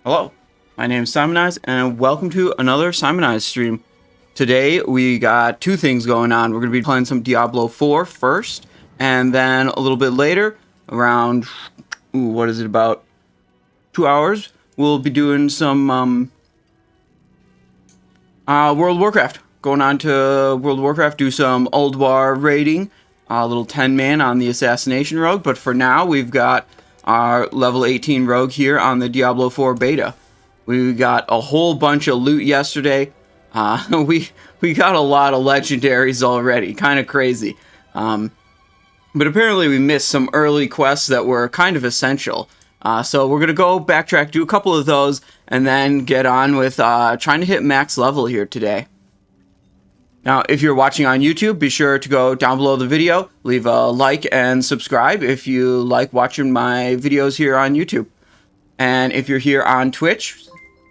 Hello, my name is Simonize, and welcome to another Simonize stream. Today we got two things going on. We're going to be playing some Diablo 4 first, and then a little bit later, around, what is it, about 2 hours, we'll be doing some World of Warcraft. Going on to World of Warcraft, do some Old War raiding, a little 10-man on the Assassination Rogue, but for now we've got our level 18 rogue here on the Diablo 4 beta. We got a whole bunch of loot yesterday. We got a lot of legendaries already, kind of crazy. But apparently we missed some early quests that were kind of essential. So we're gonna go backtrack, do a couple of those, and then get on with trying to hit max level here today. Now, if you're watching on YouTube, be sure to go down below the video, leave a like and subscribe if you like watching my videos here on YouTube. And if you're here on Twitch,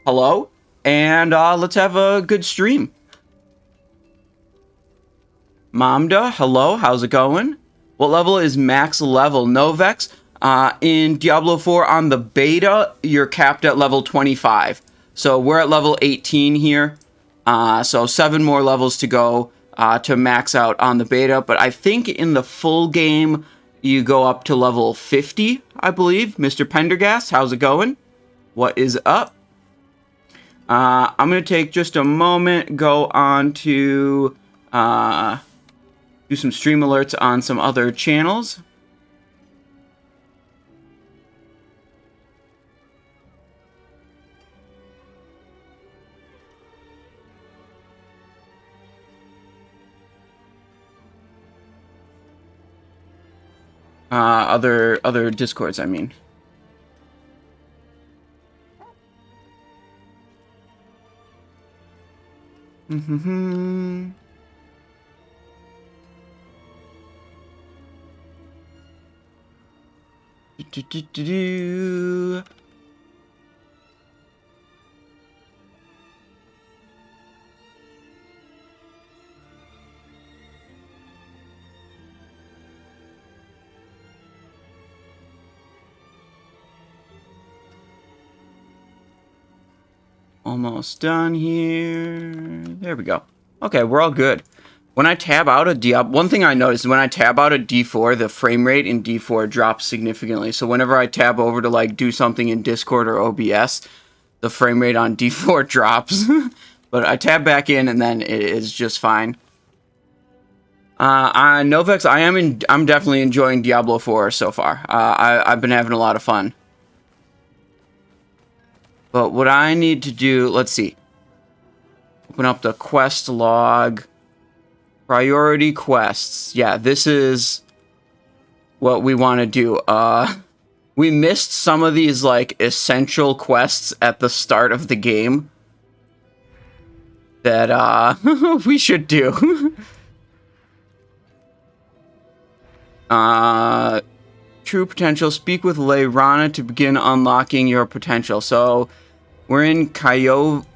hello, and let's have a good stream. Mamda, hello, how's it going? What level is max level? Novex, in Diablo 4 on the beta, you're capped at level 25. So we're at level 18 here. So 7 more levels to go to max out on the beta. But I think in the full game, you go up to level 50, I believe. Mr. Pendergast, how's it going? What is up? I'm going to take just a moment, go on to do some stream alerts on some other channels. Other Discords, I mean. Almost done here. There we go. Okay, we're all good. When I tab out a Diablo, one thing I noticed is when I tab out a D4, the frame rate in D4 drops significantly. So whenever I tab over to like do something in Discord or OBS, the frame rate on D4 drops. But I tab back in and then it is just fine. Novex, I'm definitely enjoying Diablo 4 so far. I've been having a lot of fun. But what I need to do, let's see. Open up the quest log. Priority quests. Yeah, this is what we want to do. We missed some of these, like, essential quests at the start of the game that, we should do. True potential. Speak with Leyrana to begin unlocking your potential. So, we're in Kayovashad.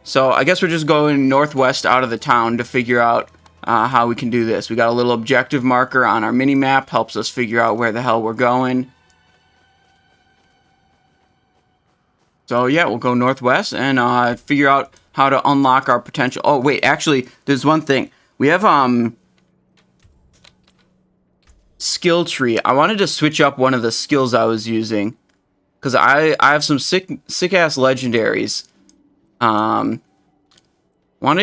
So, I guess we're just going northwest out of the town to figure out how we can do this. We got a little objective marker on our mini-map. Helps us figure out where the hell we're going. So, yeah, we'll go northwest and figure out how to unlock our potential. Oh, wait, actually, there's one thing. We have, skill tree. I wanted to switch up one of the skills I was using. Because I have some sick-ass legendaries. Wanted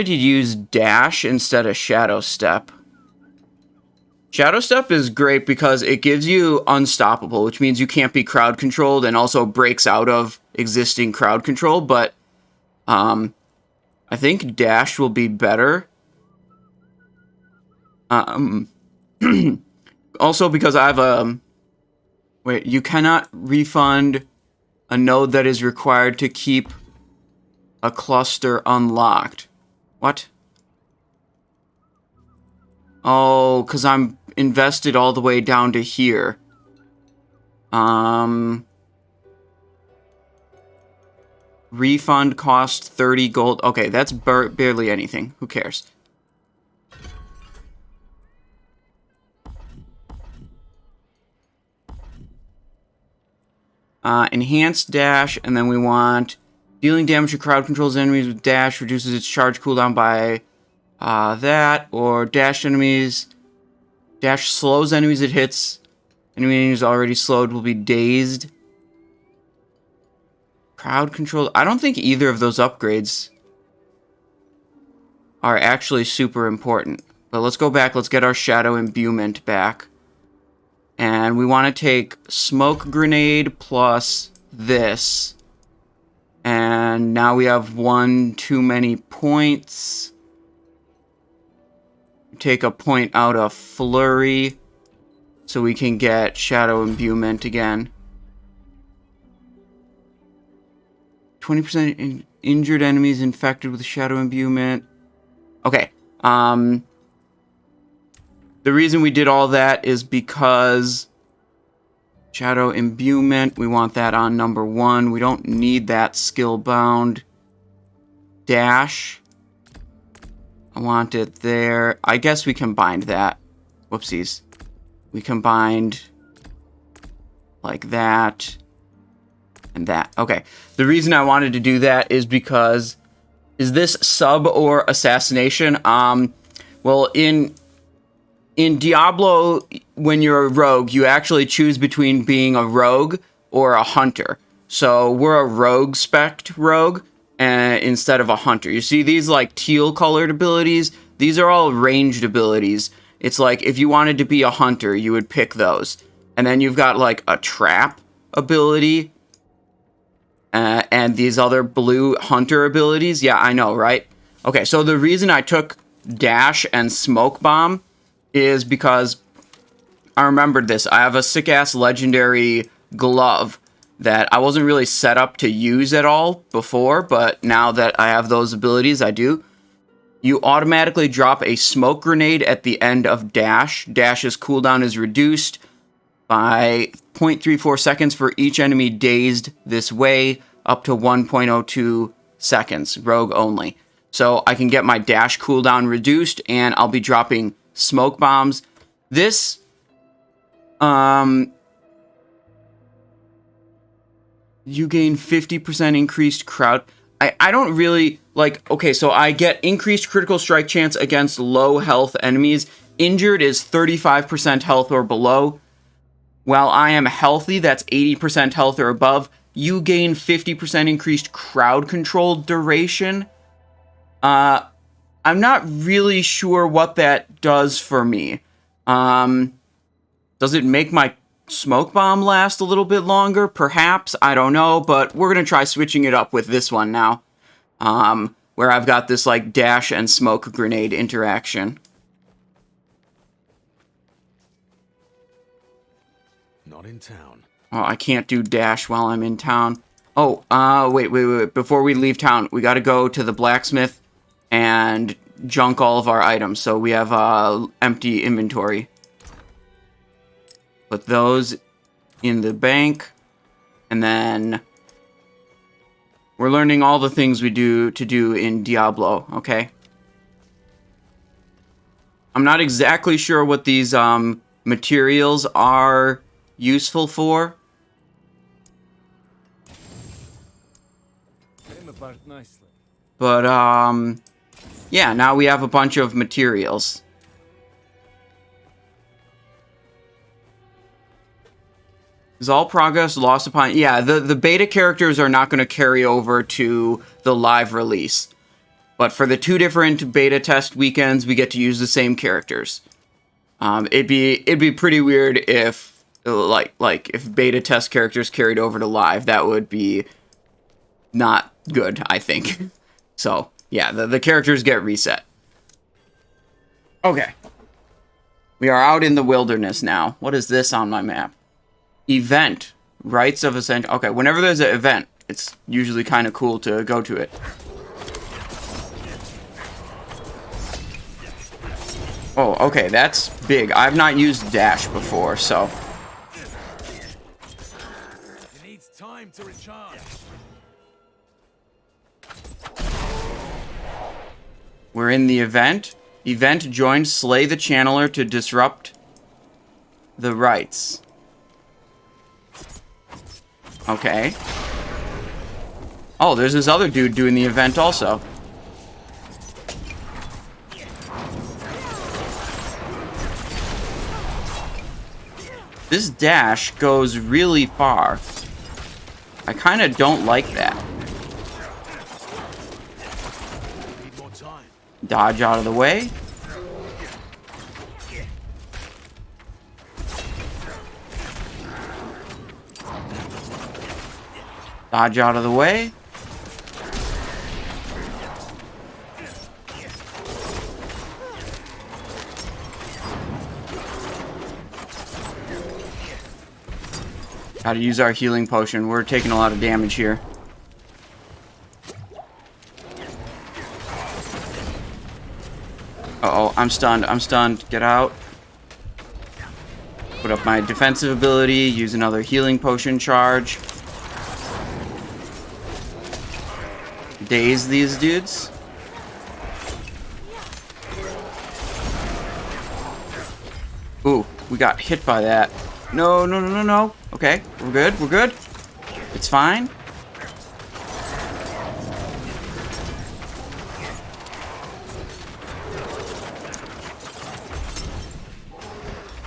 to use Dash instead of Shadow Step. Shadow Step is great because it gives you Unstoppable, which means you can't be crowd controlled and also breaks out of existing crowd control, but I think Dash will be better. Also because I have a... Wait, you cannot refund a node that is required to keep a cluster unlocked. What? Oh, because I'm invested all the way down to here. Refund cost 30 gold. Okay, that's barely anything. Who cares? enhanced dash, and then we want dealing damage to crowd controls enemies with dash, reduces its charge cooldown by that, or dash slows enemies it hits. Enemies already slowed will be dazed. Crowd control. I don't think either of those upgrades are actually super important. But let's go back. Let's get our shadow imbuement back. And we want to take smoke grenade plus this. And now we have one too many points. Take a point out of flurry so we can get shadow imbuement again. 20% injured enemies infected with shadow imbuement. Okay. The reason we did all that is because shadow imbuement, we want that on number 1. We don't need that skill bound. Dash. I want it there. I guess we combined that. Whoopsies. We combined like that and that. Okay. The reason I wanted to do that is because is this sub or assassination? Well, in Diablo, when you're a rogue, you actually choose between being a rogue or a hunter. So we're a rogue spect rogue instead of a hunter. You see these like teal colored abilities? These are all ranged abilities. It's like if you wanted to be a hunter, you would pick those. And then you've got like a trap ability and these other blue hunter abilities. Yeah, I know, right? Okay, so the reason I took dash and smoke bomb is because I remembered this. I have a sick-ass legendary glove that I wasn't really set up to use at all before, but now that I have those abilities, I do. You automatically drop a smoke grenade at the end of dash. Dash's cooldown is reduced by 0.34 seconds for each enemy dazed this way, up to 1.02 seconds, rogue only. So I can get my dash cooldown reduced, and I'll be dropping smoke bombs. This, you gain 50% increased crowd. I don't really, like, okay, so I get increased critical strike chance against low health enemies. Injured is 35% health or below. While I am healthy, that's 80% health or above. You gain 50% increased crowd control duration. I'm not really sure what that does for me. Does it make my smoke bomb last a little bit longer? Perhaps. I don't know, but we're going to try switching it up with this one now. Where I've got this, like, dash and smoke grenade interaction. Not in town. Oh, I can't do dash while I'm in town. Oh, wait. Before we leave town, we got to go to the blacksmith and junk all of our items. So we have empty inventory. Put those in the bank. And then we're learning all the things we do in Diablo, okay? I'm not exactly sure what these materials are useful for. But, yeah, now we have a bunch of materials. Is all progress lost upon... Yeah, the beta characters are not going to carry over to the live release. But for the 2 different beta test weekends, we get to use the same characters. It'd be pretty weird if, like if beta test characters carried over to live. That would be not good, I think. So, yeah, the characters get reset. Okay. We are out in the wilderness now. What is this on my map? Event. Rites of Ascension. Okay, whenever there's an event, it's usually kind of cool to go to it. Oh, okay, that's big. I've not used dash before, so... It needs time to recharge. We're in the event. Event joined. Slay the channeler to disrupt the rites. Okay. Oh, there's this other dude doing the event also. This dash goes really far. I kind of don't like that. Need more time. Dodge out of the way. Dodge out of the way. Gotta use our healing potion. We're taking a lot of damage here. Uh-oh, I'm stunned. I'm stunned. Get out. Put up my defensive ability. Use another healing potion charge. Daze these dudes. Ooh, we got hit by that. No, no, no, no, no. Okay, we're good. We're good. It's fine.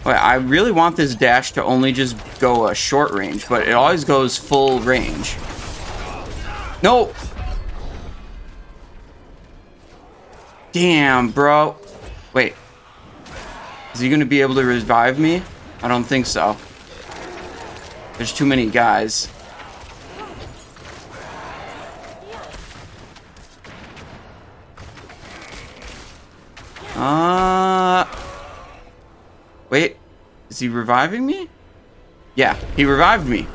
Wait, I really want this dash to only just go a short range, but it always goes full range. No! Damn, bro. Wait. Is he gonna be able to revive me? I don't think so. There's too many guys. Wait. Is he reviving me? Yeah, he revived me.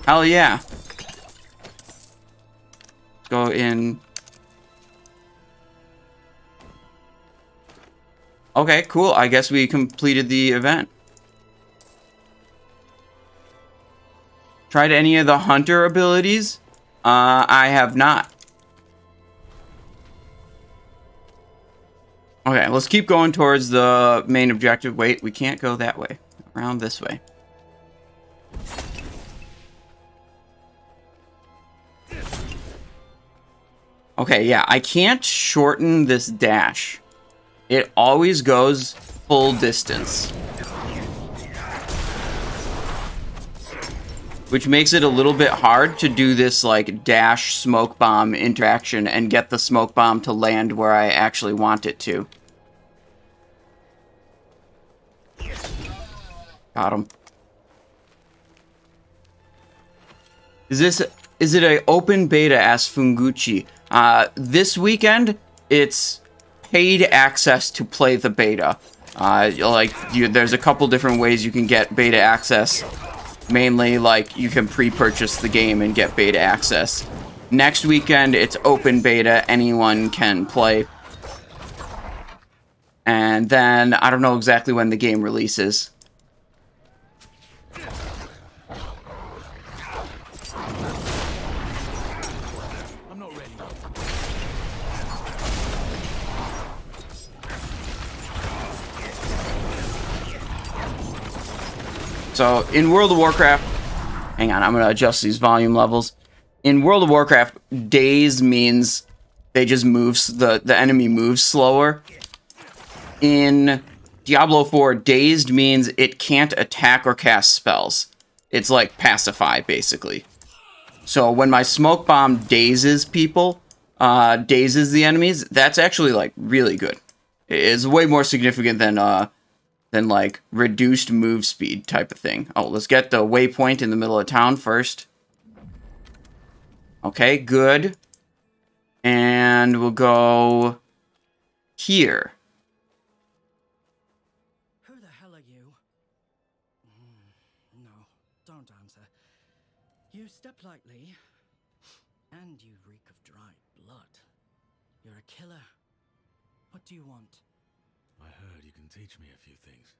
Hell yeah. Let's go in. Okay, cool. I guess we completed the event. Tried any of the hunter abilities? I have not. Okay, let's keep going towards the main objective. Wait, we can't go that way. Around this way. Okay, yeah, I can't shorten this dash. It always goes full distance. Which makes it a little bit hard to do this, like, dash smoke bomb interaction and get the smoke bomb to land where I actually want it to. Got him. Is it a open beta? Asks Funguchi. This weekend, it's paid access to play the beta. There's a couple different ways you can get beta access. Mainly, like, you can pre-purchase the game and get beta access. Next weekend, it's open beta. Anyone can play. And then, I don't know exactly when the game releases. I'm not ready. So, in World of Warcraft... Hang on, I'm going to adjust these volume levels. In World of Warcraft, daze means they just move... The enemy moves slower. In Diablo 4, dazed means it can't attack or cast spells. It's like pacify, basically. So, when my smoke bomb dazes people, dazes the enemies, that's actually, like, really good. It's way more significant than like reduced move speed type of thing. Oh, let's get the waypoint in the middle of town first. Okay, good. And we'll go here. Who the hell are you? No, don't answer. You step lightly, and you reek of dried blood. You're a killer. What do you want? I heard you can teach me a few things.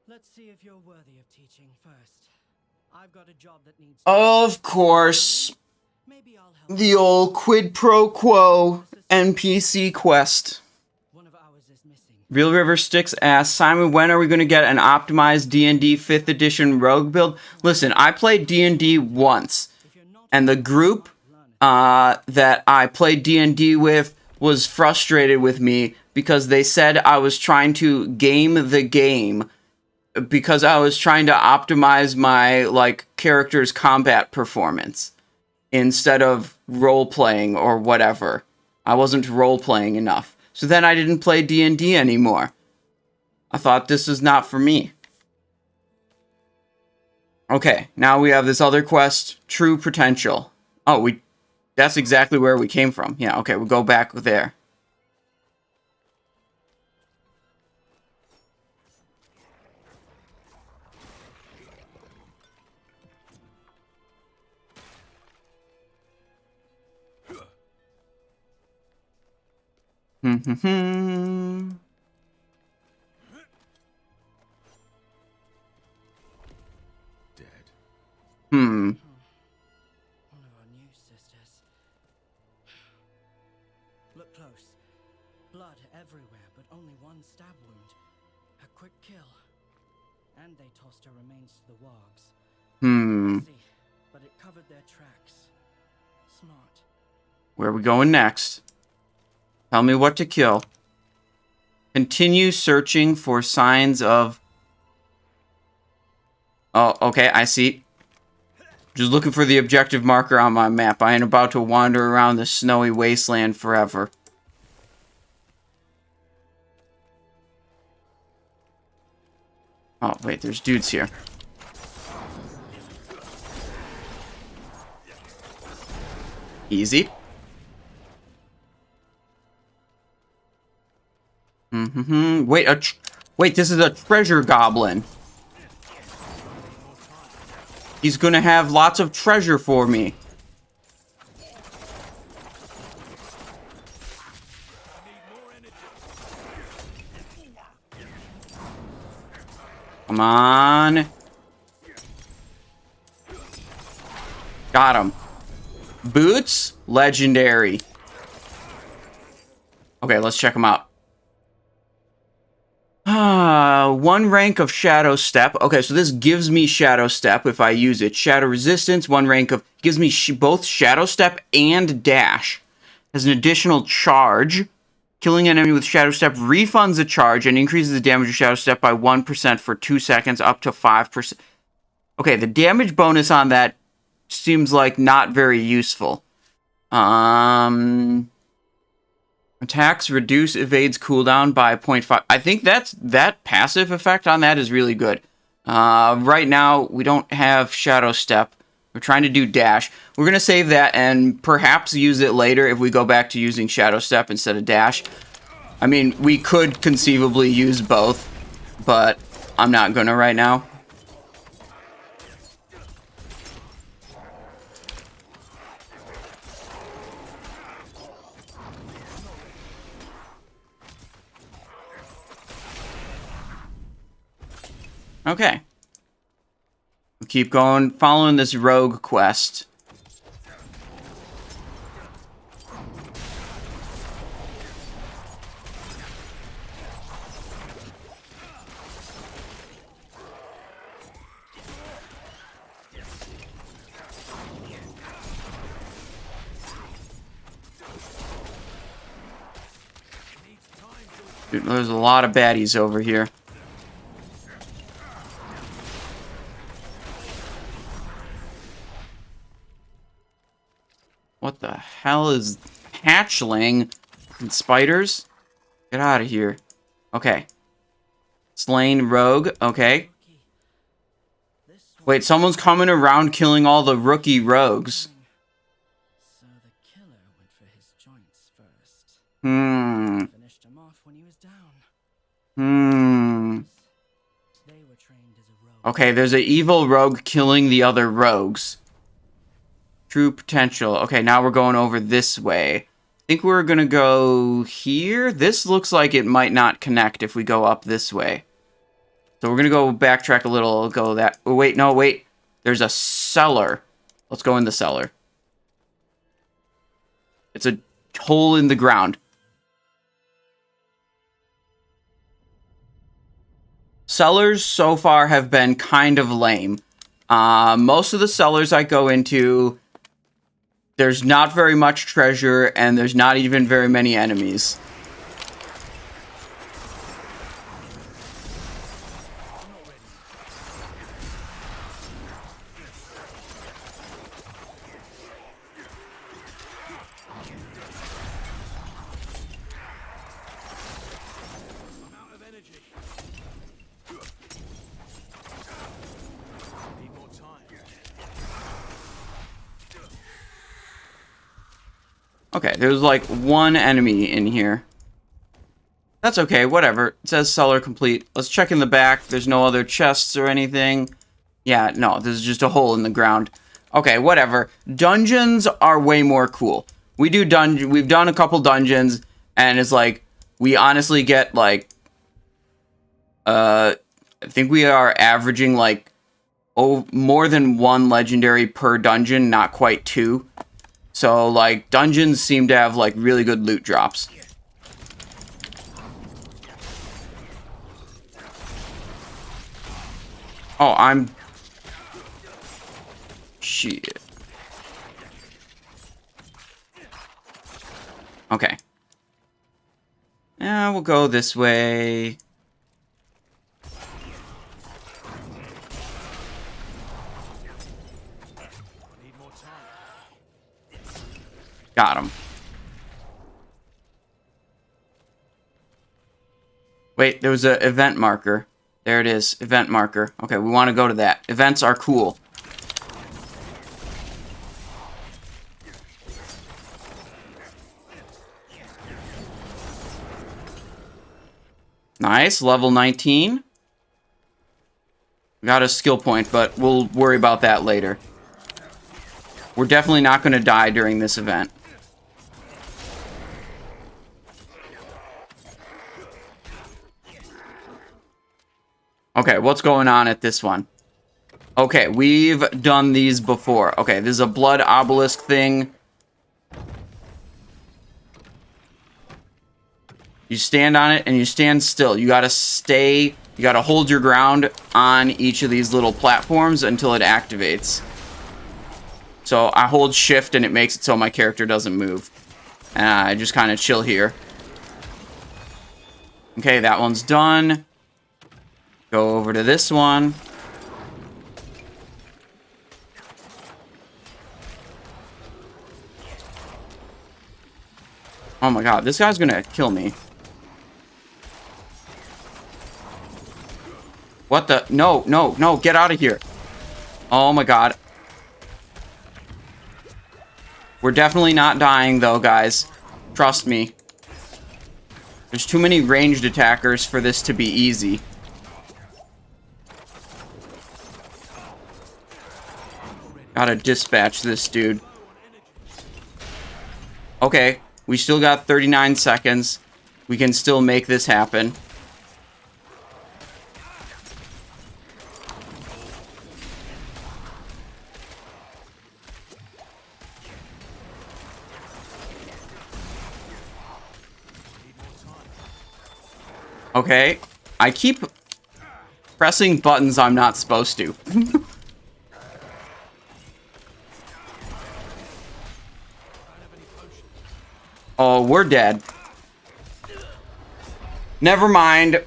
Let's see if you're worthy of teaching first. I've got a job that needs... Of course. Maybe I'll help. The old quid pro quo NPC quest. One of ours is missing. Real River Sticks asks, Simon, when are we going to get an optimized D&D 5th edition rogue build? Listen, I played D&D once, and the group that I played D&D with was frustrated with me because they said I was trying to game the game because I was trying to optimize my, like, character's combat performance instead of role-playing or whatever. I wasn't role-playing enough. So then I didn't play D&D anymore. I thought this was not for me. Okay, now we have this other quest, True Potential. Oh, that's exactly where we came from. Yeah, okay, we'll go back there. Dead. One of our new sisters. Look close. Blood everywhere, but only one stab wound. A quick kill. And they tossed her remains to the wargs. Messy, but it covered their tracks. Smart. Where are we going next? Tell me what to kill. Continue searching for signs of... Oh, okay, I see. Just looking for the objective marker on my map. I ain't about to wander around the snowy wasteland forever. Oh, wait, there's dudes here. Easy. Wait, this is a treasure goblin. He's gonna have lots of treasure for me. Come on. Got him. Boots? Legendary. Okay, let's check them out. One rank of Shadow Step. Okay, so this gives me Shadow Step if I use it. Shadow Resistance, one rank of... Gives me both Shadow Step and Dash. Has an additional charge. Killing an enemy with Shadow Step refunds the charge and increases the damage of Shadow Step by 1% for 2 seconds, up to 5%. Okay, the damage bonus on that seems like not very useful. Attacks reduce evades cooldown by 0.5. I think that passive effect on that is really good. Right now, we don't have Shadow Step. We're trying to do Dash. We're going to save that and perhaps use it later if we go back to using Shadow Step instead of Dash. I mean, we could conceivably use both, but I'm not going to right now. Okay. We'll keep going, following this rogue quest. Dude, there's a lot of baddies over here. What the hell is hatchling and spiders? Get out of here. Okay. Slain rogue. Okay. Wait, someone's coming around killing all the rookie rogues. So the killer went for his joints first. Finished him off when he was down. They were trained as a rogue. Okay, there's an evil rogue killing the other rogues. True potential. Okay, now we're going over this way. I think we're gonna go here. This looks like it might not connect if we go up this way. So we're gonna go backtrack a little, go that... Oh, wait, no, wait. There's a cellar. Let's go in the cellar. It's a hole in the ground. Cellars so far have been kind of lame. Most of the cellars I go into, there's not very much treasure, and there's not even very many enemies. Okay, there's like one enemy in here. That's okay, whatever. It says cellar complete. Let's check in the back. There's no other chests or anything. Yeah, no, this is just a hole in the ground. Okay, whatever. Dungeons are way more cool. We've done a couple dungeons, and it's like, we honestly get like, I think we are averaging like, more than one legendary per dungeon, not quite two. So, like, dungeons seem to have, like, really good loot drops. Oh, I'm... Shit. Okay. Yeah, we'll go this way. Got him. Wait, there was an event marker. There it is, event marker. Okay, we want to go to that. Events are cool. Nice, level 19. Got a skill point, but we'll worry about that later. We're definitely not going to die during this event. Okay, what's going on at this one? Okay, we've done these before. Okay, this is a blood obelisk thing. You stand on it and you stand still. You gotta stay, you gotta hold your ground on each of these little platforms until it activates. So I hold shift and it makes it so my character doesn't move. And I just kind of chill here. Okay, that one's done. Go over to this one. Oh my god, this guy's gonna kill me. What the? No, no, no, get out of here. Oh my god. We're definitely not dying though, guys. Trust me. There's too many ranged attackers for this to be easy. Gotta dispatch this dude. Okay, we still got 39 seconds. We can still make this happen. Okay, I keep pressing buttons I'm not supposed to. Oh, we're dead. Never mind.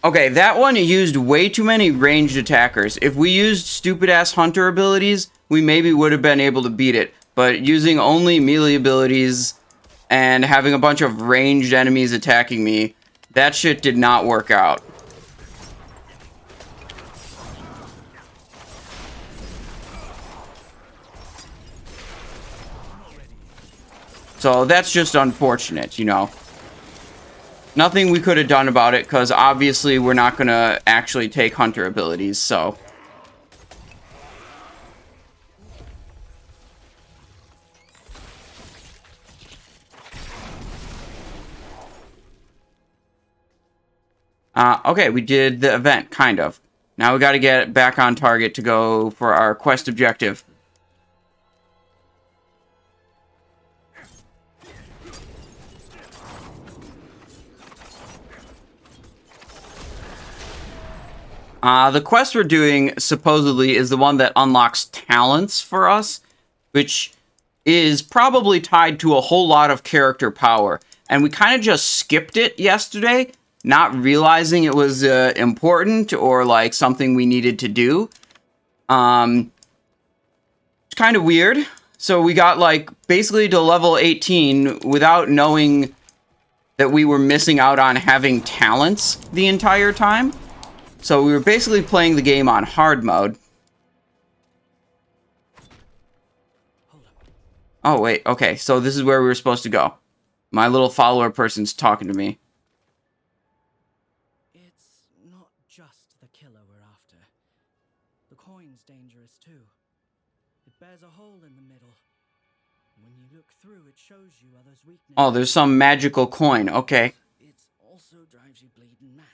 Okay, that one used way too many ranged attackers. If we used stupid-ass hunter abilities, we maybe would have been able to beat it. But using only melee abilities and having a bunch of ranged enemies attacking me, that shit did not work out. So that's just unfortunate, you know. Nothing we could have done about it, because obviously we're not going to actually take hunter abilities, so. Okay, we did the event, kind of. Now we got to get back on target to go for our quest objective. The quest we're doing, supposedly, is the one that unlocks talents for us, which is probably tied to a whole lot of character power. And we kind of just skipped it yesterday, not realizing it was important or, like, something we needed to do. It's kind of weird. So we got, like, basically to level 18 without knowing that we were missing out on having talents the entire time. So we were basically playing the game on hard mode. Oh, wait. Okay, so this is where we were supposed to go. My little follower person's talking to me. It's not just the killer we're after. The coin's dangerous too. It bears a hole in the middle. When you look through, it shows you others' weaknesses. Oh, there's some magical coin. Okay. It also drives you bleeding mad.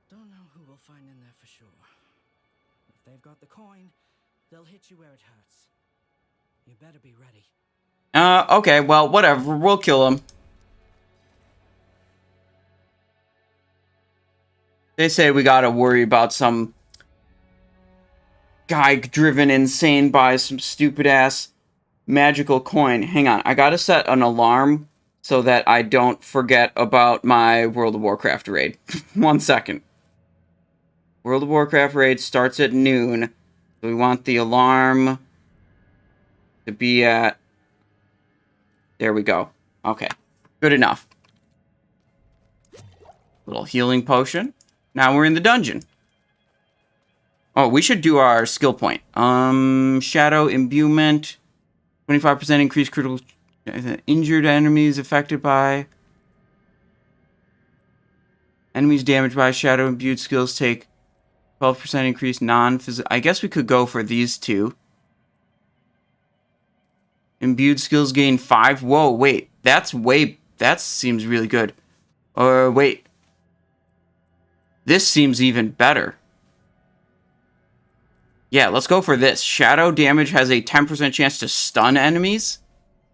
Don't know who we'll find in there for sure. If they've got the coin, they'll hit you where it hurts. You better be ready. Okay, well, whatever. We'll kill him. They say we gotta worry about some guy driven insane by some stupid-ass magical coin. Hang on, I gotta set an alarm so that I don't forget about my World of Warcraft raid. 1 second. World of Warcraft raid starts at noon. So we want the alarm to be at... There we go. Okay. Good enough. Little healing potion. Now we're in the dungeon. Oh, we should do our skill point. Shadow imbuement. 25% increased critical... Injured enemies affected by... Enemies damaged by shadow imbued skills take 12% increased non-physical... I guess we could go for these two. Imbued skills gain 5. Whoa, wait. That's way... That seems really good. Or, wait. This seems even better. Yeah, let's go for this. Shadow damage has a 10% chance to stun enemies.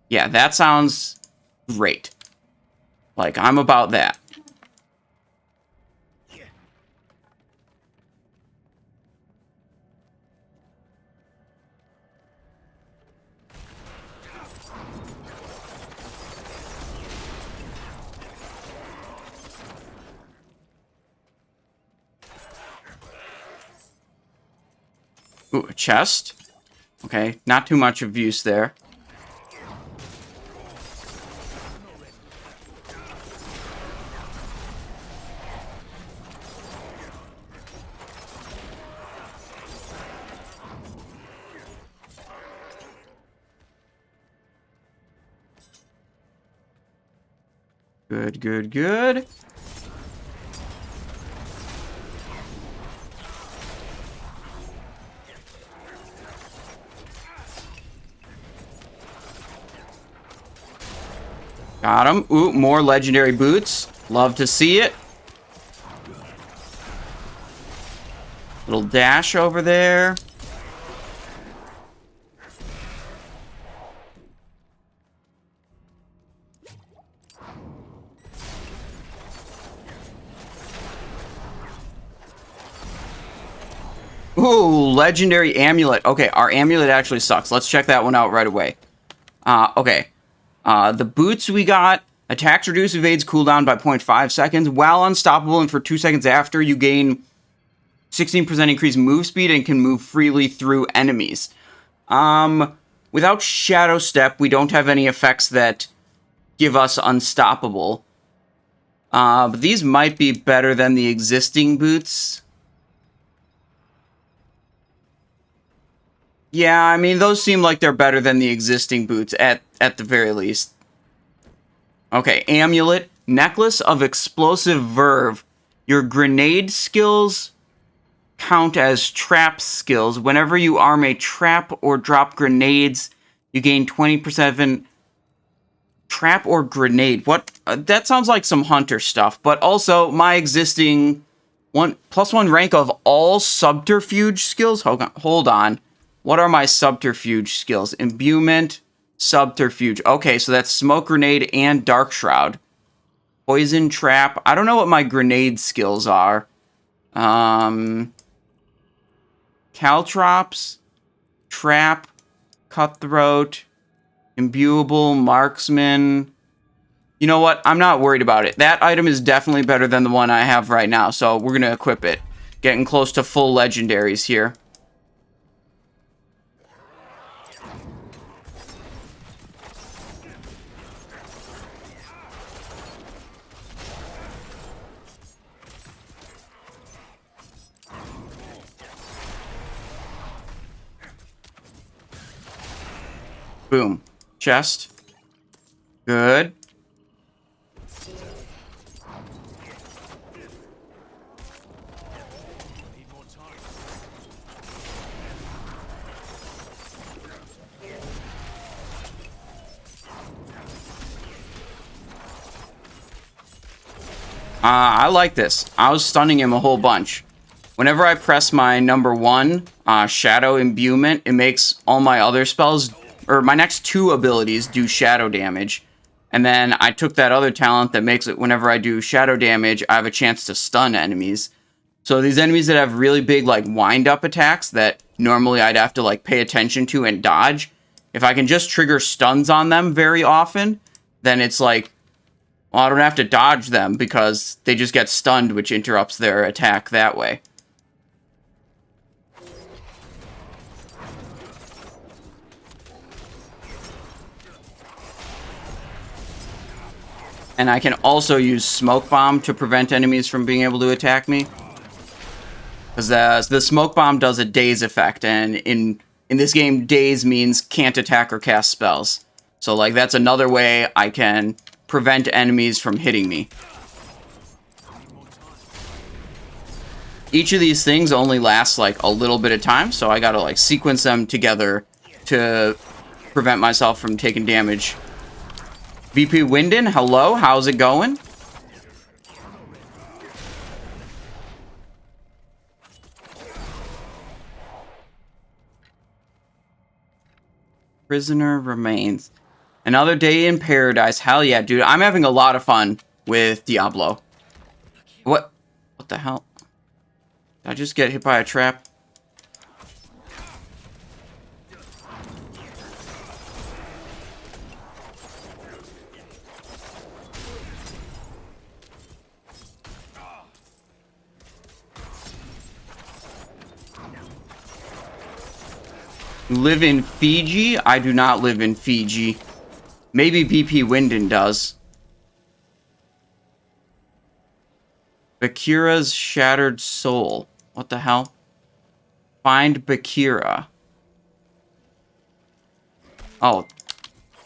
Yeah, that sounds great. Like, I'm about that. Ooh, a chest. Okay, not too much of use there. Good, good, good. Got him. Ooh, more legendary boots. Love to see it. Little dash over there. Ooh, legendary amulet. Okay, our amulet actually sucks. Let's check that one out right away. Okay. The boots we got, attacks reduce evades cooldown by 0.5 seconds. While unstoppable and for 2 seconds after, you gain 16% increased move speed and can move freely through enemies. Without Shadow Step, we don't have any effects that give us unstoppable. But these might be better than the existing boots. Yeah, I mean, those seem like they're better than the existing boots, at the very least. Okay, amulet. Necklace of explosive verve. Your grenade skills count as trap skills. Whenever you arm a trap or drop grenades, you gain 20%... Trap or grenade? What? That sounds like some hunter stuff. But also, my existing +1 rank of all subterfuge skills. Hold on. What are my subterfuge skills? Imbuement, subterfuge. Okay, so that's smoke grenade and dark shroud. Poison trap. I don't know what my grenade skills are. Caltrops, Trap, Cutthroat, Imbuable, Marksman. You know what? I'm not worried about it. That item is definitely better than the one I have right now, so we're going to equip it. Getting close to full legendaries here. Boom. Chest. Good. Need more time. I like this. I was stunning him a whole bunch. Whenever I press my number 1, Shadow Imbuement, it makes all my other spells, or my next 2 abilities, do shadow damage. And then I took that other talent that makes it whenever I do shadow damage, I have a chance to stun enemies. So these enemies that have really big, like, wind-up attacks that normally I'd have to, like, pay attention to and dodge, if I can just trigger stuns on them very often, then it's like, well, I don't have to dodge them because they just get stunned, which interrupts their attack that way. And I can also use Smoke Bomb to prevent enemies from being able to attack me. Because the Smoke Bomb does a daze effect, and in this game, daze means can't attack or cast spells. So, like, that's another way I can prevent enemies from hitting me. Each of these things only lasts, like, a little bit of time, so I gotta, like, sequence them together to prevent myself from taking damage. VP Winden, hello, how's it going? Prisoner remains. Another day in paradise. Hell yeah, dude. I'm having a lot of fun with Diablo. What the hell? Did I just get hit by a trap? Live in Fiji? I do not live in Fiji. Maybe BP Winden does. Bakira's Shattered Soul. What the hell? Find Bakira. Oh,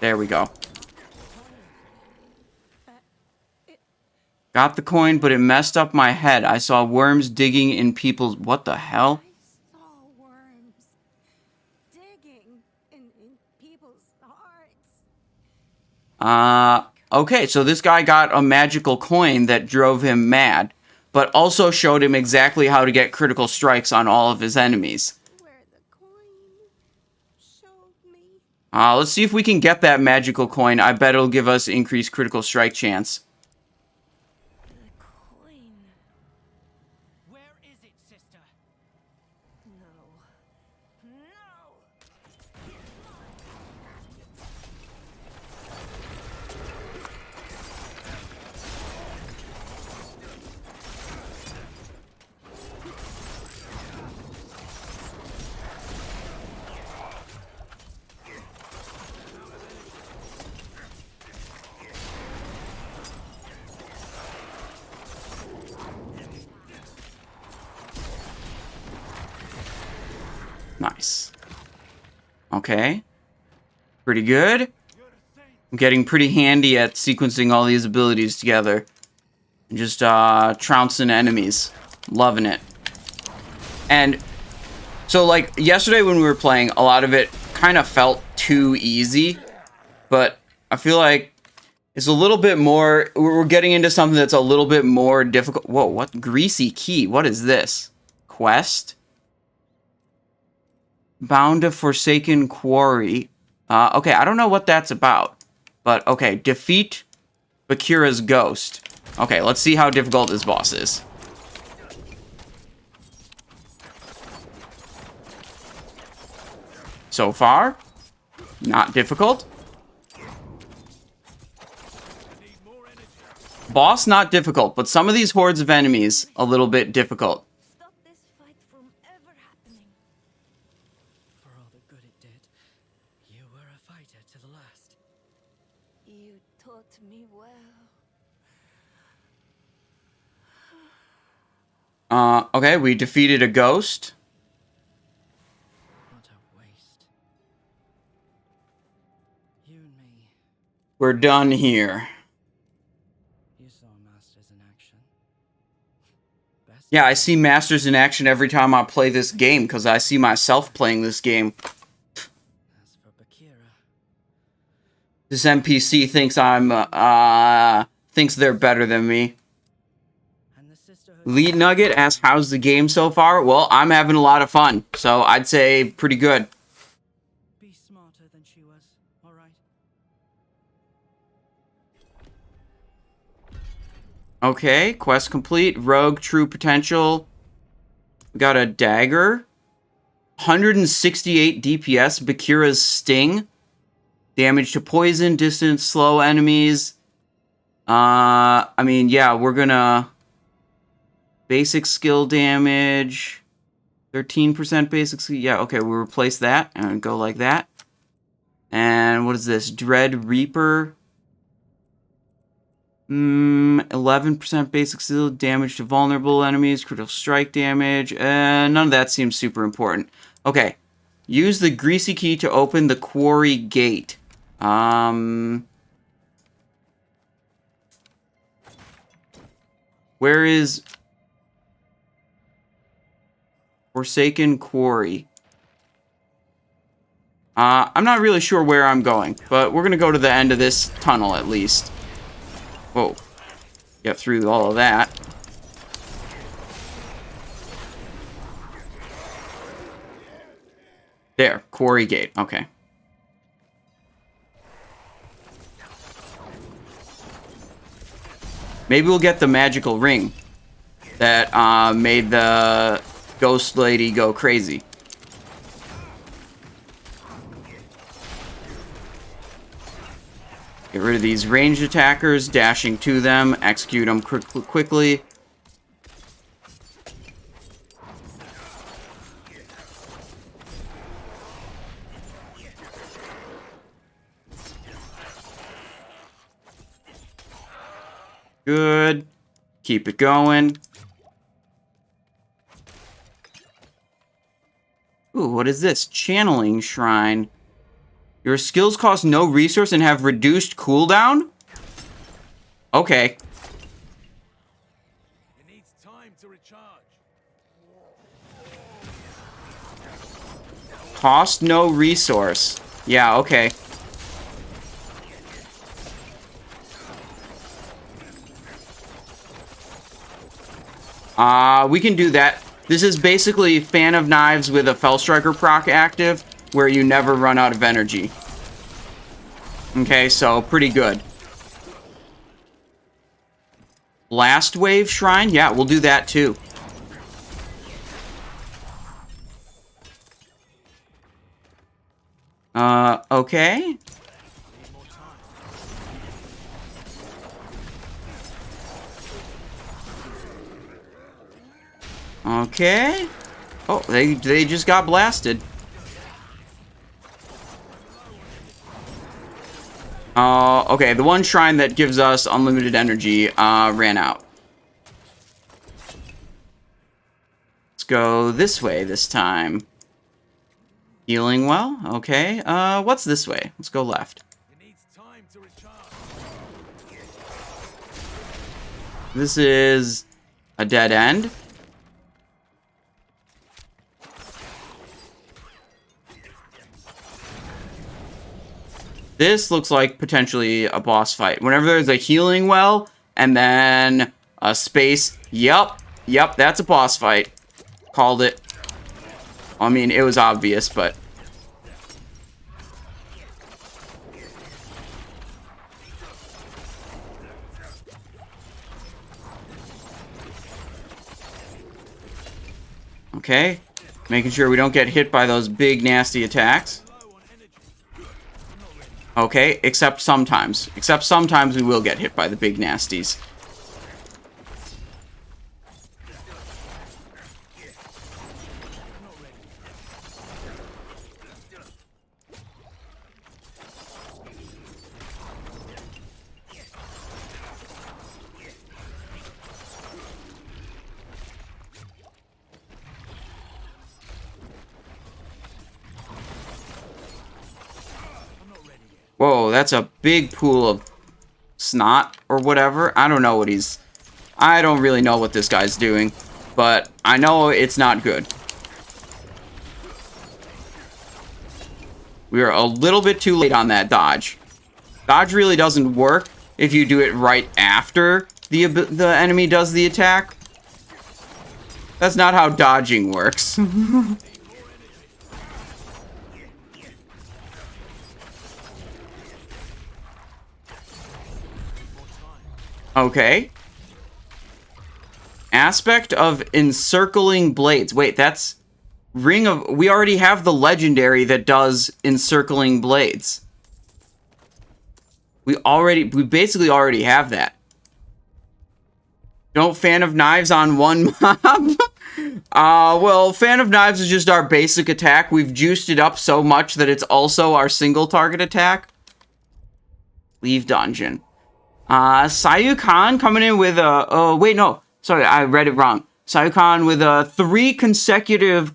there we go. Got the coin, but it messed up my head. I saw worms digging in people's... What the hell? I saw worms digging in people's hearts. Okay, so this guy got a magical coin that drove him mad, but also showed him exactly how to get critical strikes on all of his enemies. Where the coin showed me. Let's see if we can get that magical coin. I bet it'll give us increased critical strike chance. The coin. Where is it, sister? No. No! Nice. Okay. Pretty good. I'm getting pretty handy at sequencing all these abilities together. And just trouncing enemies. Loving it. And so, like, yesterday when we were playing, a lot of it kind of felt too easy. But I feel like it's a little bit more... We're getting into something that's a little bit more difficult. Whoa, what? Greasy Key. What is this? Quest? Bound to Forsaken Quarry. Okay, I don't know what that's about. But, okay, defeat Bakira's ghost. Okay, let's see how difficult this boss is. so far. Not difficult. Boss, not difficult, but some of these hordes of enemies, a little bit difficult. Stop this fight from ever happening. For all the good it did, you were a fighter to the last. You taught me well. Okay, we defeated a ghost. What a waste. You and me, We're done here. you saw masters in action. Best Yeah, I see masters in action every time I play this game, because I see myself playing this game. as for Bakira, This NPC thinks thinks they're better than me. and the sisterhood. Lead Nugget asks, how's the game so far? Well, I'm having a lot of fun, so I'd say pretty good. Be smarter than she was, alright? Okay, quest complete. Rogue, true potential. We got a dagger. 168 DPS, Bakira's Sting. Damage to poison, distance, slow enemies. I mean, yeah, we're gonna... Basic skill damage. 13% basic skill. Yeah, okay, we'll replace that and go like that. And what is this? Dread Reaper. 11% basic skill damage to vulnerable enemies, critical strike damage. None of that seems super important. Okay. Use the greasy key to open the quarry gate. Where is Forsaken Quarry? I'm not really sure where I'm going, but we're gonna go to the end of this tunnel at least. Whoa. Get through all of that. There, quarry gate. Okay. Maybe we'll get the magical ring that made the ghost lady go crazy. Get rid of these ranged attackers, dashing to them, execute them quickly. Good. Keep it going. Ooh, what is this? Channeling Shrine. Your skills cost no resource and have reduced cooldown? Okay. It needs time to recharge. Cost no resource. Yeah, okay. We can do that. This is basically Fan of Knives with a Fellstriker proc active, where you never run out of energy. Okay, so pretty good. Blast Wave Shrine? Yeah, we'll do that too. Okay. Okay. Oh, they just got blasted. Okay, the one shrine that gives us unlimited energy ran out. Let's go this way this time. Healing well. Okay. What's this way? Let's go left. It needs time to recharge. This is a dead end. This looks like potentially a boss fight. Whenever there's a healing well and then a space, yep, that's a boss fight. Called it. I mean, it was obvious, but... Okay. Making sure we don't get hit by those big, nasty attacks. Okay, except sometimes. Except sometimes we will get hit by the big nasties. Whoa, that's a big pool of snot or whatever. I don't know what he's... I don't really know what this guy's doing, but I know it's not good. We are a little bit too late on that dodge. Dodge really doesn't work if you do it right after the enemy does the attack. That's not how dodging works. Okay. Aspect of encircling blades. Wait, that's Ring of... We already have the legendary that does encircling blades. We basically already have that. Don't fan of knives on one mob? Well, fan of knives is just our basic attack. We've juiced it up so much that it's also our single target attack. Leave dungeon. Sayu Khan coming in with a... Oh, wait, no. Sorry, I read it wrong. Sayu Khan with 3 consecutive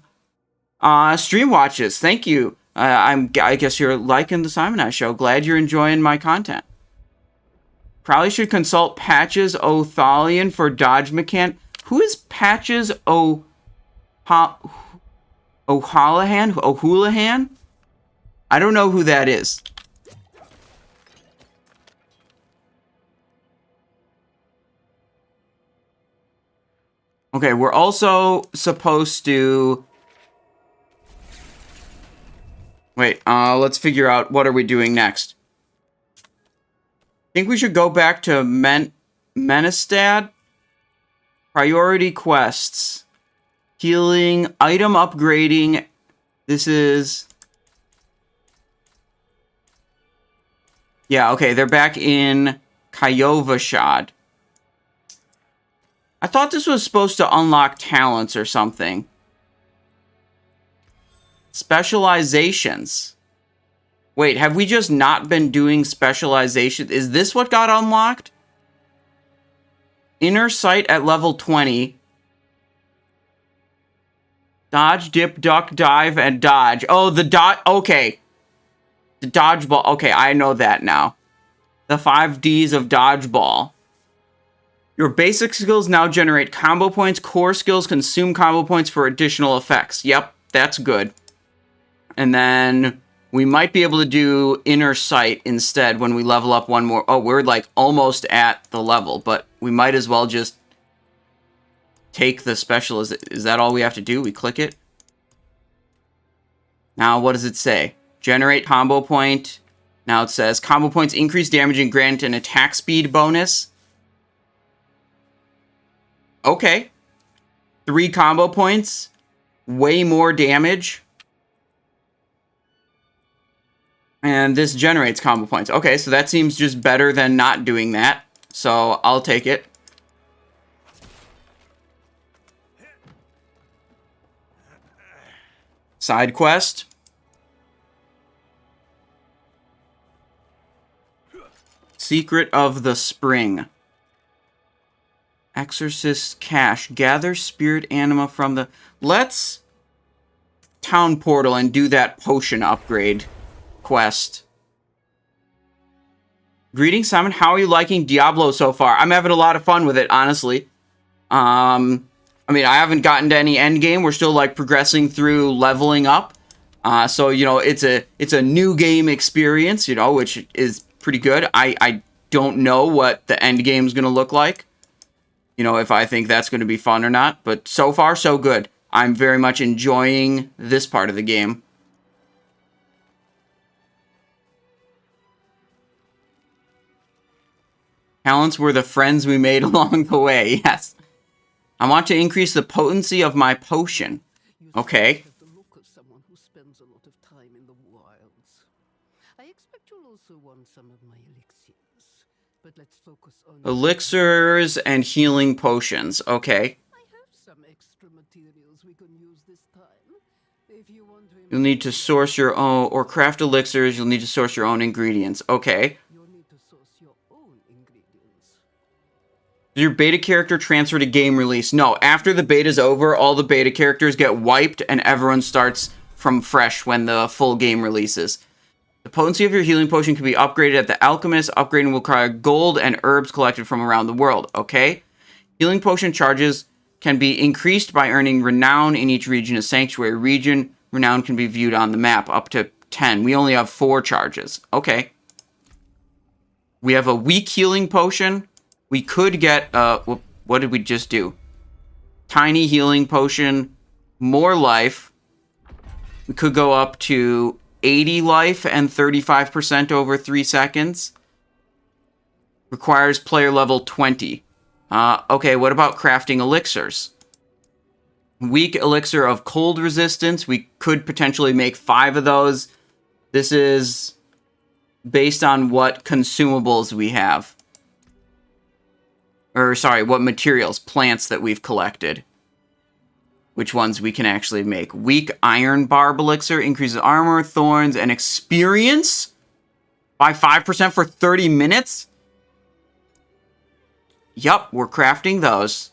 stream watches. Thank you. I guess you're liking the Simon Eye Show. Glad you're enjoying my content. Probably should consult Patches O'Thalion for dodge mechanic. Who is Patches O'Houlihan? I don't know who that is. Okay, we're also supposed to... Wait, let's figure out what are we doing next. I think we should go back to Menestad. Priority quests. Healing, item upgrading. This is... Yeah, okay, they're back in Kyovashad. I thought this was supposed to unlock talents or something. Specializations. Wait, have we just not been doing specializations? Is this what got unlocked? Inner sight at level 20. Dodge, dip, duck, dive, and dodge. Oh, the dodge. Okay. The dodgeball. Okay, I know that now. The 5 Ds of dodgeball. Your basic skills now generate combo points. Core skills consume combo points for additional effects. Yep, that's good. And then we might be able to do inner sight instead when we level up one more. Oh, we're like almost at the level, but we might as well just take the special. Is that all we have to do? We click it. Now, what does it say? Generate combo point. Now it says combo points increase damage and grant an attack speed bonus. Okay. 3 combo points. Way more damage. And this generates combo points. Okay, so that seems just better than not doing that. So I'll take it. Side quest. Secret of the Spring. Exorcist Cache. Gather spirit anima from the... Let's town portal and do that potion upgrade quest. Greetings, Simon. How are you liking Diablo so far? I'm having a lot of fun with it, honestly. I mean, I haven't gotten to any endgame. We're still, like, progressing through leveling up. So, you know, it's a new game experience, you know, which is pretty good. I don't know what the endgame is going to look like. You know, if I think that's going to be fun or not. But so far, so good. I'm very much enjoying this part of the game. Talents were the friends we made along the way. Yes. I want to increase the potency of my potion. Okay. I expect you'll also want some of my elixirs. But let's focus on Elixirs and healing potions. Okay. I have some extra materials we can use this time. If you want to You'll need to improve source your own, or craft elixirs, you'll need to source your own ingredients. Okay. you'll need to source your own ingredients. Does your beta character transfer to game release? No, after the beta's over, all the beta characters get wiped and everyone starts from fresh when the full game releases. The potency of your healing potion can be upgraded at the alchemist. Upgrading will require gold and herbs collected from around the world. Okay. Healing potion charges can be increased by earning renown in each region of Sanctuary. Region renown can be viewed on the map up to 10. We only have 4 charges. Okay. We have a weak healing potion. We could get, what did we just do? Tiny healing potion, more life. We could go up to 80 life and 35% over 3 seconds. Requires player level 20. Okay, what about crafting elixirs? Weak elixir of cold resistance. We could potentially make 5 of those. This is based on what consumables we have. Or, sorry, what materials, plants that we've collected. Which ones we can actually make. Weak iron barb elixir increases armor, thorns, and experience by 5% for 30 minutes? Yup, we're crafting those.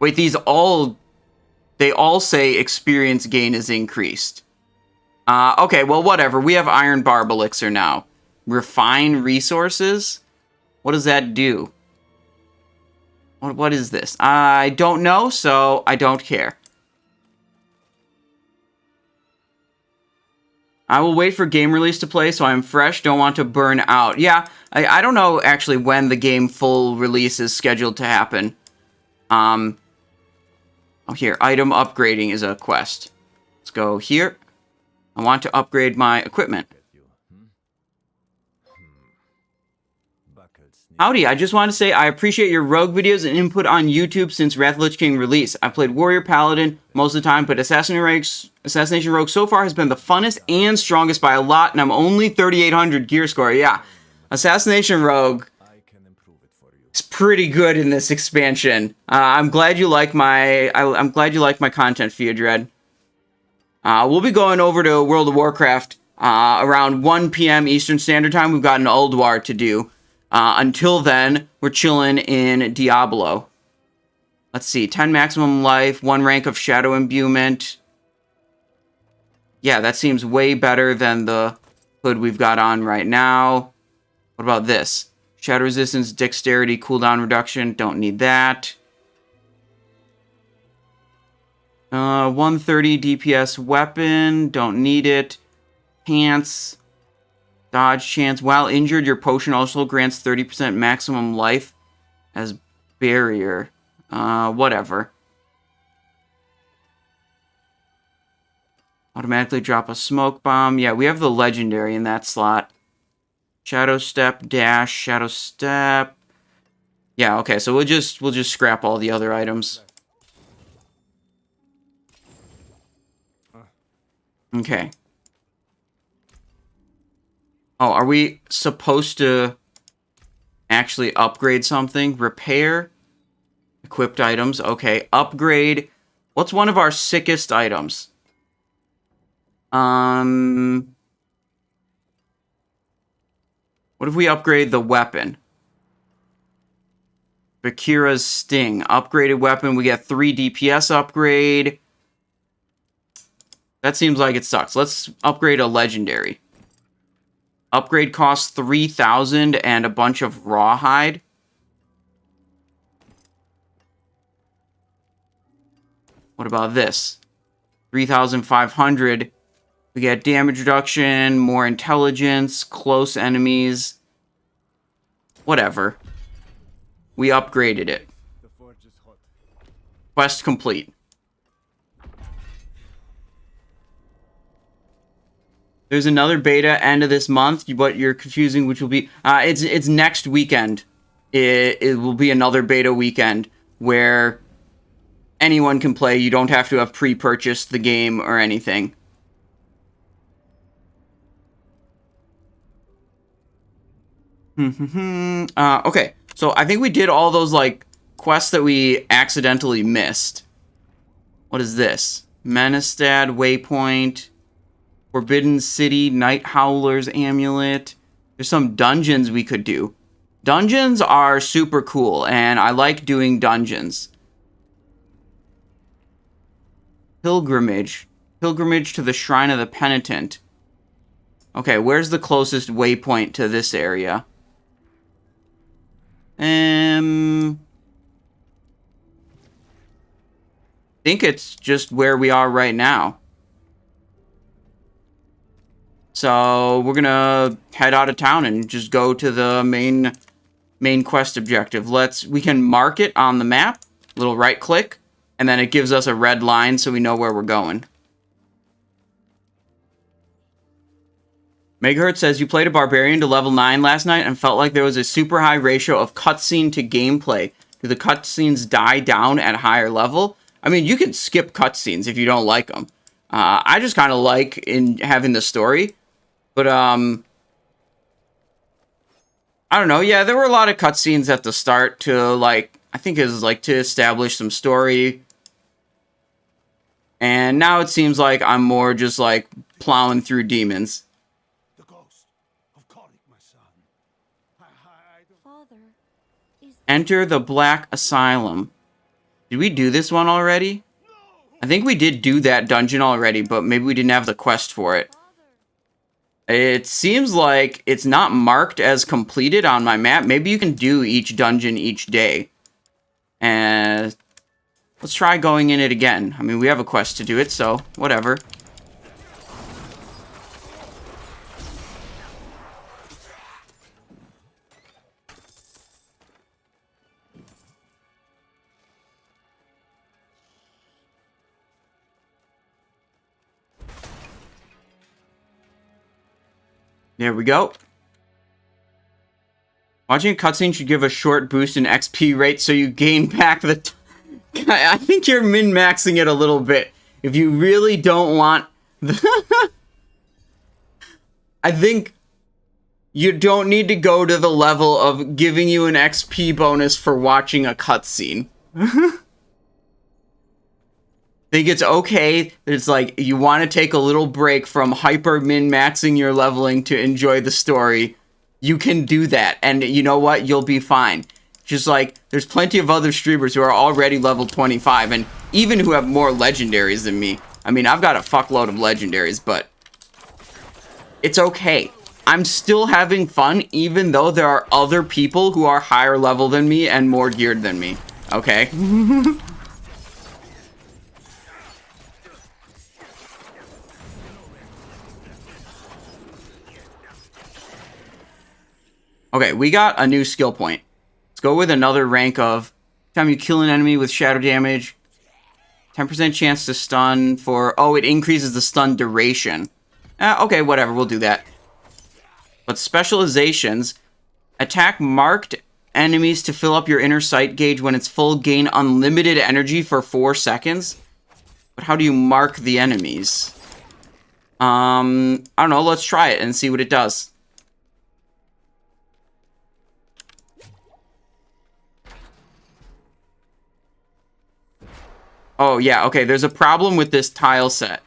Wait, they all say experience gain is increased. Okay, well, whatever. We have iron barb elixir now. Refine resources? What does that do? What is this? I don't know, so I don't care. I will wait for game release to play, so I'm fresh. Don't want to burn out. Yeah, I don't know, actually, when the game full release is scheduled to happen. Oh, here. Item upgrading is a quest. Let's go here. I want to upgrade my equipment. Howdy, I just want to say I appreciate your rogue videos and input on YouTube since Wrath of the Lich King release. I played Warrior Paladin most of the time, but Assassination Rogue so far has been the funnest and strongest by a lot, and I'm only 3,800 gear score. Yeah, Assassination Rogue is pretty good in this expansion. I'm glad you like my content, Theodred. We'll be going over to World of Warcraft around 1 p.m. Eastern Standard Time. We've got an Ulduar to do. Until then, we're chilling in Diablo. Let's see, 10 maximum life, 1 rank of shadow imbuement. Yeah, that seems way better than the hood we've got on right now. What about this? Shadow resistance, dexterity, cooldown reduction, don't need that. 130 DPS weapon, don't need it. Pants. Dodge chance. While injured, your potion also grants 30% maximum life as barrier. Whatever. Automatically drop a smoke bomb. Yeah, we have the legendary in that slot. Shadow step, dash, shadow step. Yeah, okay, so we'll just scrap all the other items. Okay. Oh, are we supposed to actually upgrade something? Repair? Equipped items. Okay, upgrade. What's one of our sickest items? What if we upgrade the weapon? Bakira's Sting. Upgraded weapon. We get 3 DPS upgrade. That seems like it sucks. Let's upgrade a legendary. Upgrade costs 3,000 and a bunch of rawhide. What about this? 3,500. We get damage reduction, more intelligence, close enemies. Whatever. We upgraded it. Quest complete. There's another beta end of this month, but you're confusing which will be... it's next weekend. It will be another beta weekend where anyone can play. You don't have to have pre-purchased the game or anything. Okay, so I think we did all those, like, quests that we accidentally missed. What is this? Menestad, Waypoint, Forbidden City, Night Howler's Amulet. There's some dungeons we could do. Dungeons are super cool, and I like doing dungeons. Pilgrimage. Pilgrimage to the Shrine of the Penitent. Okay, where's the closest waypoint to this area? I think it's just where we are right now. So we're gonna head out of town and just go to the main quest objective. We can mark it on the map, little right click, and then it gives us a red line so we know where we're going. Megahertz says, you played a barbarian to level 9 last night and felt like there was a super high ratio of cutscene to gameplay. Do the cutscenes die down at higher level? I mean, you can skip cutscenes if you don't like them. I just kind of like in having the story. But, I don't know. Yeah, there were a lot of cutscenes at the start to, like, I think it was, like, to establish some story. And now it seems like I'm more just, like, plowing through demons. The ghost of Kolik, my son. Father, is Enter the Black Asylum. Did we do this one already? I think we did do that dungeon already, but maybe we didn't have the quest for it. It seems like it's not marked as completed on my map. Maybe you can do each dungeon each day. And let's try going in it again. I mean, we have a quest to do it, so whatever. There we go. Watching a cutscene should give a short boost in XP rate so you gain back the... I think you're min-maxing it a little bit. If you really don't want... I think you don't need to go to the level of giving you an XP bonus for watching a cutscene. Think it's okay that it's like you want to take a little break from hyper min-maxing your leveling to enjoy the story. You can do that, and you know what? You'll be fine. Just like, there's plenty of other streamers who are already level 25, and even who have more legendaries than me. I mean, I've got a fuckload of legendaries, but it's okay. I'm still having fun, even though there are other people who are higher level than me and more geared than me. Okay? Okay, we got a new skill point. Let's go with another rank of... Time you kill an enemy with shadow damage. 10% chance to stun for... Oh, it increases the stun duration. Okay, whatever, we'll do that. But specializations. Attack marked enemies to fill up your inner sight gauge when it's full. Gain unlimited energy for 4 seconds. But how do you mark the enemies? I don't know, let's try it and see what it does. Oh, yeah, okay, there's a problem with this tile set,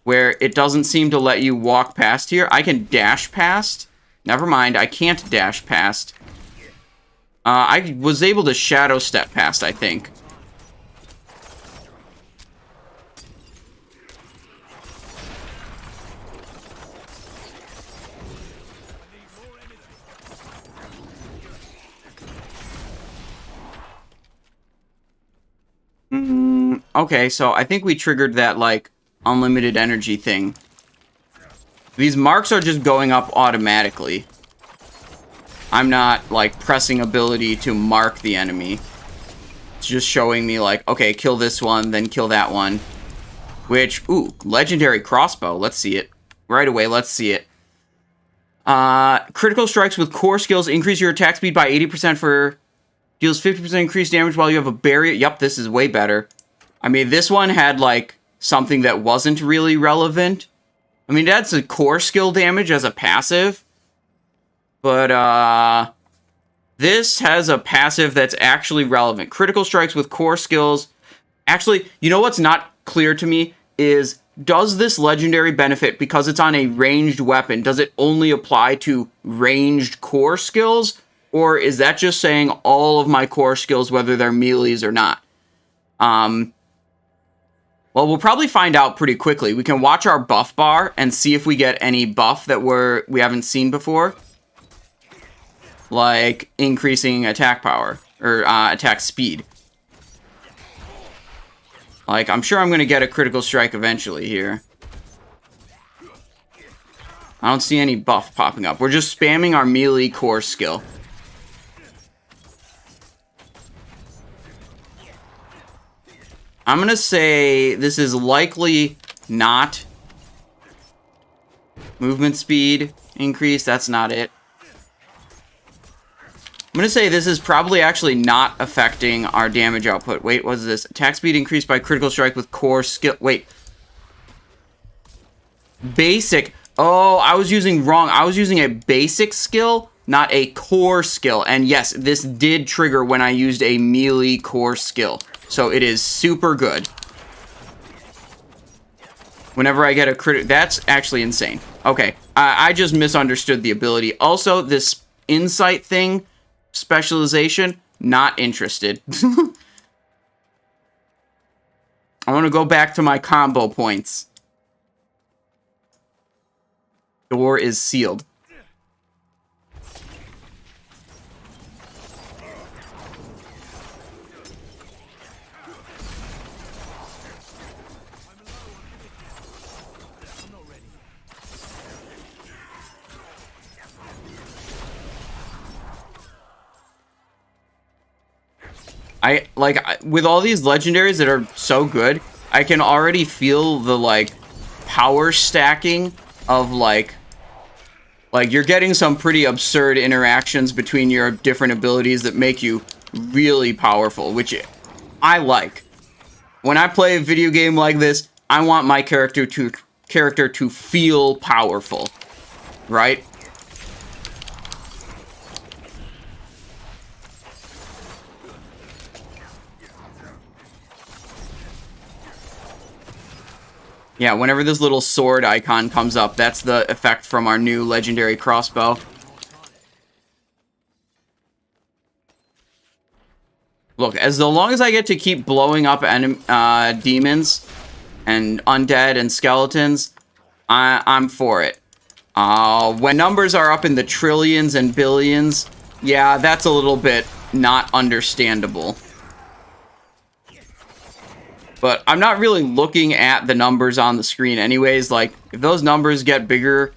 where it doesn't seem to let you walk past here. I can dash past. Never mind, I can't dash past. I was able to shadow step past, I think. Okay, so I think we triggered that, like, unlimited energy thing. These marks are just going up automatically. I'm not, like, pressing ability to mark the enemy. It's just showing me, like, okay, kill this one, then kill that one. Which, ooh, legendary crossbow. Let's see it. Right away, let's see it. Critical strikes with core skills increase your attack speed by 80% for... Deals 50% increased damage while you have a barrier. Yep, this is way better. I mean, this one had, like, something that wasn't really relevant. I mean, that's a core skill damage as a passive. But, this has a passive that's actually relevant. Critical strikes with core skills. Actually, you know what's not clear to me is, does this legendary benefit, because it's on a ranged weapon, does it only apply to ranged core skills? Or is that just saying all of my core skills, whether they're melees or not? Well, we'll probably find out pretty quickly. We can watch our buff bar and see if we get any buff that we haven't seen before. Like increasing attack power, or attack speed. Like, I'm sure I'm going to get a critical strike eventually here. I don't see any buff popping up. We're just spamming our melee core skill. I'm going to say this is likely not movement speed increase. That's not it. I'm going to say this is probably actually not affecting our damage output. Wait, what is this? Attack speed increased by critical strike with core skill. Wait. Basic. Oh, I was using wrong. I was using a basic skill, not a core skill. And yes, this did trigger when I used a melee core skill. So it is super good. Whenever I get a crit, that's actually insane. Okay, I just misunderstood the ability. Also, this insight thing, specialization, not interested. I want to go back to my combo points. Door is sealed. With all these legendaries that are so good, I can already feel the, like, power stacking of, like, you're getting some pretty absurd interactions between your different abilities that make you really powerful, which I like. When I play a video game like this, I want my character to feel powerful, right? Yeah, whenever this little sword icon comes up, that's the effect from our new legendary crossbow. Look, as long as I get to keep blowing up demons and undead and skeletons, I'm for it. When numbers are up in the trillions and billions, yeah, that's a little bit not understandable. But I'm not really looking at the numbers on the screen anyways. Like, if those numbers get bigger,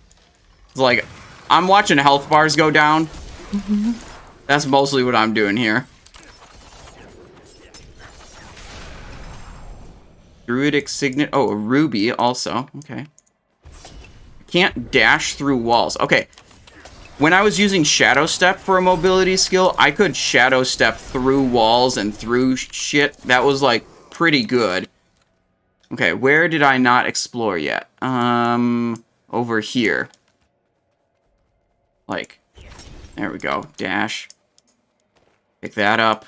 it's like, I'm watching health bars go down. That's mostly what I'm doing here. Druidic Signet. Oh, a ruby also. Okay. Can't dash through walls. Okay. When I was using Shadow Step for a mobility skill, I could Shadow Step through walls and through shit. That was, like, pretty good. Okay, where did I not explore yet? Over here. Like, there we go. Dash. Pick that up.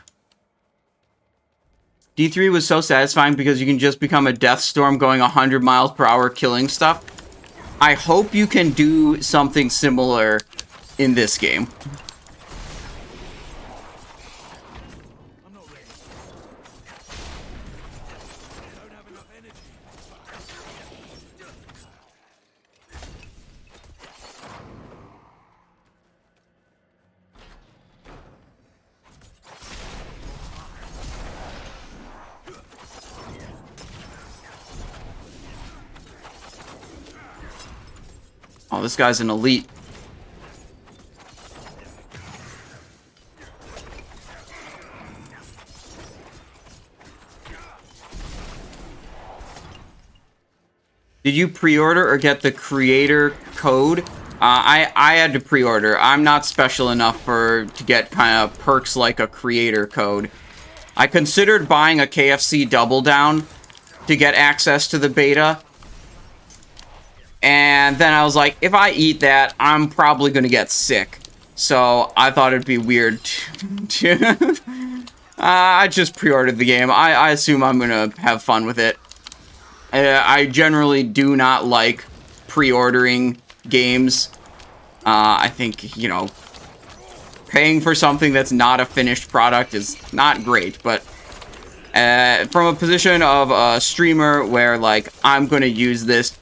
D3 was so satisfying because you can just become a Death Storm going 100 miles per hour killing stuff. I hope you can do something similar in this game. Oh, this guy's an elite. Did you pre-order or get the creator code? I had to pre-order. I'm not special enough to get kind of perks like a creator code. I considered buying a KFC Double Down to get access to the beta. And then I was like, if I eat that, I'm probably going to get sick. So I thought it'd be weird to... I just pre-ordered the game. I assume I'm going to have fun with it. I generally do not like pre-ordering games. I think, you know, paying for something that's not a finished product is not great. But from a position of a streamer where, like, I'm going to use this,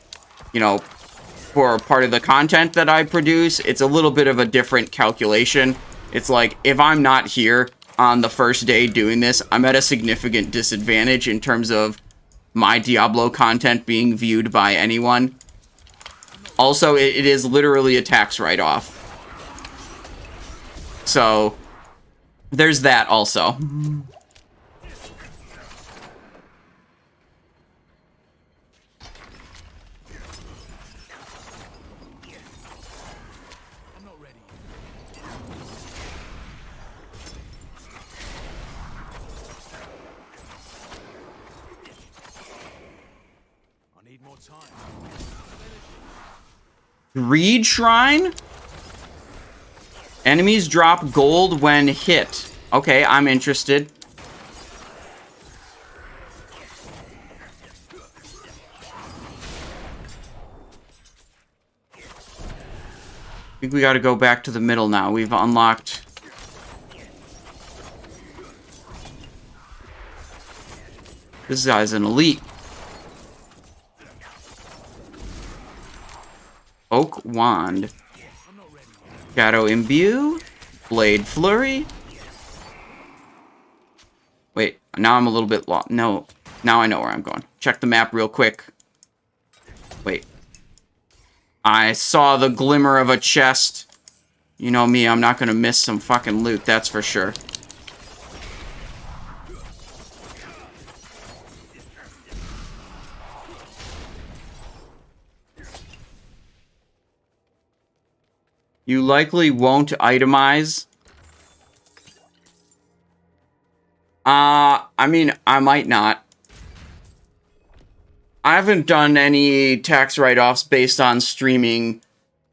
you know, for part of the content that I produce, it's a little bit of a different calculation. It's like, if I'm not here on the first day doing this, I'm at a significant disadvantage in terms of my Diablo content being viewed by anyone. Also, it is literally a tax write-off. So, there's that also. Greed Shrine? Enemies drop gold when hit. Okay, I'm interested. I think we gotta go back to the middle now. We've unlocked... This guy's an elite. Oak Wand. Shadow Imbue. Blade Flurry. Wait, now I'm a little bit lost. No, now I know where I'm going. Check the map real quick. Wait. I saw the glimmer of a chest. You know me, I'm not gonna miss some fucking loot, that's for sure. You likely won't itemize. I mean, I might not. I haven't done any tax write-offs based on streaming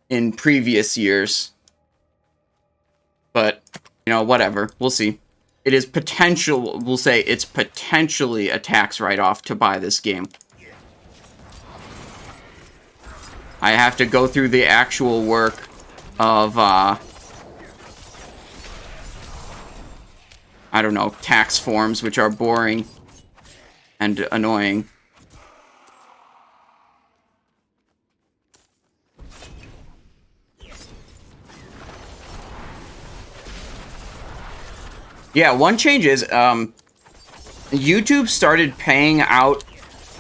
in previous years. But, you know, whatever. We'll see. It is potential, we'll say it's potentially a tax write-off to buy this game. I have to go through the actual work of, I don't know, tax forms, which are boring and annoying. Yeah, one change is, YouTube started paying out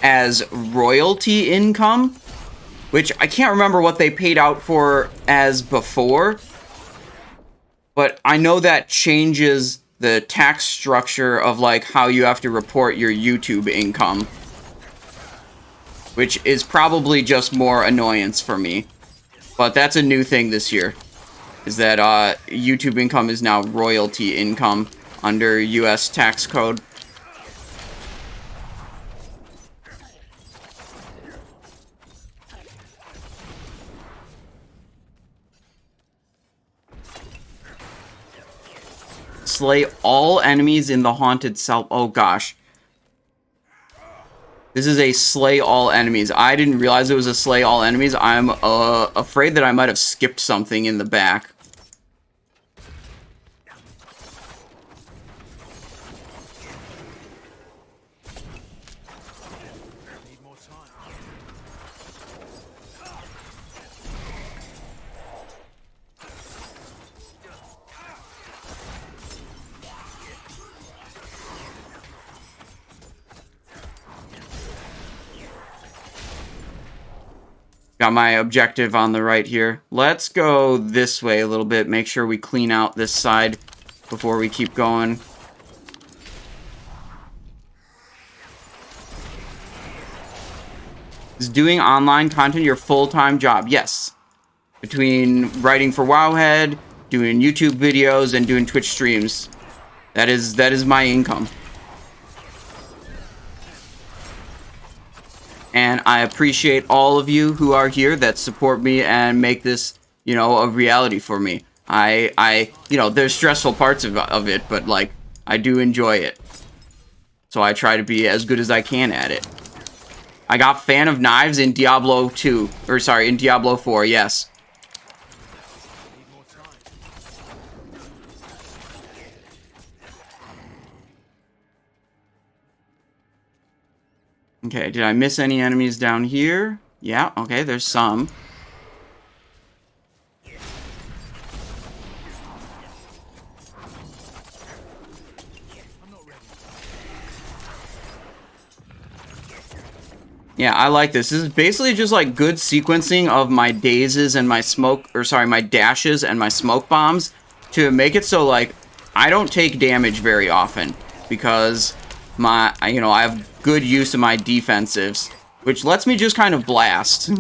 as royalty income, which I can't remember what they paid out for as before, but I know that changes the tax structure of, like, how you have to report your YouTube income, which is probably just more annoyance for me. But that's a new thing this year, is that YouTube income is now royalty income under US tax code. Slay all enemies in the haunted cell. Oh gosh. This is a slay all enemies. I didn't realize it was a slay all enemies. I'm afraid that I might have skipped something in the back. Got my objective on the right here. Let's go this way a little bit. Make sure we clean out this side before we keep going. Is doing online content your full-time job? Yes. Between writing for Wowhead, doing YouTube videos, and doing Twitch streams. That is my income. And I appreciate all of you who are here that support me and make this, you know, a reality for me. You know, there's stressful parts of it, but, like, I do enjoy it. So I try to be as good as I can at it. I got Fan of Knives in Diablo 2. Or, sorry, in Diablo 4, yes. Okay, did I miss any enemies down here? Yeah, okay, there's some. Yeah, I like this. This is basically just like good sequencing of my dazes and my my dashes and my smoke bombs to make it so like I don't take damage very often because I have good use of my defensives, which lets me just kind of blast.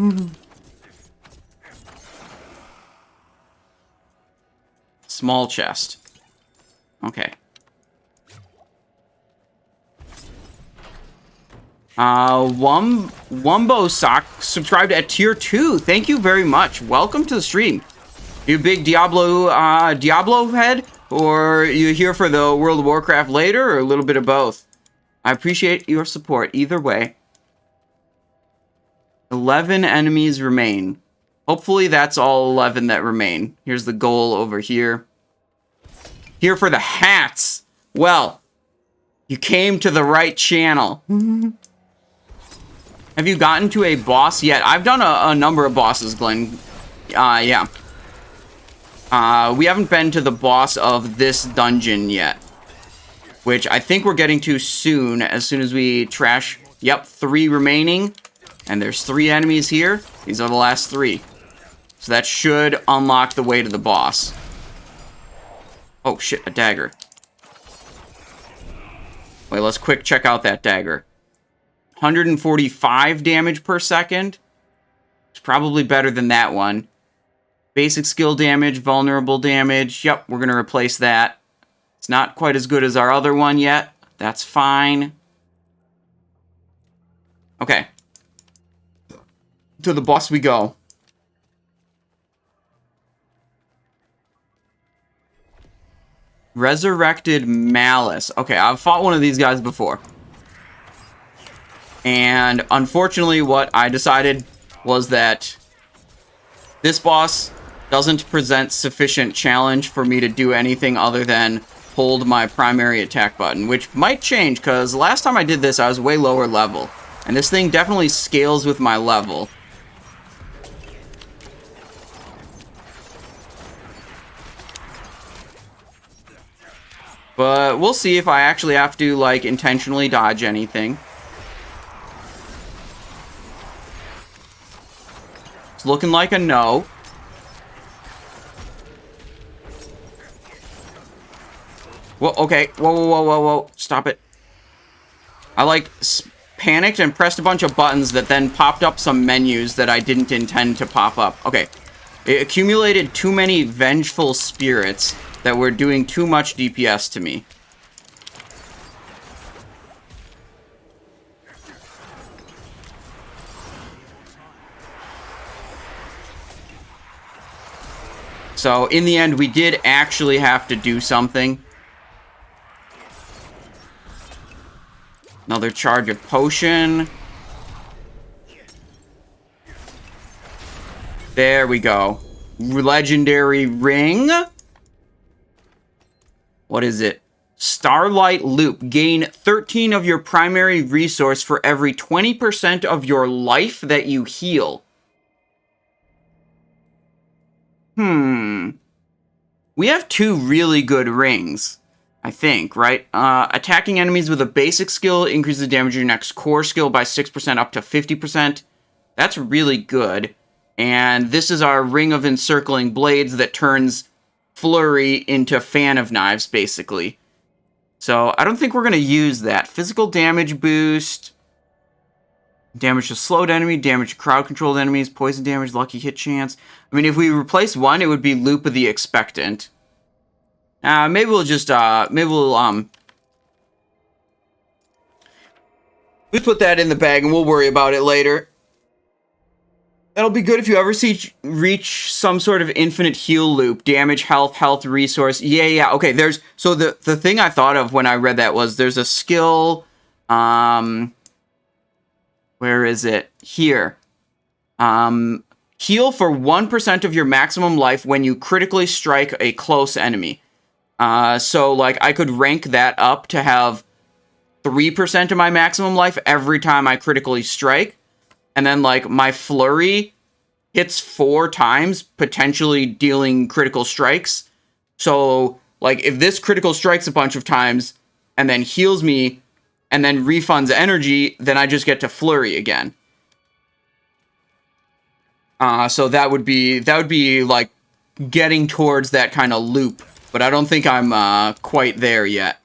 Small chest. Okay. Wumbo Sock subscribed at tier 2. Thank you very much. Welcome to the stream. You big Diablo head? Or you here for the World of Warcraft later, or a little bit of both? I appreciate your support either way. 11 enemies remain. Hopefully that's all 11 that remain. Here's the goal over here. Here for the hats. Well, you came to the right channel. Have you gotten to a boss yet? I've done a number of bosses, Glenn. Yeah. We haven't been to the boss of this dungeon yet. Which I think we're getting to soon, as soon as we trash... Yep, 3 remaining. And there's 3 enemies here. These are the last 3. So that should unlock the way to the boss. Oh, shit, a dagger. Wait, let's quick check out that dagger. 145 damage per second. It's probably better than that one. Basic skill damage, vulnerable damage. Yep, we're going to replace that. It's not quite as good as our other one yet. That's fine. Okay. To the boss we go. Resurrected Malice. Okay, I've fought one of these guys before. And unfortunately, what I decided was that this boss doesn't present sufficient challenge for me to do anything other than hold my primary attack button, which might change, because last time I did this, I was way lower level. And this thing definitely scales with my level. But we'll see if I actually have to, like, intentionally dodge anything. It's looking like a no. Whoa, okay. Whoa, whoa, whoa, whoa, whoa. Stop it. I, like, panicked and pressed a bunch of buttons that then popped up some menus that I didn't intend to pop up. Okay. It accumulated too many vengeful spirits that were doing too much DPS to me. So, in the end, we did actually have to do something. Another charge of potion. There we go. Legendary ring. What is it? Starlight Loop. Gain 13 of your primary resource for every 20% of your life that you heal. We have 2 really good rings, I think, right? Attacking enemies with a basic skill increases the damage of your next core skill by 6% up to 50%. That's really good. And this is our Ring of Encircling Blades that turns Flurry into Fan of Knives, basically. So, I don't think we're going to use that. Physical damage boost. Damage to slowed enemy, damage to crowd-controlled enemies, poison damage, lucky hit chance. I mean, if we replace one, it would be Loop of the Expectant. Maybe we'll just, We put that in the bag and we'll worry about it later. That'll be good if you ever reach some sort of infinite heal loop. Damage, health, resource. Yeah. Okay, so the thing I thought of when I read that was there's a skill, where is it? Here. Heal for 1% of your maximum life when you critically strike a close enemy. So, like, I could rank that up to have 3% of my maximum life every time I critically strike. And then, like, my flurry hits 4 times, potentially dealing critical strikes. So, like, if this critical strikes a bunch of times and then heals me and then refunds energy, then I just get to flurry again. So that would be like getting towards that kind of loop, but I don't think I'm quite there yet.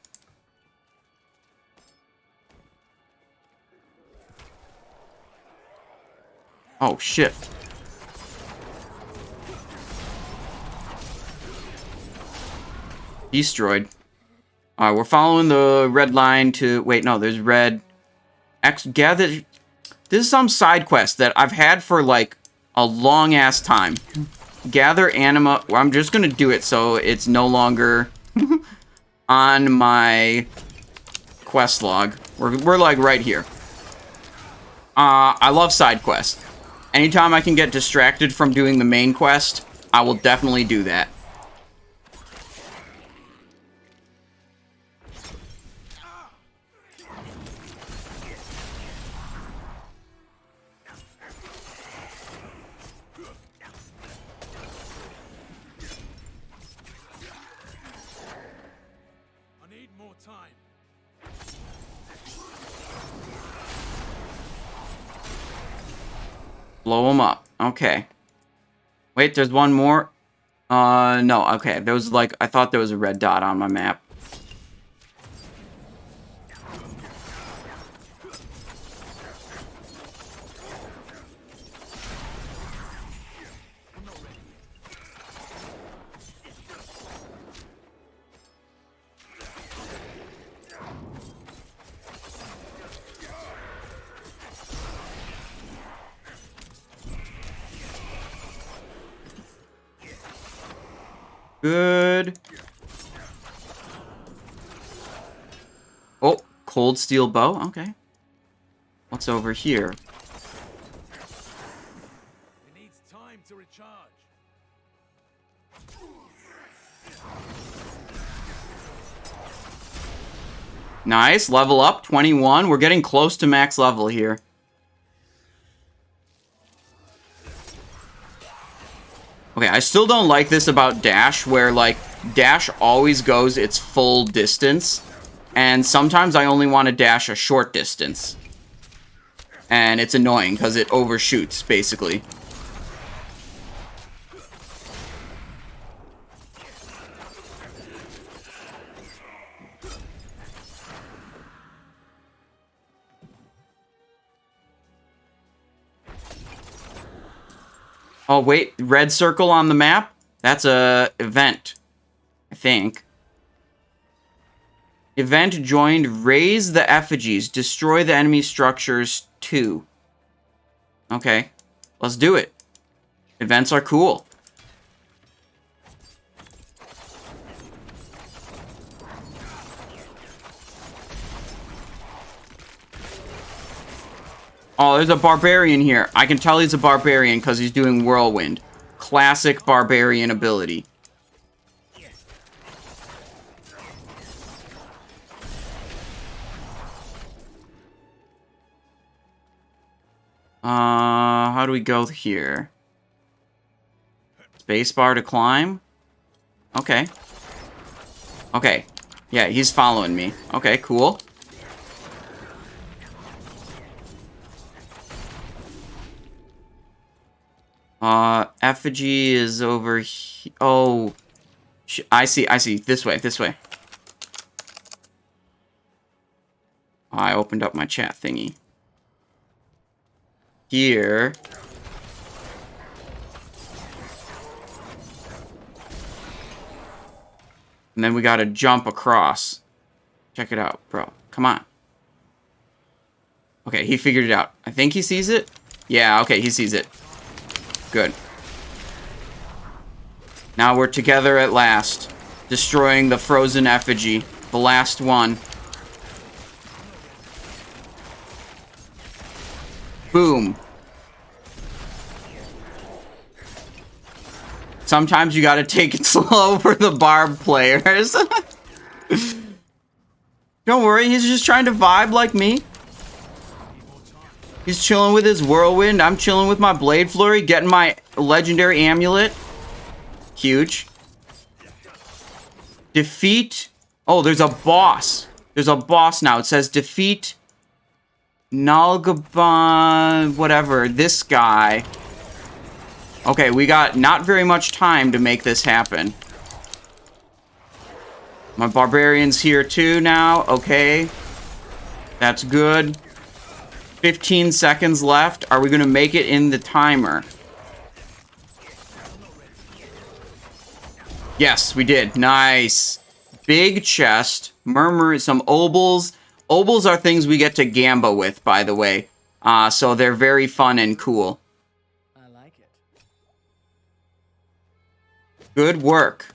Oh shit. Destroyed. Alright, we're following the red line to... Wait, no, there's red... Gather... This is some side quest that I've had for, like, a long-ass time. Gather anima... Well, I'm just gonna do it so it's no longer on my quest log. We're like, right here. I love side quests. Anytime I can get distracted from doing the main quest, I will definitely do that. Blow them up. Okay. Wait, there's one more? No. Okay. There was like... I thought there was a red dot on my map. Good. Oh, cold steel bow. Okay. What's over here? It needs time to recharge. Nice. Level up. 21. We're getting close to max level here. Okay, I still don't like this about dash, where, like, dash always goes its full distance, and sometimes I only want to dash a short distance. And it's annoying, because it overshoots, basically. Oh, wait, red circle on the map? That's a event, I think. Event joined, raise the effigies, destroy the enemy structures 2. Okay, let's do it. Events are cool. Oh, there's a barbarian here. I can tell he's a barbarian because he's doing whirlwind. Classic barbarian ability. How do we go here? Spacebar to climb? Okay. Okay. Yeah, he's following me. Okay, cool. Effigy is over here. Oh. I see. This way. Oh, I opened up my chat thingy. Here. And then we gotta jump across. Check it out, bro. Come on. Okay, he figured it out. I think he sees it. Yeah, okay, he sees it. Good. Now we're together at last. Destroying the frozen effigy. The last one. Boom. Sometimes you gotta take it slow for the barb players. Don't worry, he's just trying to vibe like me. He's chilling with his whirlwind. I'm chilling with my blade flurry, getting my legendary amulet. Huge. Defeat. Oh, there's a boss. There's a boss now. It says defeat Nalgaban, whatever, this guy. Okay, we got not very much time to make this happen. My barbarian's here too now. Okay. That's good. 15 seconds left. Are we going to make it in the timer? Yes, we did. Nice. Big chest. Murmur, some obols. Obols are things we get to gamba with, by the way. So they're very fun and cool. I like it. Good work.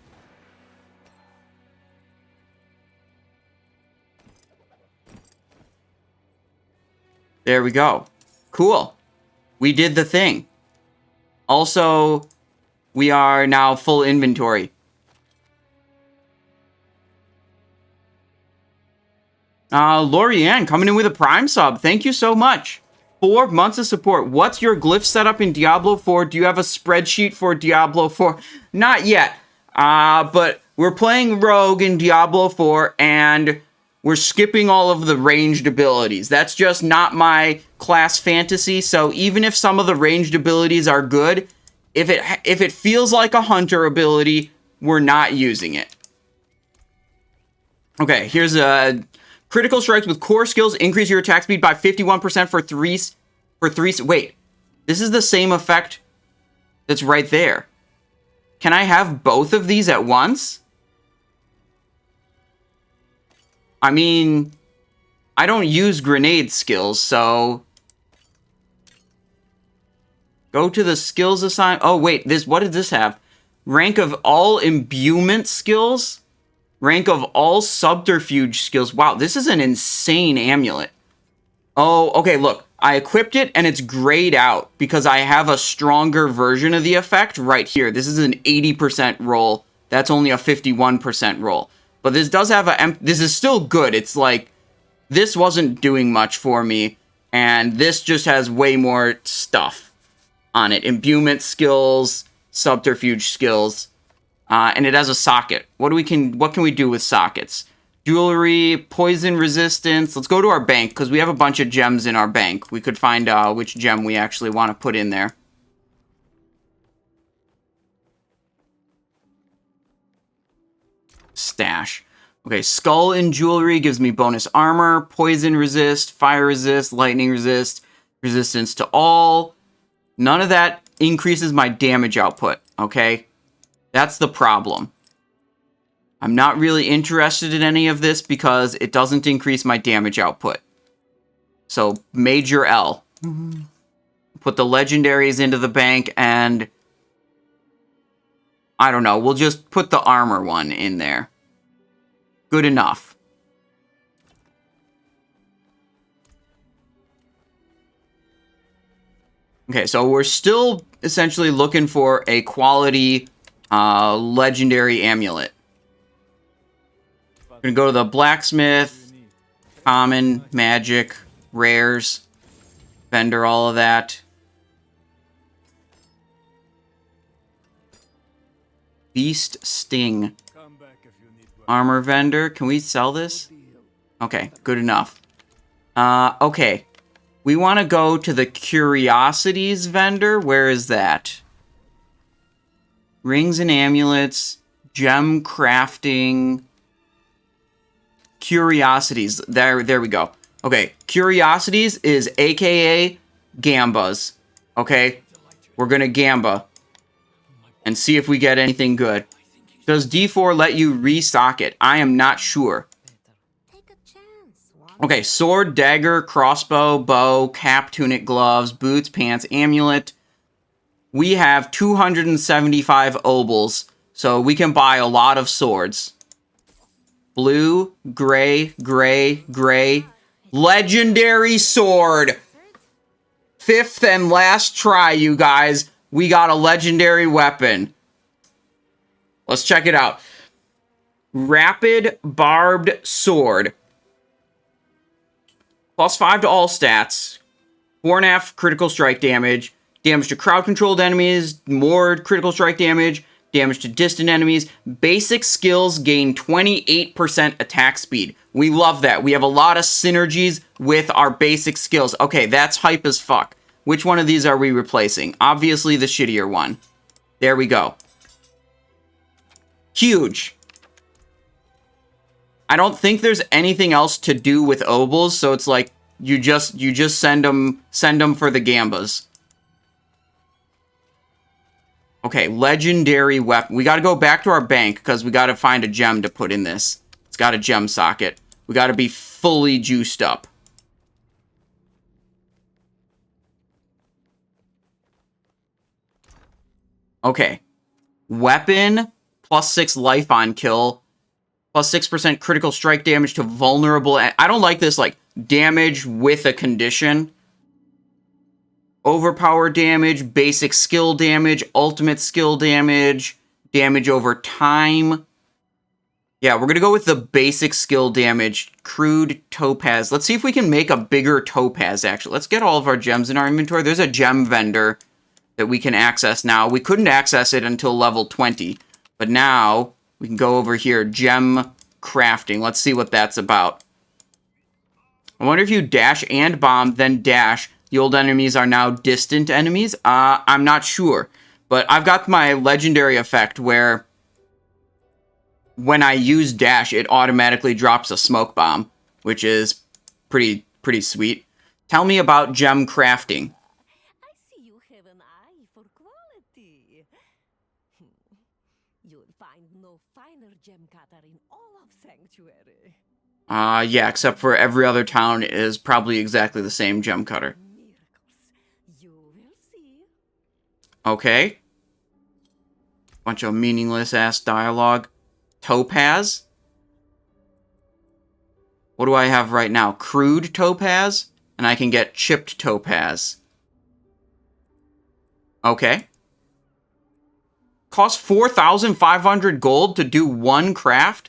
There we go. Cool. We did the thing. Also, we are now full inventory. Lorianne coming in with a Prime sub. Thank you so much. 4 months of support. What's your glyph setup in Diablo 4? Do you have a spreadsheet for Diablo 4? Not yet. But we're playing Rogue in Diablo 4, and we're skipping all of the ranged abilities. That's just not my class fantasy, so even if some of the ranged abilities are good, if it feels like a hunter ability, we're not using it. Okay, here's a critical strikes with core skills increase your attack speed by 51% for three. Wait, this is the same effect that's right there. Can I have both of these at once? I mean, I don't use grenade skills, so go to the skills assign. Oh wait, what did this have? Rank of all imbuement skills? Rank of all subterfuge skills. Wow, this is an insane amulet. Oh, okay, look. I equipped it, and it's grayed out because I have a stronger version of the effect right here. This is an 80% roll. That's only a 51% roll. But this does have this is still good. It's like, this wasn't doing much for me, and this just has way more stuff on it. Imbuement skills, subterfuge skills. And it has a socket. What can we do with sockets? Jewelry, poison resistance. Let's go to our bank, because we have a bunch of gems in our bank. We could find which gem we actually want to put in there. Stash. Okay, skull and jewelry gives me bonus armor, poison resist, fire resist, lightning resist, resistance to all. None of that increases my damage output, okay? That's the problem. I'm not really interested in any of this because it doesn't increase my damage output. So, major L. Put the legendaries into the bank, and I don't know, we'll just put the armor one in there. Good enough. Okay, so we're still essentially looking for a quality legendary amulet. We're gonna go to the blacksmith, common, magic, rares, vendor, all of that. Beast sting. Armor vendor. Can we sell this? Okay, good enough. Okay. We want to go to the curiosities vendor. Where is that? Rings and amulets. Gem crafting. Curiosities. There we go. Okay, curiosities is AKA gambas. Okay? We're gonna gamba. And see if we get anything good. Does D4 let you restock it? I am not sure. Take a chance. One Okay, sword, dagger, crossbow, bow, cap, tunic, gloves, boots, pants, amulet. We have 275 obols, so we can buy a lot of swords. Blue, gray, gray, gray. Legendary sword! 5th and last try, you guys. We got a legendary weapon. Let's check it out. Rapid barbed sword. +5 to all stats. 4.5 critical strike damage. Damage to crowd controlled enemies. More critical strike damage. Damage to distant enemies. Basic skills gain 28% attack speed. We love that. We have a lot of synergies with our basic skills. Okay, that's hype as fuck. Which one of these are we replacing? Obviously the shittier one. There we go. Huge. I don't think there's anything else to do with obols, so it's like you just send them for the gambas. Okay, legendary weapon. We got to go back to our bank because we got to find a gem to put in this. It's got a gem socket. We got to be fully juiced up. Okay. Weapon, +6 life on kill. +6% critical strike damage to vulnerable. I don't like this, like, damage with a condition. Overpower damage, basic skill damage, ultimate skill damage, damage over time. Yeah, we're going to go with the basic skill damage, crude topaz. Let's see if we can make a bigger topaz, actually. Let's get all of our gems in our inventory. There's a gem vendor that we can access now. We couldn't access it until level 20, but now we can go over here, gem crafting. Let's see what that's about. I wonder if you dash and bomb, then dash. The old enemies are now distant enemies. I'm not sure. But I've got my legendary effect where when I use dash, it automatically drops a smoke bomb, which is pretty sweet. Tell me about gem crafting. I see you have an eye for quality. You'll find no finer gem cutter in all of Sanctuary. Yeah, except for every other town is probably exactly the same gem cutter. Miracles. You will see. Okay. Bunch of meaningless-ass dialogue. Topaz? What do I have right now? Crude topaz? And I can get chipped topaz. Okay. Costs 4,500 gold to do one craft?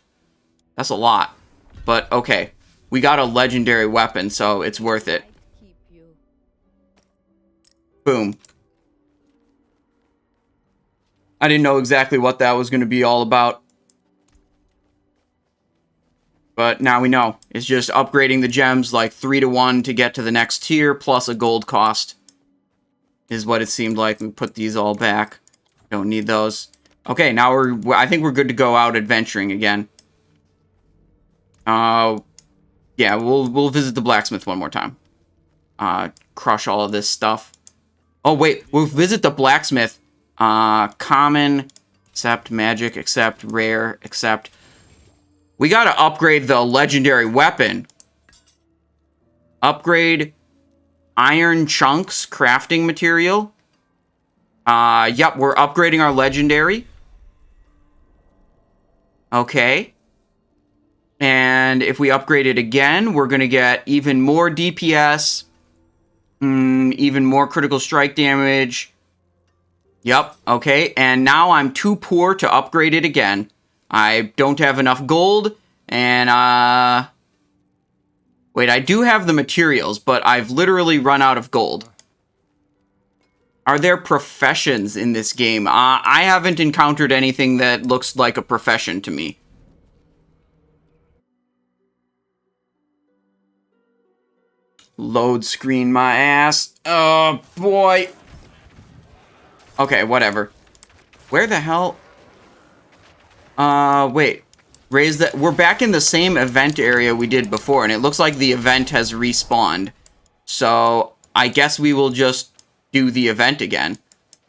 That's a lot. But, okay. We got a legendary weapon, so it's worth it. Keep you. Boom. I didn't know exactly what that was going to be all about. But now we know. It's just upgrading the gems like 3 to 1 to get to the next tier, plus a gold cost. Is what it seemed like. We put these all back. Don't need those. Okay, now I think we're good to go out adventuring again. Yeah, we'll visit the blacksmith one more time. Crush all of this stuff. Oh, wait. We'll visit the blacksmith. Common, accept, magic, accept, rare, accept. We gotta upgrade the legendary weapon. Upgrade iron chunks, crafting material. Yep, we're upgrading our legendary. Okay. And if we upgrade it again, we're gonna get even more DPS. Even more critical strike damage. Yep, okay. And now I'm too poor to upgrade it again. I don't have enough gold, and, wait, I do have the materials, but I've literally run out of gold. Are there professions in this game? I haven't encountered anything that looks like a profession to me. Load screen my ass. Oh, boy. Okay, whatever. Where the hell? Wait. Raise that. We're back in the same event area we did before, and it looks like the event has respawned. So, I guess we will just do the event again.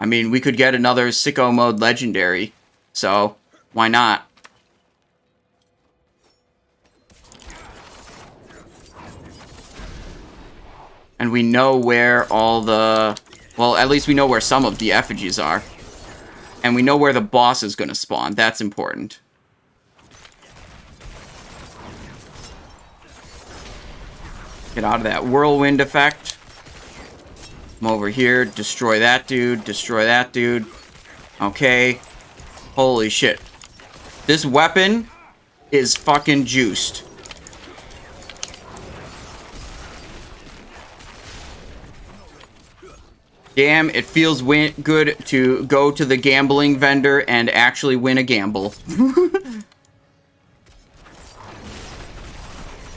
I mean, we could get another sicko mode legendary. So, why not? And we know where all the... Well, at least we know where some of the effigies are. And we know where the boss is going to spawn. That's important. Get out of that whirlwind effect. Come over here. Destroy that dude. Destroy that dude. Okay. Holy shit. This weapon is fucking juiced. Damn, it feels good to go to the gambling vendor and actually win a gamble.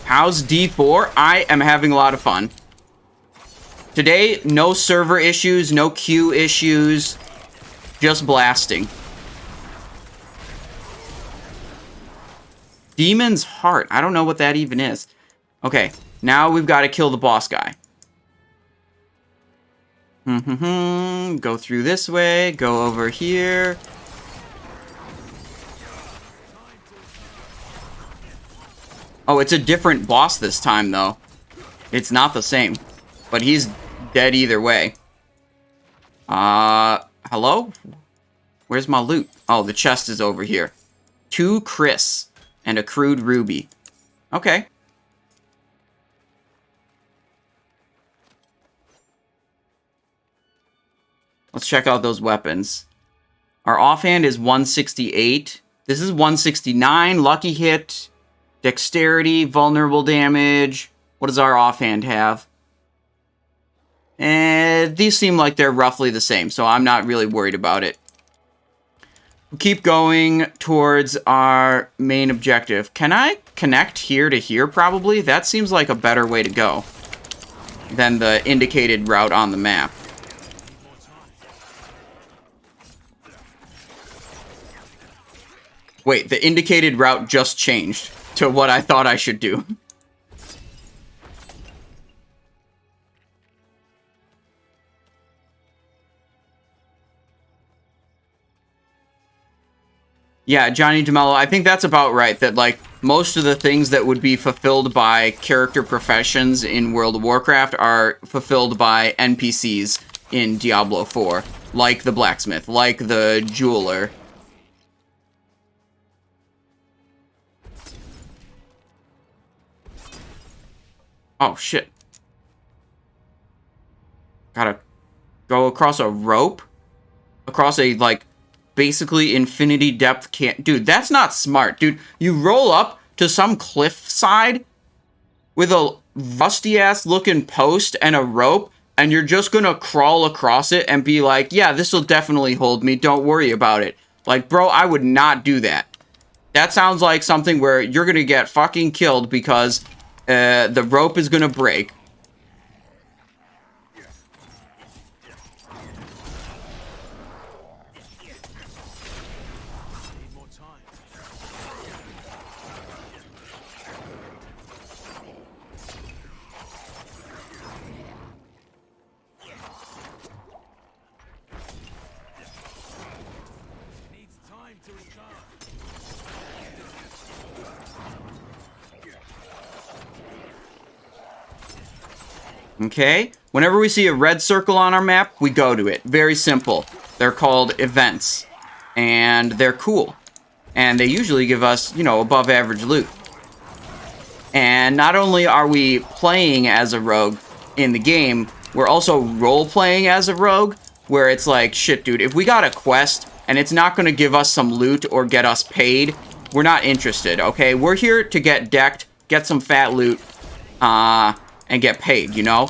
How's D4? I am having a lot of fun. Today, no server issues, no queue issues, just blasting. Demon's Heart. I don't know what that even is. Okay, now we've got to kill the boss guy. Go through this way, go over here. Oh, it's a different boss this time, though. It's not the same. But he's dead either way. Hello? Where's my loot? Oh, the chest is over here. 2 Chris and a crude ruby. Okay. Let's check out those weapons. Our offhand is 168. This is 169. Lucky hit. Dexterity. Vulnerable damage. What does our offhand have? And these seem like they're roughly the same, so I'm not really worried about it. We'll keep going towards our main objective. Can I connect here to here, probably? That seems like a better way to go than the indicated route on the map. Wait, the indicated route just changed to what I thought I should do. Yeah, Johnny DeMello, I think that's about right. That, like, most of the things that would be fulfilled by character professions in World of Warcraft are fulfilled by NPCs in Diablo 4. Like the blacksmith, like the jeweler. Oh, shit. Gotta go across a rope? Across a, like, basically infinity depth can't... Dude, that's not smart, dude. You roll up to some cliffside with a rusty-ass looking post and a rope, and you're just gonna crawl across it and be like, yeah, this will definitely hold me, don't worry about it. Like, bro, I would not do that. That sounds like something where you're gonna get fucking killed because the rope is gonna break. Okay, whenever we see a red circle on our map, we go to it. Very simple. They're called events, and they're cool. And they usually give us, you know, above average loot. And not only are we playing as a rogue in the game, we're also role-playing as a rogue, where it's like, shit, dude, if we got a quest, and it's not going to give us some loot or get us paid, we're not interested, okay? We're here to get decked, get some fat loot, and get paid, you know?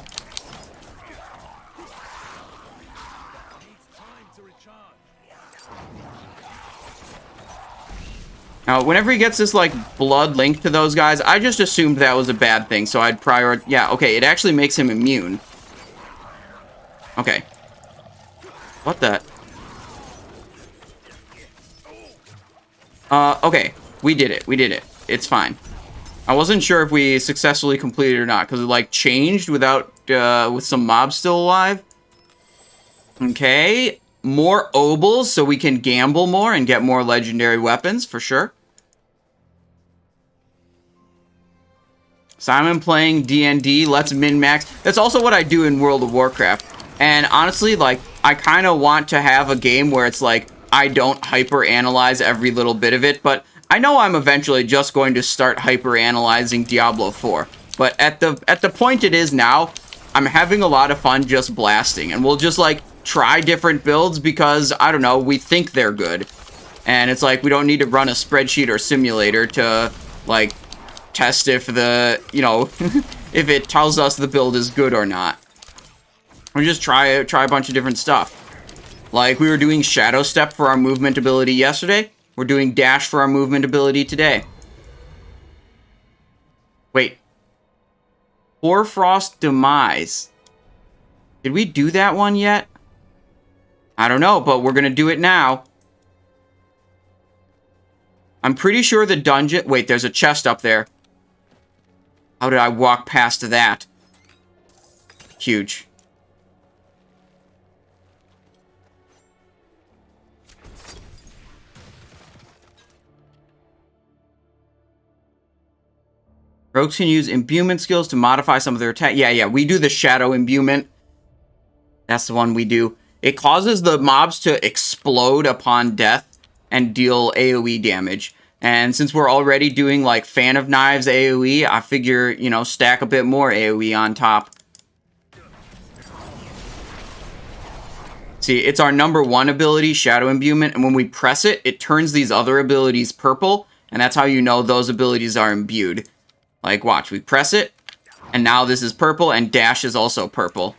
Now, whenever he gets this, like, blood linked to those guys, I just assumed that was a bad thing, so I'd prioritize... Yeah, okay, it actually makes him immune. Okay. What the... okay. We did it. We did it. It's fine. I wasn't sure if we successfully completed it or not, because it, like, changed without, with some mobs still alive. Okay. More obols, so we can gamble more and get more legendary weapons, for sure. Simon playing D&D, let's min-max. That's also what I do in World of Warcraft. And honestly, like, I kind of want to have a game where it's like, I don't hyper-analyze every little bit of it, but I know I'm eventually just going to start hyper-analyzing Diablo 4. But at the point it is now, I'm having a lot of fun just blasting. And we'll just, like, try different builds because, I don't know, we think they're good. And it's like, we don't need to run a spreadsheet or simulator to, like, test if the, you know, if it tells us the build is good or not. We just try a bunch of different stuff. Like, we were doing Shadow Step for our movement ability yesterday. We're doing Dash for our movement ability today. Wait. Hoarfrost Demise. Did we do that one yet? I don't know, but we're gonna do it now. I'm pretty sure the dungeon... Wait, there's a chest up there. How did I walk past that? Huge. Rogues can use imbuement skills to modify some of their attack. Yeah, we do the shadow imbuement. That's the one we do. It causes the mobs to explode upon death and deal AoE damage. And since we're already doing, like, Fan of Knives AoE, I figure, you know, stack a bit more AoE on top. See, it's our #1 ability, Shadow Imbuement, and when we press it, it turns these other abilities purple, and that's how you know those abilities are imbued. Like, watch, we press it, and now this is purple, and Dash is also purple.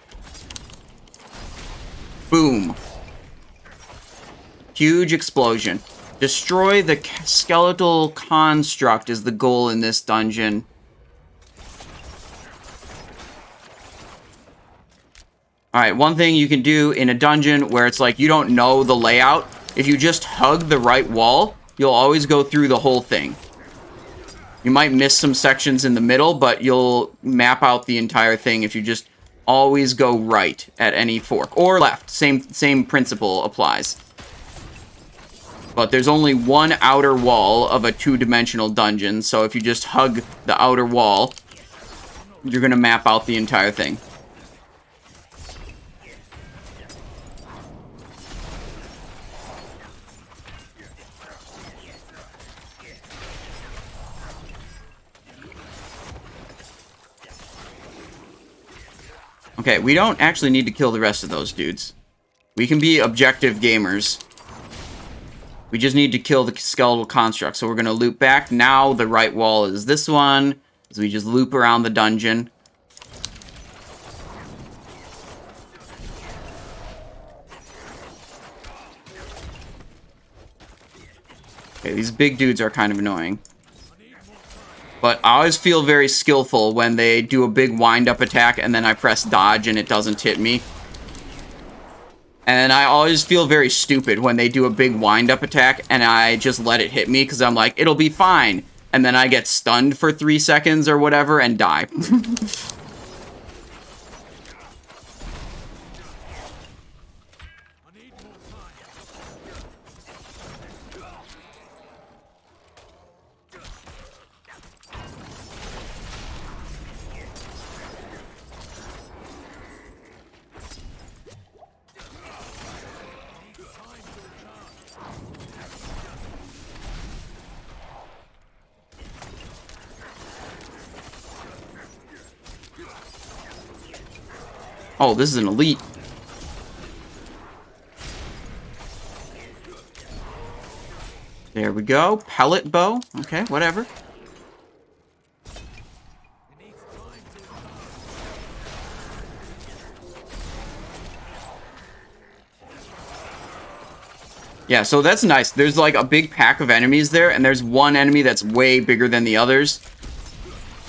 Boom. Huge explosion. Destroy the skeletal construct is the goal in this dungeon. Alright, one thing you can do in a dungeon where it's like you don't know the layout, if you just hug the right wall, you'll always go through the whole thing. You might miss some sections in the middle, but you'll map out the entire thing if you just always go right at any fork. Or left. Same principle applies. But there's only one outer wall of a 2-dimensional dungeon, so if you just hug the outer wall, you're going to map out the entire thing. Okay, we don't actually need to kill the rest of those dudes. We can be objective gamers. We just need to kill the skeletal construct. So we're going to loop back. Now the right wall is this one. So we just loop around the dungeon. Okay, these big dudes are kind of annoying. But I always feel very skillful when they do a big wind-up attack and then I press dodge and it doesn't hit me. And I always feel very stupid when they do a big wind-up attack and I just let it hit me because I'm like, it'll be fine. And then I get stunned for 3 seconds or whatever and die. Oh, this is an elite. There we go. Pellet bow. Okay, whatever. Yeah, so that's nice. There's like a big pack of enemies there, and there's one enemy that's way bigger than the others.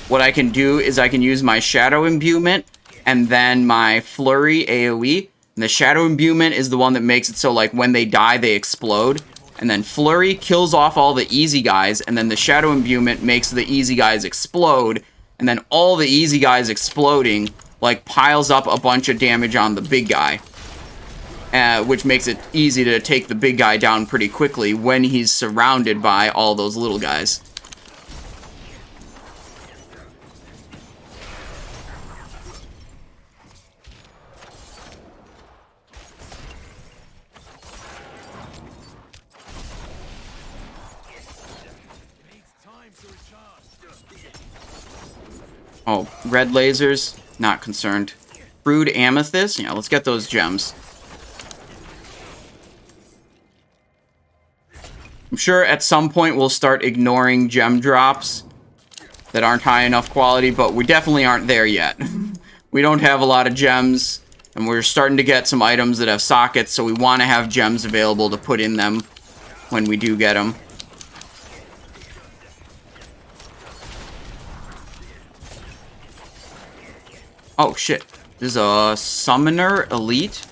What I can do is I can use my Shadow Imbuement and then my Flurry AoE. And the Shadow Imbuement is the one that makes it so like when they die, they explode. And then Flurry kills off all the easy guys, and then the Shadow Imbuement makes the easy guys explode. And then all the easy guys exploding like piles up a bunch of damage on the big guy. Which makes it easy to take the big guy down pretty quickly when he's surrounded by all those little guys. Oh, red lasers? Not concerned. Crude amethyst? Yeah, let's get those gems. I'm sure at some point we'll start ignoring gem drops that aren't high enough quality, but we definitely aren't there yet. We don't have a lot of gems, and we're starting to get some items that have sockets, so we want to have gems available to put in them when we do get them. Oh, shit. This is a Summoner Elite.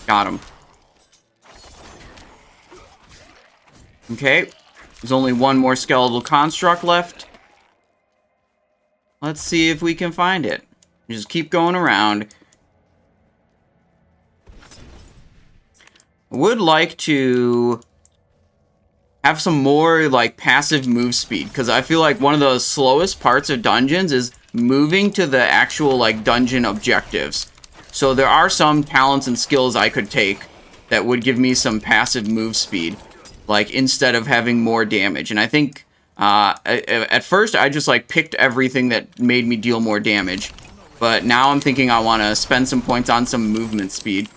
Got him. Okay. There's only one more skeletal construct left. Let's see if we can find it. Just keep going around. I would like to have some more, like, passive move speed, because I feel like one of the slowest parts of dungeons is moving to the actual, like, dungeon objectives. So there are some talents and skills I could take that would give me some passive move speed, like, instead of having more damage. And I think, at first, I just, like, picked everything that made me deal more damage. But now I'm thinking I want to spend some points on some movement speed.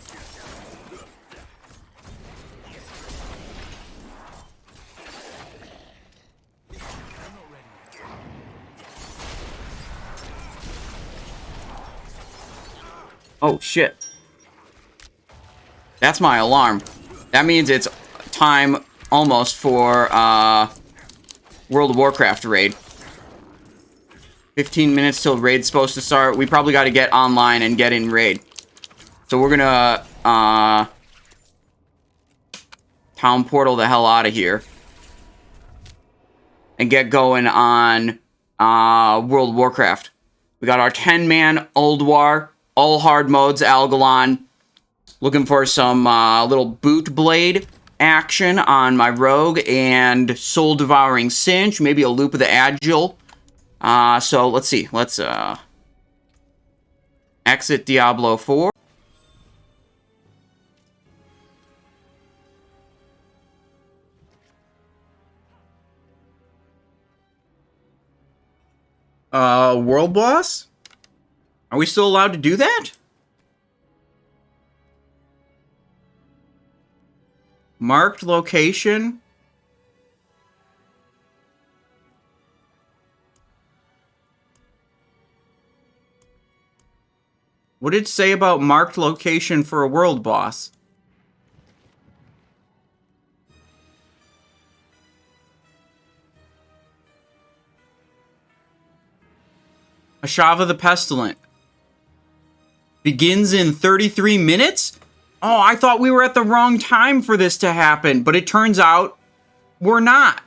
Oh, shit. That's my alarm. That means it's time almost for World of Warcraft raid. 15 minutes till raid's supposed to start. We probably got to get online and get in raid. So we're gonna town portal the hell out of here and get going on World of Warcraft. We got our 10-man Old War. All hard modes, Algalon. Looking for some little boot blade action on my rogue and soul devouring cinch. Maybe a loop of the agile. So let's see. Let's exit Diablo 4. World boss? Are we still allowed to do that? Marked location? What did it say about marked location for a world boss? Ashava the Pestilent. Begins in 33 minutes? Oh, I thought we were at the wrong time for this to happen, but it turns out we're not.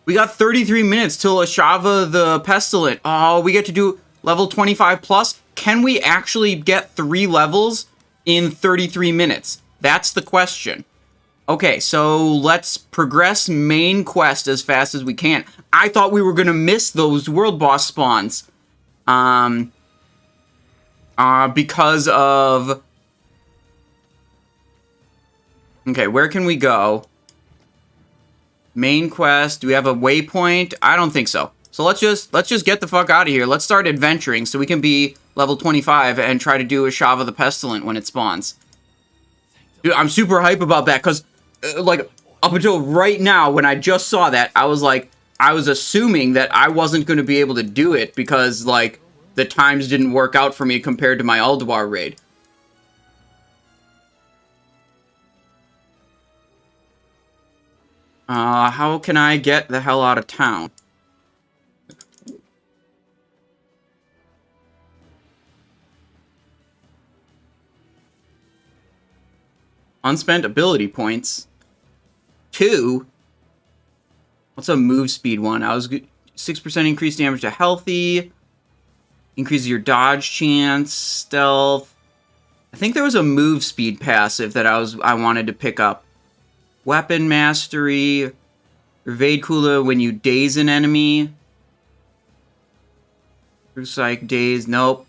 We got 33 minutes till Ashava the Pestilent. Oh, we get to do level 25 plus? Can we actually get 3 levels in 33 minutes? That's the question. Okay, so let's progress main quest as fast as we can. I thought we were going to miss those world boss spawns. Because of... Okay, where can we go? Main quest. Do we have a waypoint? I don't think so. So let's just get the fuck out of here. Let's start adventuring so we can be level 25 and try to do Ashava the Pestilent when it spawns. Dude, I'm super hype about that because, like, up until right now, when I just saw that, I was assuming that I wasn't going to be able to do it because, like, the times didn't work out for me compared to my Ulduar raid. How can I get the hell out of town? Unspent ability points. 2? What's a move speed one? 6% increased damage to healthy. Increases your dodge chance, stealth. I think there was a move speed passive that I wanted to pick up. Weapon mastery. Evade cooler when you daze an enemy. Psych daze. Nope.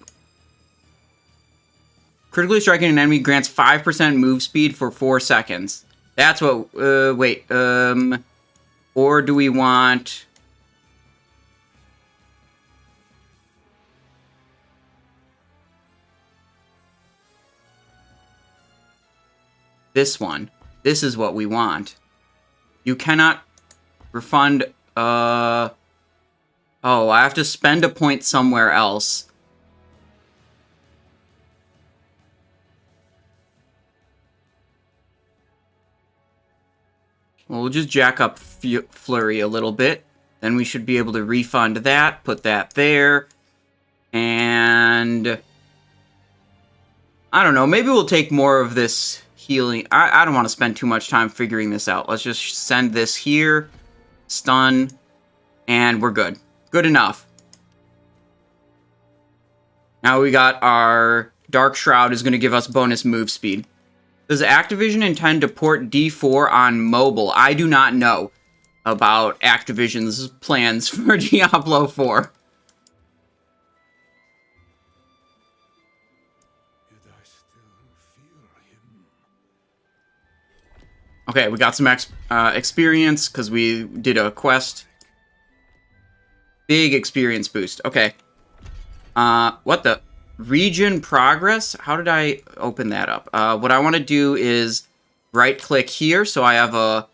Critically striking an enemy grants 5% move speed for 4 seconds. That's what, wait, or do we want... this one. This is what we want. You cannot refund, oh, I have to spend a point somewhere else. Well, we'll just jack up Flurry a little bit. Then we should be able to refund that, put that there. And... I don't know, maybe we'll take more of this healing. I don't want to spend too much time figuring this out. Let's just send this here, stun, and we're good. Good enough. Now we got our Dark Shroud is going to give us bonus move speed. Does Activision intend to port D4 on mobile? I do not know about Activision's plans for Diablo 4. Okay, we got some experience because we did a quest. Big experience boost. Okay. What the? Region progress? How did I open that up? What I want to do is right-click here, so I have a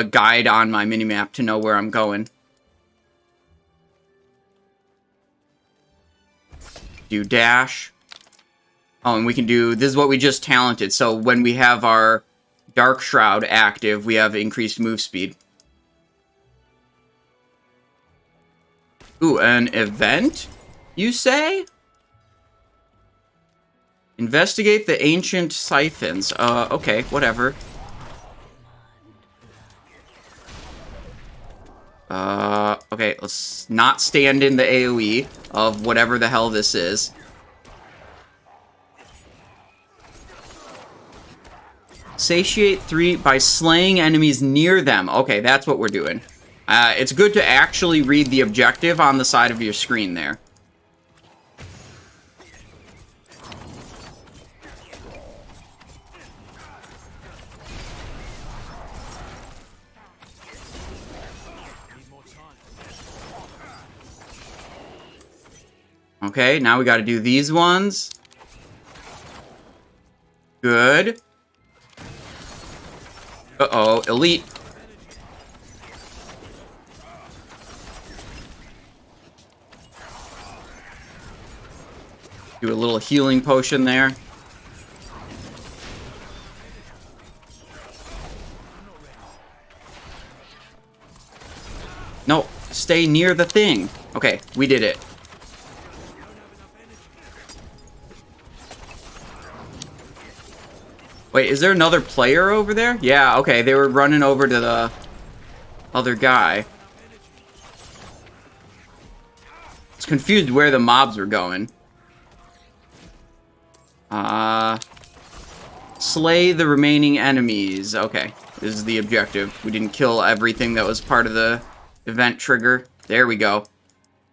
guide on my minimap to know where I'm going. Do dash. Oh, and we can do, this is what we just talented. So when we have our Dark Shroud active, we have increased move speed. Ooh, an event, you say? Investigate the ancient siphons. Okay, whatever. Okay, let's not stand in the AoE of whatever the hell this is. Satiate 3 by slaying enemies near them. Okay, that's what we're doing. It's good to actually read the objective on the side of your screen there. Okay, now we gotta do these ones. Good. Uh-oh, elite. Do a little healing potion there. No, stay near the thing. Okay, we did it. Wait, is there another player over there? Yeah, okay, they were running over to the other guy. I was confused where the mobs were going. Slay the remaining enemies. Okay, this is the objective. We didn't kill everything that was part of the event trigger. There we go.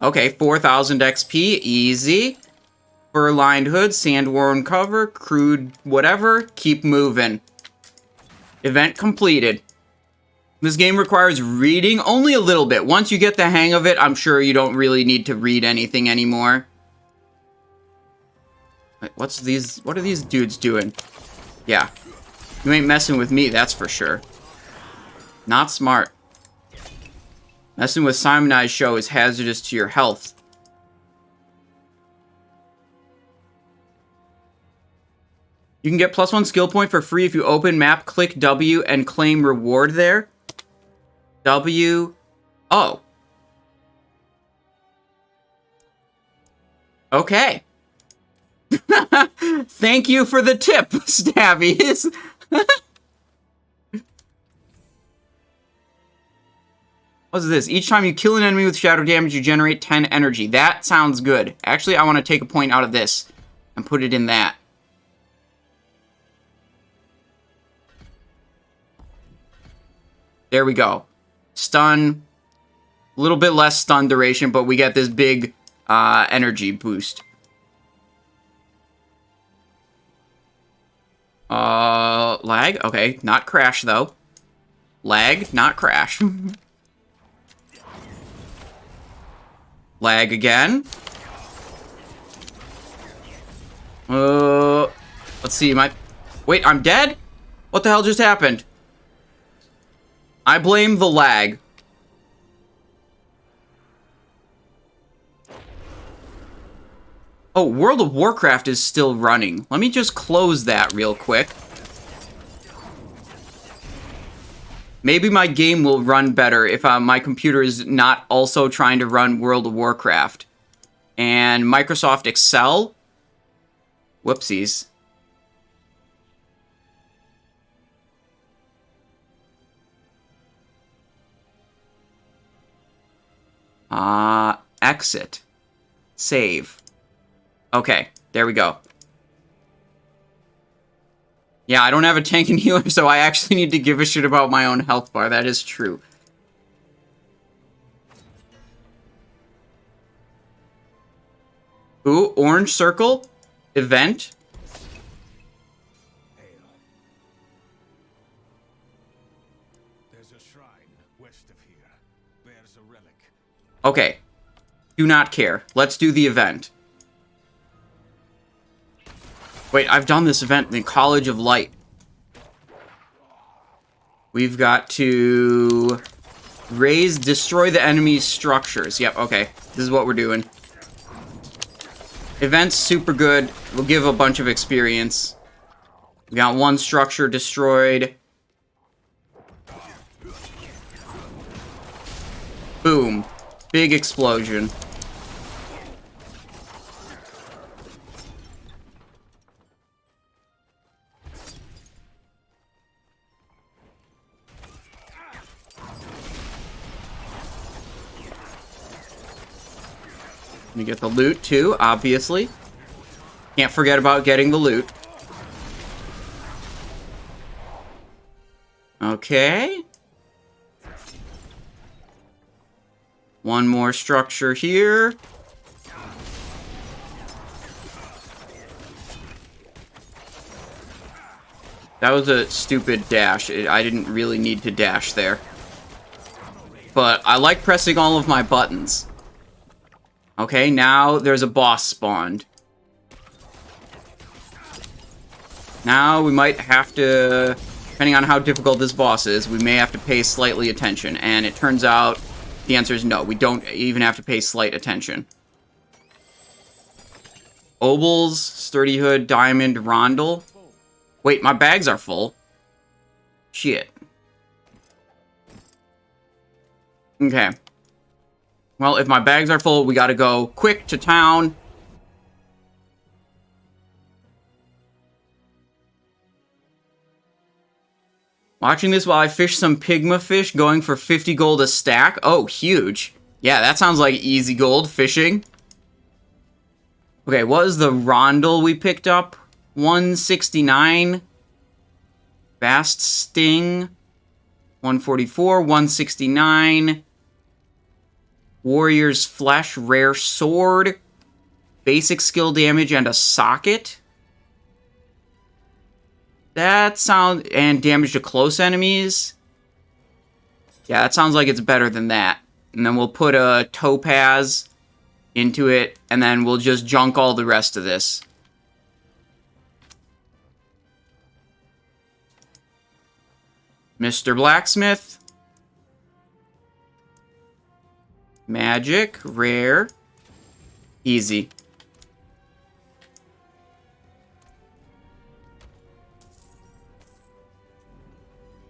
Okay, 4,000 XP, easy. Fur-lined hood, sand-worn cover, crude whatever, keep moving. Event completed. This game requires reading only a little bit. Once you get the hang of it, I'm sure you don't really need to read anything anymore. Wait, what are these dudes doing? Yeah. You ain't messing with me, that's for sure. Not smart. Messing with Simon I's show is hazardous to your health. You can get +1 skill point for free if you open map, click W, and claim reward there. W. Oh. Okay. Thank you for the tip, Stabbies. What's this? Each time you kill an enemy with shadow damage, you generate 10 energy. That sounds good. Actually, I want to take a point out of this and put it in that. There we go. Stun. A little bit less stun duration, but we get this big energy boost. Lag? Okay, not crash, though. Lag, not crash. Lag again. Let's see, Wait, I'm dead? What the hell just happened? I blame the lag. Oh, World of Warcraft is still running. Let me just close that real quick. Maybe my game will run better if my computer is not also trying to run World of Warcraft. And Microsoft Excel? Whoopsies. Exit. Save. Okay, there we go. Yeah, I don't have a tank and healer, so I actually need to give a shit about my own health bar. That is true. Ooh, orange circle. Event. There's a shrine west of here. Bears a relic. Okay. Do not care. Let's do the event. Wait, I've done this event in the College of Light. We've got to destroy the enemy's structures. Yep, okay. This is what we're doing. Event's super good. We'll give a bunch of experience. We got one structure destroyed. Boom. Big explosion. Let me get the loot, too, obviously. Can't forget about getting the loot. Okay. One more structure here. That was a stupid dash. I didn't really need to dash there. But I like pressing all of my buttons. Okay, now there's a boss spawned. Now we might have to, depending on how difficult this boss is, we may have to pay slightly attention. And it turns out the answer is no. We don't even have to pay slight attention. Obols, Sturdy Hood, Diamond, Rondel. Wait, my bags are full. Shit. Okay. Well, if my bags are full, we gotta go quick to town. Watching this while I fish some Pigma fish, going for 50 gold a stack. Oh, huge. Yeah, that sounds like easy gold fishing. Okay, what is the Rondel we picked up? 169. Vast Sting. 144, 169. Warrior's Flesh, Rare Sword, basic skill damage, and a socket. That sounds... and damage to close enemies. Yeah, that sounds like it's better than that. And then we'll put a topaz into it, and then we'll just junk all the rest of this. Mr. Blacksmith. Magic, rare, easy.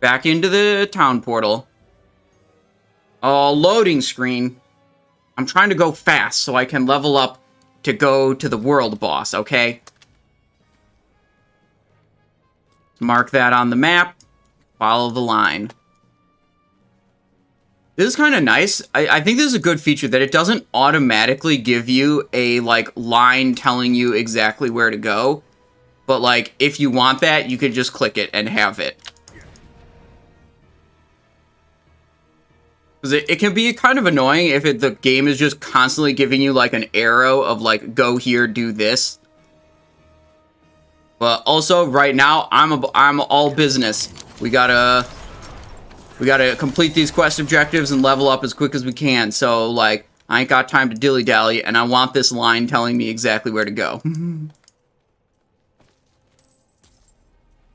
Back into the town portal. Oh, loading screen. I'm trying to go fast so I can level up to go to the world boss, okay? Mark that on the map. Follow the line. This is kind of nice. I think this is a good feature that it doesn't automatically give you a, like, line telling you exactly where to go. But, like, if you want that, you could just click it and have it. Because it can be kind of annoying if the game is just constantly giving you, like, an arrow of, like, go here, do this. But also, right now, I'm all business. We gotta complete these quest objectives and level up as quick as we can. So, like, I ain't got time to dilly-dally, and I want this line telling me exactly where to go.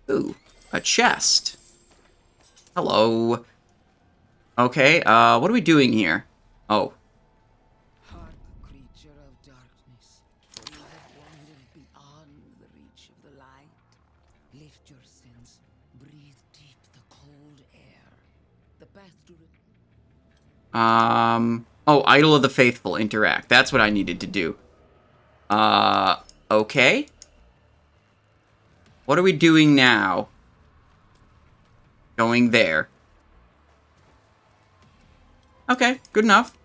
Ooh, a chest. Hello. Okay, what are we doing here? Oh. Hark, creature of darkness, you have wandered beyond the reach of the light. Lift your sense, breathe deep the cold air. The path to Oh, Idol of the Faithful, interact. That's what I needed to do. Okay. What are we doing now? Going there. Okay, good enough.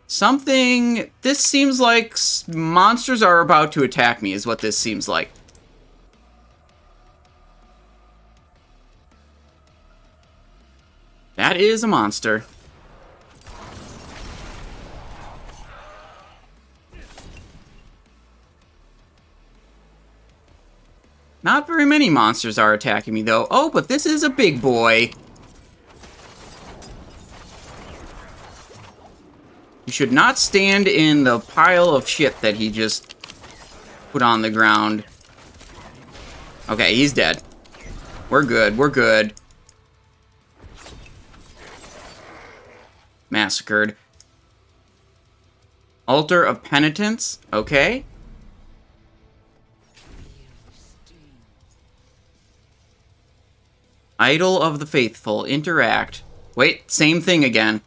Something... This seems like monsters are about to attack me, is what this seems like. That is a monster. Not very many monsters are attacking me, though. Oh, but this is a big boy. You should not stand in the pile of shit that he just put on the ground. Okay, he's dead. We're good, we're good. Massacred. Altar of Penitence, okay. Idol of the Faithful, interact. Wait, same thing again.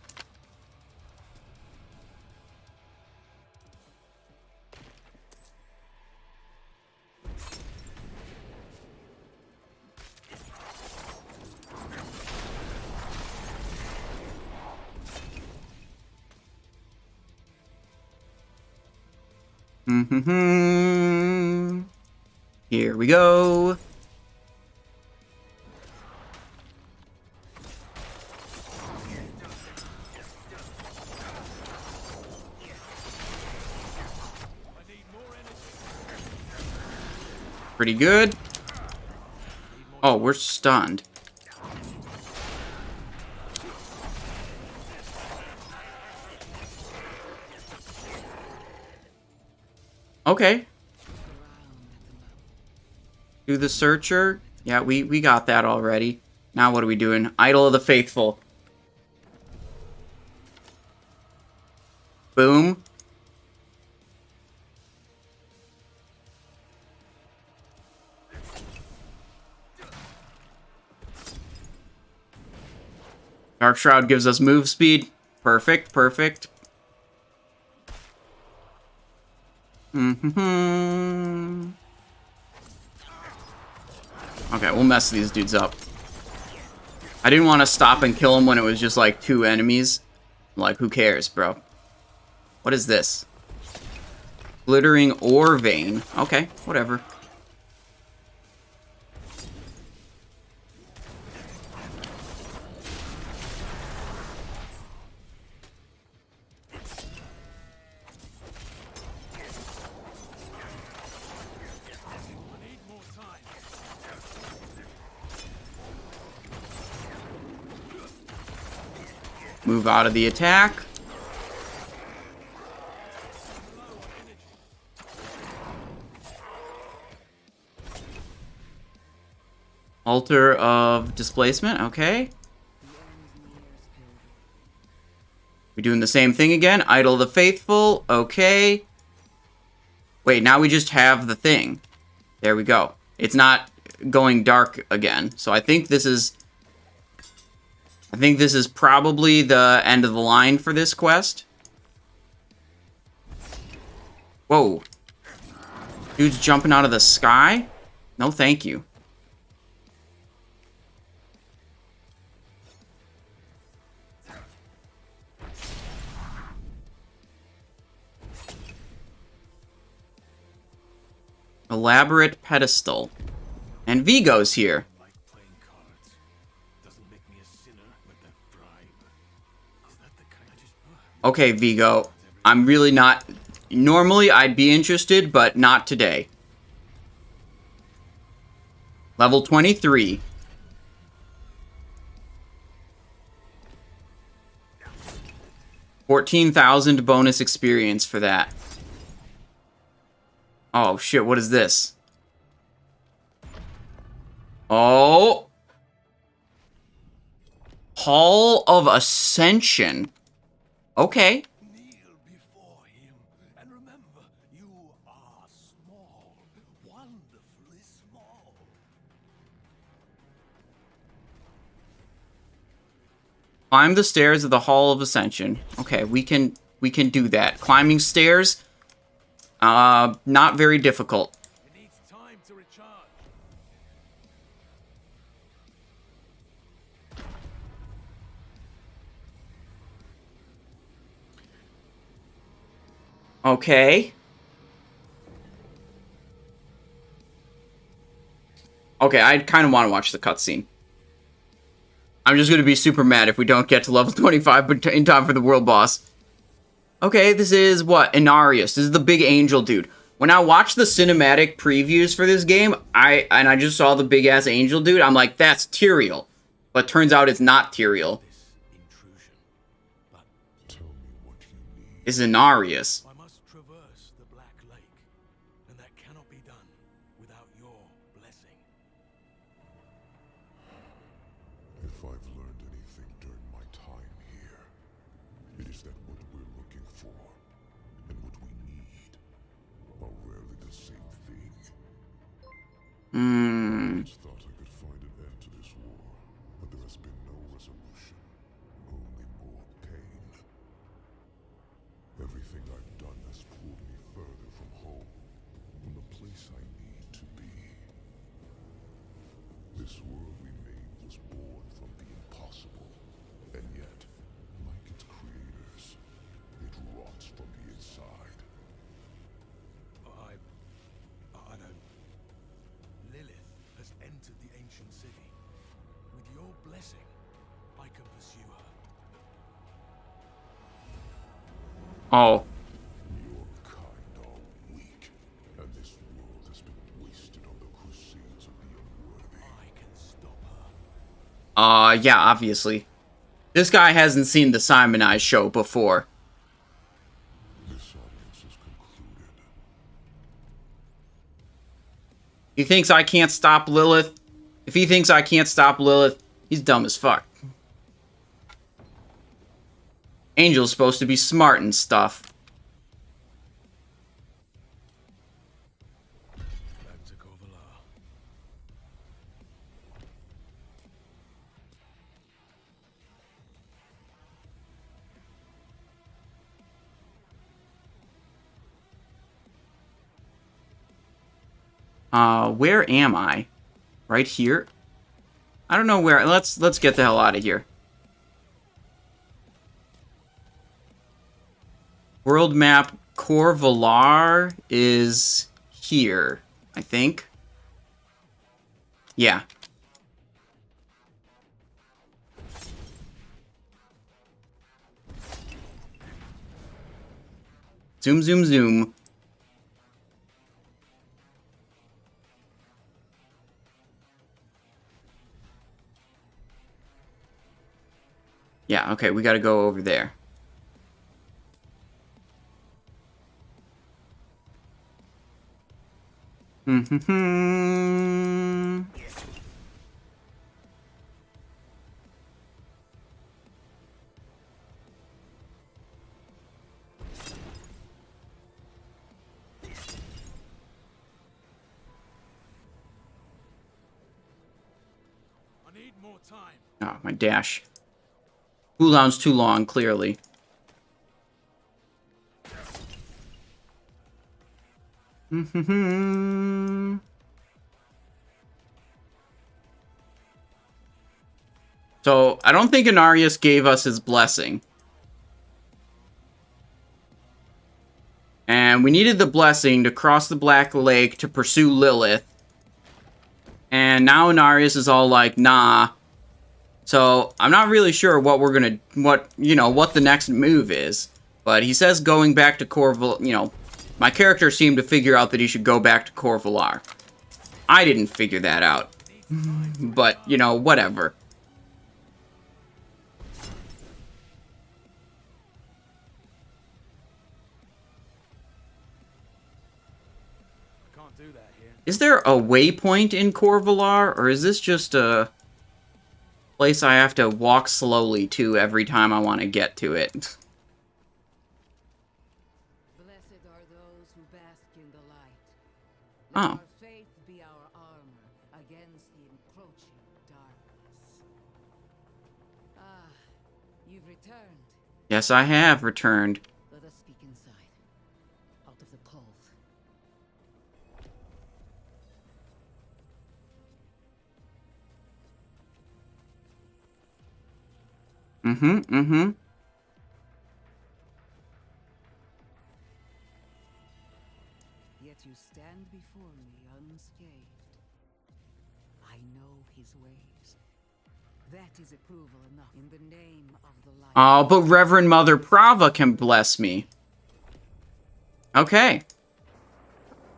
Here we go. Pretty good. Oh, we're stunned. Okay. Do the searcher. Yeah, we got that already. Now what are we doing? Idol of the Faithful. Boom. Dark Shroud gives us move speed. Perfect, perfect. Okay, we'll mess these dudes up. I didn't want to stop and kill them when it was just like 2 enemies. Like, who cares, bro? What is this? Glittering ore vein. Okay, whatever. Move out of the attack. Altar of Displacement, okay. We're doing the same thing again. Idol of the Faithful, okay. Wait, now we just have the thing. There we go. It's not going dark again. So I think this is probably the end of the line for this quest. Whoa. Dude's jumping out of the sky? No, thank you. Elaborate pedestal. And Vigo's here. Okay, Vigo. I'm really not... Normally, I'd be interested, but not today. Level 23. $14,000 bonus experience for that. Oh shit, what is this? Oh! Hall of Ascension. Okay. Kneel before him and remember, you are small, wonderfully small. Climb the stairs of the Hall of Ascension. Okay, we can do that. Climbing stairs, not very difficult. It needs time to recharge. Okay. Okay, I kind of want to watch the cutscene. I'm just going to be super mad if we don't get to level 25 in time for the world boss. Okay, this is what? Inarius. This is the big angel dude. When I watched the cinematic previews for this game, I just saw the big ass angel dude, I'm like, that's Tyrael. But turns out it's not Tyrael. This intrusion, but Tell me what you need. It's Inarius. I must traverse the Black Lake, and that cannot be done without your blessing. If I've learned anything during my time here, it is that what we're looking for and what we need are rarely the same thing. I once thought I could find an end to this war, but there has been no resolution, only more pain. Everything I've done has pulled me further from home, from the place I need to be. This world we made was born from the impossible, and yet, like its creators, it rots from the inside. I don't. Lilith has entered the ancient city. With your blessing, I can pursue her. Oh. Your kind are weak, and this world has been wasted on the crusades of the unworthy. I can stop her. Yeah, obviously. This guy hasn't seen the Simonized show before. This audience is concluded. He thinks I can't stop Lilith. If he thinks I can't stop Lilith, he's dumb as fuck. Angel's supposed to be smart and stuff. Back to Corvalar. Where am I? Right here? I don't know where. Let's get the hell out of here. World map Corvalar is here, I think. Yeah. Zoom, zoom, zoom. Yeah, okay, we gotta go over there. I need more time. Oh, my dash. Cooldown's too long, clearly. So, I don't think Inarius gave us his blessing. And we needed the blessing to cross the Black Lake to pursue Lilith. And now Inarius is all like, nah. So, I'm not really sure what we're gonna, what the next move is. But he says going back to Corvalar, my character seemed to figure out that he should go back to Corvalar. I didn't figure that out. But, you know, whatever. Can't do that here. Is there a waypoint in Corvalar, or is this just a place I have to walk slowly to every time I want to get to it? Blessed are those who bask in the light. Let Oh. our faith be our armor against the encroaching darkness. Ah, you've returned. Yes, I have returned. Let us speak inside, out of the cold. Mm-hmm. Yet you stand before me unscathed. I know his ways. That is approval enough in the name of the light. Oh, but Reverend Mother Prava can bless me. Okay.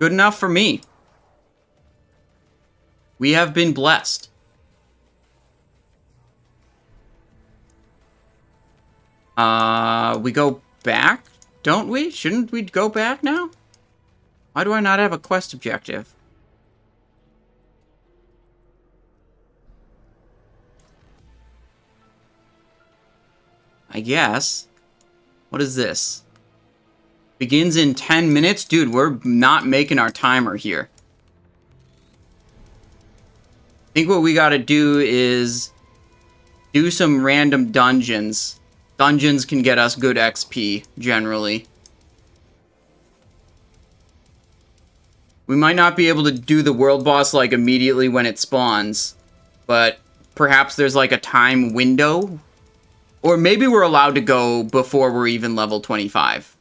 Good enough for me. We have been blessed. We go back, don't we? Shouldn't we go back now? Why do I not have a quest objective? I guess. What is this? Begins in 10 minutes? Dude, we're not making our timer here. I think what we gotta do is do some random dungeons. Dungeons can get us good XP, generally. We might not be able to do the world boss, like, immediately when it spawns. But perhaps there's, like, a time window? Or maybe we're allowed to go before we're even level 25.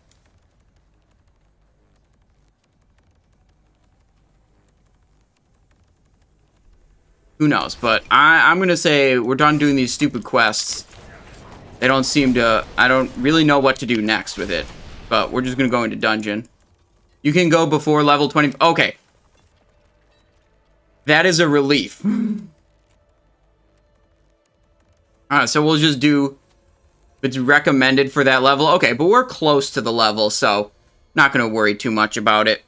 Who knows? But I'm gonna say we're done doing these stupid quests. They don't seem to... I don't really know what to do next with it. But we're just gonna go into dungeon. You can go before level 20... Okay. That is a relief. Alright, so we'll just do... It's recommended for that level. Okay, but we're close to the level, so... Not gonna worry too much about it.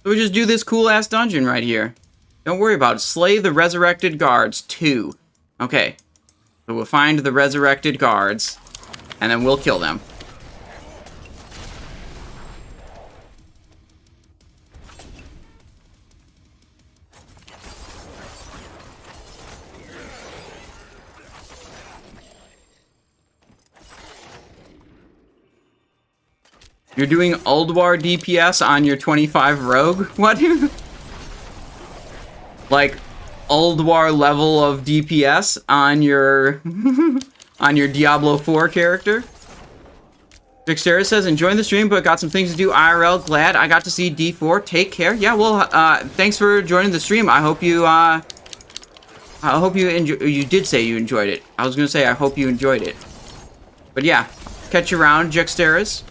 So we just do this cool-ass dungeon right here. Don't worry about it. Slay the Resurrected Guards 2. Okay. So we'll find the Resurrected Guards, and then we'll kill them. You're doing Ulduar DPS on your 25 rogue? What? Like, Ulduar level of DPS on your on your Diablo 4 character? Dexterous says, enjoying the stream, but got some things to do IRL. Glad I got to see D4. Take care. Yeah, well, thanks for joining the stream. I hope you enjoy. You did say you enjoyed it. I was gonna say I hope you enjoyed it. But yeah, catch you around, Dexterous.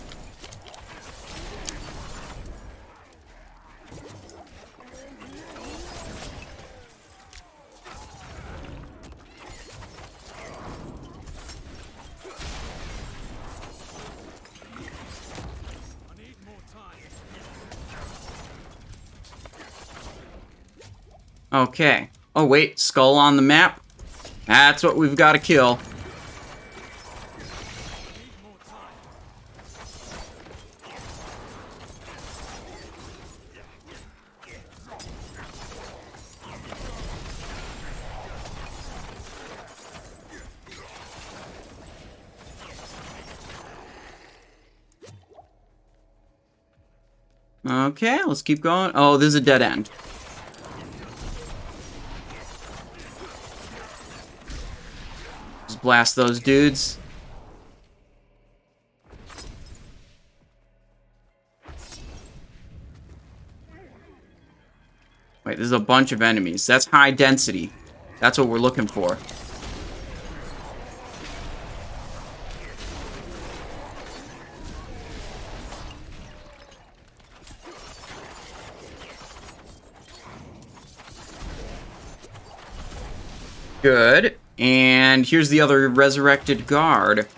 Okay. Oh, wait. Skull on the map? That's what we've got to kill. Okay, let's keep going. Oh, this is a dead end. Just blast those dudes. Wait, there's a bunch of enemies. That's high density. That's what we're looking for. Good. And here's the other resurrected guard.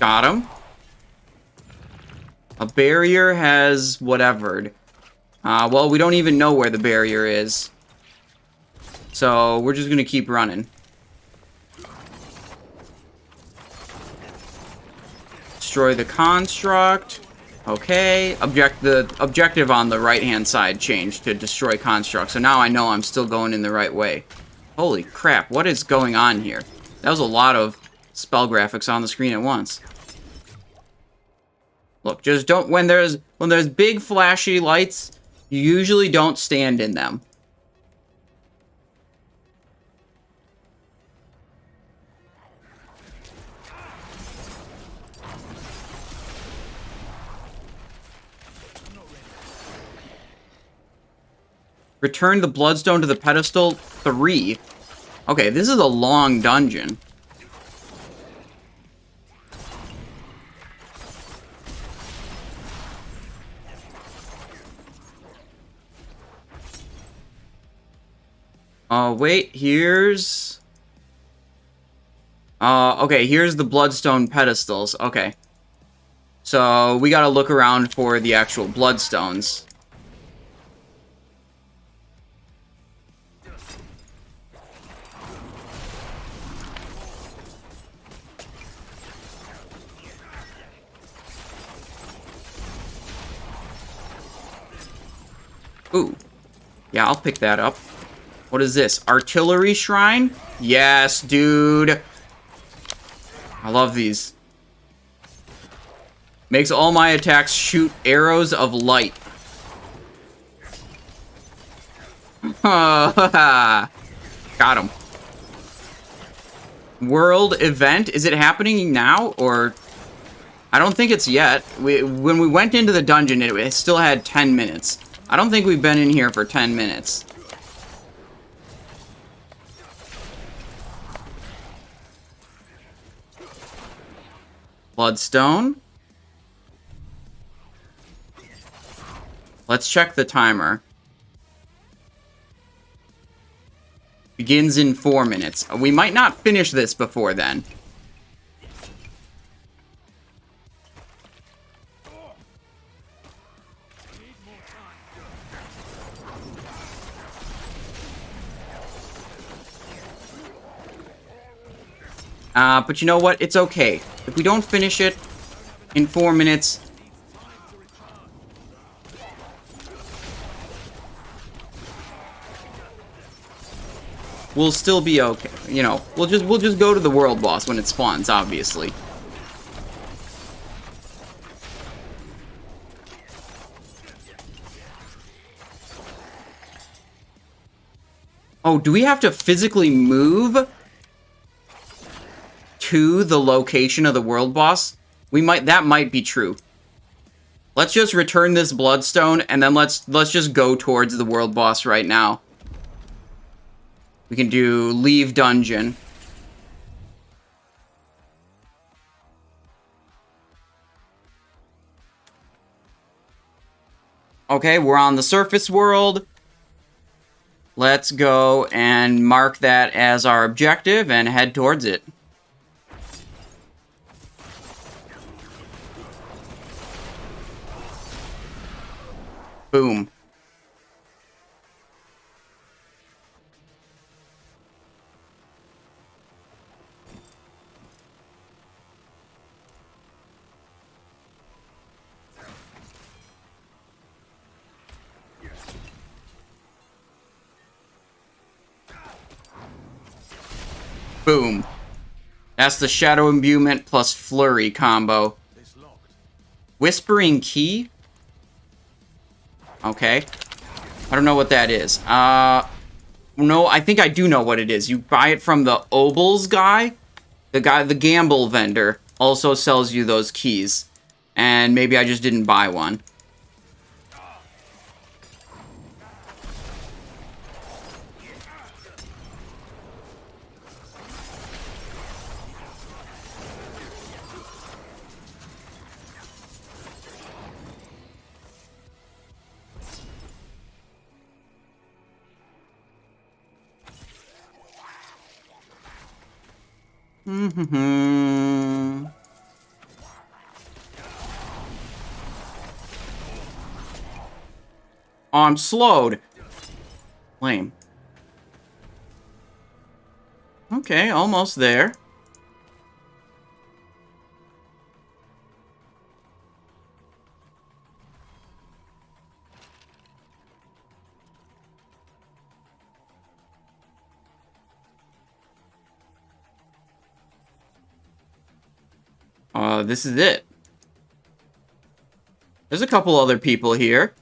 Got him. A barrier has whatevered. Well, we don't even know where the barrier is. So, we're just gonna keep running. Destroy the construct. Okay. The objective on the right-hand side changed to destroy construct. So now I know I'm still going in the right way. Holy crap, what is going on here? That was a lot of spell graphics on the screen at once. Look, just don't... When there's big flashy lights, you usually don't stand in them. Return the bloodstone to the pedestal 3. Okay, this is a long dungeon. Oh, wait, here's... okay, here's the bloodstone pedestals. Okay. So, we gotta look around for the actual bloodstones. Ooh. Yeah, I'll pick that up. What is this? Artillery shrine? Yes, dude. I love these. Makes all my attacks shoot arrows of light. Got him. World event? Is it happening now, or... I don't think it's yet. When we went into the dungeon, it still had 10 minutes. I don't think we've been in here for 10 minutes. Bloodstone. Let's check the timer. Begins in 4 minutes. We might not finish this before then. But you know what? It's okay. If we don't finish it in 4 minutes... we'll still be okay. You know, we'll just go to the world boss when it spawns, obviously. Oh, do we have to physically move to the location of the world boss? That might be true. Let's just return this bloodstone and then let's just go towards the world boss right now. We can do leave dungeon. Okay, we're on the surface world. Let's go and mark that as our objective and head towards it. Boom. Boom. That's the Shadow Imbuement plus Flurry combo. Whispering Key? Okay. I don't know what that is. No, I think I do know what it is. You buy it from the Obles guy. The gamble vendor also sells you those keys. And maybe I just didn't buy one. Oh, I'm slowed. Lame. Okay, almost there. This is it. There's a couple other people here.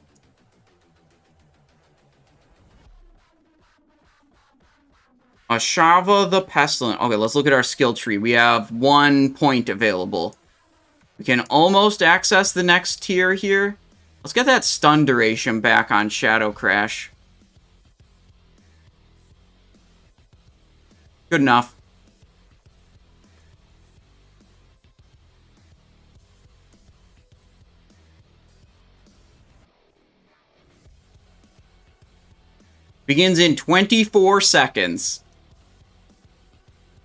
Ashava the Pestilent. Okay, let's look at our skill tree. We have 1 point available. We can almost access the next tier here. Let's get that stun duration back on Shadow Crash. Good enough. Begins in 24 seconds.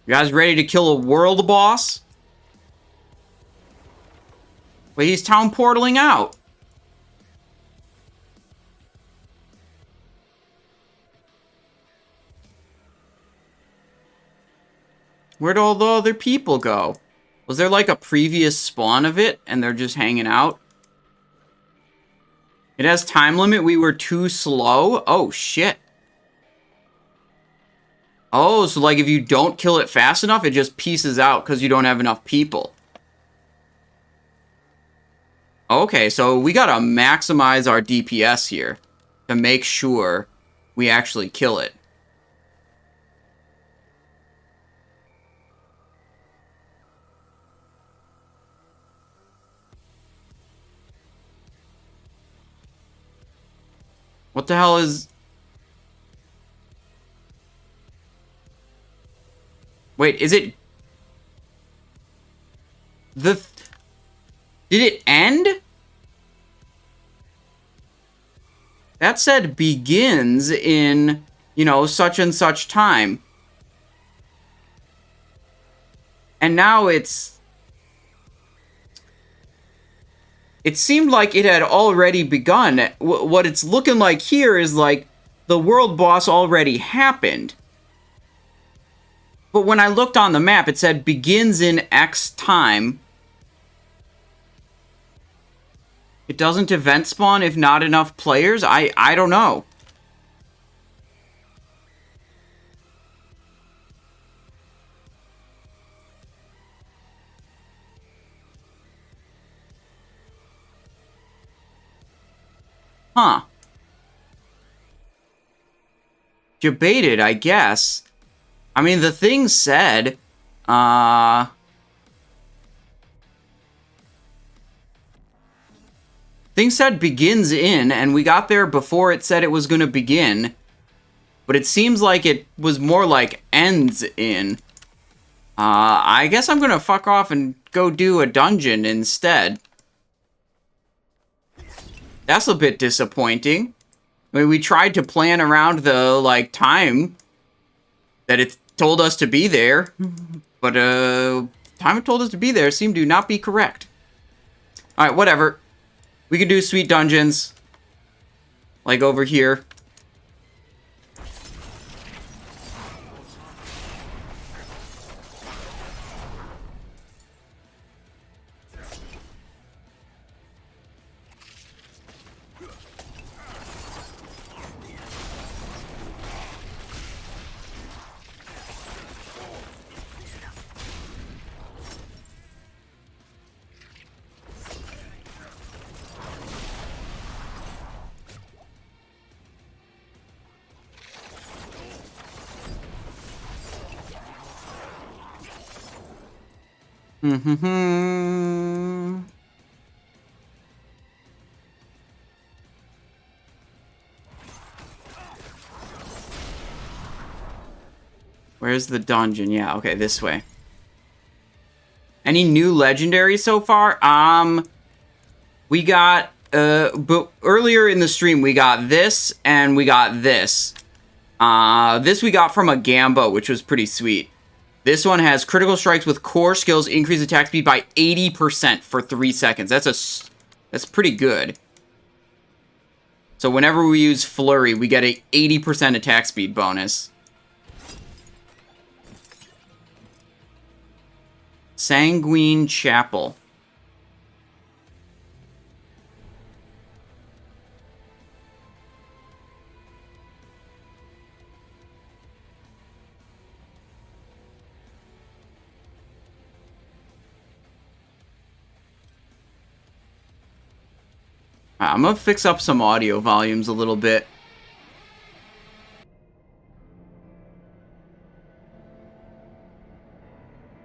You guys ready to kill a world boss? Wait, he's town portaling out. Where'd all the other people go? Was there like a previous spawn of it and they're just hanging out? It has time limit. We were too slow. Oh, shit. Oh, so like if you don't kill it fast enough, it just pieces out because you don't have enough people. Okay, so we gotta maximize our DPS here to make sure we actually kill it. What the hell is... Wait, is it... Did it end? That said begins in, you know, such and such time. And now it's... It seemed like it had already begun. What it's looking like here is like the world boss already happened. But when I looked on the map, it said begins in X time. It doesn't event spawn if not enough players? I don't know. Huh. Debated, I guess. I mean, the thing said, thing said begins in, and we got there before it said it was going to begin. But it seems like it was more like ends in. I guess I'm going to fuck off and go do a dungeon instead. That's a bit disappointing. I mean, we tried to plan around the, like, time that it told us to be there. But, time it told us to be there seemed to not be correct. Alright, whatever. We can do sweet dungeons. Like over here. Where's the dungeon? Yeah, okay, this way. Any new legendaries so far? We got, but earlier in the stream, we got this, and we got this. This we got from a Gamba, which was pretty sweet. This one has critical strikes with core skills increase attack speed by 80% for 3 seconds. That's pretty good. So whenever we use Flurry, we get a 80% attack speed bonus. Sanguine Chapel. I'm gonna fix up some audio volumes a little bit.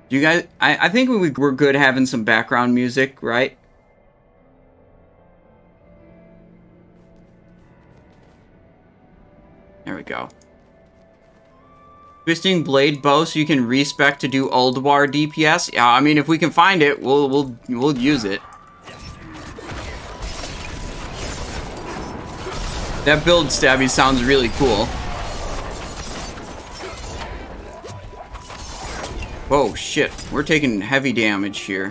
You guys, I think we're good having some background music, right? There we go. Twisting Blade Bow, so you can respec to do Old War DPS. Yeah, I mean, if we can find it, we'll use it. That build stabby sounds really cool. Whoa, shit. We're taking heavy damage here.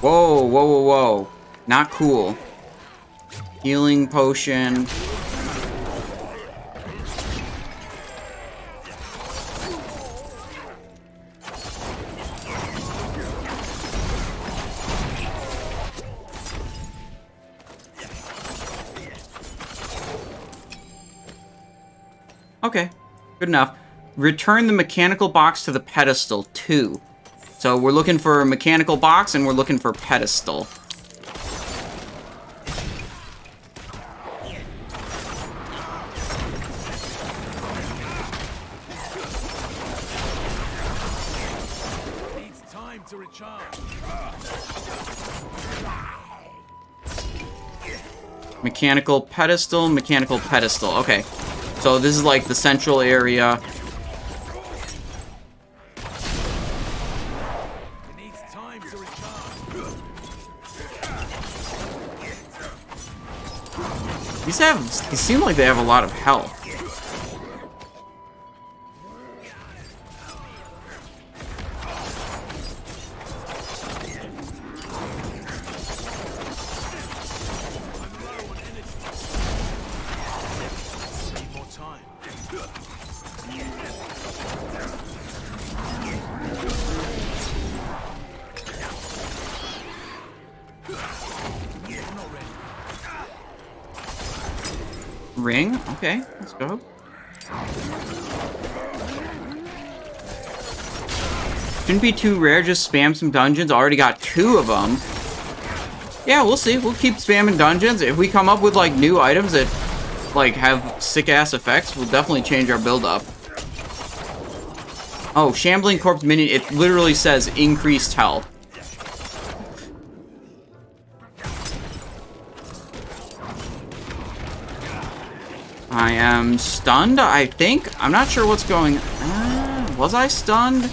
Whoa, whoa, whoa, whoa. Not cool. Healing potion. Okay, good enough. Return the mechanical box to the pedestal, too. So we're looking for a mechanical box, and we're looking for pedestal. Needs time to recharge. Mechanical pedestal. Okay. So this is like the central area. It needs time to recharge. These seem like they have a lot of health. Ring? Okay, let's go. Shouldn't be too rare, just spam some dungeons. Already got 2 of them. Yeah, we'll see. We'll keep spamming dungeons. If we come up with, like, new items that, like, have sick-ass effects, we'll definitely change our build-up. Oh, Shambling Corpse Minion, it literally says increased health. I am stunned, I think. I'm not sure what's going on. Was I stunned?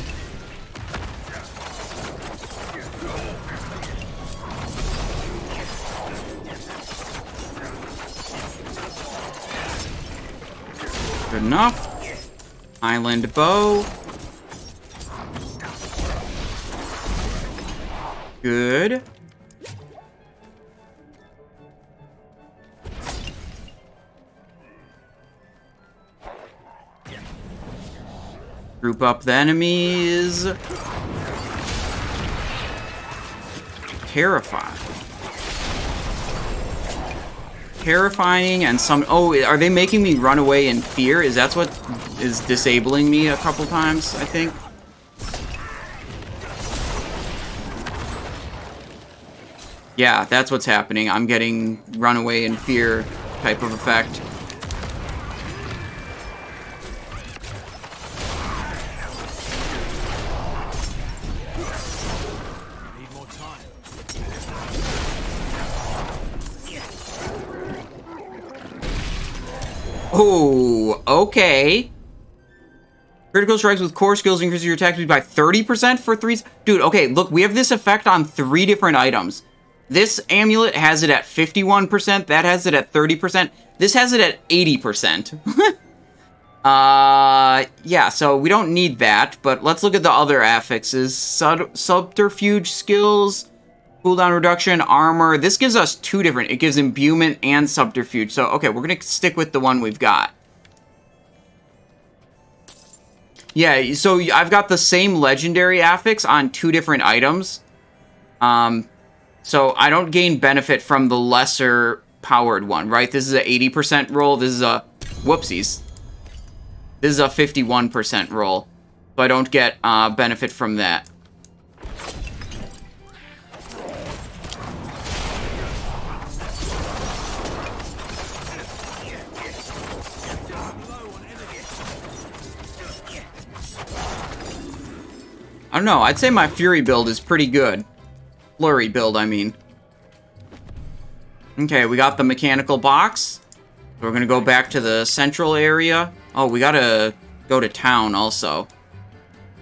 Good enough. Island bow. Good. Group up the enemies. Terrifying. Terrifying and some... Oh, are they making me run away in fear? Is that what is disabling me a couple times, I think? Yeah, that's what's happening. I'm getting runaway in fear type of effect. Need more time. Oh, okay. Critical strikes with core skills increase your attack speed by 30% for 3... Dude, okay, look, we have this effect on 3 different items. This amulet has it at 51%, that has it at 30%, this has it at 80%. Yeah, so we don't need that, but let's look at the other affixes. Subterfuge skills, cooldown reduction, armor. This gives us two different. It gives imbuement and subterfuge. So, okay, we're gonna stick with the one we've got. Yeah, so I've got the same legendary affix on two different items. So I don't gain benefit from the lesser powered one, right? This is a 80% roll. This is a... Whoopsies. This is a 51% roll. So I don't get benefit from that. I don't know. I'd say my Fury build is pretty good. Flurry build, I mean. Okay, we got the mechanical box. We're gonna go back to the central area. Oh, we gotta go to town also.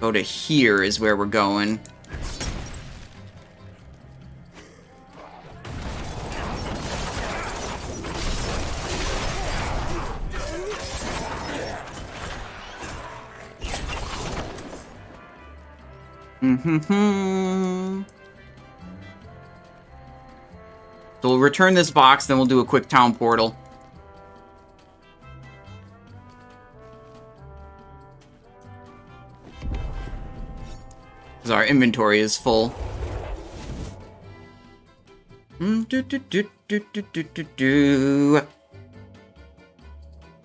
Go to here is where we're going. So we'll return this box, then we'll do a quick town portal. Because our inventory is full.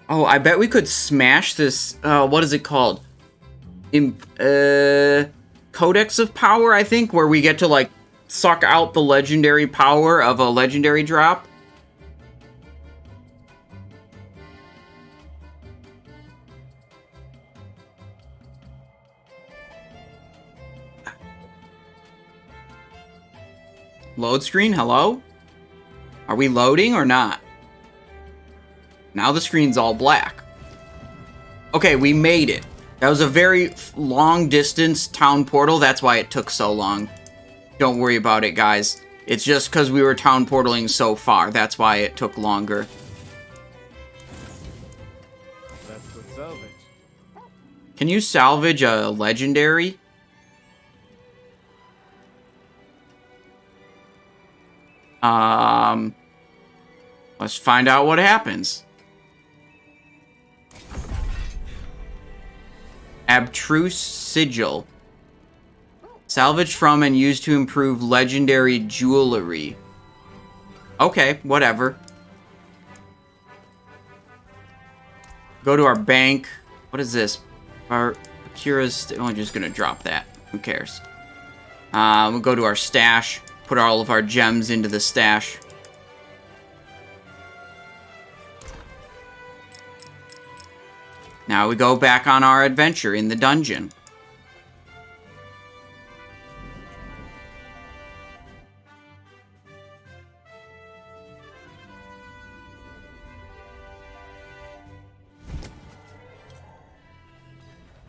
Oh, I bet we could smash this. What is it called? Codex of Power, I think, where we get to, like, suck out the legendary power of a legendary drop. Load screen, hello? Are we loading or not? Now the screen's all black. Okay, we made it. That was a very long distance town portal. That's why it took so long. Don't worry about it, guys. It's just because we were town portaling so far. That's why it took longer. That's the salvage. Can you salvage a legendary? Let's find out what happens. Abstruse Sigil. Salvage from and used to improve legendary jewelry. Okay, whatever. Go to our bank. What is this? Our Akira's only just gonna drop that. Who cares? We'll go to our stash. Put all of our gems into the stash. Now we go back on our adventure in the dungeon.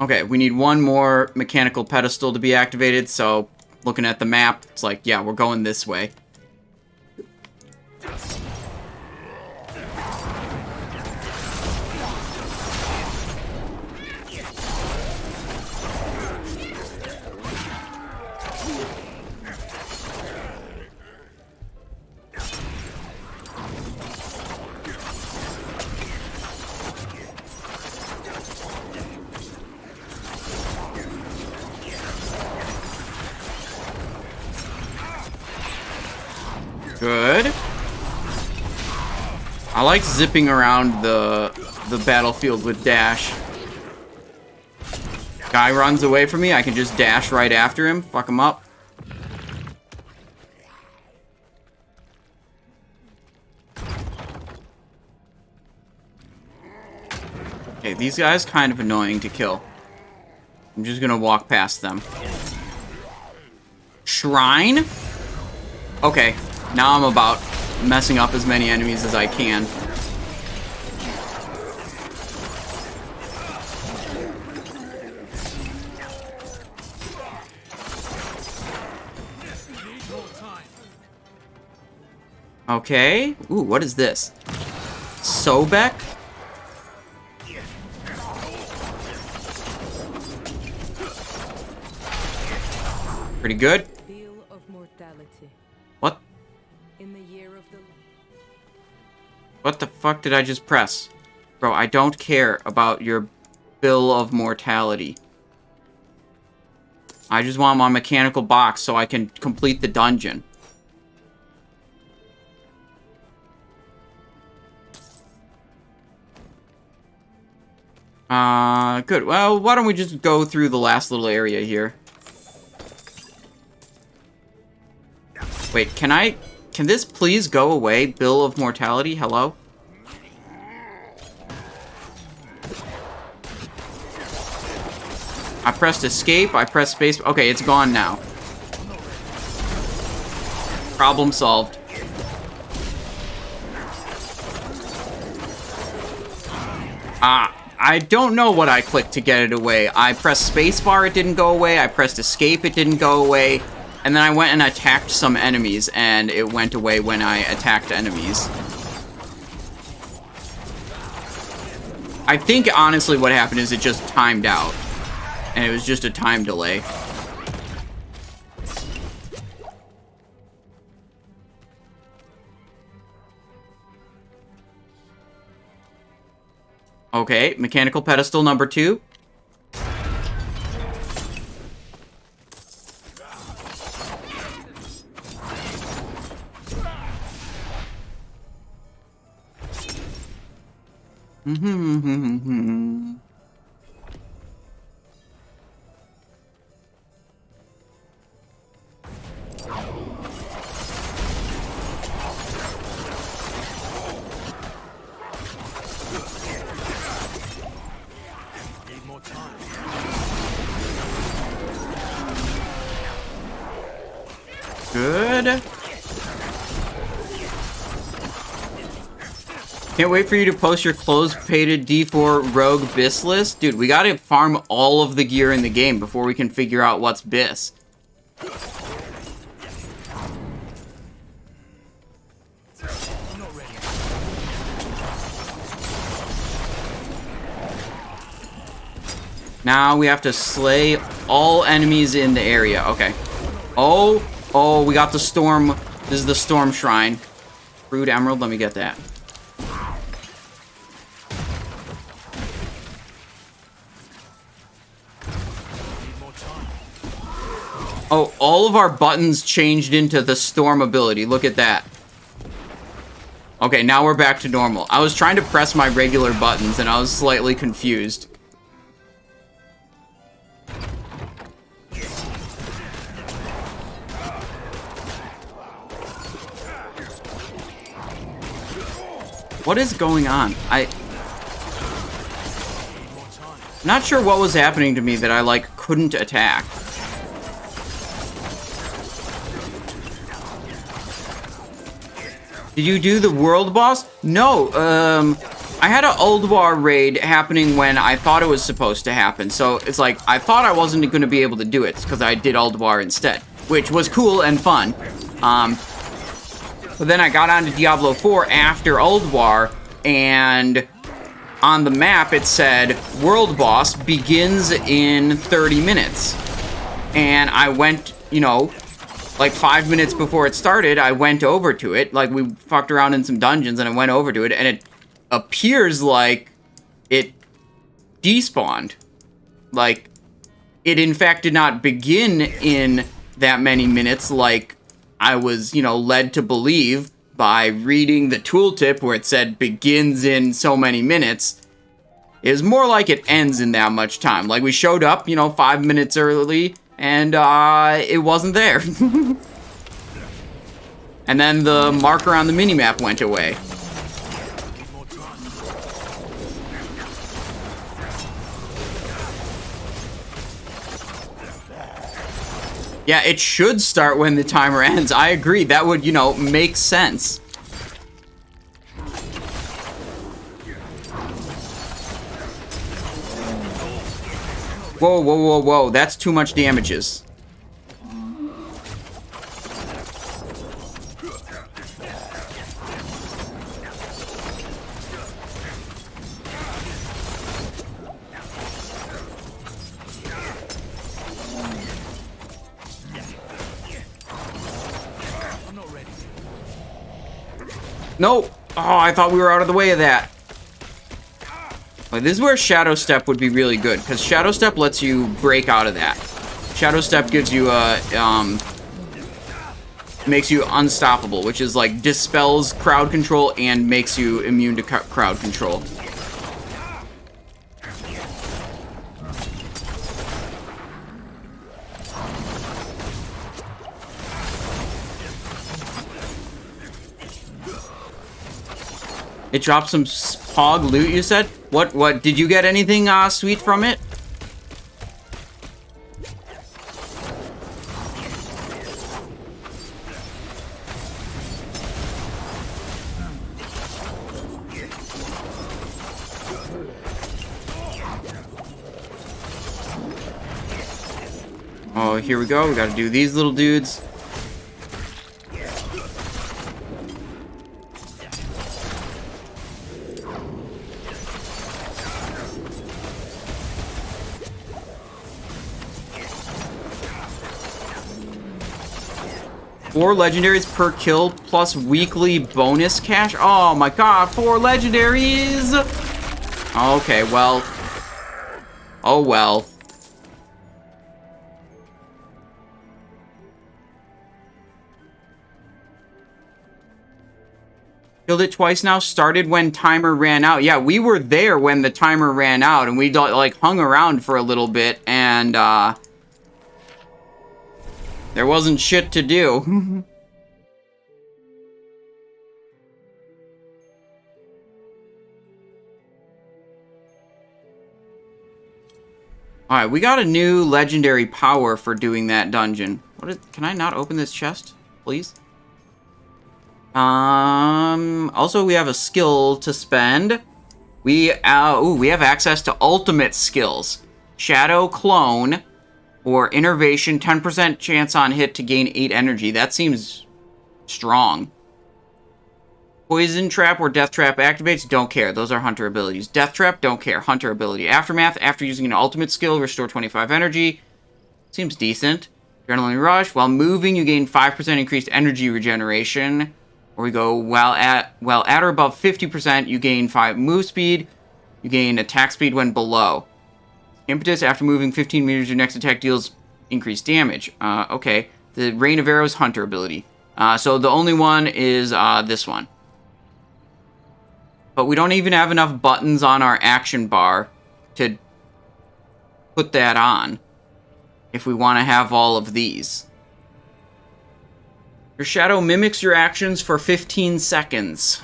Okay, we need one more mechanical pedestal to be activated, so looking at the map, it's like, yeah, we're going this way. Good. I like zipping around the battlefield with dash. Guy runs away from me, I can just dash right after him, fuck him up. Okay, these guys kind of annoying to kill. I'm just gonna walk past them. Shrine? Okay. Now I'm about messing up as many enemies as I can. Okay. Ooh, what is this? Sobek? Pretty good. Bill of mortality. What? In the year of the... What the fuck did I just press? Bro, I don't care about your bill of mortality. I just want my mechanical box so I can complete the dungeon. Good. Well, why don't we just go through the last little area here? Wait, can this please go away? Bill of mortality? Hello? I pressed escape, I pressed space. Okay, it's gone now. Problem solved. I don't know what I clicked to get it away. I pressed spacebar, it didn't go away. I pressed escape, it didn't go away. And then I went and attacked some enemies, and it went away when I attacked enemies. I think, honestly, what happened is it just timed out. And it was just a time delay. Okay, mechanical pedestal number 2. Need more time. Good. Can't wait for you to post your close-pated D4 Rogue Bis list. Dude, we gotta farm all of the gear in the game before we can figure out what's Bis. Now we have to slay all enemies in the area. Okay. Oh, we got the storm. This is the storm shrine. Brood emerald, let me get that. Oh, all of our buttons changed into the storm ability. Look at that. Okay, now we're back to normal. I was trying to press my regular buttons and I was slightly confused. What is going on? I'm not sure what was happening to me that I, like, couldn't attack. Did you do the world boss? No, I had an Old War raid happening when I thought it was supposed to happen. So it's like, I thought I wasn't going to be able to do it because I did Old War instead, which was cool and fun. But then I got onto Diablo 4 after Old War, and on the map it said, World Boss begins in 30 minutes. And I went, you know, like 5 minutes before it started, I went over to it. Like, we fucked around in some dungeons, and I went over to it, and it appears like it despawned. Like, it in fact did not begin in that many minutes like I was, you know, led to believe by reading the tooltip where it said begins in so many minutes. It was more like it ends in that much time. Like, we showed up, you know, 5 minutes early, and it wasn't there. And then the marker on the minimap went away. Yeah, it should start when the timer ends. I agree. That would, you know, make sense. Whoa, whoa, whoa, whoa. That's too much damages. No! Oh, I thought we were out of the way of that. Like, this is where Shadow Step would be really good, because Shadow Step lets you break out of that. Shadow Step gives you a, makes you unstoppable, which is like dispels crowd control and makes you immune to crowd control. It dropped some hog loot, you said? What, did you get anything, sweet from it? Oh, here we go. We gotta do these little dudes. Four legendaries per kill plus weekly bonus cash. Oh my god, 4 legendaries! Okay, well. Oh well. Killed it twice now. Started when timer ran out. Yeah, we were there when the timer ran out, and we like hung around for a little bit, and there wasn't shit to do. Alright, we got a new legendary power for doing that dungeon. Can I not open this chest, please? Also we have a skill to spend. We have access to ultimate skills. Shadow Clone or Innervation, 10% chance on hit to gain 8 energy. That seems strong. Poison Trap or Death Trap activates, don't care. Those are Hunter abilities. Death Trap, don't care. Hunter ability. Aftermath, after using an ultimate skill, restore 25 energy. Seems decent. Adrenaline Rush, while moving, you gain 5% increased energy regeneration. Or we go, while at or above 50%, you gain 5 move speed. You gain attack speed when below. Impetus, after moving 15 meters, your next attack deals increased damage. Okay. The Rain of Arrows, Hunter ability. So the only one is this one. But we don't even have enough buttons on our action bar to put that on if we want to have all of these. Your shadow mimics your actions for 15 seconds.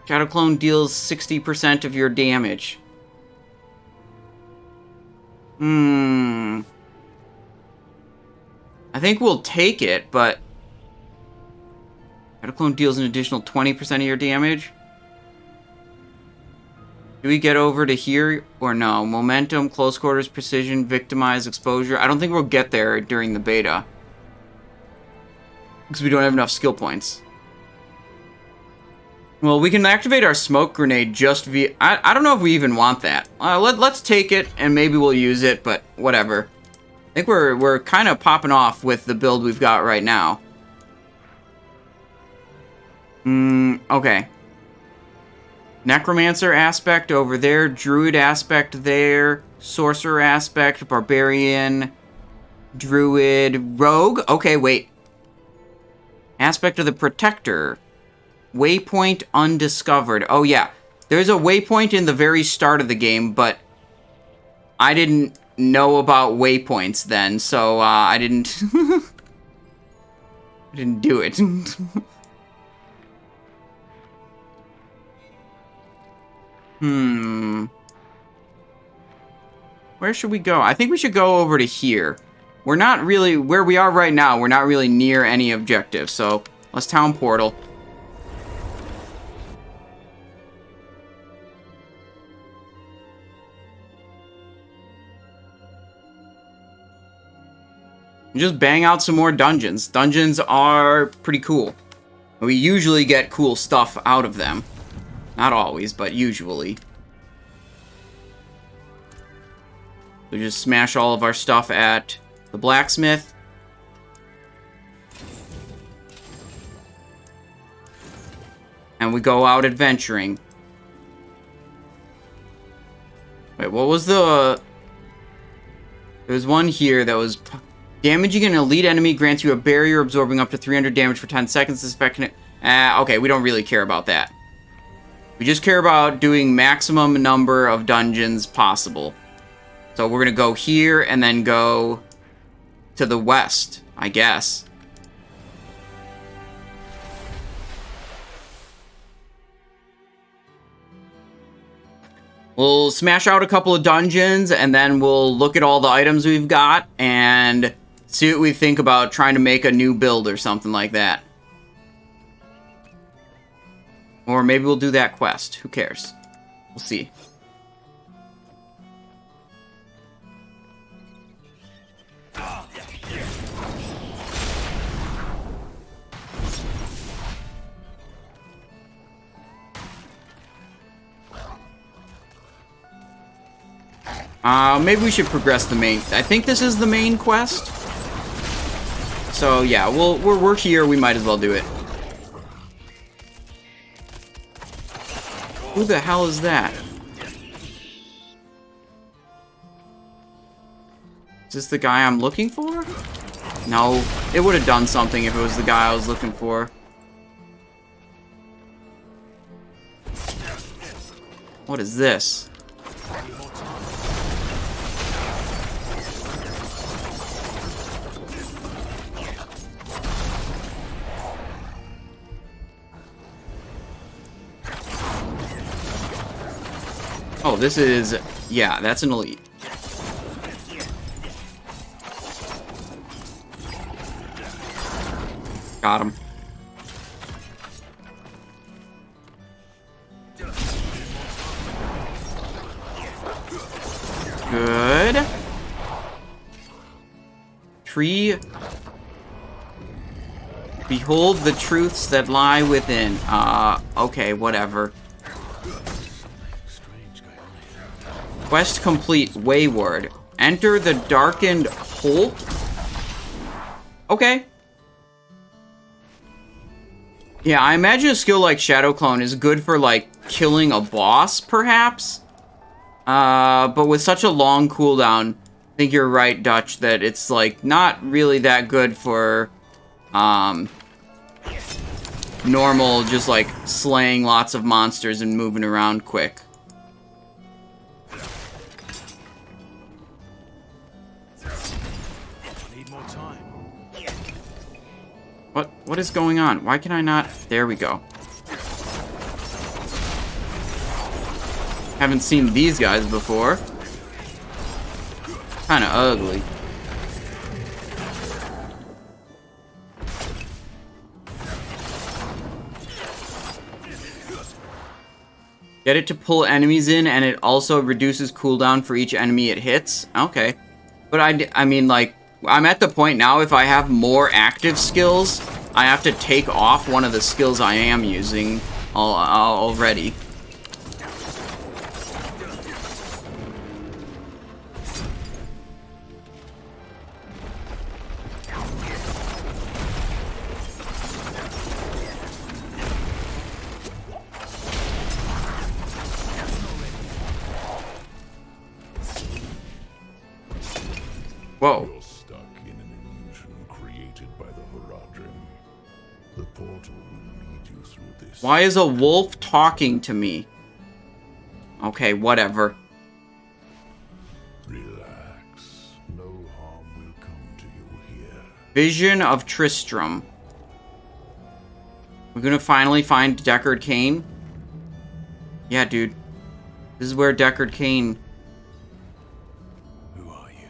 Shadow Clone deals 60% of your damage. I think we'll take it, but Shadow Clone deals an additional 20% of your damage. Do we get over to here or no? Momentum, close quarters, precision, victimize, exposure. I don't think we'll get there during the beta. Because we don't have enough skill points. Well, we can activate our smoke grenade just via... I don't know if we even want that. Let's take it, and maybe we'll use it, but whatever. I think we're kind of popping off with the build we've got right now. Okay. Necromancer aspect over there, Druid aspect there, Sorcerer aspect, Barbarian, Druid, Rogue. Okay, wait. Aspect of the Protector. Waypoint undiscovered. Oh, yeah. There's a waypoint in the very start of the game, but I didn't know about waypoints then, so I didn't... I didn't do it. Where should we go? I think we should go over to here. We're not really... Where we are right now, we're not really near any objectives, so let's town portal. Just bang out some more dungeons. Dungeons are pretty cool. We usually get cool stuff out of them. Not always, but usually. We just smash all of our stuff at the blacksmith. And we go out adventuring. Wait, what was the... There was one here that was... Damaging an elite enemy grants you a barrier absorbing up to 300 damage for 10 seconds. This effect can... okay, we don't really care about that. We just care about doing maximum number of dungeons possible. So we're going to go here and then go to the west, I guess. We'll smash out a couple of dungeons, and then we'll look at all the items we've got and see what we think about trying to make a new build or something like that. Or maybe we'll do that quest. Who cares? We'll see. Maybe we should progress the main... I think this is the main quest. So, yeah, we're here. We might as well do it. Who the hell is that? Is this the guy I'm looking for? No, it would have done something if it was the guy I was looking for. What is this? Oh, this is... Yeah, that's an elite. Got him. Good. Tree. Behold the truths that lie within. Okay, whatever. Quest complete. Wayward. Enter the darkened hole. Okay. Yeah, I imagine a skill like Shadow Clone is good for, like, killing a boss, perhaps? But with such a long cooldown, I think you're right, Dutch, that it's, like, not really that good for, normal, just, like, slaying lots of monsters and moving around quick. What is going on? Why can I not? There we go. Haven't seen these guys before. Kinda ugly. Get it to pull enemies in, and it also reduces cooldown for each enemy it hits? Okay. But I mean, like, I'm at the point now, if I have more active skills, I have to take off one of the skills I am using already. Whoa. You're stuck in an illusion created by the Horadrim. The portal will lead you through this. Why is a wolf talking to me? Okay, whatever. Relax. No harm will come to you here. Vision of Tristram. We're gonna finally find Deckard Cain. Yeah, dude. This is where Deckard Cain... Who are you?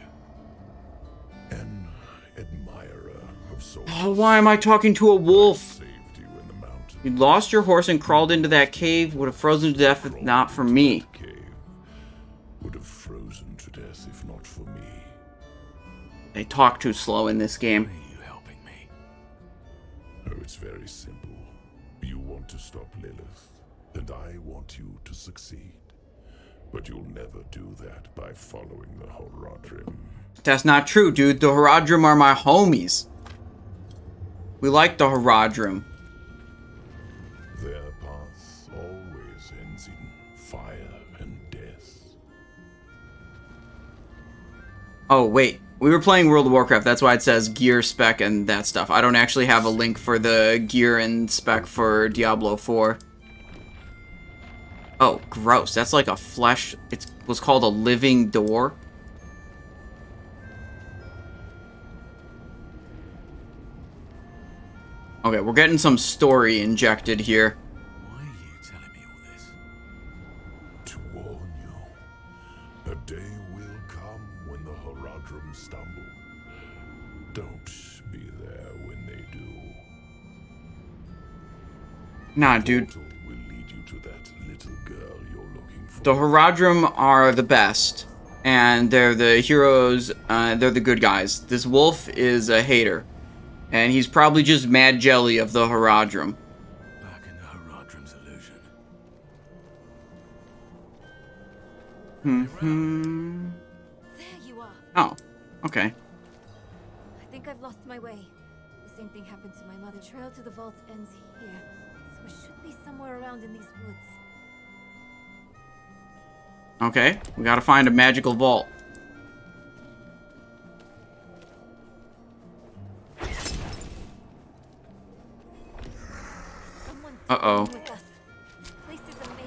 An admirer of souls. Oh, why am I talking to a wolf? Saved you in the mountains. You lost your horse and crawled into that cave. Would have frozen to death if not for me. Cave. Would have frozen to death if not for me. They talk too slow in this game. Why are you helping me? Oh, it's very simple. You want to stop Lilith, and I want you to succeed. But you'll never do that by following the Horadrim. That's not true, dude. The Horadrim are my homies. We like the Horadrim. Their path Oh, wait. We were playing World of Warcraft. That's why it says gear, spec, and that stuff. I don't actually have a link for the gear and spec for Diablo 4. Oh, gross. That's like a flesh... It was called a living door. Okay, we're getting some story injected here. Why are you telling me all this? To warn you, a day will come when the Horadrim stumble. Don't be there when they do. Nah, dude. Portal will lead you to that little girl you're looking for. The Horadrim are the best. And they're the heroes, they're the good guys. This wolf is a hater. And he's probably just mad jelly of the Horadrim. Back in the Horadrim's illusion. There you are. Oh, okay. I think I've lost my way. The same thing happened to my mother. The trail to the vault ends here, so it should be somewhere around in these woods. Okay, we gotta find a magical vault. Uh-oh. With us. This place is a maze.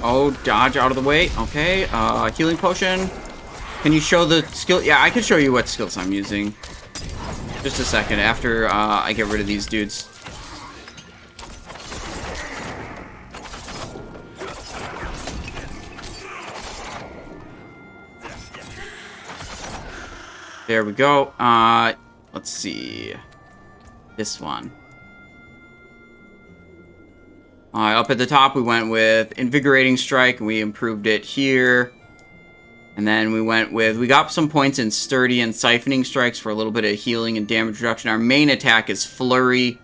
Oh, dodge out of the way. Okay, healing potion. Can you show the skill? Yeah, I can show you what skills I'm using. Just a second, after I get rid of these dudes. There we go. Let's see. This one. Up at the top, we went with Invigorating Strike, and we improved it here. And then we went with... We got some points in Sturdy and Siphoning Strikes for a little bit of healing and damage reduction. Our main attack is Flurry.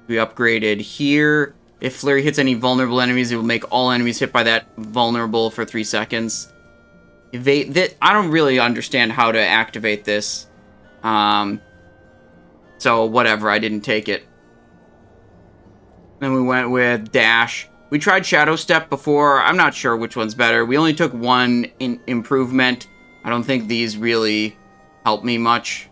We upgraded here. If Flurry hits any vulnerable enemies, it will make all enemies hit by that vulnerable for 3 seconds. Evade... I don't really understand how to activate this. So, whatever. I didn't take it. Then we went with Dash. We tried Shadow Step before. I'm not sure which one's better. We only took one improvement. I don't think these really help me much.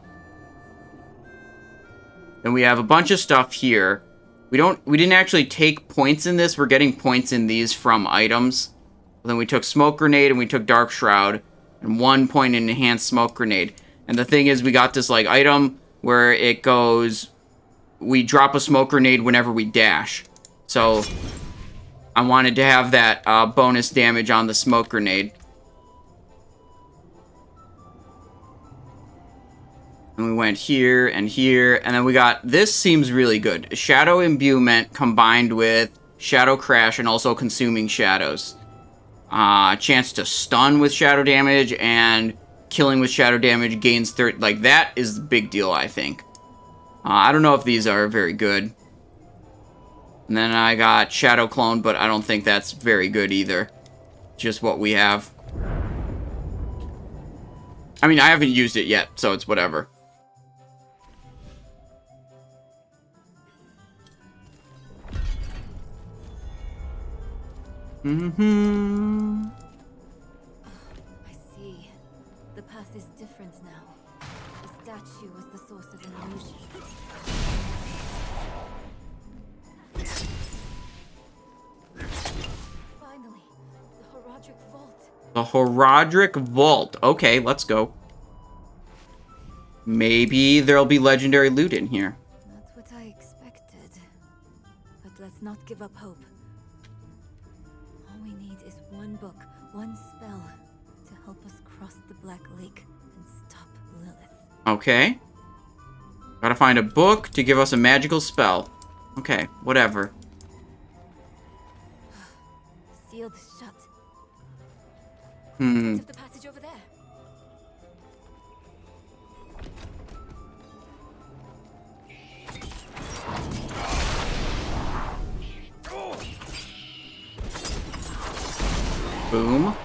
Then we have a bunch of stuff here. We didn't actually take points in this. We're getting points in these from items. Then we took Smoke Grenade and we took Dark Shroud. And 1 point in Enhanced Smoke Grenade. And the thing is, we got this like item where it goes... We drop a Smoke Grenade whenever we dash. So... I wanted to have that bonus damage on the Smoke Grenade. And we went here and here. And then we got... This seems really good. Shadow Imbuement combined with Shadow Crash and also Consuming Shadows. Chance to stun with Shadow Damage and killing with Shadow Damage gains 30... Like, that is the big deal, I think. I don't know if these are very good. And then I got Shadow Clone, but I don't think that's very good either. Just what we have. I mean, I haven't used it yet, so it's whatever. Mm-hmm. I see. The path is different now. The statue was the source of an illusion. Finally, the Horadric Vault. The Horadric Vault. Okay, let's go. Maybe there'll be legendary loot in here. Not what I expected. But let's not give up hope. All we need is one book, one spell, to help us cross the Black Lake and stop Lilith. Okay. Gotta find a book to give us a magical spell. Okay, whatever. Sealed shut. Hmm. The passage over there. Boom.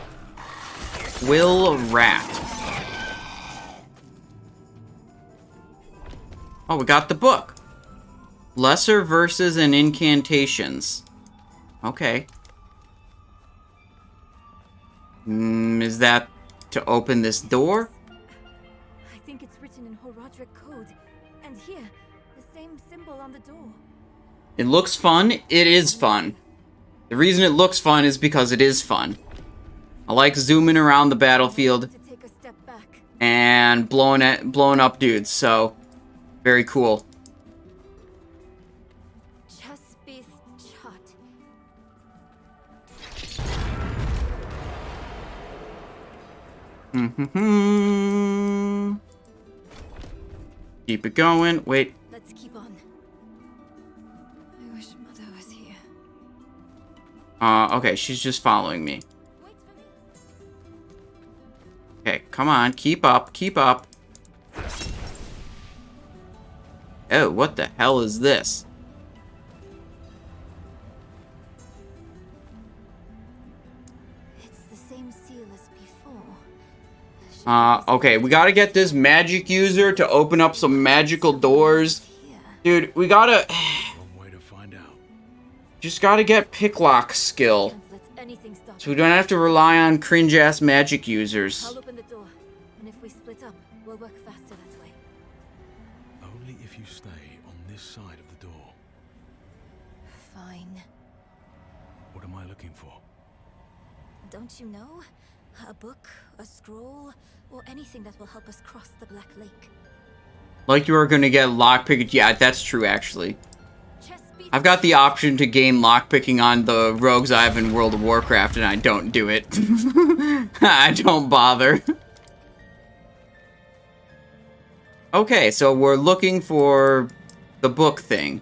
Will Rat. Oh, we got the book. Lesser verses and incantations. Okay. Is that to open this door? I think it's written in Horadric code. And here, the same symbol on the door. It looks fun. It is fun. The reason it looks fun is because it is fun. I like zooming around the battlefield To take a step back. and blowing up dudes, so very cool. Chespith Chut. Keep it going. Wait. Let's keep on. I wish Mother was here. Okay, she's just following me. Wait for me. Okay, come on, keep up, keep up. Oh, what the hell is this? It's the same seal as before. Okay, we gotta get this magic user to open up some magical doors. Here. Dude, we gotta... One way to find out. Just gotta get picklock skill. Can't let anything stop. So we don't have to rely on cringe-ass magic users. I'll open the door, and if we split up, we'll work faster that way. Only if you stay on this side of the door. Fine. What am I looking for? Don't you know? A book, a scroll, or anything that will help us cross the Black Lake. Like you are gonna get lockpicked. Yeah, that's true, actually. Chespith. I've got the option to gain lockpicking on the rogues I have in World of Warcraft, and I don't do it. I don't bother. Okay, so we're looking for the book thing.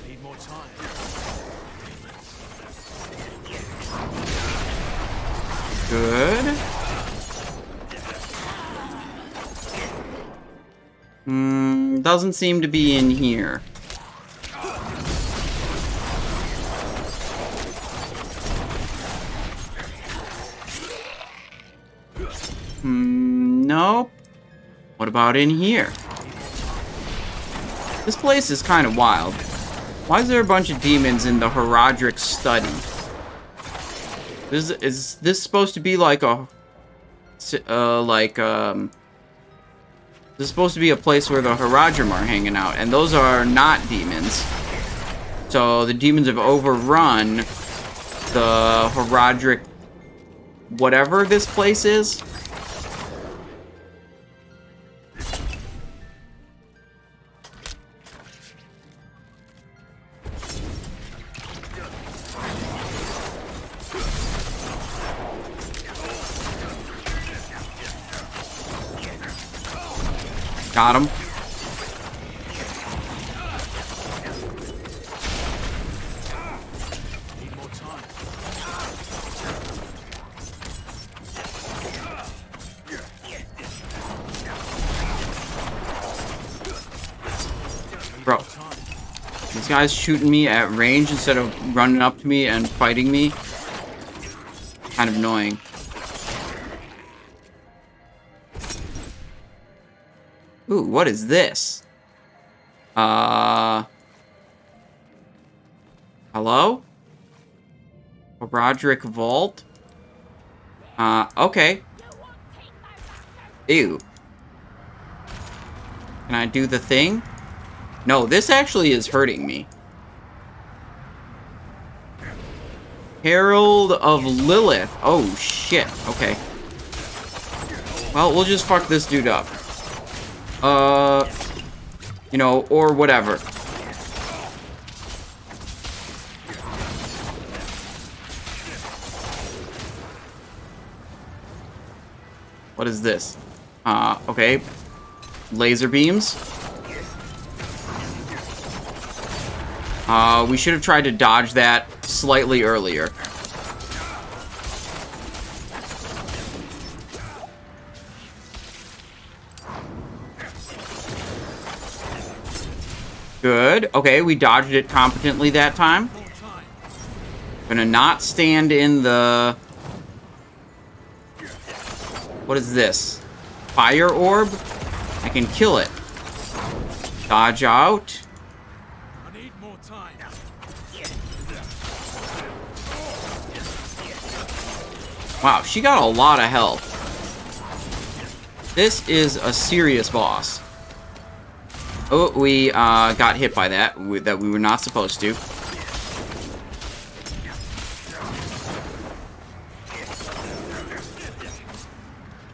Need more time. Good. Doesn't seem to be in here. Nope. What about in here? This place is kind of wild. Why is there a bunch of demons in the Horadric study? Is this supposed to be like a... This is supposed to be a place where the Horadrim are hanging out, and those are not demons. So the demons have overrun the Horadric... whatever this place is. Got him. Need more time. Bro. This guy's shooting me at range instead of running up to me and fighting me. Kind of annoying. Ooh, what is this? Hello? Horadric Vault? Okay. Ew. Can I do the thing? No, this actually is hurting me. Herald of Lilith. Oh, shit. Okay. Well, we'll just fuck this dude up. You know, or whatever. What is this? Okay. Laser beams. We should have tried to dodge that slightly earlier. Good. Okay, we dodged it competently that time. Gonna not stand in the... What is this? Fire orb? I can kill it. Dodge out. I need more time. Wow, she got a lot of health. This is a serious boss. Oh, we got hit by that we were not supposed to.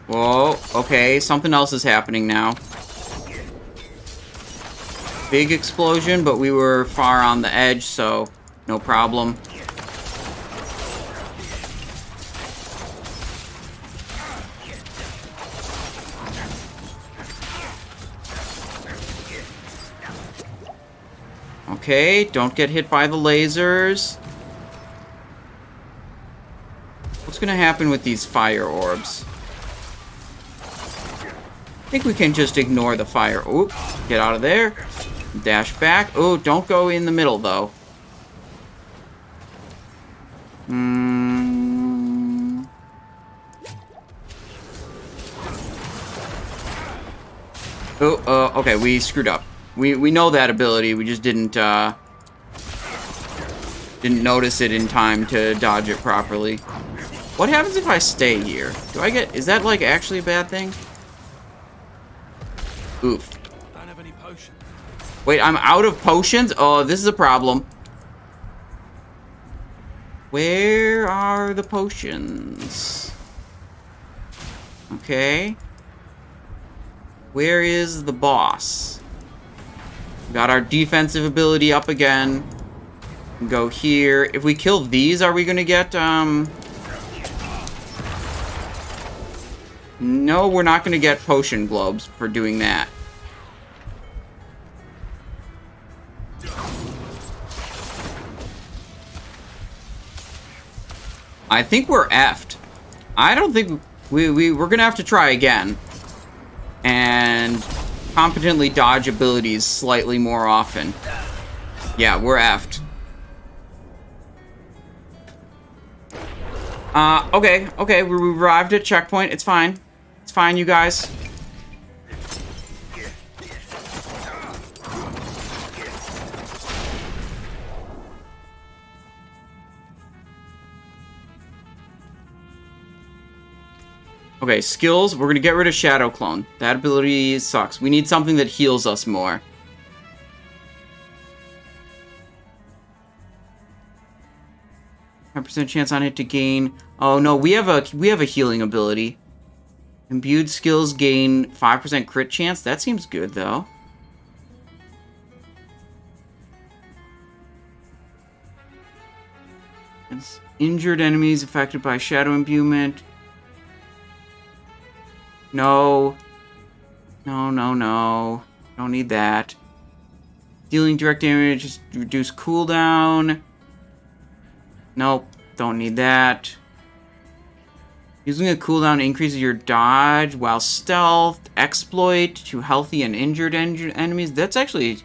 Whoa, okay, something else is happening now. Big explosion, but we were far on the edge, so no problem. Okay, don't get hit by the lasers. What's gonna happen with these fire orbs? I think we can just ignore the fire. Oop, get out of there. Dash back. Oh, don't go in the middle, though. Oh, okay, we screwed up. We know that ability, we just didn't notice it in time to dodge it properly. What happens if I stay here? Is that like actually a bad thing? Oof. Don't have any potions. Wait, I'm out of potions? Oh, this is a problem. Where are the potions? Okay. Where is the boss? Got our defensive ability up again. Go here. If we kill these, are we gonna get, No, we're not gonna get potion globes for doing that. I think we're effed. I don't think we're gonna have to try again. And competently dodge abilities slightly more often. Yeah, we're effed. Okay, we arrived at checkpoint. It's fine. It's fine, you guys. Okay, skills. We're gonna get rid of Shadow Clone. That ability sucks. We need something that heals us more. %10 chance on it to gain. Oh no, we have a healing ability. Imbued skills gain 5% crit chance. That seems good though. It's injured enemies affected by shadow imbuement. No. No. Don't need that. Dealing direct damage, just reduce cooldown. Nope, don't need that. Using a cooldown increases your dodge while stealth. Exploit to healthy and injured enemies. That's actually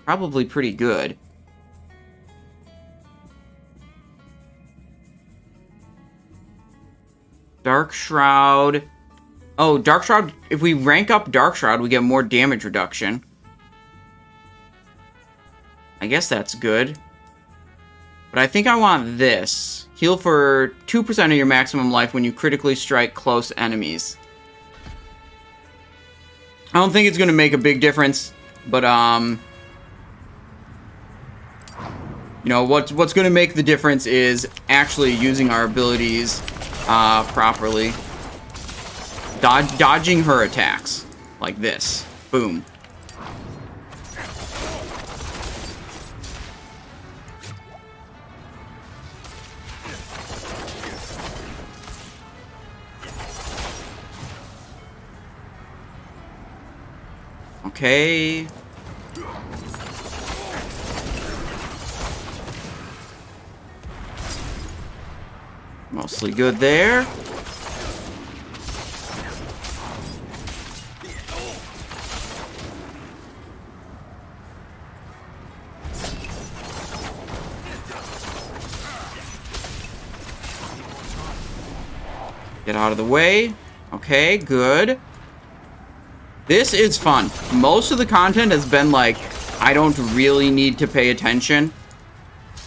probably pretty good. Dark Shroud. Oh, Dark Shroud. If we rank up Dark Shroud, we get more damage reduction. I guess that's good. But I think I want this. Heal for 2% of your maximum life when you critically strike close enemies. I don't think it's going to make a big difference. But, you know, what's going to make the difference is actually using our abilities properly. Dodging her attacks. Like this. Boom. Okay. Mostly good there. Get out of the way. Okay, good. This is fun. Most of the content has been like, I don't really need to pay attention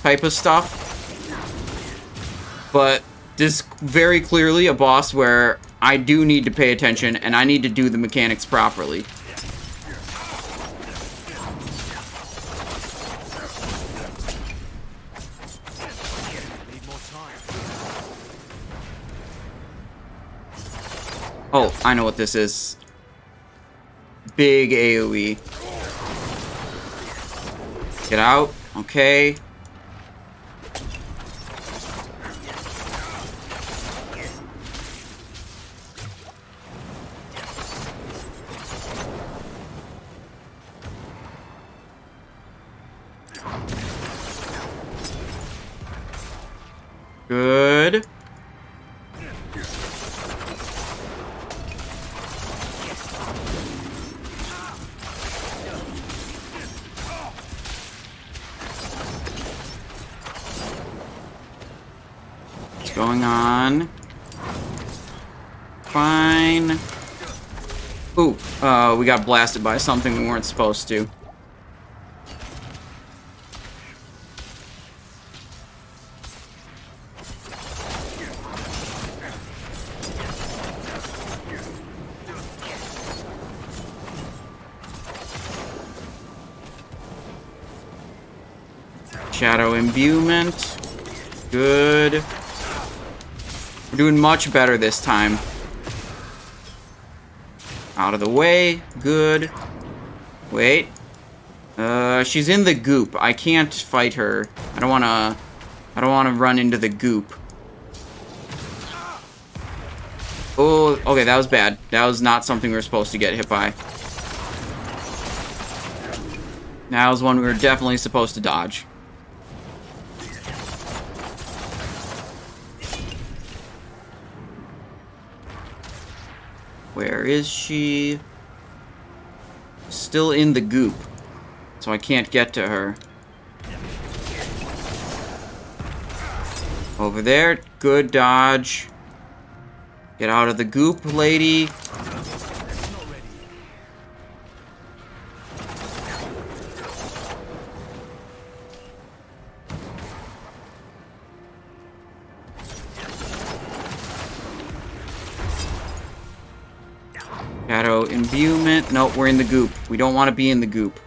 type of stuff. But this very clearly a boss where I do need to pay attention and I need to do the mechanics properly. Oh, I know what this is. Big AoE. Get out. Okay. Good. What's going on? Fine. Ooh, we got blasted by something we weren't supposed to. Shadow imbuement. Good. We're doing much better this time. Out of the way. Good. Wait. She's in the goop. I can't fight her. I don't wanna run into the goop. Oh, okay, that was bad. That was not something we were supposed to get hit by. That was one we were definitely supposed to dodge. Where is she? Still in the goop, so I can't get to her. Over there. Good dodge. Get out of the goop, lady. Shadow imbuement. Nope, we're in the goop. We don't want to be in the goop.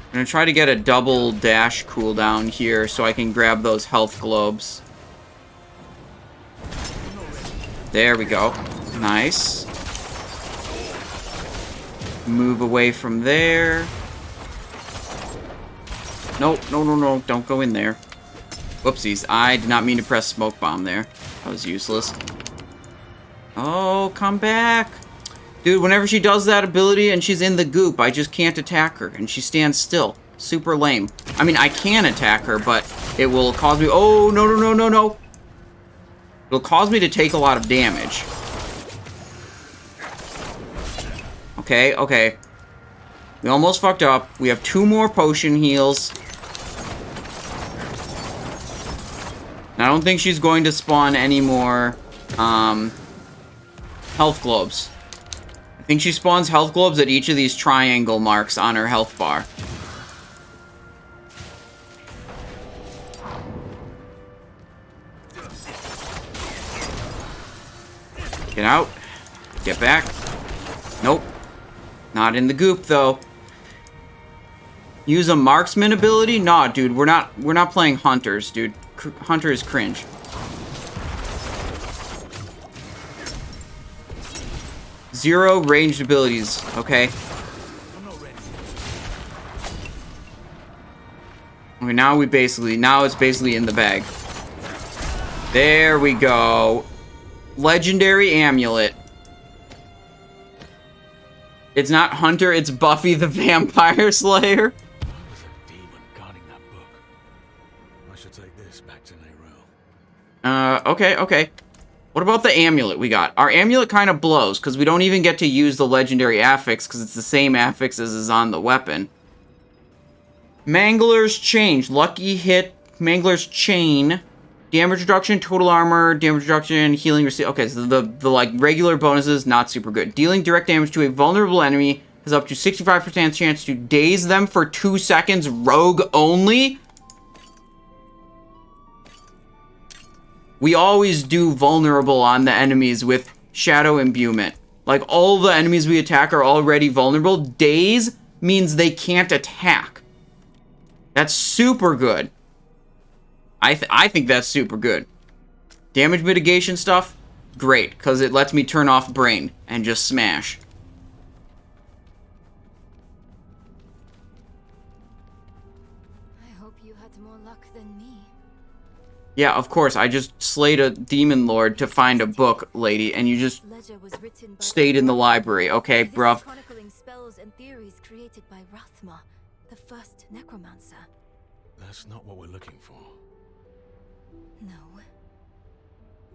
I'm gonna try to get a double dash cooldown here so I can grab those health globes. There we go. Nice. Move away from there. Nope, no. Don't go in there. Whoopsies. I did not mean to press smoke bomb there. That was useless. Oh, come back. Dude, whenever she does that ability and she's in the goop, I just can't attack her. And she stands still. Super lame. I mean, I can attack her, but it will cause me... Oh, no. It'll cause me to take a lot of damage. Okay. We almost fucked up. We have 2 more potion heals. I don't think she's going to spawn any more health globes. I think she spawns health globes at each of these triangle marks on her health bar. Get out. Get back. Nope. Not in the goop, though. Use a marksman ability? Nah, dude, we're not playing hunters, dude. Hunter is cringe. Zero ranged abilities, okay? Okay, now it's basically in the bag. There we go. Legendary amulet. It's not Hunter, it's Buffy the Vampire Slayer. Okay. What about the amulet we got? Our amulet kind of blows, because we don't even get to use the legendary affix, because it's the same affix as is on the weapon. Mangler's Change. Lucky hit Mangler's Chain. Damage reduction, total armor, damage reduction, healing. Okay, so the like regular bonuses, not super good. Dealing direct damage to a vulnerable enemy has up to 65% chance to daze them for 2 seconds. Rogue only. We always do vulnerable on the enemies with shadow imbuement. Like, all the enemies we attack are already vulnerable. Daze means they can't attack. That's super good. I think that's super good. Damage mitigation stuff, great, because it lets me turn off brain and just smash. I hope you had more luck than me. Yeah, of course, I just slayed a demon lord to find a book, lady, and you just stayed in the library. Okay, bruv. Chronicling spells and theories created by Rathma, the first necromancer. That's not what we're looking for. No.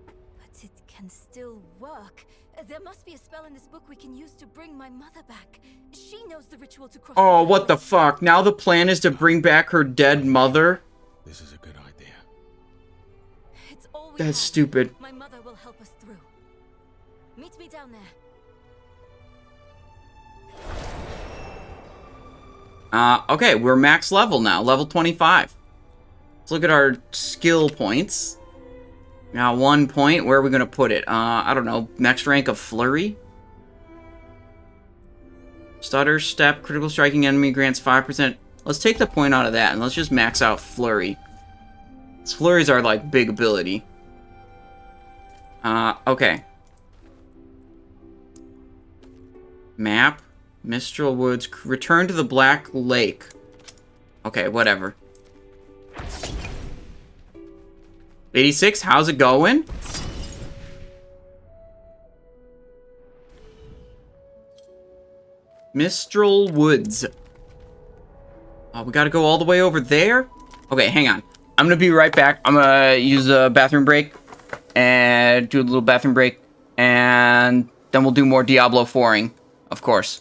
But it can still work. There must be a spell in this book we can use to bring my mother back. She knows the ritual to cross. Oh, what the fuck? Now the plan is to bring back her dead mother? This is a good idea. It's all we That's have. stupid. My mother will help us through. Meet me down there. Okay, we're max level now, level 25. Let's look at our skill points. Now, 1 point, where are we going to put it? I don't know, next rank of Flurry? Stutter, Step, critical striking enemy grants 5%. Let's take the point out of that, and let's just max out Flurry. Flurries are, like, big ability. Okay. Map. Mistral Woods. Return to the Black Lake. Okay, whatever. 86, how's it going? Mistral Woods. Oh, we gotta go all the way over there? Okay, hang on. I'm gonna be right back. I'm gonna use a bathroom break. And do a little bathroom break. And then we'll do more Diablo 4ing, of course.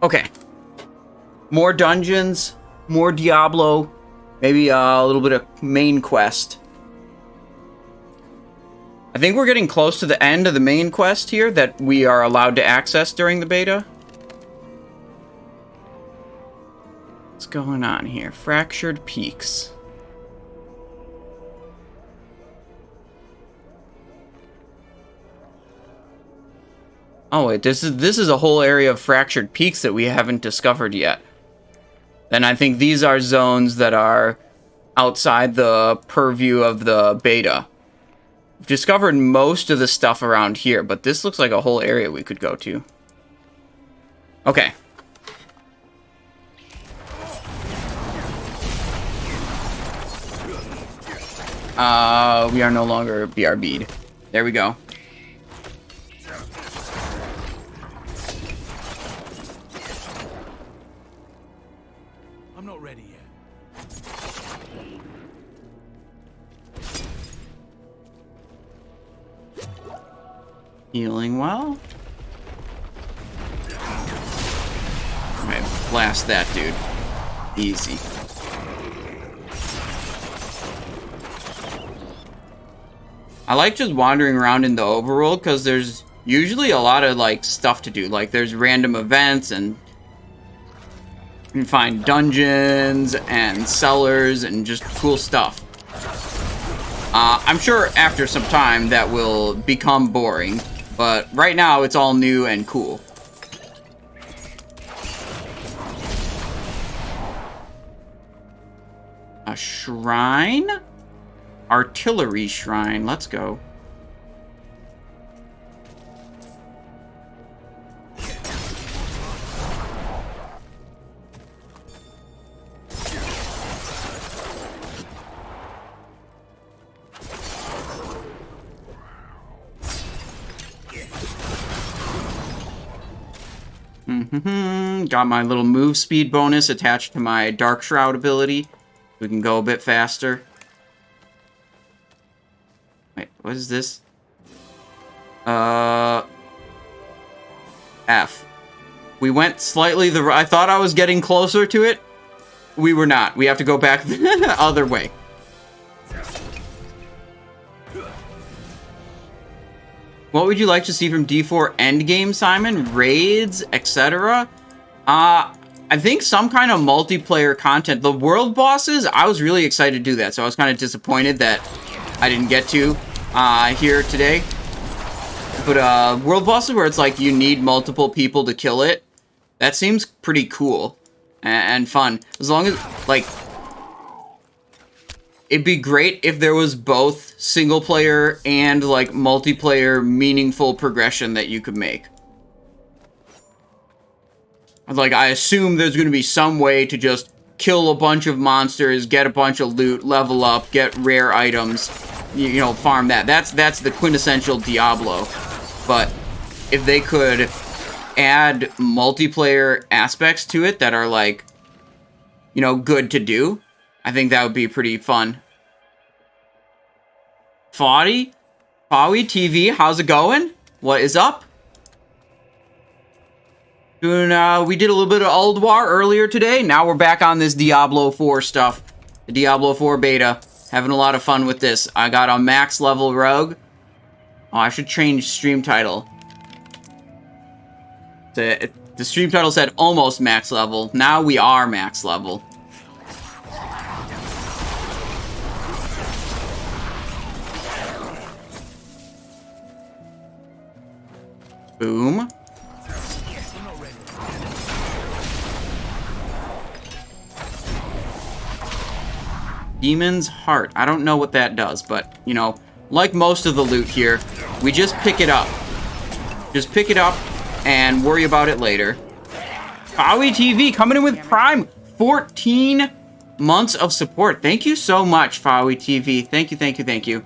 Okay. More dungeons, more Diablo, maybe a little bit of main quest. I think we're getting close to the end of the main quest here that we are allowed to access during the beta. What's going on here? Fractured Peaks. Oh wait, this is a whole area of Fractured Peaks that we haven't discovered yet. Then I think these are zones that are outside the purview of the beta. We've discovered most of the stuff around here, but this looks like a whole area we could go to. Okay. We are no longer BRB'd. There we go. I'm not ready yet. Healing well. Alright, blast that dude. Easy. I like just wandering around in the overworld because there's usually a lot of like stuff to do. Like there's random events and you can find dungeons and cellars and just cool stuff. I'm sure after some time that will become boring, but right now it's all new and cool. A shrine? Artillery shrine. Let's go. Got my little move speed bonus attached to my Dark Shroud ability. We can go a bit faster. Wait, what is this? F. We went slightly the... I thought I was getting closer to it. We were not. We have to go back the other way. What would you like to see from D4 Endgame, Simon? Raids, etc.? I think some kind of multiplayer content. The world bosses, I was really excited to do that, so I was kind of disappointed that I didn't get to here today. But world bosses where it's like you need multiple people to kill it, that seems pretty cool and fun. As long as, like, it'd be great if there was both single player and, like, multiplayer meaningful progression that you could make. Like, I assume there's going to be some way to just kill a bunch of monsters, get a bunch of loot, level up, get rare items, you know, farm that. That's the quintessential Diablo. But if they could add multiplayer aspects to it that are, like, you know, good to do, I think that would be pretty fun. Fawi TV, how's it going? What is up? Doing, we did a little bit of Old War earlier today. Now we're back on this Diablo 4 stuff. The Diablo 4 beta. Having a lot of fun with this. I got a max level rogue. Oh, I should change stream title. The stream title said almost max level. Now we are max level. Boom. Demon's Heart. I don't know what that does, but, you know, like most of the loot here, we just pick it up. Just pick it up and worry about it later. Fawi TV coming in with Prime. 14 months of support. Thank you so much, Fawi TV. Thank you, thank you, thank you.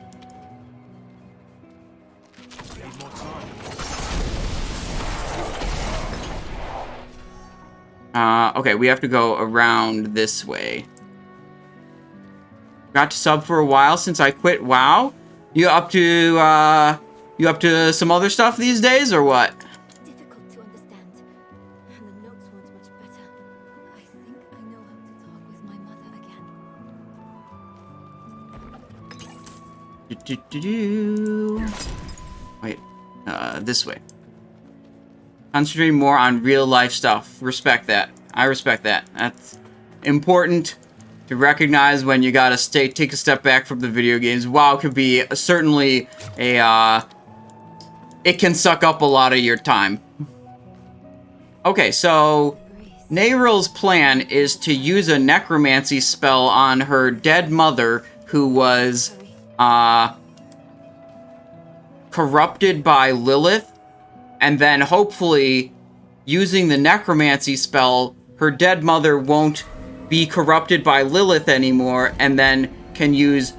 Okay, we have to go around this way. Got to sub for a while since I quit WoW. You up to some other stuff these days, or what? Difficult to understand, and the notes weren't much better. I think I know how to talk with my mother again. Wait, this way. Concentrating more on real life stuff. Respect that. I respect that. That's important to recognize when you gotta take a step back from the video games. WoW could be certainly a, it can suck up a lot of your time. Okay, so Neyrill's plan is to use a necromancy spell on her dead mother who was, corrupted by Lilith, and then hopefully using the necromancy spell, her dead mother won't be corrupted by Lilith anymore, and then can use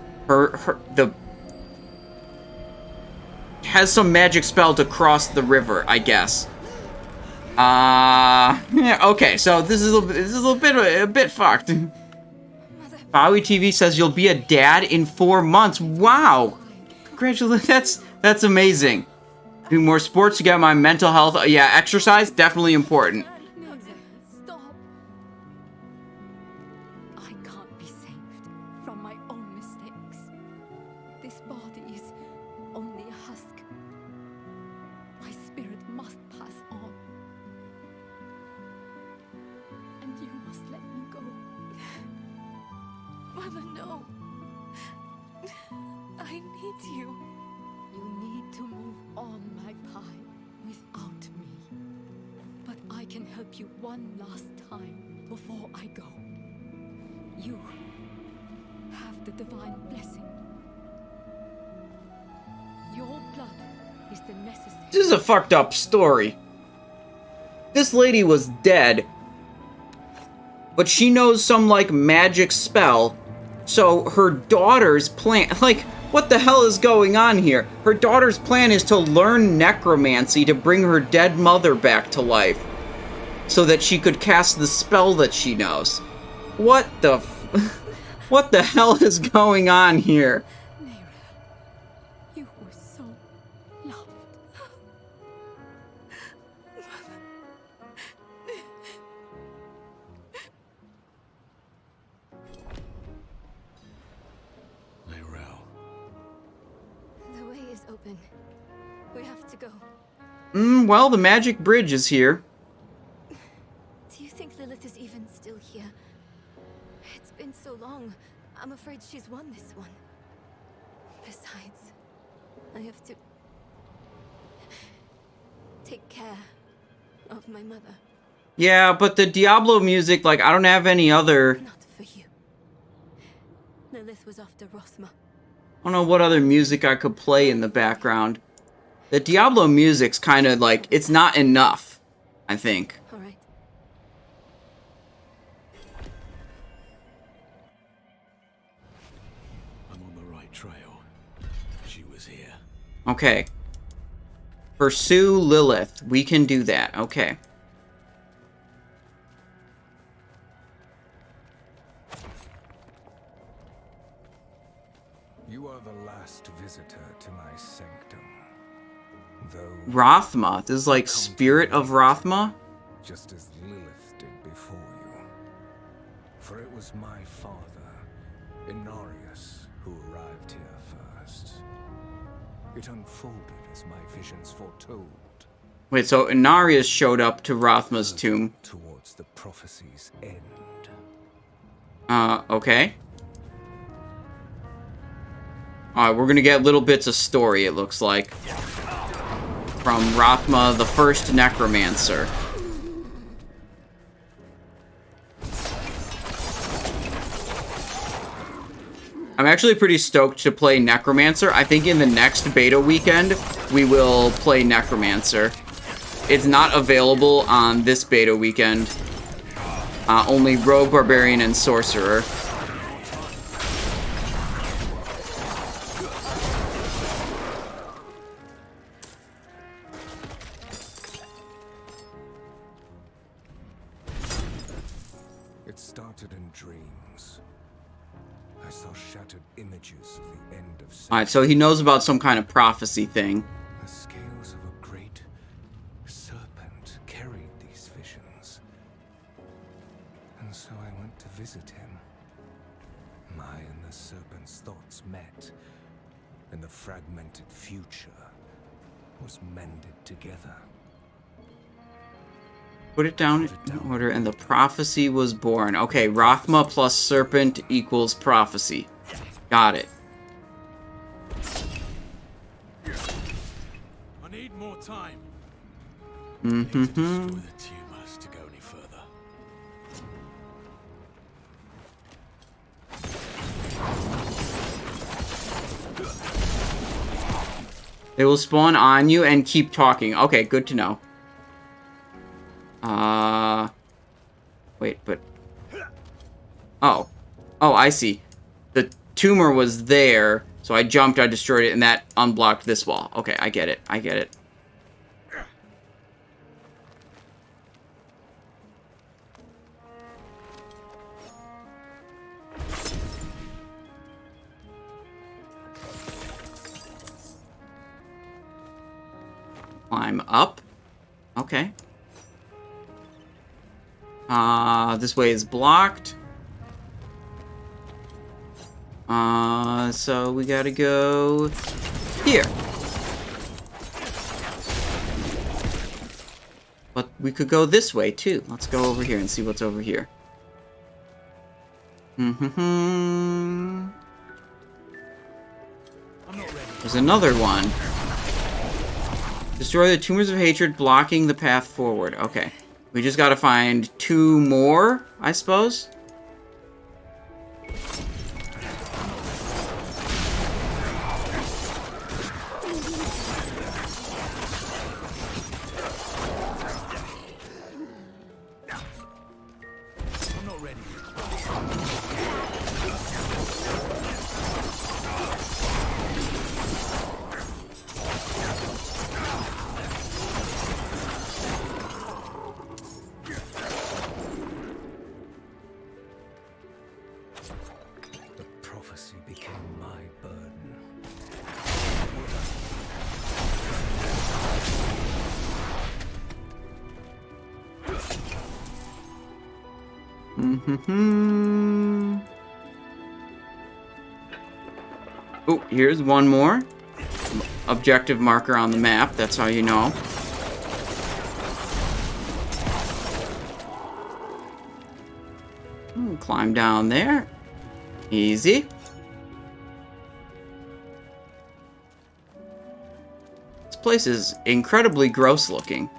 has some magic spell to cross the river, I guess. Yeah, okay, so this is a bit fucked. Fawi TV says you'll be a dad in 4 months. Wow, congratulations! That's amazing. Do more sports to get my mental health. Yeah, exercise definitely important. Stop. I can't be saved from my own mistakes. This body is Mother, no. I need you. You need to move on, Magpie, without me. But I can help you one last time before I go. You have the divine blessing. Your blood is the necessary. This is a fucked up story. This lady was dead, but she knows some, like, magic spell, so her daughter's plan... Like, what the hell is going on here? Her daughter's plan is to learn necromancy to bring her dead mother back to life, so that she could cast the spell that she knows. What the... What the hell is going on here? You were so loved. The way is open. We have to go. Well, the magic bridge is here. Do you think Lilith is even still here? It's been so long. I'm afraid she's won this one. Besides, I have to take care of my mother. Yeah, but the Diablo music, like, I don't have any other... Not for you. Lilith was after Rothma. I don't know what other music I could play in the background. The Diablo music's kind of like, it's not enough, I think. All right. I'm on the right trail. She was here. Okay. Pursue Lilith. We can do that. Okay. You are the last visitor to my sanctum. Though Rothma. This is like Spirit of Rothma? just as Lilith did before you. For it was my father, Inarius, who arrived here first. It unfolded as my visions foretold. Wait, so Inarius showed up to Rothma's tomb. Towards the prophecy's end. Okay. Alright, we're gonna get little bits of story, it looks like. From Rothma, the first necromancer. I'm actually pretty stoked to play Necromancer. I think in the next beta weekend, we will play Necromancer. It's not available on this beta weekend. Only Rogue, Barbarian, and Sorcerer. It started in dreams. I saw shattered images of the end of Alright, so he knows about some kind of prophecy thing. The scales of a great serpent carried these visions. And so I went to visit him. My and the serpent's thoughts met, and the fragmented future was mended together. Put it down in order, and the prophecy was born. Okay, Rothma plus serpent equals prophecy. Got it. I need more time. Mm-hmm. Destroy the tumors to go any further. They will spawn on you and keep talking. Okay, good to know. Wait, but... Oh. Oh, I see. The tumor was there, so I jumped, I destroyed it, and that unblocked this wall. Okay, I get it. I get it. Climb up. Okay. This way is blocked. So we gotta go here. But we could go this way too. Let's go over here and see what's over here. There's another one. Destroy the tumors of hatred, blocking the path forward. Okay. We just gotta find 2 more, I suppose? I'm not ready. The prophecy became my burden. Oh, here's one more. Objective marker on the map, that's how you know. Climb down there. Easy. This place is incredibly gross looking.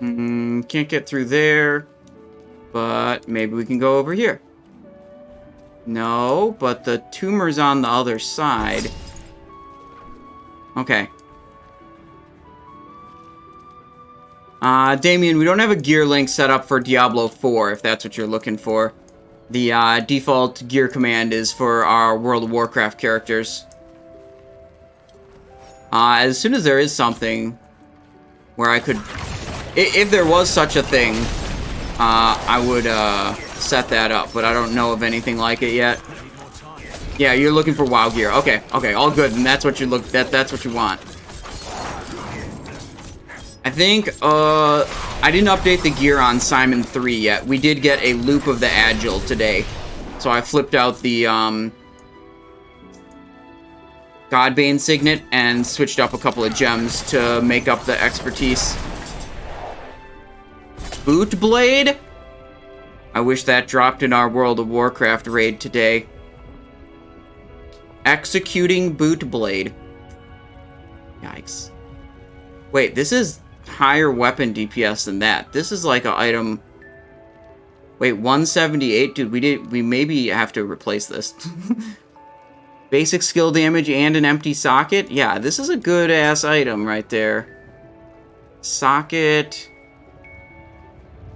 Can't get through there. But maybe we can go over here. No, but the tumor's on the other side. Okay. Damien, we don't have a gear link set up for Diablo 4, if that's what you're looking for. The default gear command is for our World of Warcraft characters. As soon as there is something where I could... If there was such a thing, I would set that up, but I don't know of anything like it yet. Yeah, you're looking for WoW gear. Okay, okay, all good, and that's what you look... That's what you want. I think, I didn't update the gear on Simon 3 yet. We did get a loop of the Agile today. So I flipped out the, Godbane Signet and switched up a couple of gems to make up the expertise. Boot Blade? I wish that dropped in our World of Warcraft raid today. Executing Boot Blade. Yikes. Wait, this is... higher weapon DPS than that. This is like an item... Wait, 178? Dude, we maybe have to replace this. Basic skill damage and an empty socket? Yeah, this is a good-ass item right there. Socket...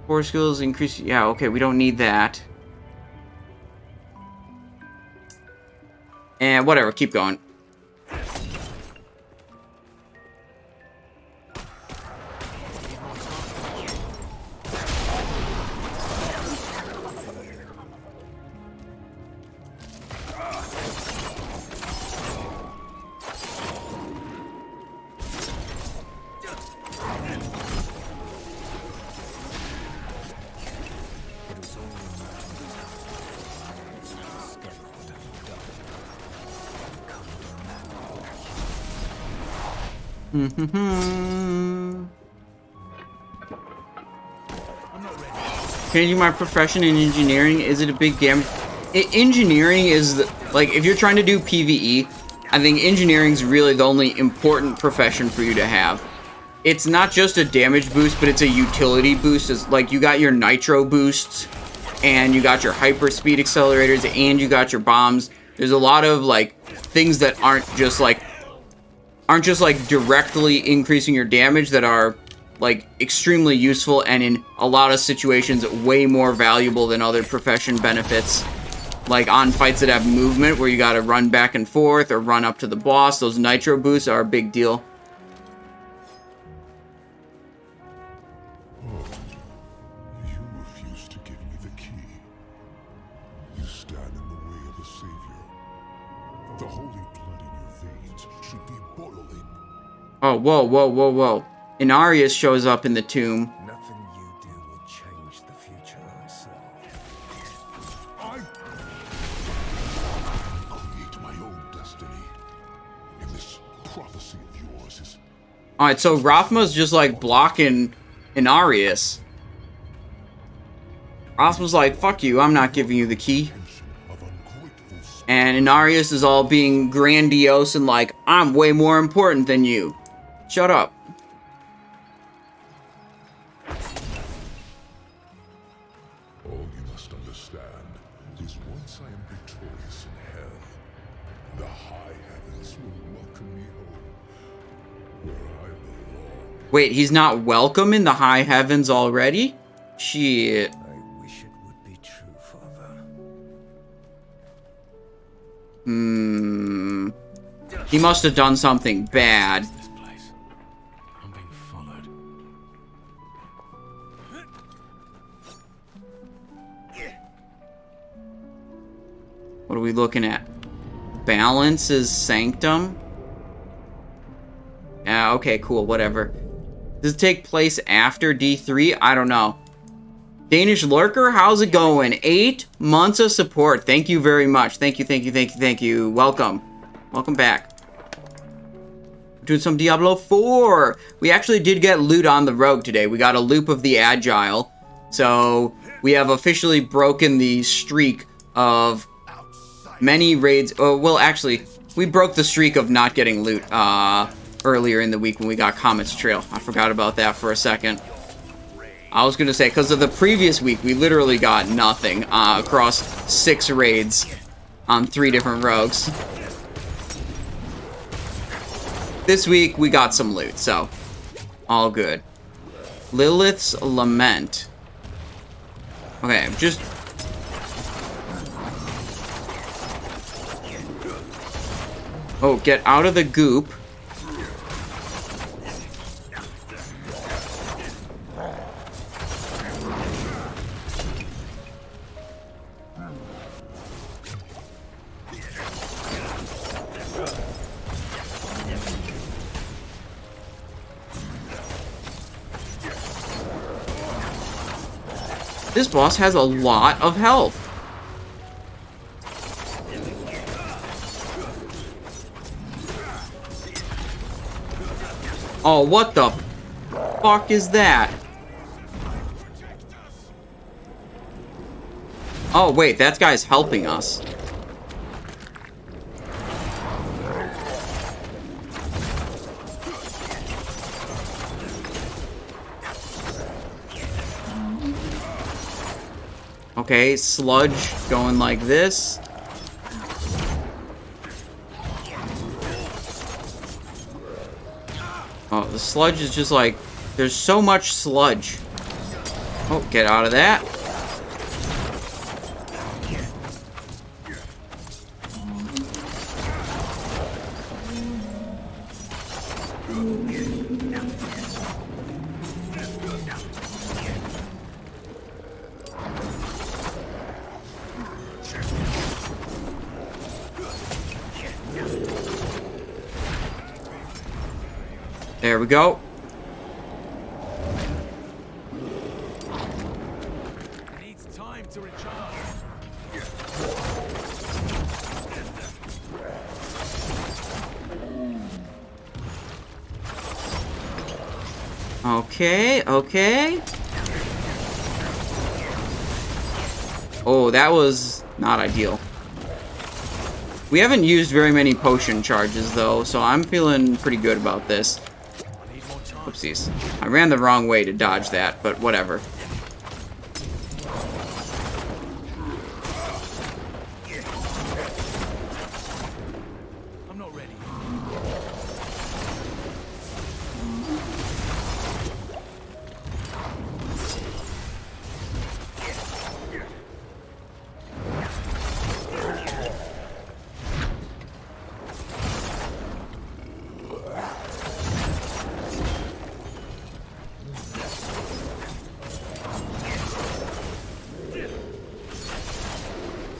4 skills increase... Yeah, okay, we don't need that. And whatever, keep going. Changing my profession in engineering, is it a big damage? Engineering is, like, if you're trying to do PvE, I think engineering is really the only important profession for you to have. It's not just a damage boost, but it's a utility boost. It's like, you got your nitro boosts, and you got your hyper speed accelerators, and you got your bombs. There's a lot of, like, things that aren't just like directly increasing your damage, that are like extremely useful and in a lot of situations way more valuable than other profession benefits. Like on fights that have movement where you gotta run back and forth or run up to the boss, those nitro boosts are a big deal. Oh, you refuse to give me the key. You stand in the way of the Savior. The holy blood in your veins should be boiling. Oh, whoa, whoa, whoa, whoa. Inarius shows up in the tomb. Nothing you do will change the future I saw. I create my own destiny. And this prophecy of yours is... Alright, so Rathma's just like blocking Inarius. Osmo's like, fuck you, I'm not giving you the key. And Inarius is all being grandiose and like, I'm way more important than you. Shut up. All you must understand is once I am victorious in hell, the high heavens will welcome me home, where I belong. Wait, he's not welcome in the high heavens already? Shit. I wish it would be true, Father. He must have done something bad. This place. I'm being followed. What are we looking at? Balance is sanctum? Yeah, okay, cool, whatever. Does it take place after D3? I don't know. Danish Lurker, how's it going? 8 months of support. Thank you very much. Thank you, thank you, thank you, thank you. Welcome. Welcome back. We're doing some Diablo 4. We actually did get loot on the rogue today. We got a loop of the Agile. So, we have officially broken the streak of many raids. Oh, well, actually, we broke the streak of not getting loot earlier in the week when we got Comet's Trail. I forgot about that for a second. I was going to say, because of the previous week, we literally got nothing across 6 raids on 3 different rogues. This week, we got some loot, so all good. Lilith's Lament. Okay, just... Oh, get out of the goop. This boss has a lot of health. Oh, what the fuck is that? Oh, wait, that guy's helping us. Okay, sludge going like this. Oh, the sludge is just like, there's so much sludge. Oh, get out of that. There we go. Needs time to recharge. Okay, okay. Oh, that was not ideal. We haven't used very many potion charges, though, so I'm feeling pretty good about this. Oopsies. I ran the wrong way to dodge that, but whatever. I'm not ready.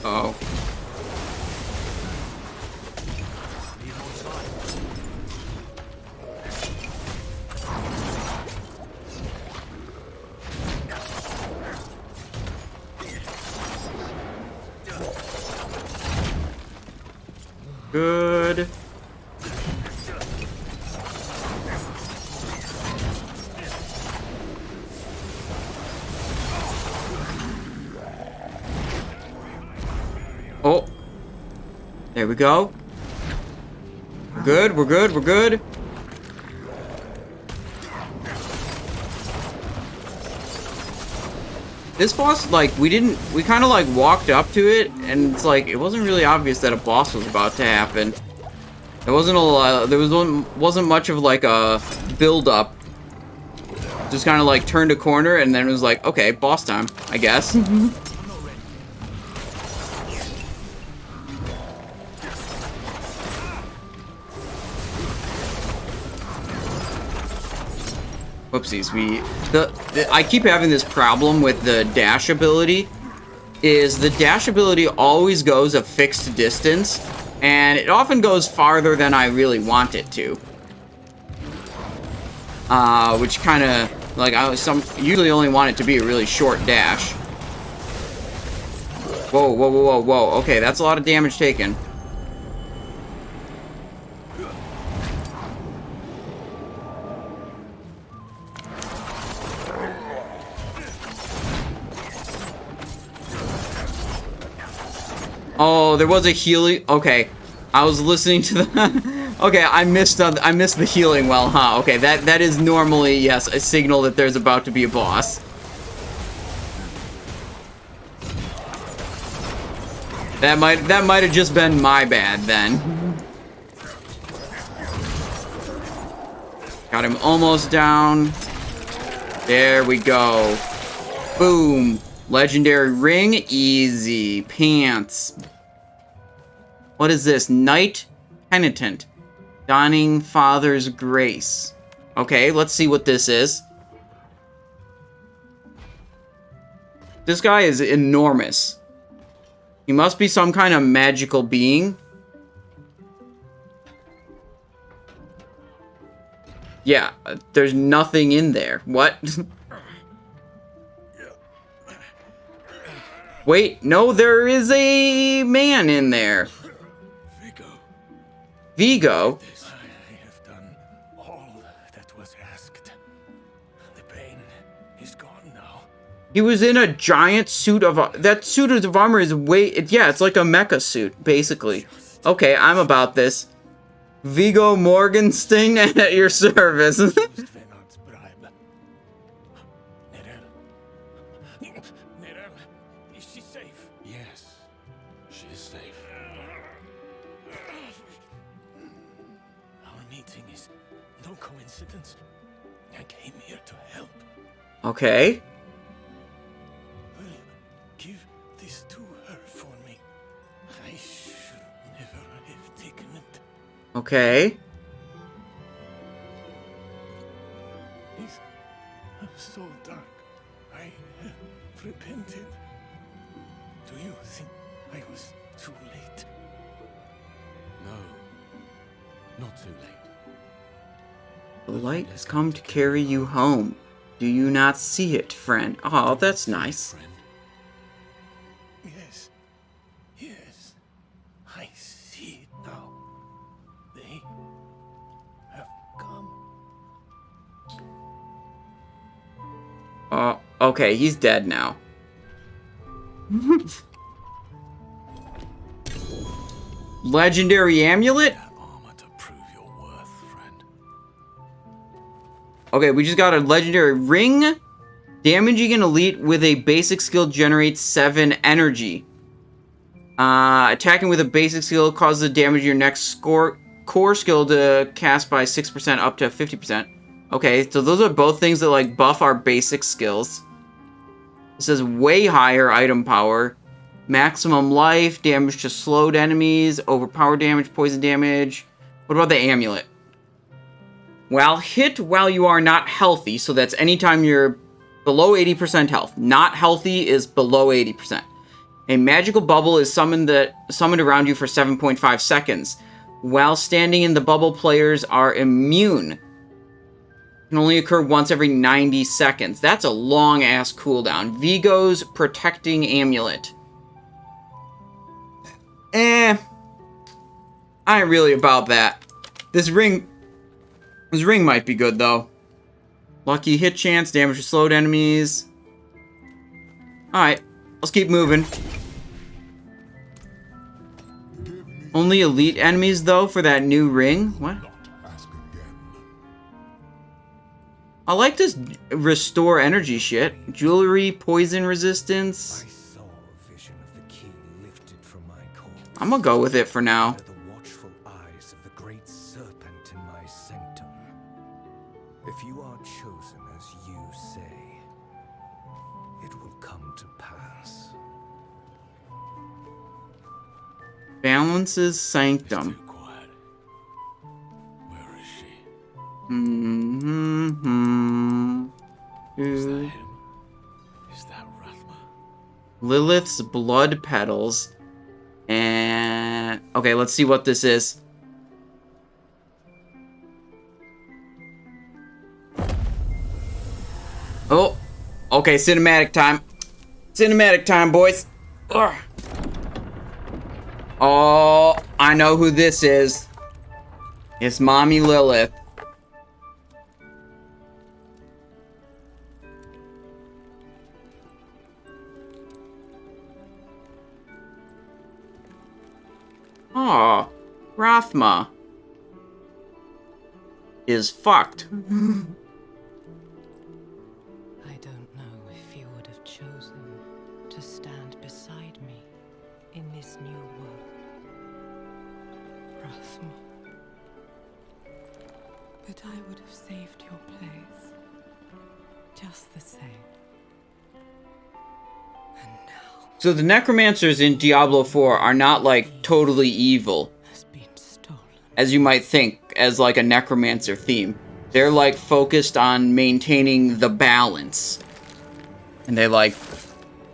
Uh-oh. Good. There we go. We're good, we're good, we're good. This boss, like, we kind of, like, walked up to it, and it's like, it wasn't really obvious that a boss was about to happen. There wasn't a lot, wasn't much of, like, a build-up. Just kind of, like, turned a corner, and then it was like, okay, boss time, I guess. Whoopsies, I keep having this problem with the dash ability, is the dash ability always goes a fixed distance, and it often goes farther than I really want it to. Which kind of, like, I usually only want it to be a really short dash. Whoa, whoa, whoa, whoa, whoa, okay, that's a lot of damage taken. Oh, there was a healing. Okay, I was listening to the. Okay, I missed the healing well, huh? Okay, that is normally, yes, a signal that there's about to be a boss. That might have just been my bad then. Got him almost down. There we go. Boom. Legendary ring, easy. Pants. What is this? Knight Penitent. Donning Father's Grace. Okay, let's see what this is. This guy is enormous. He must be some kind of magical being. Yeah, there's nothing in there. What? Wait, no, there is a man in there. Vigo? I have done all that was asked. The pain is gone now. He was in a giant suit of... that suit of armor is yeah, it's like a mecha suit, basically. Okay, I'm about this. Vigo Morgenstern at your service. Is she safe? Yes, she is safe. Our meeting is no coincidence. I came here to help. Okay. William, give this to her for me. I should never have taken it. Okay. It's so dark. I have repented. Do you think I was too late? No, not too late. The light has come to carry you home. Do you not see it, friend? Oh, that's nice. Yes, yes, I see it now. They have come. Okay, he's dead now. Legendary amulet? Okay, we just got a legendary ring. Damaging an elite with a basic skill generates 7 energy. Attacking with a basic skill causes the damage of your next core skill to cast by 6% up to 50%. Okay, so those are both things that, like, buff our basic skills. It says way higher item power. Maximum life, damage to slowed enemies, overpower damage, poison damage. What about the amulet? While hit while you are not healthy, so that's anytime you're below 80% health. Not healthy is below 80%. A magical bubble is summoned around you for 7.5 seconds. While standing in the bubble, players are immune. Can only occur once every 90 seconds. That's a long-ass cooldown. Vigo's Protecting Amulet. I ain't really about that. This ring might be good, though. Lucky hit chance, damage to slowed enemies. Alright, let's keep moving. Give me Only elite enemies, though, for that new ring? What? I like this restore energy shit. Jewelry, poison resistance. I'm gonna go with it for now. The watchful eyes of the great serpent in my sanctum. If you are chosen as you say, it will come to pass. Balances sanctum. Where is she? Is that him? Is that Rathma? Lilith's blood petals. And okay, let's see what this is. Oh, okay, cinematic time. Cinematic time, boys. Ugh. Oh, I know who this is. It's Mommy Lilith. Aw, Rathma is fucked. I don't know if you would have chosen to stand beside me in this new world, Rathma. But I would have saved your place, just the same. And now, So the necromancers in Diablo 4 are not like totally evil, as you might think, as like a necromancer theme. They're like focused on maintaining the balance. And they like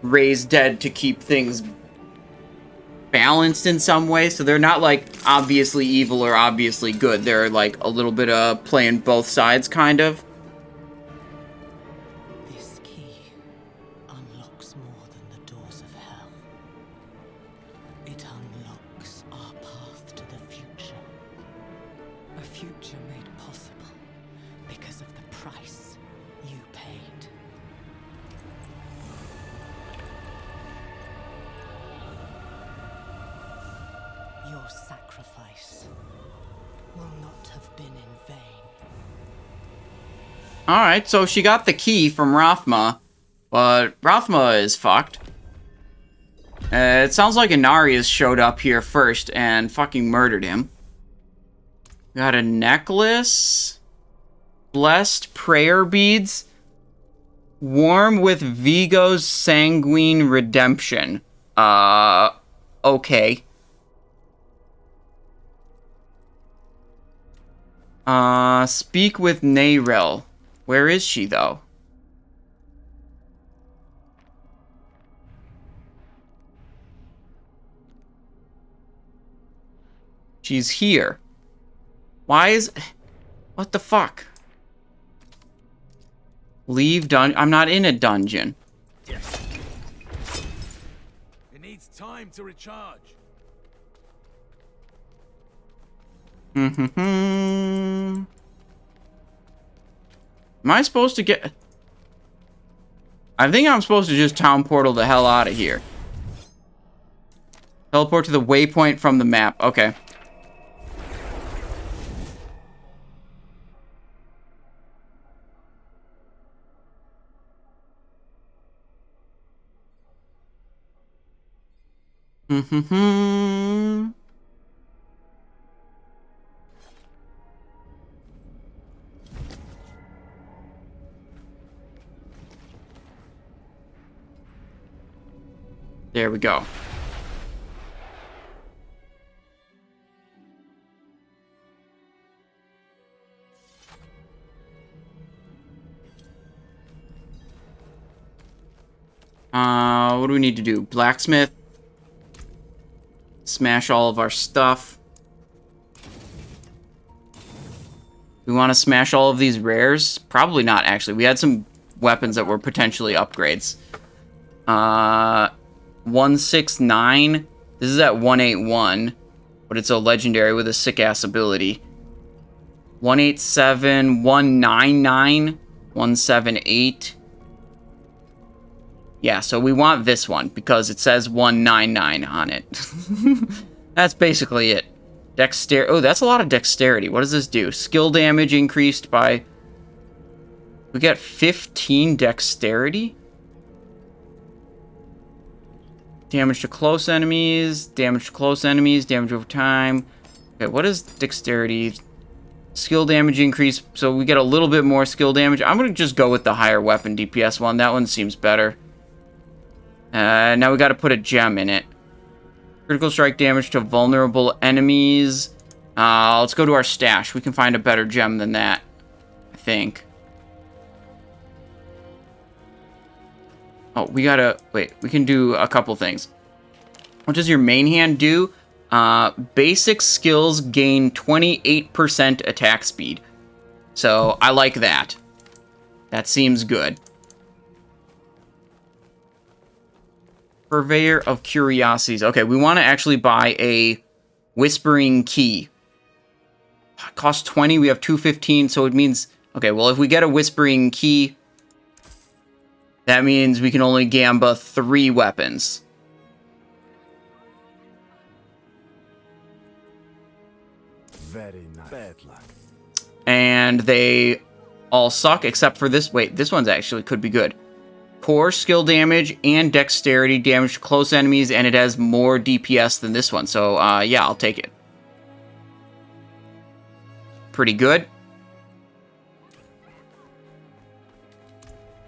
raise dead to keep things balanced in some way. So they're not like obviously evil or obviously good. They're like a little bit of playing both sides kind of. this key unlocks more than the doors of hell. It unlocks our path to the future. A future made possible because of the price you paid. Your sacrifice will not have been in vain. Alright, so she got the key from Rathma, but Rathma is fucked. It sounds like Inarius showed up here first and fucking murdered him. Got a necklace. Blessed prayer beads. Warm with Vigo's sanguine redemption. Okay. Speak with Neyrel. Where is she, though? She's here. Why is... What the fuck? Leave dungeon... I'm not in a dungeon. It needs time to recharge. Am I supposed to get... I think I'm supposed to just town portal the hell out of here. Teleport to the waypoint from the map. Okay. There we go. What do we need to do? Blacksmith. Smash all of our stuff. We want to smash all of these rares? Probably not, actually. We had some weapons that were potentially upgrades. 169. This is at 181. But it's a legendary with a sick-ass ability. 187, 199, 178. Yeah, so we want this one because it says 199 on it. That's basically it. Dexterity. Oh, that's a lot of dexterity. What does this do? Skill damage increased by... We got 15 dexterity? Damage to close enemies. Damage to close enemies. Damage over time. Okay, what is dexterity? Skill damage increase. So we get a little bit more skill damage. I'm going to just go with the higher weapon DPS one. That one seems better. Now we got to put a gem in it. Critical strike damage to vulnerable enemies. Let's go to our stash. We can find a better gem than that, I think. Oh, we gotta... Wait, we can do a couple things. What does your main hand do? Basic skills gain 28% attack speed. So, I like that. That seems good. Purveyor of Curiosities. Okay, we want to actually buy a Whispering Key. It costs 20, we have 215, so it means... Okay, well, if we get a Whispering Key, that means we can only gamba 3 weapons. Very nice. Bad luck. And they all suck, except for this... Wait, this one's actually could be good. Poor skill damage and dexterity damage to close enemies, and it has more DPS than this one. So, yeah, I'll take it. Pretty good.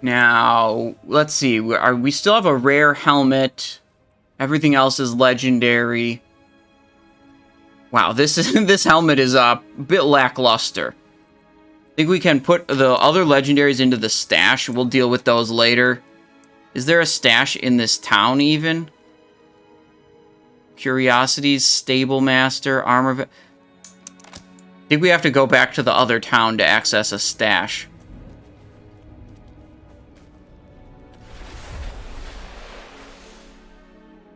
Now, let's see. We still have a rare helmet. Everything else is legendary. Wow, this helmet is a bit lackluster. I think we can put the other legendaries into the stash. We'll deal with those later. Is there a stash in this town, even? Curiosities, Stable Master, Armor... I think we have to go back to the other town to access a stash.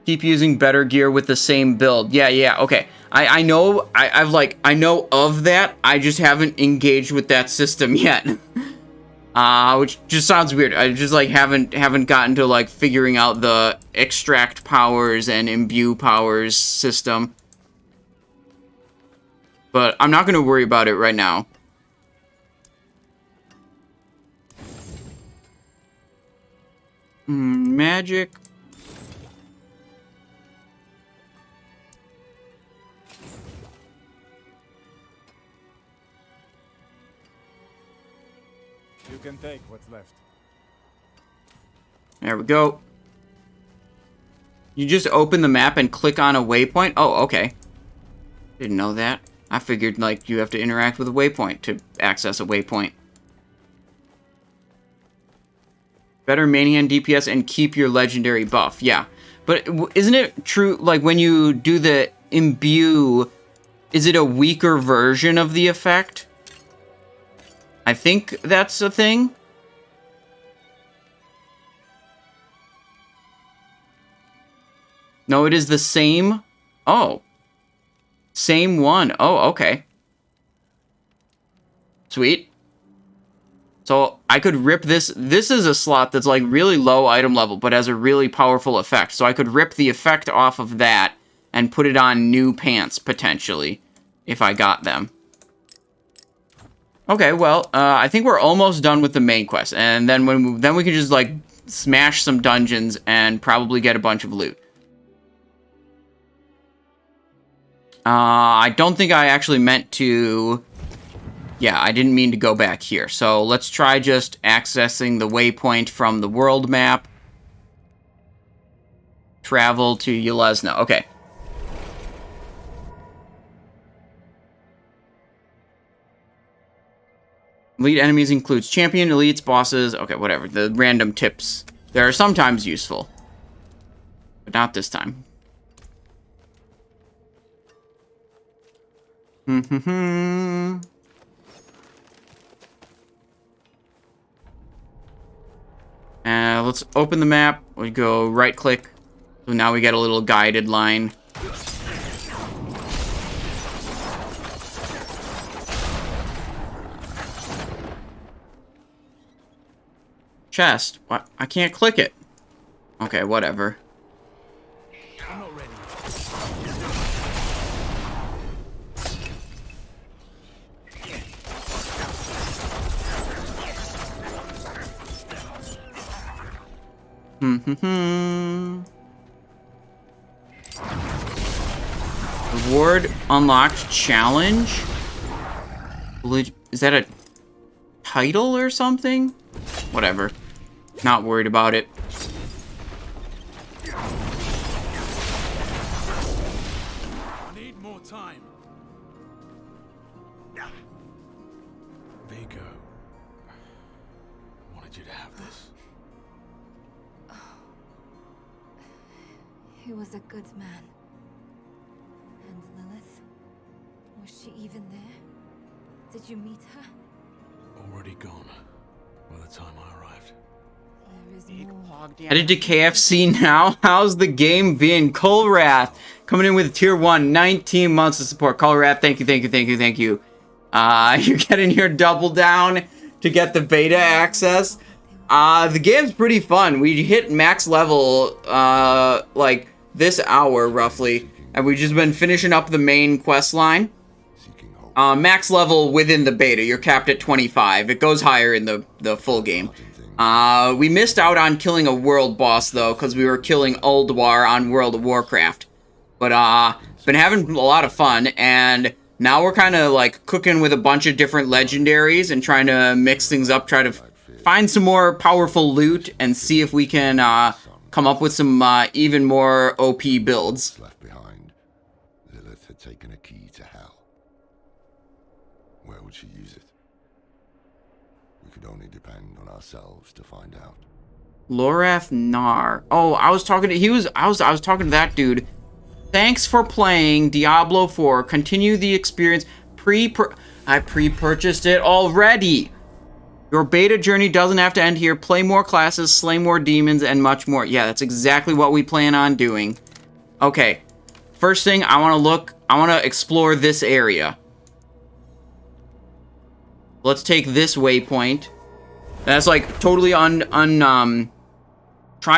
Keep using better gear with the same build. Yeah, okay. I know, I know of that. I just haven't engaged with that system yet. Which just sounds weird. I just, like, haven't gotten to, like, figuring out the extract powers and imbue powers system. But I'm not going to worry about it right now. Magic. You can take what's left. There we go. You just open the map and click on a waypoint? Oh, okay. Didn't know that. I figured, like, you have to interact with a waypoint to access a waypoint. Better main hand DPS and keep your legendary buff. Yeah. But isn't it true, like, when you do the imbue, is it a weaker version of the effect? I think that's a thing. No, it is the same. Oh. Same one. Oh, okay. Sweet. So I could rip this. This is a slot that's like really low item level, but has a really powerful effect. So I could rip the effect off of that and put it on new pants, potentially, if I got them. Okay, well, I think we're almost done with the main quest, and then we can just, like, smash some dungeons and probably get a bunch of loot. I don't think I actually meant to... Yeah, I didn't mean to go back here. So let's try just accessing the waypoint from the world map. Travel to Yelesna. Okay. Elite enemies includes champion, elites, bosses. Okay, whatever. The random tips. They are sometimes useful. But not this time. Let's open the map. We go right click. So now we get a little guided line. Chest. What? I can't click it. Okay, whatever. I'm not ready. Reward unlocked challenge? Is that a title or something? Whatever. Not worried about it. I need more time. Vigo. I wanted you to have this. He was a good man. And Lilith? Was she even there? Did you meet her? Already gone by the time I arrived. There is more. Headed to KFC now. How's the game being? Colrath coming in with tier 1, 19 months of support. Colrath, thank you, thank you, thank you, thank you. You're getting your double down to get the beta access. The game's pretty fun. We hit max level like this hour roughly, and we've just been finishing up the main quest line. Max level within the beta, you're capped at 25. It goes higher in the full game. We missed out on killing a world boss though, because we were killing Ulduar on World of Warcraft. But been having a lot of fun, and now we're kind of like cooking with a bunch of different legendaries and trying to mix things up, try to find some more powerful loot, and see if we can come up with some even more OP builds. Left behind, Lilith had taken a key to hell. Where would she use it? We could only depend on ourselves to find out. Lorath Nar. Oh, I was talking to I was talking to that dude. Thanks for playing Diablo 4. Continue the experience. I pre-purchased it already. Your beta journey doesn't have to end here. Play more classes, slay more demons, and much more. Yeah, that's exactly what we plan on doing. Okay. First thing, I want to explore this area. Let's take this waypoint. That's like totally try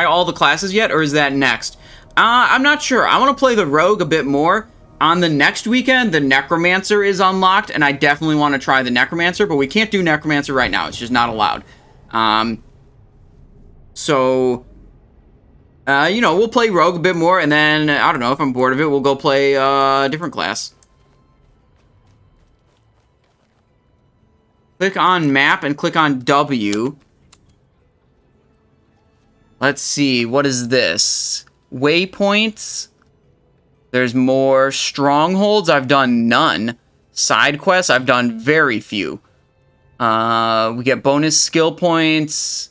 all the classes yet, or is that next? I'm not sure. I want to play the rogue a bit more. On the next weekend, the necromancer is unlocked, and I definitely want to try the necromancer, but we can't do necromancer right now. It's just not allowed. You know, we'll play rogue a bit more, and then, I don't know, if I'm bored of it, we'll go play a different class. Click on map and click on W. Let's see, what is this? Waypoints. There's more strongholds. I've done none. Side quests, I've done very few. We get bonus skill points.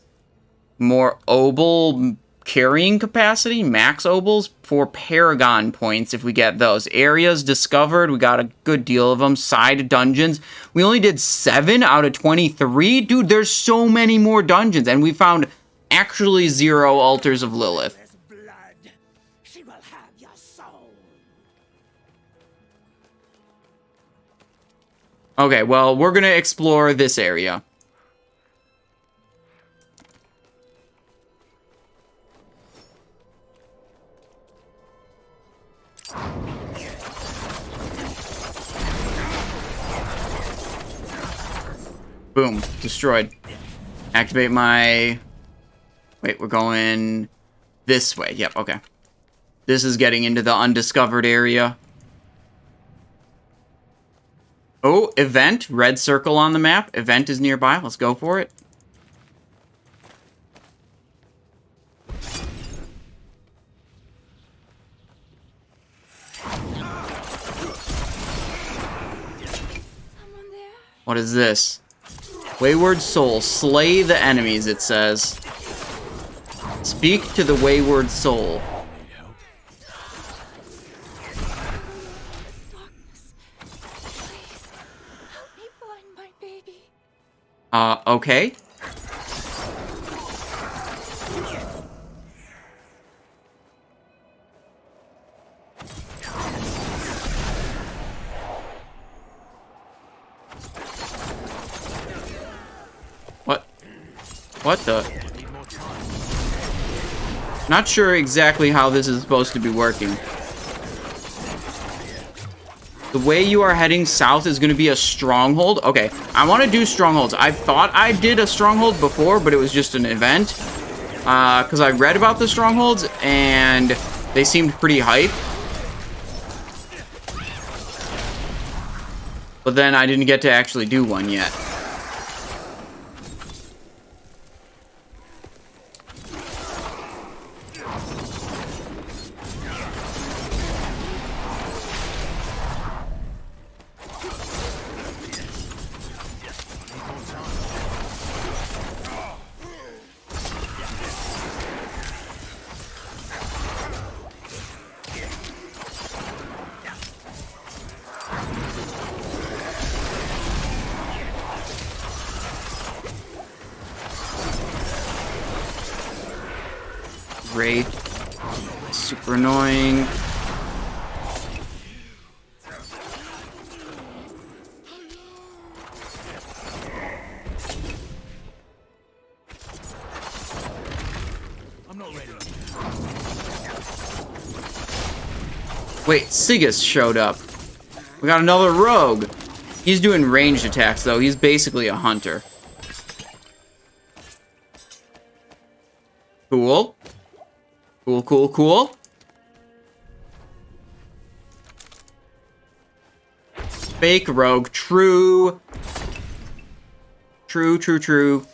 More obol carrying capacity. Max obols for paragon points if we get those. Areas discovered. We got a good deal of them. Side dungeons. We only did 7 out of 23. Dude, there's so many more dungeons. And we found actually 0 altars of Lilith. She will have your soul. Okay, well, we're gonna explore this area. Boom, destroyed. Activate my... Wait, we're going this way. Yep, okay. This is getting into the undiscovered area. Oh, event. Red circle on the map. Event is nearby. Let's go for it. What is this? Wayward soul. Slay the enemies, it says. Speak to the wayward soul. Okay. What the? Not sure exactly how this is supposed to be working. The way you are heading south is going to be a stronghold. Okay, I want to do strongholds. I thought I did a stronghold before, but it was just an event. because I read about the strongholds, and they seemed pretty hype. But then I didn't get to actually do one yet. Great. Super annoying. I'm not ready. Wait, Sigus showed up. We got another rogue. He's doing ranged attacks, though. He's basically a hunter. Cool. Cool, cool, cool. Fake rogue. True. True, true, true.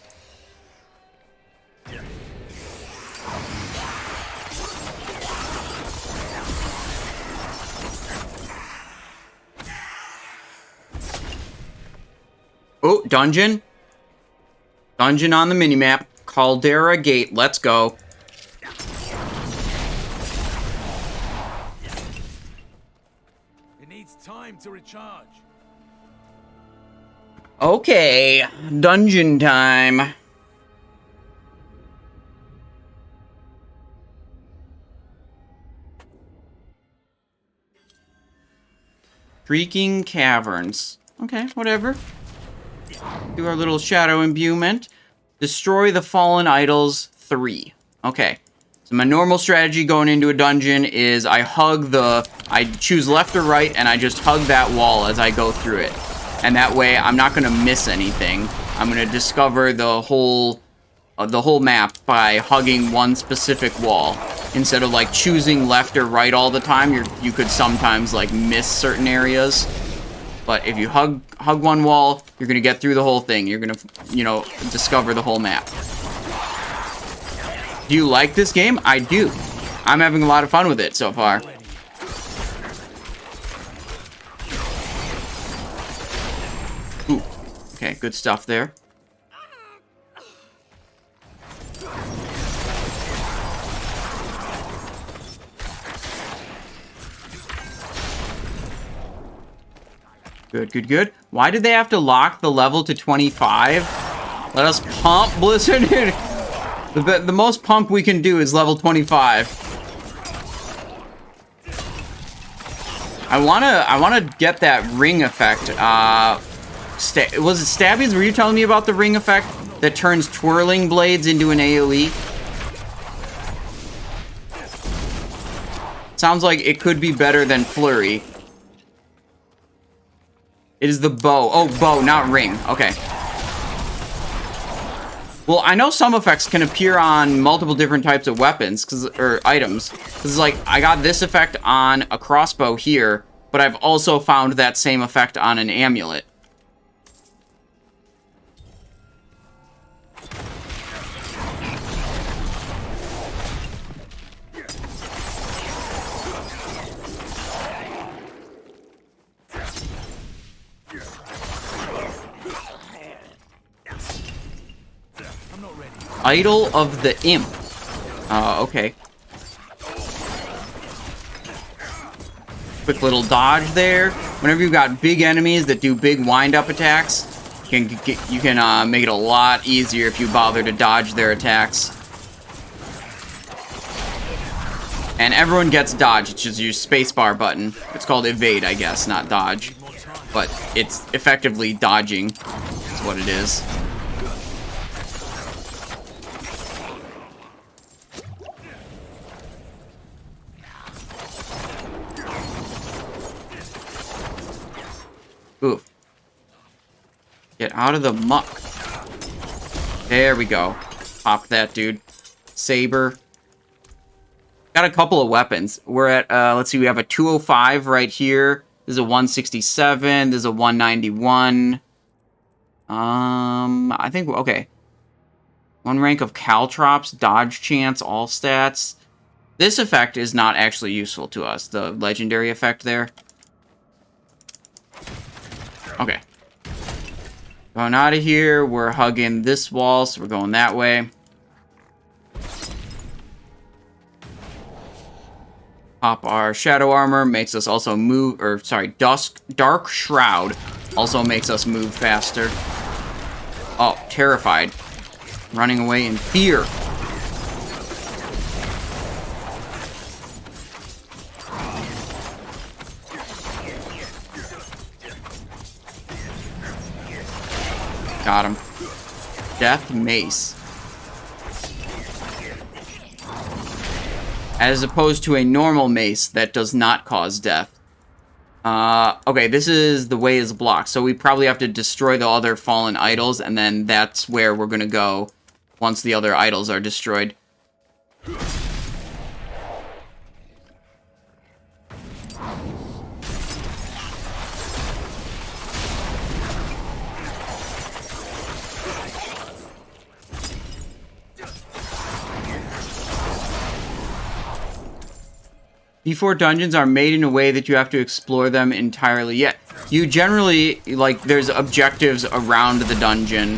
Oh, dungeon. Dungeon on the minimap. Caldera Gate. Let's go. It needs time to recharge. Okay. Dungeon time. Shrieking Caverns. Okay, whatever. Do our little shadow imbuement. Destroy the fallen idols 3. Okay. So my normal strategy going into a dungeon is I choose left or right, and I just hug that wall as I go through it. And that way I'm not going to miss anything. I'm going to discover the whole map by hugging one specific wall. Instead of like choosing left or right all the time, you could sometimes like miss certain areas. But if you hug one wall, you're going to get through the whole thing. You're going to, you know, discover the whole map. Do you like this game? I do. I'm having a lot of fun with it so far. Ooh. Okay, good stuff there. Good, good, good. Why did they have to lock the level to 25? Let us pump Blizzard. The most pump we can do is level 25. I wanna get that ring effect. Was it Stabbies? Were you telling me about the ring effect that turns twirling blades into an AoE? Sounds like it could be better than Flurry. It is the bow. Oh, bow, not ring. Okay. Well, I know some effects can appear on multiple different types of weapons, or items. Because, like, I got this effect on a crossbow here, but I've also found that same effect on an amulet. Idol of the Imp. Okay. Quick little dodge there. Whenever you've got big enemies that do big wind-up attacks, you can make it a lot easier if you bother to dodge their attacks. And everyone gets dodge. It's just your spacebar button. It's called evade, I guess, not dodge. But it's effectively dodging. Is what it is. Ooh. Get out of the muck. There we go. Pop that, dude. saber. Got a couple of weapons. We're at, let's see, we have a 205 right here. There's a 167. There's a 191. I think, okay. 1 rank of caltrops, dodge chance, all stats. This effect is not actually useful to us, the legendary effect there. Okay. Going out of here, we're hugging this wall, so we're going that way. Pop our shadow armor, makes us also move, or sorry, dark shroud also makes us move faster. Oh, terrified. Running away in fear. Got him. Death mace. As opposed to a normal mace that does not cause death. Okay, this is the way is blocked. So we probably have to destroy the other fallen idols, and then that's where we're gonna go once the other idols are destroyed. V4 dungeons are made in a way that you have to explore them entirely. Yeah, you generally, like, there's objectives around the dungeon.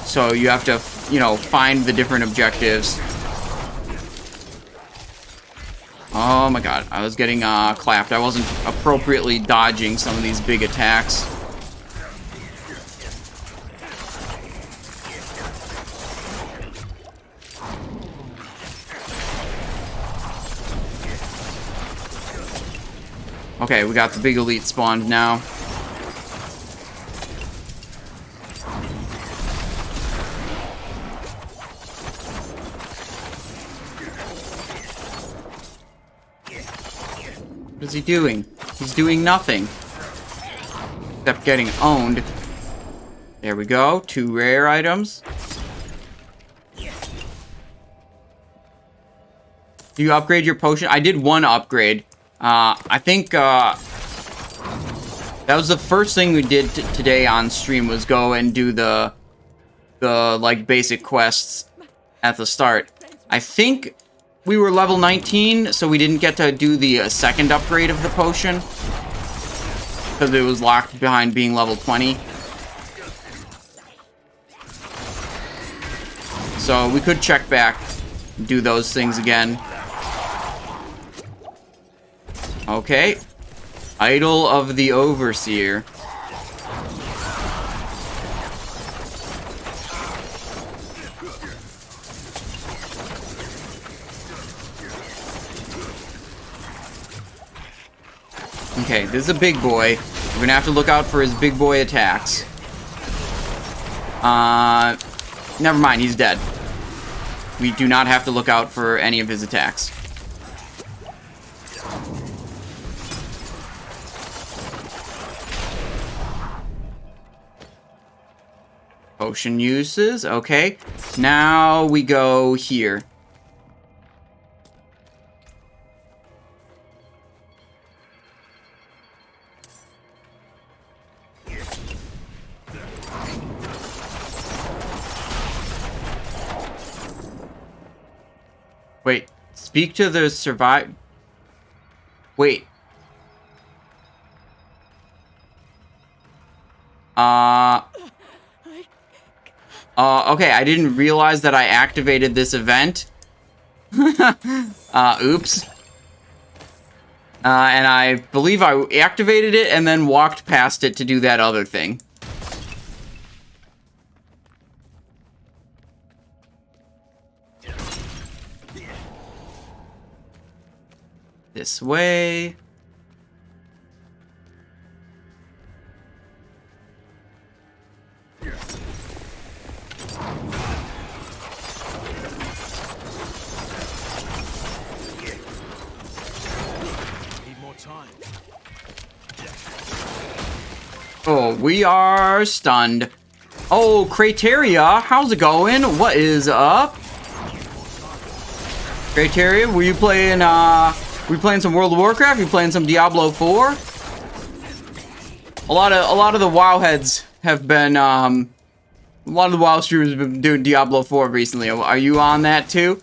So you have to, you know, find the different objectives. Oh my god, I was getting clapped. I wasn't appropriately dodging some of these big attacks. Okay, we got the big elite spawned now. What is he doing? He's doing nothing. Except getting owned. There we go. 2 rare items. Do you upgrade your potion? I did 1 upgrade. I think, that was the first thing we did today on stream, was go and do the, like, basic quests at the start. I think we were level 19, so we didn't get to do the second upgrade of the potion. Because it was locked behind being level 20. So we could check back, do those things again. Okay. Idol of the Overseer. Okay, this is a big boy. We're gonna have to look out for his big boy attacks. Never mind, he's dead. We do not have to look out for any of his attacks. Potion uses, okay. Now we go here. Wait, speak to the Wait. Okay, I didn't realize that I activated this event. Oops. And I believe I activated it and then walked past it to do that other thing. This way. Oh, we are stunned. Oh, Crateria, how's it going? What is up? Criteria, were you playing some World of Warcraft? You playing some Diablo 4? A lot of the WoW heads have been a lot of the WoW streamers have been doing Diablo 4 recently. Are you on that too?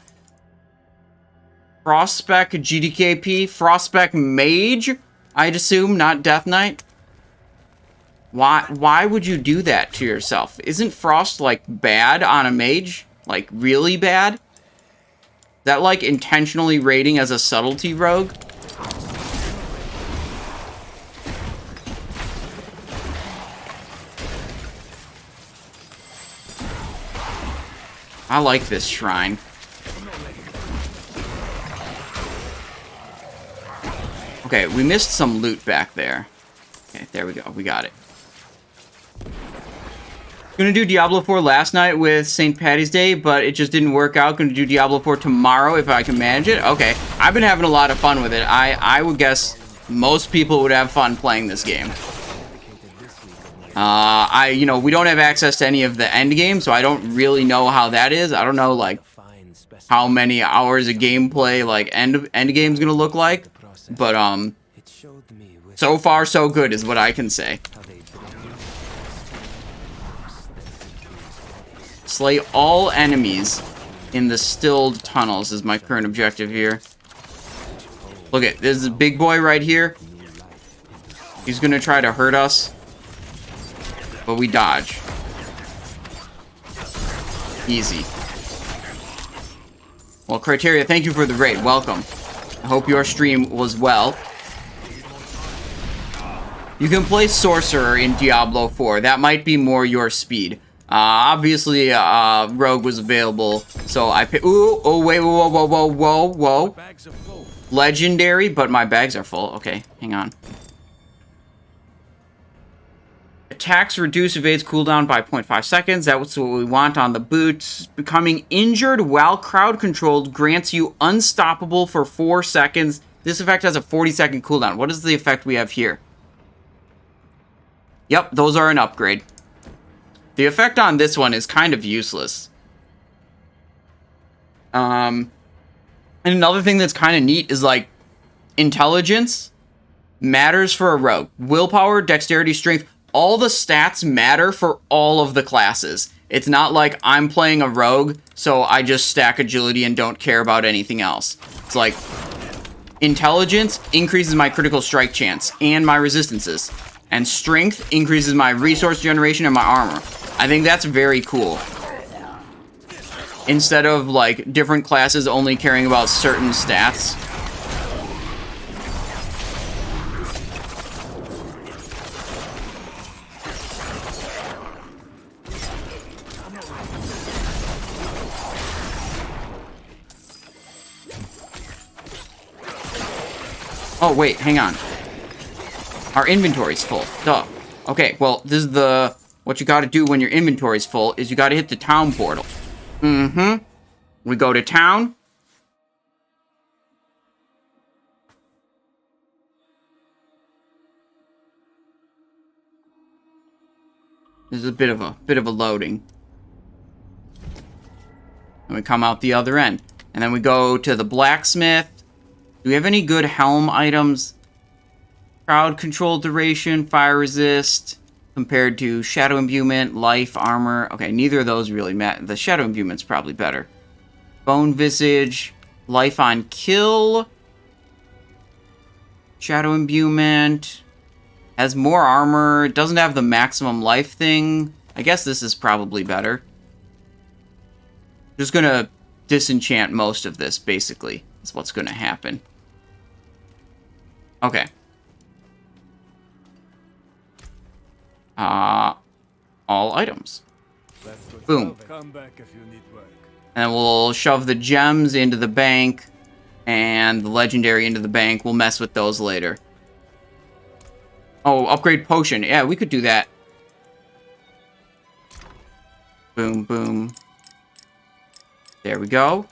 Frostspec GDKP, Frostspec Mage, I'd assume, not Death Knight. Why would you do that to yourself? Isn't Frost like bad on a mage? Like really bad? Is that like intentionally raiding as a subtlety rogue? I like this shrine. Okay, we missed some loot back there. Okay, there we go. We got it. Gonna do Diablo 4 last night with St. Patty's Day, but it just didn't work out. Gonna do Diablo 4 tomorrow if I can manage it. Okay, I've been having a lot of fun with it. I would guess most people would have fun playing this game. You know, we don't have access to any of the Endgame, so I don't really know how that is. I don't know, like, how many hours of gameplay, like, Endgame's gonna look like. But, so far, so good is what I can say. Slay all enemies in the stilled tunnels is my current objective here. Look at, there's a big boy right here. He's gonna try to hurt us. But we dodge. Easy. Well, Criteria, thank you for the raid. Welcome. I hope your stream was well. You can play Sorcerer in Diablo 4. That might be more your speed. Obviously, Rogue was available, so I picked... Ooh, oh, wait, whoa, whoa, whoa, whoa, whoa. Legendary, but my bags are full. Okay, hang on. Attacks reduce evades cooldown by 0.5 seconds. That's what we want on the boots. Becoming injured while crowd controlled grants you unstoppable for 4 seconds. This effect has a 40-second cooldown. What is the effect we have here? Yep, those are an upgrade. The effect on this one is kind of useless. And another thing that's kind of neat is, like, intelligence matters for a rogue. Willpower, dexterity, strength, all the stats matter for all of the classes. It's not like I'm playing a rogue, so I just stack agility and don't care about anything else. It's like, intelligence increases my critical strike chance and my resistances. And strength increases my resource generation and my armor. I think that's very cool. Instead of, like, different classes only caring about certain stats. Oh, wait, hang on. Our inventory's full. Duh. Okay, well, this is the... What you gotta do when your inventory's full is you gotta hit the town portal. Mm-hmm. We go to town. This is a bit of a loading. And we come out the other end. And then we go to the blacksmith. Do we have any good helm items? Crowd control duration, fire resist, compared to shadow imbuement, life, armor. Okay, neither of those really matter. The shadow imbuement's probably better. Bone visage, life on kill. Shadow imbuement. Has more armor. Doesn't have the maximum life thing. I guess this is probably better. Just gonna disenchant most of this, basically. That's what's gonna happen. Okay. All items. Boom. Come back if you need work. And we'll shove the gems into the bank and the legendary into the bank. We'll mess with those later. Oh, upgrade potion. Yeah, we could do that. Boom, boom. There we go.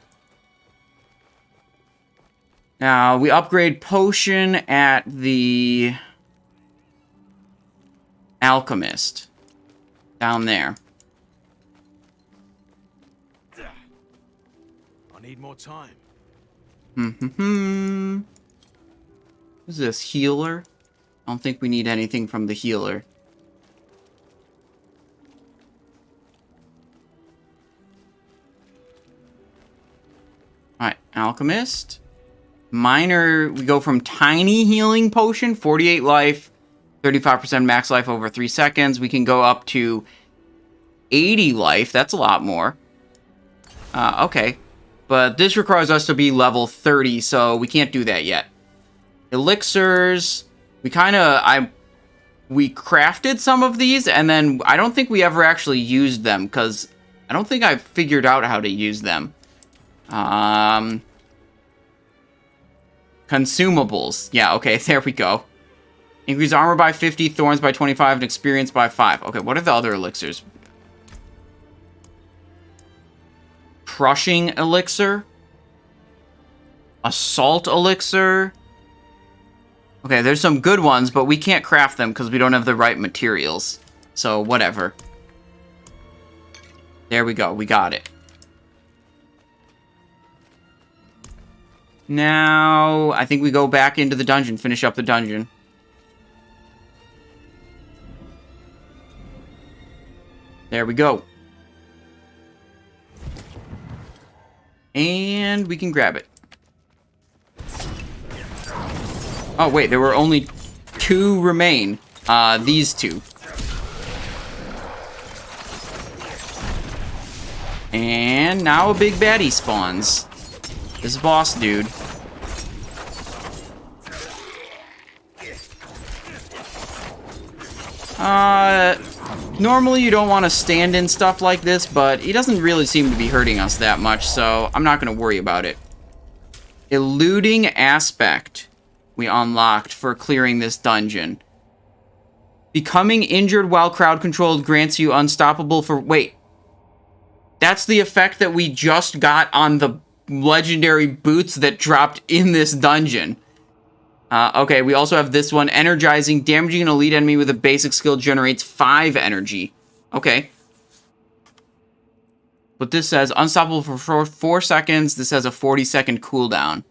Now, we upgrade potion at the alchemist. Down there. I need more time. Who's this? Healer? I don't think we need anything from the healer. Alright, Alchemist. Minor, we go from tiny healing potion, 48 life, 35% max life over 3 seconds. We can go up to 80 life. That's a lot more. Okay. But this requires us to be level 30, so we can't do that yet. Elixirs. We crafted some of these, and then I don't think we ever actually used them, because I don't think I figured out how to use them. Consumables. Yeah, okay, there we go. Increase armor by 50, thorns by 25, and experience by 5. Okay, what are the other elixirs? Crushing elixir. Assault elixir. Okay, there's some good ones, but we can't craft them because we don't have the right materials. So, whatever. There we go, we got it. Now, I think we go back into the dungeon, finish up the dungeon. There we go. And we can grab it. Oh, wait, there were only 2 remain. These 2. And now a big baddie spawns. This boss dude. Normally you don't want to stand in stuff like this, but he doesn't really seem to be hurting us that much, so I'm not going to worry about it. Eluding aspect we unlocked for clearing this dungeon. Becoming injured while crowd controlled grants you unstoppable for... Wait. That's the effect that we just got on the legendary boots that dropped in this dungeon. Okay, we also have this one. Energizing. Damaging an elite enemy with a basic skill generates 5 energy. Okay. But this says unstoppable for 4 seconds. This has a 40-second cooldown.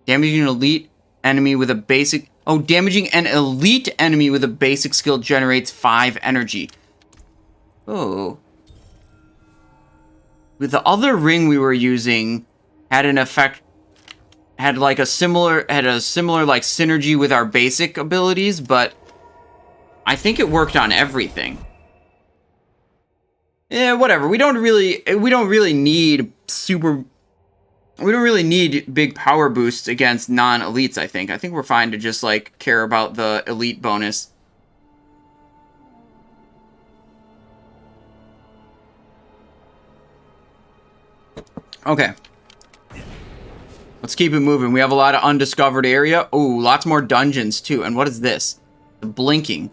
Damaging an elite enemy with a basic... Oh, damaging an elite enemy with a basic skill generates 5 energy. Oh. With the other ring we were using had an effect... Had a similar like synergy with our basic abilities, but I think it worked on everything. Yeah, whatever. We don't really need big power boosts against non-elites, I think. I think we're fine to just like care about the elite bonus. Okay. Let's keep it moving. We have a lot of undiscovered area. Ooh, lots more dungeons, too. And what is this? The blinking.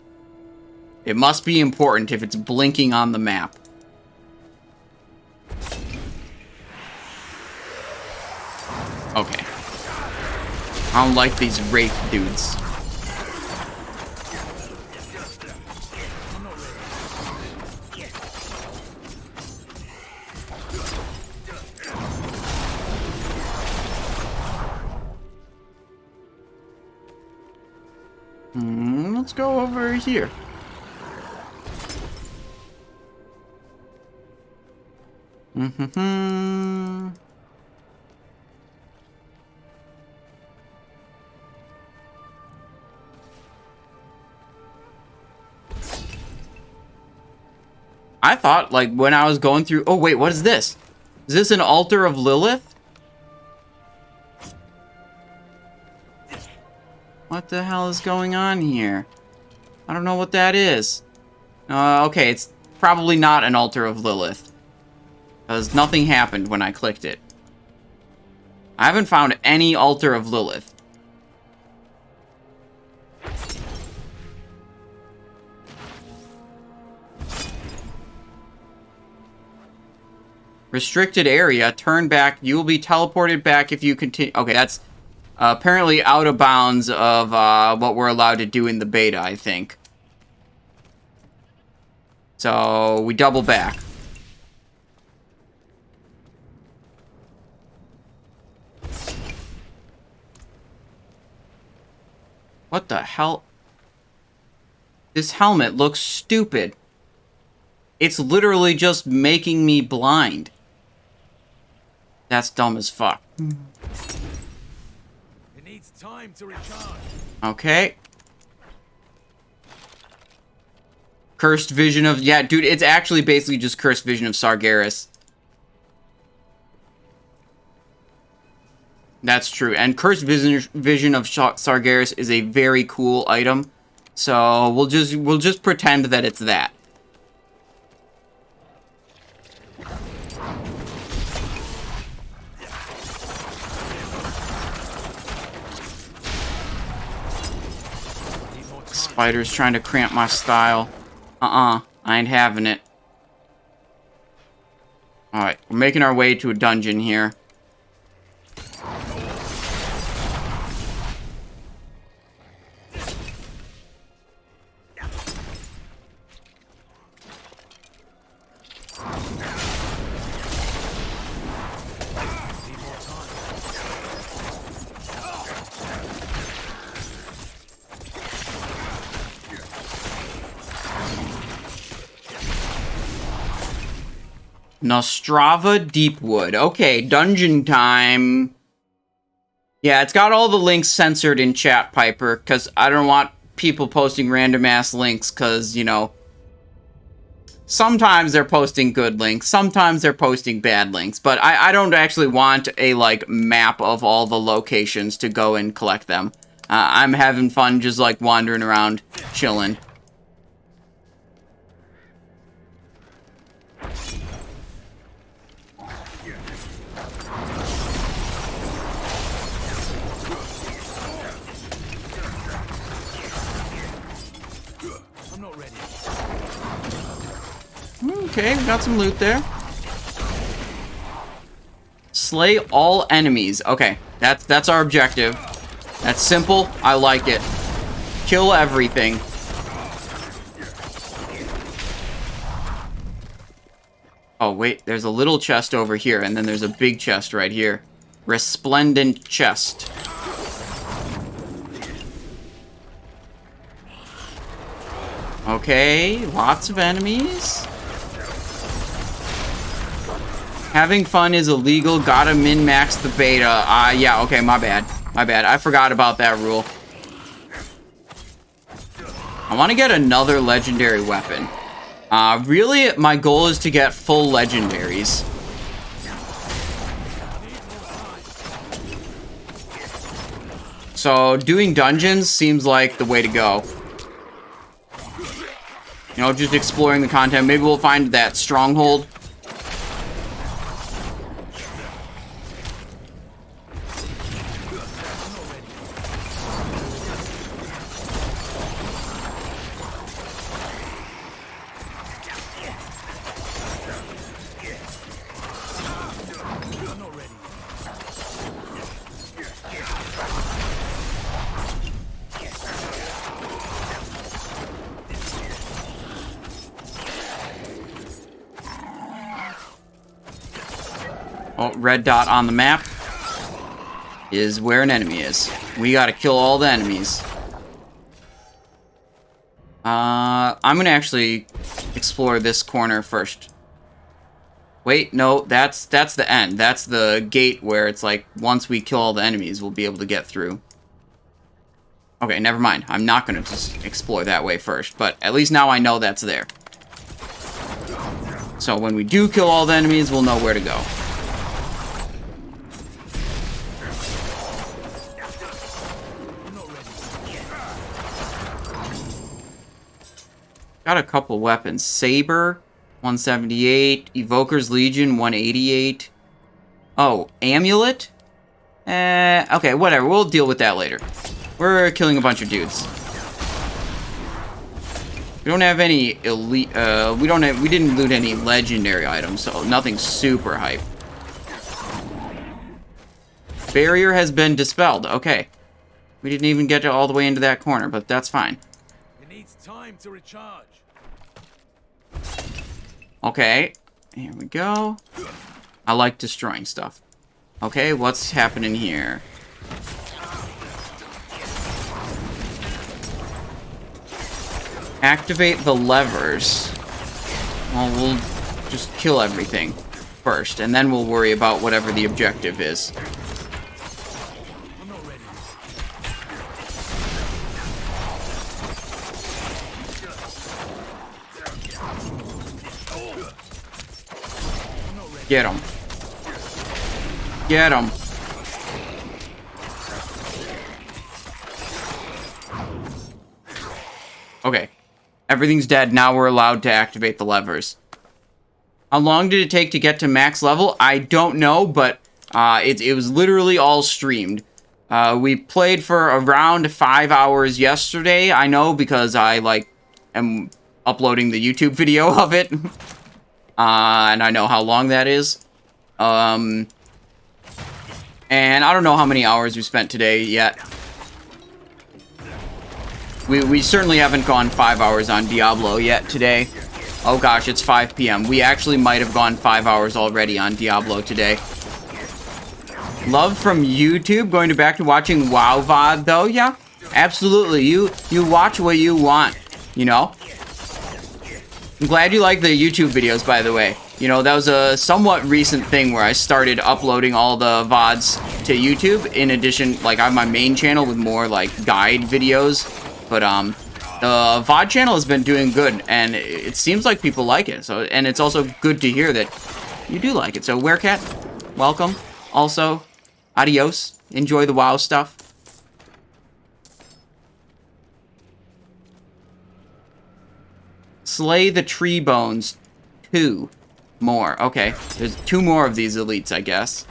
It must be important if it's blinking on the map. Okay. I don't like these wraith dudes. Let's go over here. I thought, like, when I was going through... Oh, wait, what is this? Is this an altar of Lilith? What the hell is going on here? I don't know what that is. Okay, it's probably not an altar of Lilith. Because nothing happened when I clicked it. I haven't found any altar of Lilith. Restricted area, turn back. You will be teleported back if you continue. Okay, that's apparently out of bounds of what we're allowed to do in the beta, I think. So, we double back. What the hell? This helmet looks stupid. It's literally just making me blind. That's dumb as fuck. It needs time to recharge. Okay. Cursed vision of... Yeah, dude, it's actually basically just cursed vision of Sargeras. That's true. And cursed vision of Sargeras is a very cool item. So we'll just pretend that it's that. Spider's trying to cramp my style. I ain't having it. Alright, we're making our way to a dungeon here. Nostrava Deepwood. Okay, dungeon time. Yeah, it's got all the links censored in chat, Piper, because I don't want people posting random-ass links, because, you know, sometimes they're posting good links, sometimes they're posting bad links, but I don't actually want a, like, map of all the locations to go and collect them. I'm having fun just, like, wandering around, chilling. Okay, we got some loot there. Slay all enemies. Okay, that's our objective. That's simple. I like it. Kill everything. Oh, wait. There's a little chest over here, and then there's a big chest right here. Resplendent chest. Okay, lots of enemies. Having fun is illegal. Gotta min-max the beta. Yeah, okay, my bad. My bad. I forgot about that rule. I want to get another legendary weapon. Really, my goal is to get full legendaries. So, doing dungeons seems like the way to go. You know, just exploring the content. Maybe we'll find that Stronghold. Oh, red dot on the map is where an enemy is. We gotta kill all the enemies. I'm gonna actually explore this corner first. Wait, no, that's the end. That's the gate where it's like, once we kill all the enemies, we'll be able to get through. Okay, never mind. I'm not gonna just explore that way first, but at least now I know that's there. So when we do kill all the enemies, we'll know where to go. Got a couple weapons. Saber, 178. Evoker's Legion, 188. Oh, Amulet? Okay, whatever. We'll deal with that later. We're killing a bunch of dudes. We don't have any elite, we didn't loot any legendary items, so nothing super hype. Barrier has been dispelled. Okay. We didn't even get all the way into that corner, but that's fine. It needs time to recharge. Okay, here we go. I like destroying stuff. Okay, what's happening here? Activate the levers. Well, we'll just kill everything first, and then we'll worry about whatever the objective is. Get him. Get him. Okay. Everything's dead. Now we're allowed to activate the levers. How long did it take to get to max level? I don't know, but it was literally all streamed. We played for around 5 hours yesterday. I know because I, am uploading the YouTube video of it. And I know how long that is. And I don't know how many hours we spent today yet. We certainly haven't gone 5 hours on Diablo yet today. Oh gosh, it's 5 p.m. We actually might have gone 5 hours already on Diablo today. Love from YouTube, going back to watching WoW VOD though? Yeah, absolutely. You watch what you want, you know? I'm glad you like the YouTube videos, by the way. You know, that was a somewhat recent thing where I started uploading all the VODs to YouTube. In addition, I have my main channel with more, guide videos. But, the VOD channel has been doing good, and it seems like people like it. So, and it's also good to hear that you do like it. So, Werecat, welcome. Also, adios. Enjoy the WoW stuff. Slay the tree bones. 2 more. Okay, there's 2 more of these elites, I guess.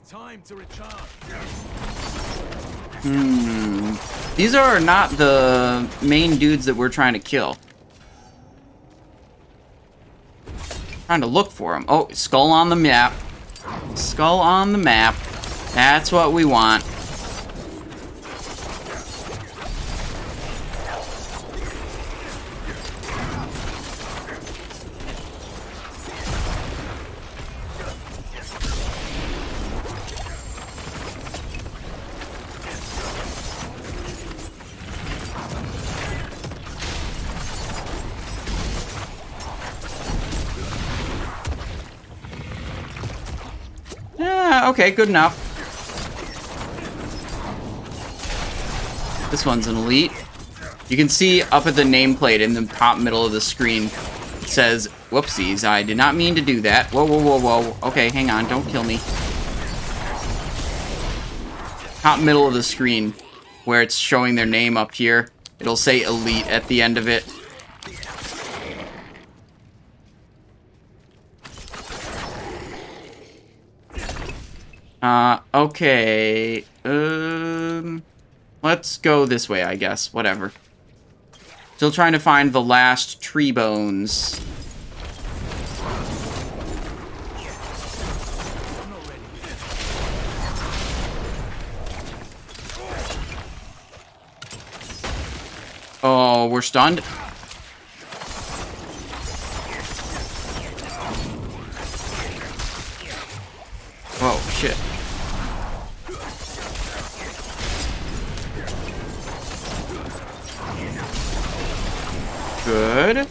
Time to recharge. These are not the main dudes that we're trying to kill. Trying to look for them. Oh, skull on the map. Skull on the map. That's what we want. Okay, good enough. This one's an elite. You can see up at the nameplate in the top middle of the screen, it says, whoopsies, I did not mean to do that. Whoa, whoa, whoa, whoa. Okay, hang on, don't kill me. Top middle of the screen, where it's showing their name up here, it'll say elite at the end of it. Okay, let's go this way, I guess, whatever. Still trying to find the last tree bones. Oh, we're stunned. Whoa, shit. Good.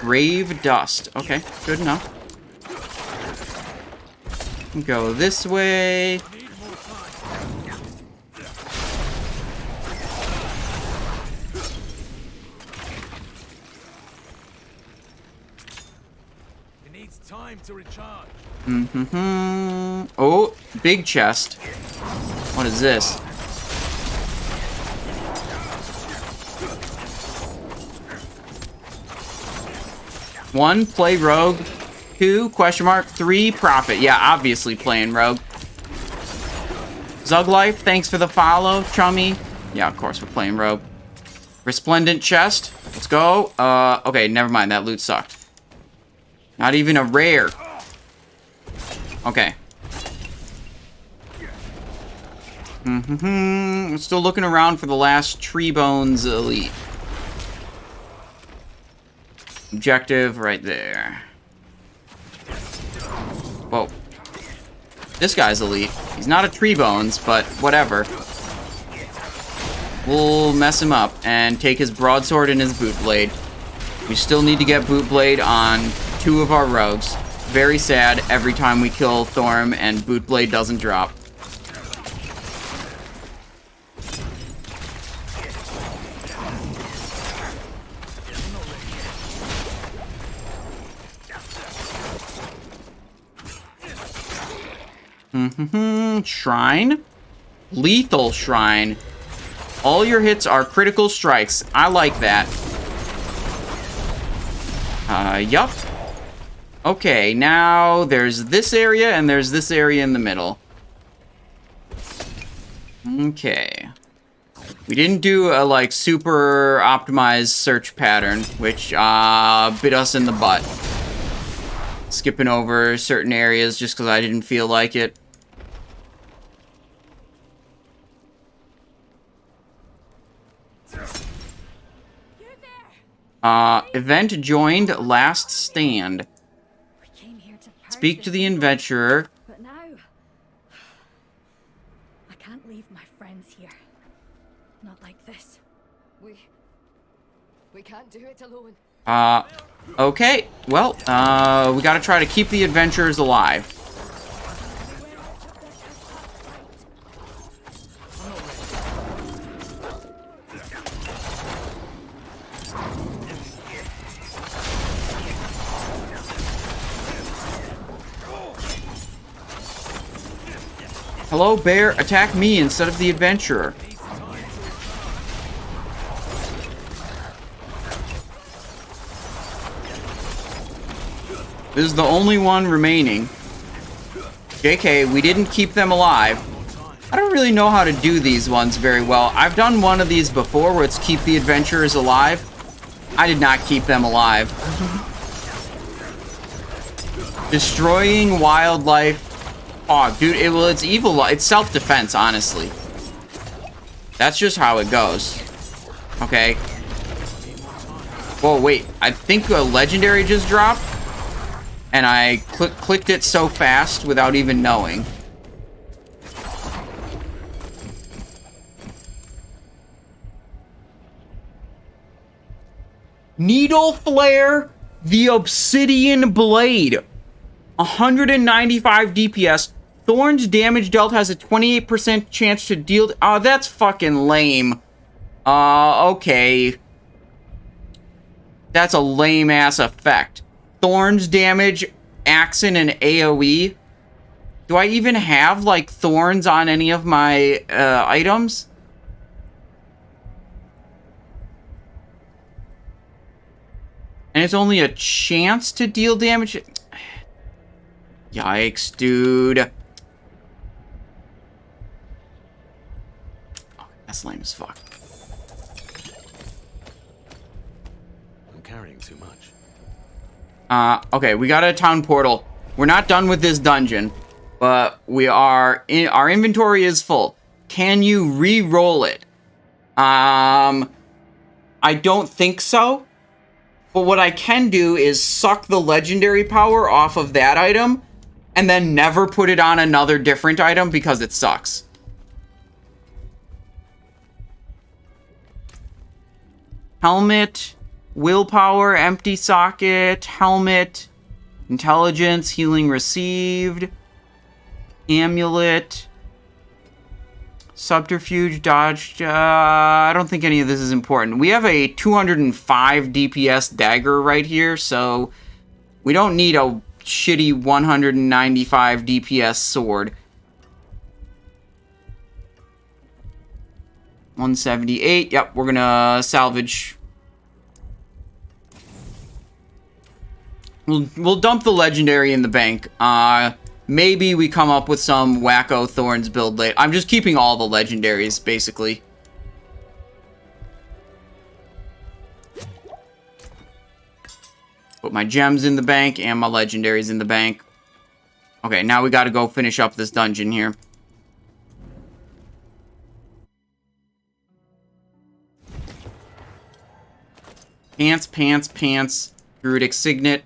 Grave dust. Okay, good enough. Go this way. It needs time to recharge. Oh, big chest. What is this? One, play rogue. 2, question mark. 3, profit. Yeah, obviously playing rogue. Zuglife, thanks for the follow, chummy. Yeah, of course we're playing rogue. Resplendent chest. Let's go. Okay, never mind. That loot sucked. Not even a rare. Okay. We're still looking around for the last Tree Bones elite. Objective right there. Whoa. This guy's elite. He's not a Tree Bones, but whatever. We'll mess him up and take his broadsword and his boot blade. We still need to get boot blade on 2 of our rogues. Very sad every time we kill Thorm and boot blade doesn't drop. Shrine? Lethal Shrine. All your hits are critical strikes. I like that. Yup. Okay, now there's this area and there's this area in the middle. Okay. We didn't do a, like, super optimized search pattern, which, bit us in the butt. Skipping over certain areas just because I didn't feel like it. Event joined, last stand. Speak to the adventurer. But now, I can't leave my friends here. Not like this. We can't do it alone. Okay. Well, we gotta try to keep the adventurers alive. Hello, bear. Attack me instead of the adventurer. This is the only one remaining. JK, we didn't keep them alive. I don't really know how to do these ones very well. I've done one of these before where it's keep the adventurers alive. I did not keep them alive. Destroying wildlife. Oh, dude, it's evil. It's self-defense, honestly. That's just how it goes. Okay. Whoa, wait. I think a legendary just dropped. And I clicked it so fast without even knowing. Needle Flare, the Obsidian Blade. 195 DPS. Thorn's damage dealt has a 28% chance to deal... Oh, that's fucking lame. Okay. That's a lame-ass effect. Thorn's damage, Axon, and AoE. Do I even have, like, thorns on any of my items? And it's only a chance to deal damage? Yikes, dude. Oh, that's lame as fuck. I'm carrying too much. Okay, we got a town portal. We're not done with this dungeon, but we are our inventory is full. Can you re-roll it? I don't think so. But what I can do is suck the legendary power off of that item and then never put it on another different item because it sucks. Helmet. Willpower, empty socket, helmet, intelligence, healing received, amulet, subterfuge, dodge. I don't think any of this is important. We have a 205 DPS dagger right here, so we don't need a shitty 195 DPS sword. 178. Yep, we're gonna salvage. We'll dump the legendary in the bank. Maybe we come up with some wacko Thorns build late. I'm just keeping all the legendaries, basically. Put my gems in the bank and my legendaries in the bank. Okay, now we got to go finish up this dungeon here. Pants, pants, pants. Druidic Signet.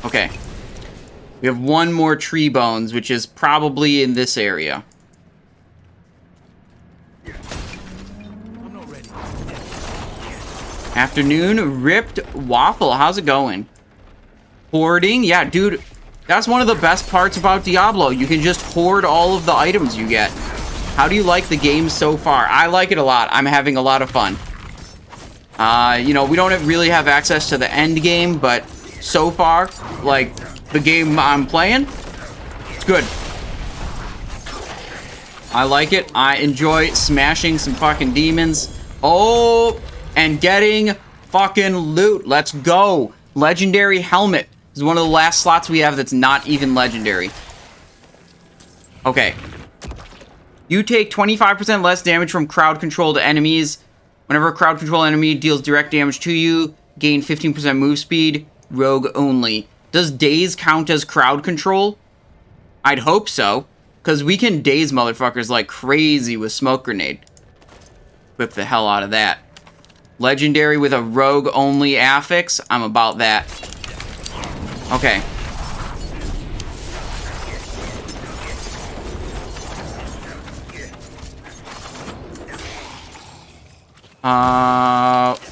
Okay. We have one more tree bones, which is probably in this area. I'm not ready. Afternoon, Ripped Waffle. How's it going? Hoarding? Yeah, dude, that's one of the best parts about Diablo. You can just hoard all of the items you get. How do you like the game so far? I like it a lot. I'm having a lot of fun. You know, we don't really have access to the end game, but so far, like, the game I'm playing, it's good. I like it. I enjoy smashing some fucking demons. Oh, and getting fucking loot. Let's go. Legendary helmet. This is one of the last slots we have that's not even legendary. Okay. You take 25% less damage from crowd-controlled enemies. Whenever a crowd-controlled enemy deals direct damage to you, gain 15% move speed. Rogue only. Does daze count as crowd control? I'd hope so, because we can daze motherfuckers like crazy with Smoke Grenade. Whip the hell out of that. Legendary with a rogue only affix. I'm about that. Okay.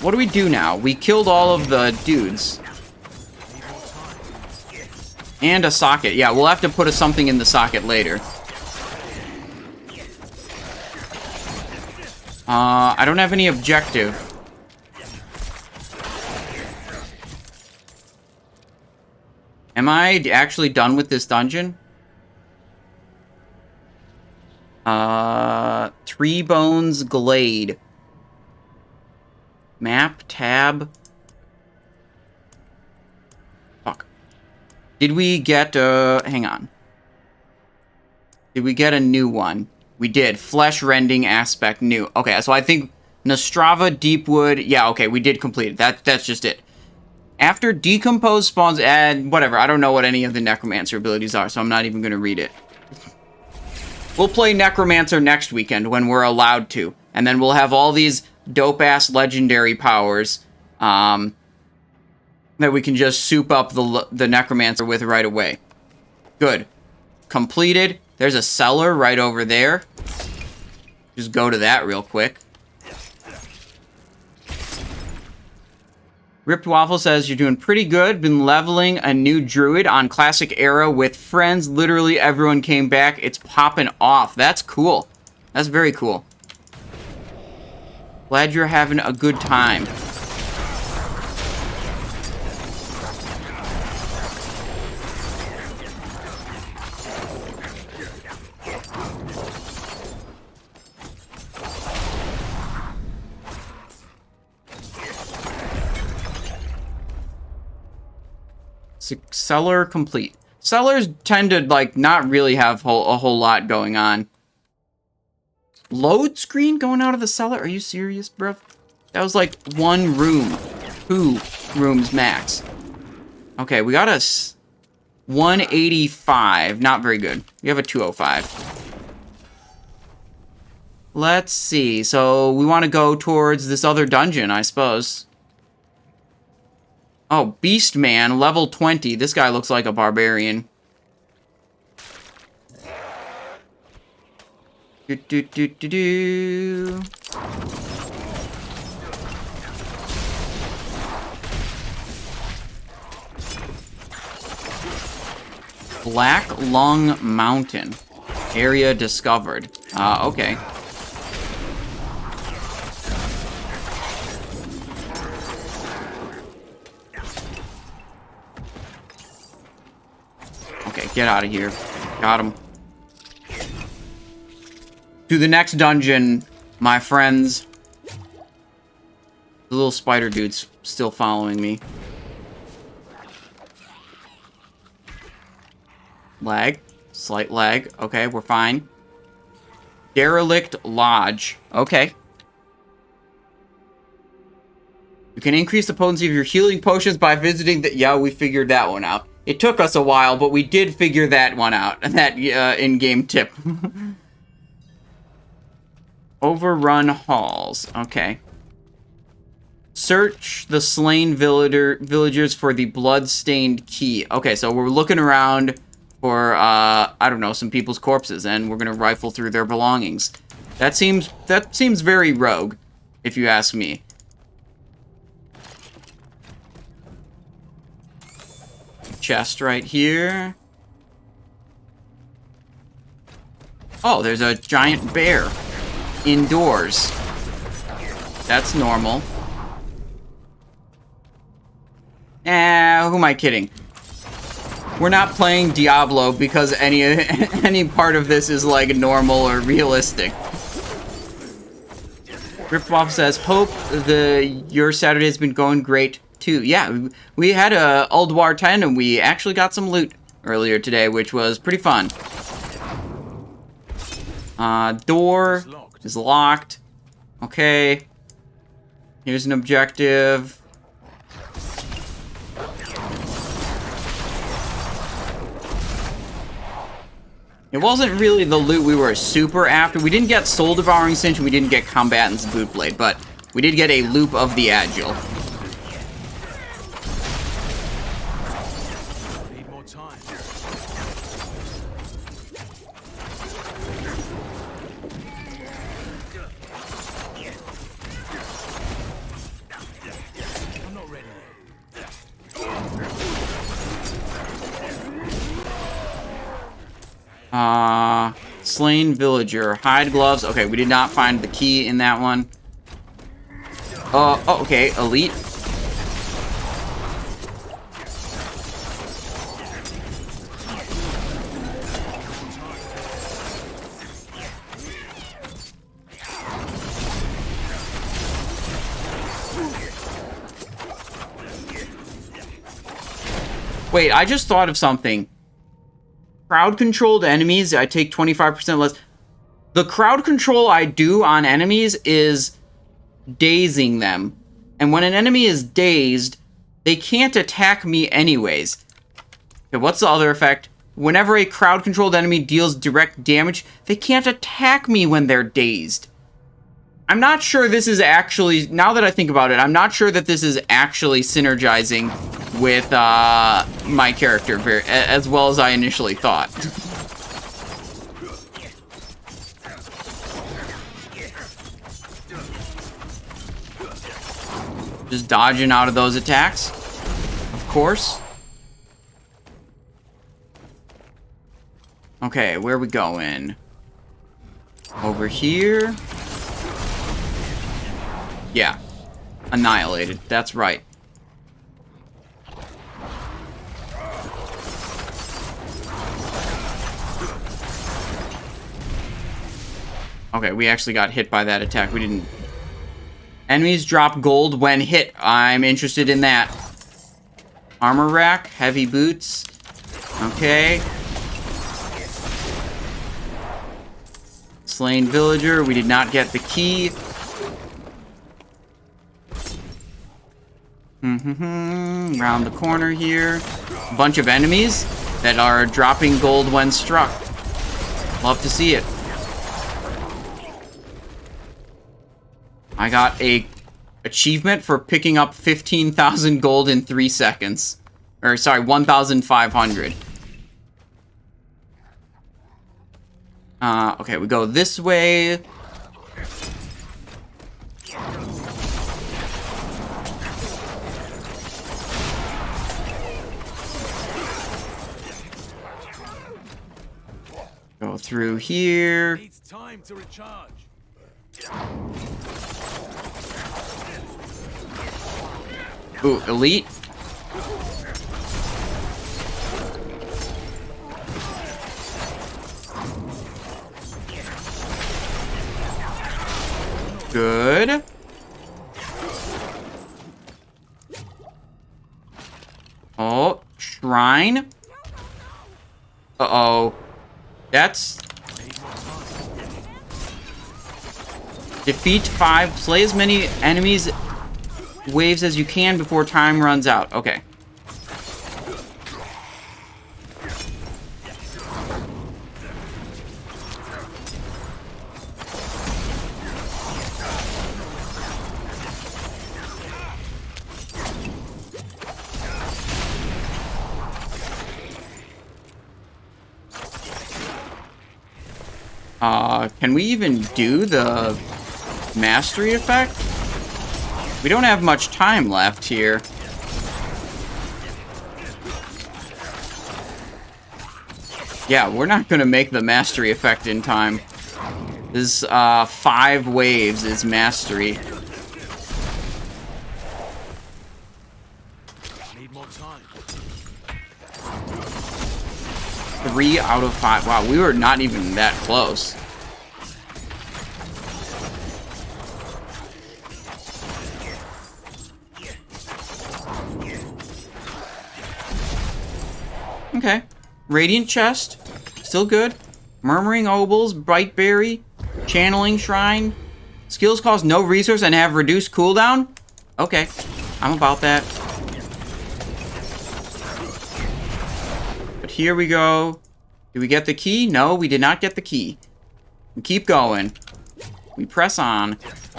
What do we do now? We killed all of the dudes. And a socket. Yeah, we'll have to put something in the socket later. I don't have any objective. Am I actually done with this dungeon? Three Bones Glade. Map, tab. Fuck. Did we get, hang on. Did we get a new one? We did. Flesh rending aspect new. Okay, so I think Nostrava, Deepwood. Yeah, okay, we did complete it. That's just it. After Decompose spawns, and whatever. I don't know what any of the Necromancer abilities are, so I'm not even going to read it. We'll play Necromancer next weekend when we're allowed to. And then we'll have all these dope-ass legendary powers that we can just soup up the Necromancer with right away. Good. Completed. There's a cellar right over there. Just go to that real quick. Ripped Waffle says, you're doing pretty good. Been leveling a new druid on Classic Era with friends. Literally everyone came back. It's popping off. That's cool. That's very cool. Glad you're having a good time. Cellar complete. Cellars tend to, like, not really have a whole lot going on. Load screen going out of the cellar? Are you serious, bro? That was like one room. 2 rooms max. Okay, we got a 185. Not very good. We have a 205. Let's see. So we want to go towards this other dungeon, I suppose. Oh, Beastman, level 20. This guy looks like a barbarian. Do. Black Lung Mountain. Area discovered. Okay. Okay, get out of here. Got him. To the next dungeon, my friends. The little spider dude's still following me. Lag. Slight lag. Okay, we're fine. Derelict Lodge. Okay. You can increase the potency of your healing potions by visiting the... Yeah, we figured that one out. It took us a while, but we did figure that one out. That in-game tip. Overrun halls. Okay. Search the slain villagers for the blood-stained key. Okay, so we're looking around for, I don't know, some people's corpses, and we're gonna rifle through their belongings. That seems very rogue, if you ask me. Chest right here. Oh, there's a giant bear indoors. That's normal. Who am I kidding? We're not playing Diablo because any part of this is like normal or realistic. Ripoff says, hope your Saturday's been going great too. Yeah, we had a Old War 10 and we actually got some loot earlier today, which was pretty fun. Door is locked. Okay. Here's an objective. It wasn't really the loot we were super after. We didn't get Soul Devouring Cinch, and we didn't get Combatant's Bootblade, but we did get a Loop of the Agile. Need more time. I'm not ready yet. Slain Villager. Hide gloves. Okay, we did not find the key in that one. Oh, okay. Elite. Wait, I just thought of something. Crowd-controlled enemies, I take 25% less. The crowd control I do on enemies is dazing them. And when an enemy is dazed, they can't attack me anyways. Okay, what's the other effect? Whenever a crowd-controlled enemy deals direct damage, they can't attack me when they're dazed. I'm not sure this is actually, now that I think about it, I'm not sure that this is actually synergizing with my character as well as I initially thought. Just dodging out of those attacks, of course. Okay, where are we going? Over here. Yeah, annihilated. That's right. Okay, we actually got hit by that attack. We didn't... Enemies drop gold when hit. I'm interested in that. Armor rack, heavy boots. Okay. Slain villager. We did not get the key. Around the corner here. A bunch of enemies that are dropping gold when struck. Love to see it. I got a achievement for picking up 15,000 gold in 3 seconds. Or, sorry, 1,500. Okay, we go this way. Go through here. Needs time to recharge. Ooh, elite. Good. Oh, shrine. Uh-oh. That's... Defeat 5, slay as many enemies waves as you can before time runs out. Okay. Can we even do the mastery effect? We don't have much time left here. Yeah, we're not gonna make the mastery effect in time. This 5 waves is mastery. Need more time. 3 out of 5. Wow, we were not even that close. Okay. Radiant chest. Still good. Murmuring Obols, Brightberry, Channeling Shrine. Skills cost no resource and have reduced cooldown? Okay. I'm about that. But here we go. Did we get the key? No, we did not get the key. We keep going. We press on.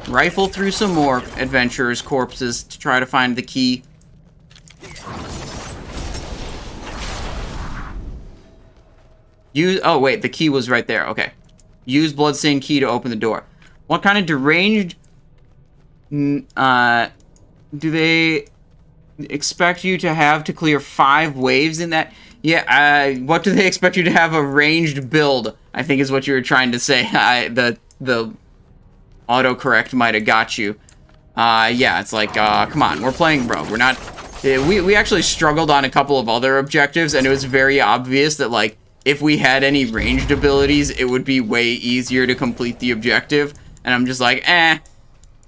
Rifle through some more adventurers' corpses to try to find the key. Oh, wait, the key was right there. Okay. Use Bloodstained Key to open the door. What kind of deranged... do they expect you to have to clear 5 waves in that? Yeah, what do they expect you to have a ranged build? I think is what you were trying to say. The autocorrect might have got you. Yeah, it's like, come on, we're playing Rogue. We're not... We actually struggled on a couple of other objectives, and it was very obvious that, like, if we had any ranged abilities, it would be way easier to complete the objective. And I'm just like,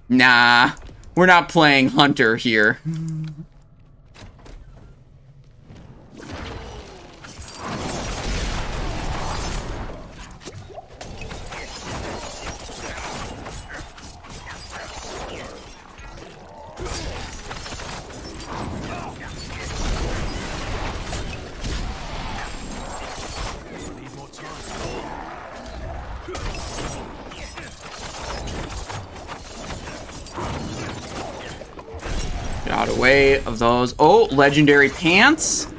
nah, we're not playing Hunter here. Get out of the way of those. Oh, legendary pants.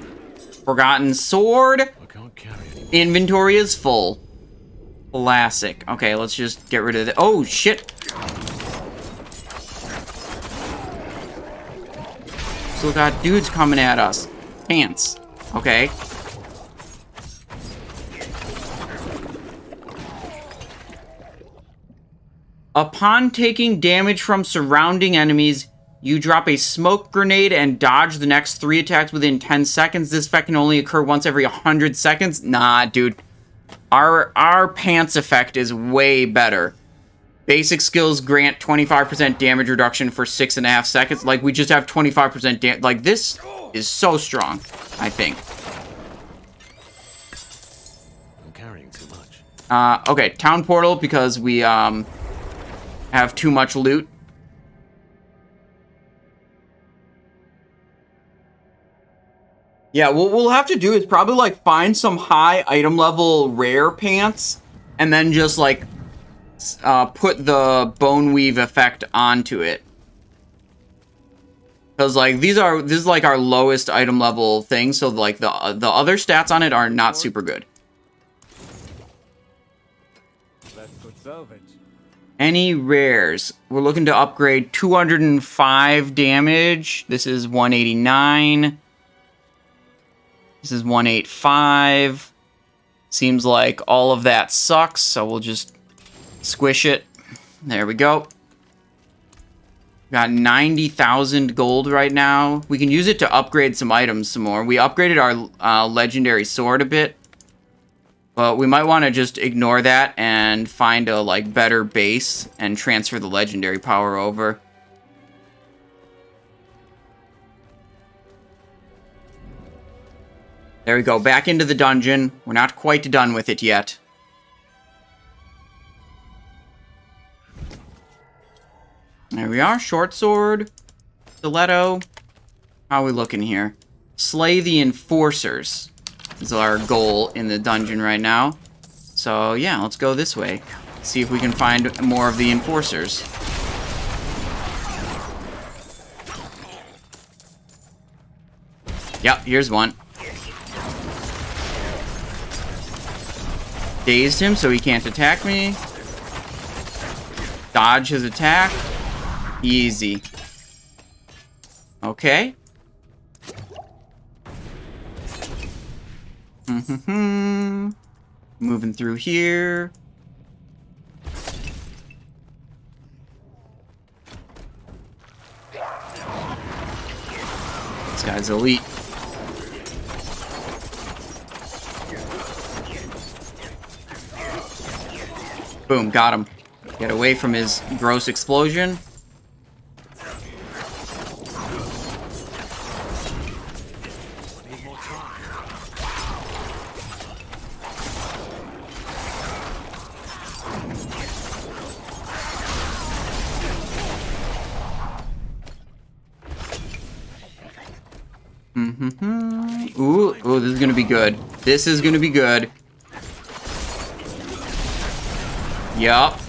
Forgotten sword. Inventory is full. Classic. Okay, let's just get rid of the... Oh, shit. Still got dudes coming at us. Pants. Okay. Upon taking damage from surrounding enemies, you drop a smoke grenade and dodge the next 3 attacks within 10 seconds. This effect can only occur once every 100 seconds. Nah, dude. Our pants effect is way better. Basic skills grant 25% damage reduction for 6.5 seconds. Like, we just have 25% damage. Like, this is so strong, I think. I'm carrying too much. Okay, town portal, because we, have too much loot. Yeah, what we'll have to do is probably, like, find some high item level rare pants, and then just, like, put the bone weave effect onto it. Because, like, this is, like, our lowest item level thing, so, like, the other stats on it are not super good. That's good salvage. Any rares? We're looking to upgrade 205 damage. This is 189. This is 185. Seems like all of that sucks, so we'll just squish it. There we go. Got 90,000 gold right now. We can use it to upgrade some items some more. We upgraded our legendary sword a bit. But we might want to just ignore that and find a, like, better base and transfer the legendary power over. There we go, back into the dungeon. We're not quite done with it yet. There we are, short sword. Stiletto. How are we looking here? Slay the enforcers is our goal in the dungeon right now. So yeah, let's go this way. See if we can find more of the enforcers. Yep, here's one. Dazed him so he can't attack me. Dodge his attack. Easy. Okay. Moving through here. This guy's elite. Boom, got him. Get away from his gross explosion. Ooh, this is gonna be good. This is gonna be good. Yup.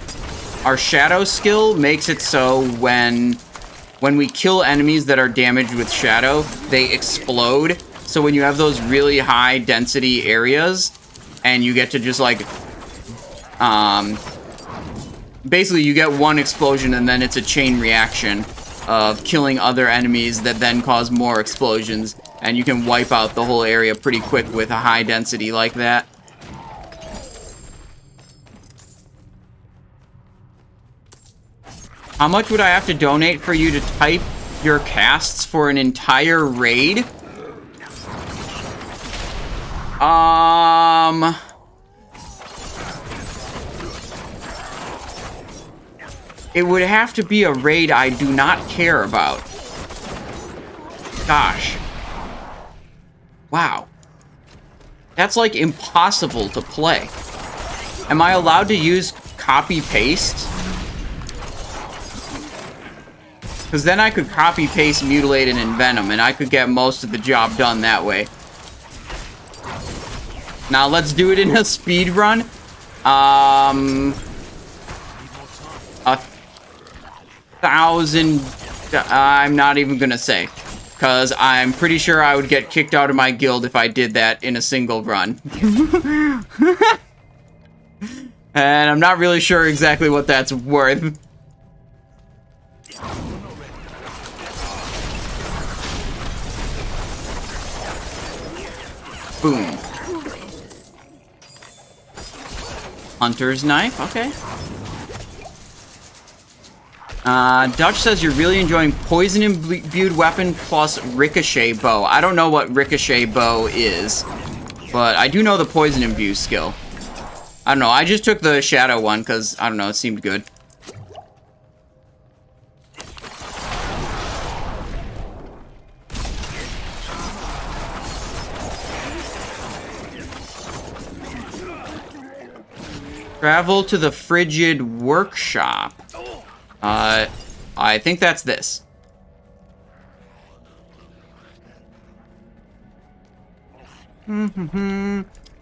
Our shadow skill makes it so when we kill enemies that are damaged with shadow, they explode. So when you have those really high density areas, and you get to just like, basically you get one explosion and then it's a chain reaction of killing other enemies that then cause more explosions, and you can wipe out the whole area pretty quick with a high density like that. How much would I have to donate for you to type your casts for an entire raid? It would have to be a raid I do not care about. Gosh. Wow. That's like impossible to play. Am I allowed to use copy-paste? Because then I could copy-paste Mutilate and Envenom, and I could get most of the job done that way. Now let's do it in a speed run. 1,000... I'm not even gonna say. Because I'm pretty sure I would get kicked out of my guild if I did that in a single run. And I'm not really sure exactly what that's worth. Boom. Hunter's knife, okay. Dutch says you're really enjoying poison imbued weapon plus ricochet bow. I don't know what ricochet bow is, but I do know the poison imbue skill. I don't know, I just took the shadow one because, I don't know, it seemed good. Travel to the Frigid Workshop. I think that's this.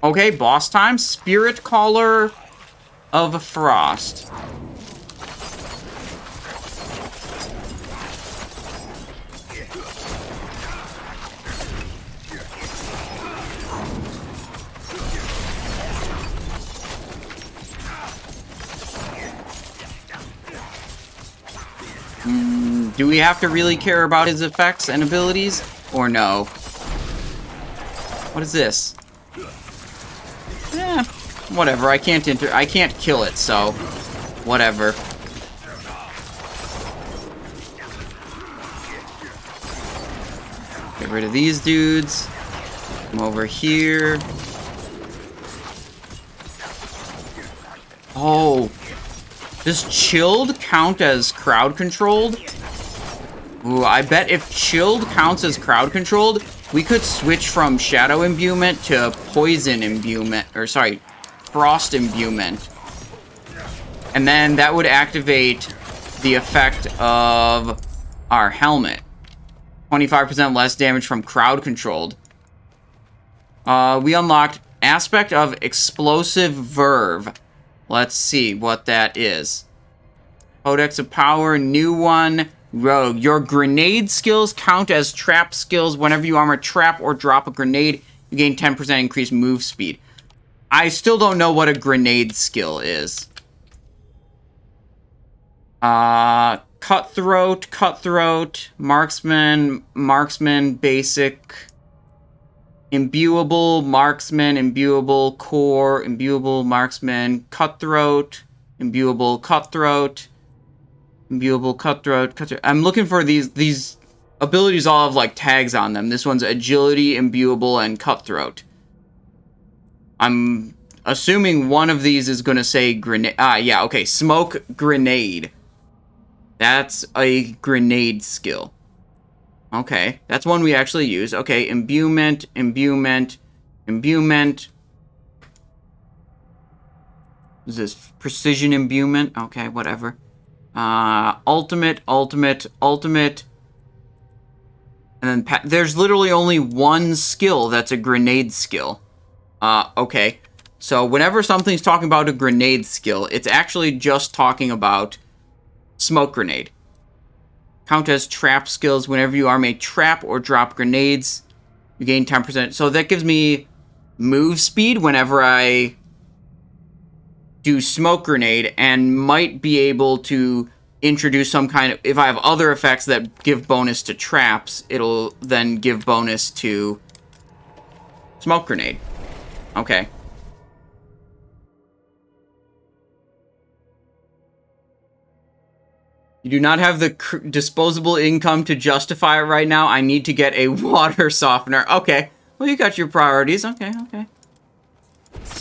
Okay, boss time. Spirit Caller of Frost. Do we have to really care about his effects and abilities? Or no? What is this? Eh, whatever. I can't kill it, so whatever. Get rid of these dudes. Come over here. Oh. Does chilled count as crowd controlled? Ooh, I bet if chilled counts as crowd controlled, we could switch from shadow imbuement to poison imbuement, or sorry, frost imbuement. And then that would activate the effect of our helmet. 25% less damage from crowd controlled. We unlocked Aspect of Explosive Verve. Let's see what that is. Codex of Power, new one, Rogue. Your grenade skills count as trap skills. Whenever you armor trap or drop a grenade, you gain 10% increased move speed. I still don't know what a grenade skill is. Cutthroat, Marksman, Basic, Imbuable, Marksman, Imbuable, Core, Imbuable, Marksman, Cutthroat, Imbuable, Cutthroat, I'm looking for these abilities all have, like, tags on them. This one's Agility, Imbuable, and Cutthroat. I'm assuming one of these is going to say grenade. Yeah, okay. Smoke Grenade. That's a grenade skill. Okay, that's one we actually use. Okay, Imbuement. Is this Precision Imbuement? Okay, whatever. Ultimate. And then there's literally only one skill that's a grenade skill. Okay. So whenever something's talking about a grenade skill, it's actually just talking about Smoke Grenade. Count as trap skills. Whenever you arm a trap or drop grenades, you gain 10%. So that gives me move speed whenever I do Smoke Grenade, and might be able to introduce some kind of... If I have other effects that give bonus to traps, it'll then give bonus to Smoke Grenade. Okay. You do not have the disposable income to justify it right now. I need to get a water softener. Okay. Well, you got your priorities. Okay.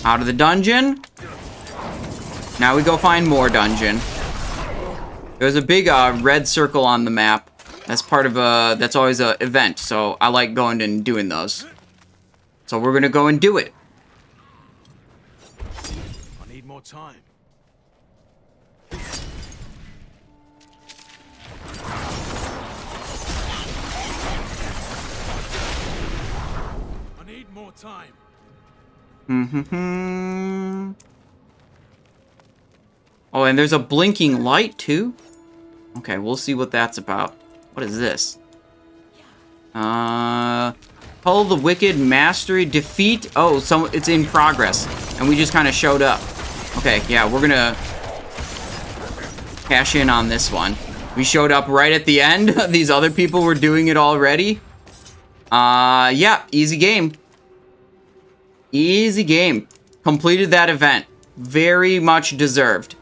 Out of the dungeon. Now we go find more dungeon. There's a big red circle on the map. That's part of that's always an event. So I like going and doing those. So we're going to go and do it. I need more time. I need more time. Oh, and there's a blinking light too. Okay, we'll see what that's about. What is this? Pull the Wicked Mastery, defeat. Oh, it's in progress, and we just kind of showed up. Okay, yeah, we're gonna cash in on this one. We showed up right at the end. These other people were doing it already. Yeah, easy game. Easy game. Completed that event. Very much deserved.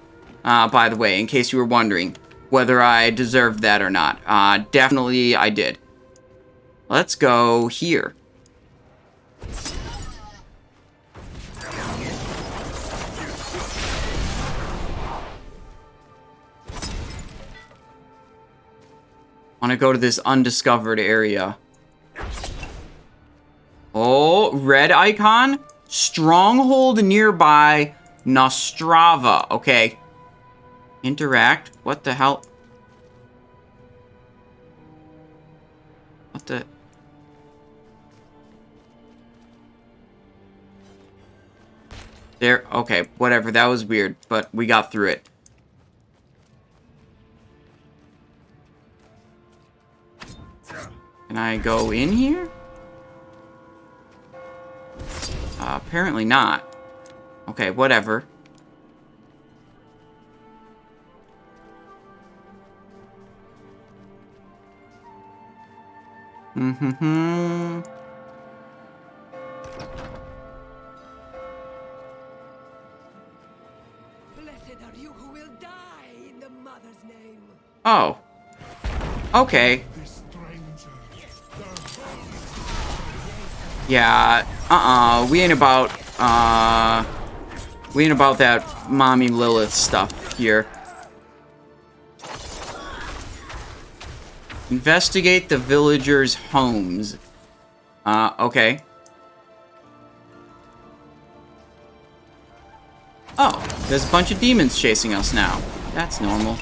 By the way, in case you were wondering whether I deserved that or not. Definitely I did. Let's go here. I want to go to this undiscovered area. Oh, red icon? Stronghold nearby Nostrava. Okay. Interact. What the hell? What the... There. Okay, whatever. That was weird, but we got through it. Can I go in here? Apparently not. Okay, whatever. Blessed are you who will die in the Mother's name. Oh. Okay. Yeah, we ain't about that mommy Lilith stuff here. Investigate the villagers' homes. Okay. Oh, there's a bunch of demons chasing us now. That's normal.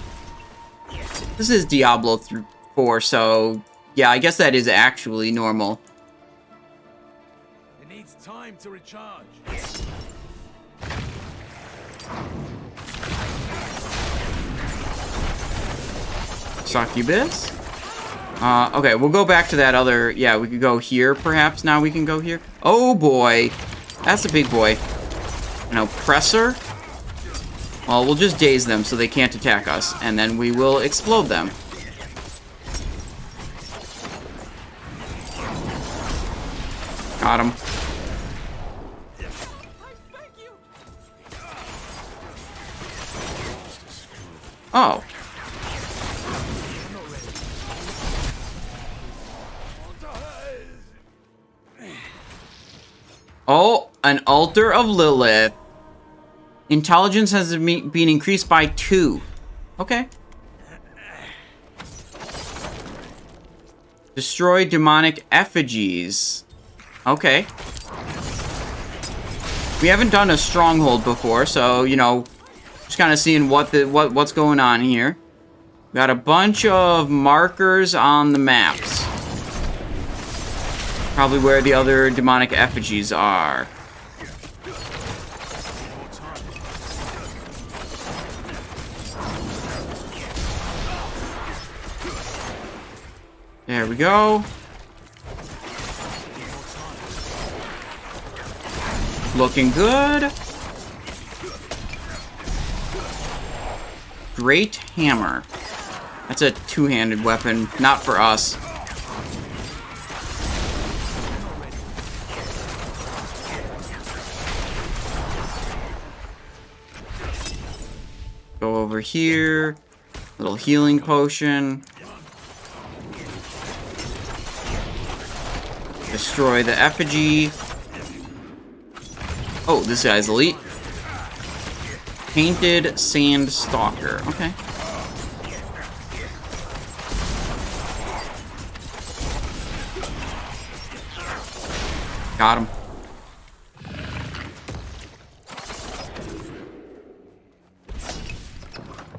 This is Diablo 4, so Yeah, I guess that is actually normal. It needs time to recharge. Succubus? Okay, we'll go back to that other... Yeah, we could go here, perhaps. Now we can go here. Oh, boy. That's a big boy. An oppressor? Well, we'll just daze them so they can't attack us, and then we will explode them. Got him. Oh. Oh, an altar of Lilith. Intelligence has been increased by 2. Okay. Destroy demonic effigies. Okay. We haven't done a stronghold before, so, you know, just kind of seeing what's going on here. Got a bunch of markers on the maps. Probably where the other demonic effigies are. There we go. Looking good. Great hammer. That's a two-handed weapon, not for us. Go over here. Little healing potion. Destroy the effigy. Oh, this guy's elite. Painted Sand Stalker. Okay. Got him.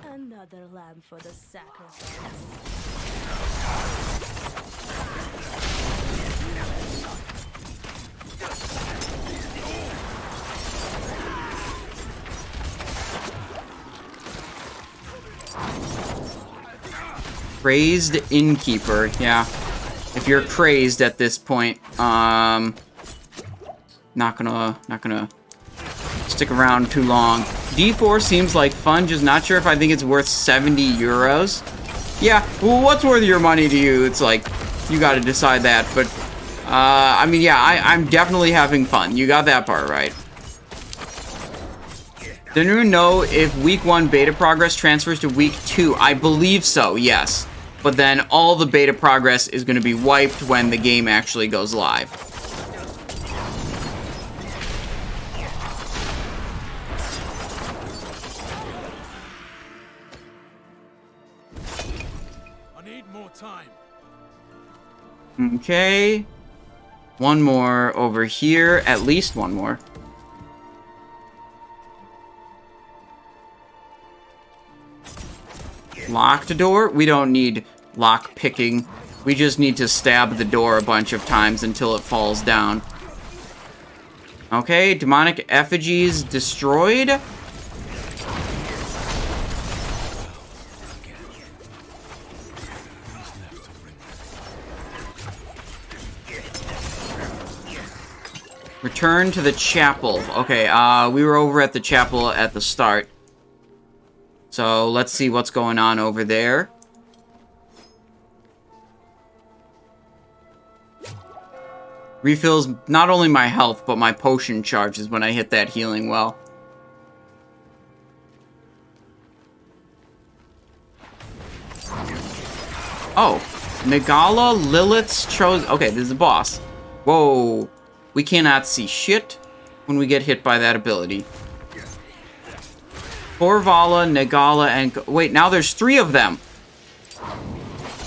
Another lamb for the sacrifice. Crazed innkeeper. Yeah. If you're crazed at this point, not gonna stick around too long. D4 seems like fun, just not sure if I think it's worth 70 euros. Yeah, well, what's worth your money to you? It's like, you gotta decide that, but, I mean, yeah, I'm definitely having fun. You got that part right. Did anyone know if week 1 beta progress transfers to week 2? I believe so, yes. But then all the beta progress is gonna be wiped when the game actually goes live. Time. Okay. One more over here. At least one more. Locked door? We don't need lock picking. We just need to stab the door a bunch of times until it falls down. Okay, demonic effigies destroyed. Return to the chapel. Okay, we were over at the chapel at the start. So, let's see what's going on over there. Refills not only my health, but my potion charges when I hit that healing well. Oh, Nagala Lilith's chose. Okay, this is a boss. Whoa. We cannot see shit when we get hit by that ability. Korvala, Nagala, and... Wait, now there's 3 of them!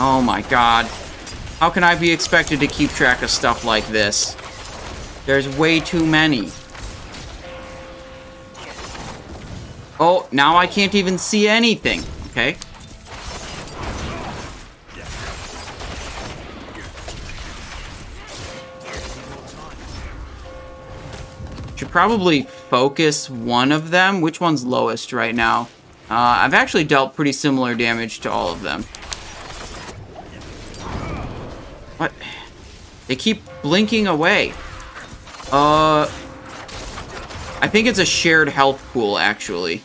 Oh my god. How can I be expected to keep track of stuff like this? There's way too many. Oh, now I can't even see anything. Okay. Should probably focus one of them. Which one's lowest right now? I've actually dealt pretty similar damage to all of them. What? They keep blinking away. I think it's a shared health pool, actually.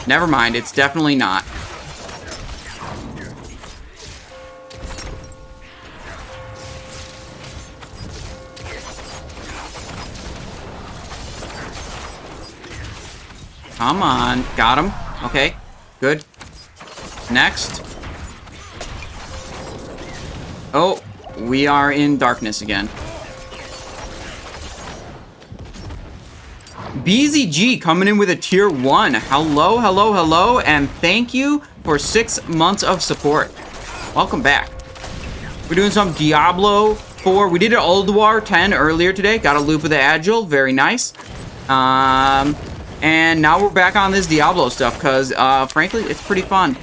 Never mind, it's definitely not. Come on. Got him. Okay. Good. Next. Oh, we are in darkness again. BZG coming in with a tier 1. Hello, hello, hello, and thank you for 6 months of support. Welcome back. We're doing some Diablo 4. We did an Old War 10 earlier today. Got a loop of the Agile. Very nice. And now we're back on this Diablo stuff because, frankly, it's pretty fun.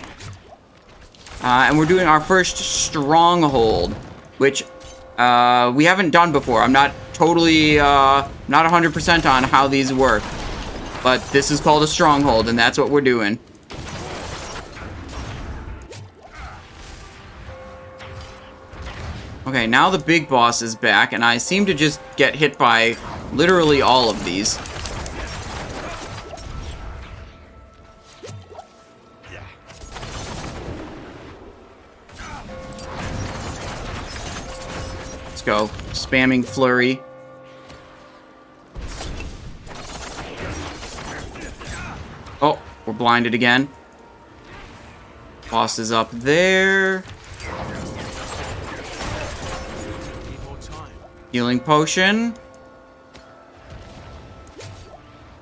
And we're doing our first Stronghold, which we haven't done before. I'm not totally, not 100% on how these work. But this is called a Stronghold, and that's what we're doing. Okay, now the big boss is back, and I seem to just get hit by literally all of these. Let's go. Spamming flurry. Oh, we're blinded again. Boss is up there. Healing potion.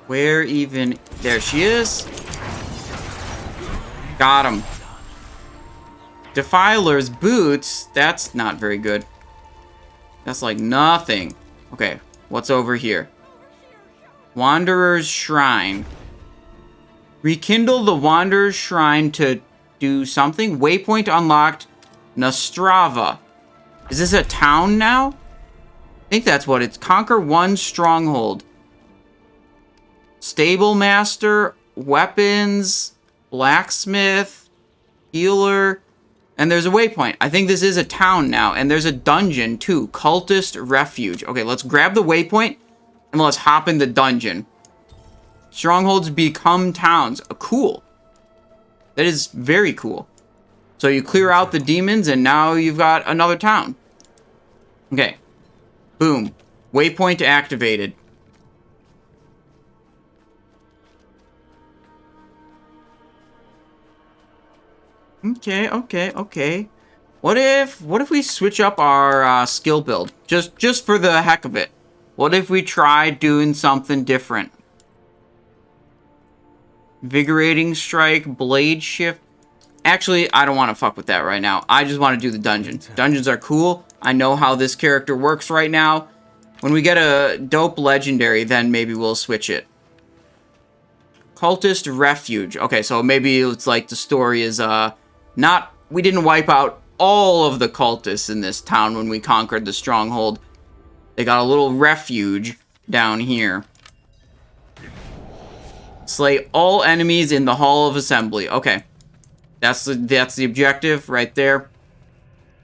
Where even? There she is. Got him. Defiler's boots. That's not very good. That's like nothing. Okay, what's over here? Wanderer's Shrine. Rekindle the Wanderer's Shrine to do something. Waypoint unlocked. Nastrava. Is this a town now? I think that's what it's. Conquer one stronghold. Stable master, weapons, blacksmith, healer, and there's a waypoint. I think this is a town now, and there's a dungeon too. Cultist refuge. Okay, let's grab the waypoint and let's hop in the dungeon. Strongholds become towns. Cool. That is very cool. So you clear out the demons, and now you've got another town. Okay. Boom. Waypoint activated. Okay. What if we switch up our skill build? Just for the heck of it. What if we try doing something different? Invigorating strike, blade shift. Actually, I don't want to fuck with that right now. I just want to do the dungeons. Dungeons are cool. I know how this character works right now. When we get a dope legendary, then maybe we'll switch it. Cultist refuge. Okay, so maybe it's like the story is not, we didn't wipe out all of the cultists in this town when we conquered the stronghold. They got a little refuge down here. Slay all enemies in the Hall of Assembly. Okay. That's the objective right there.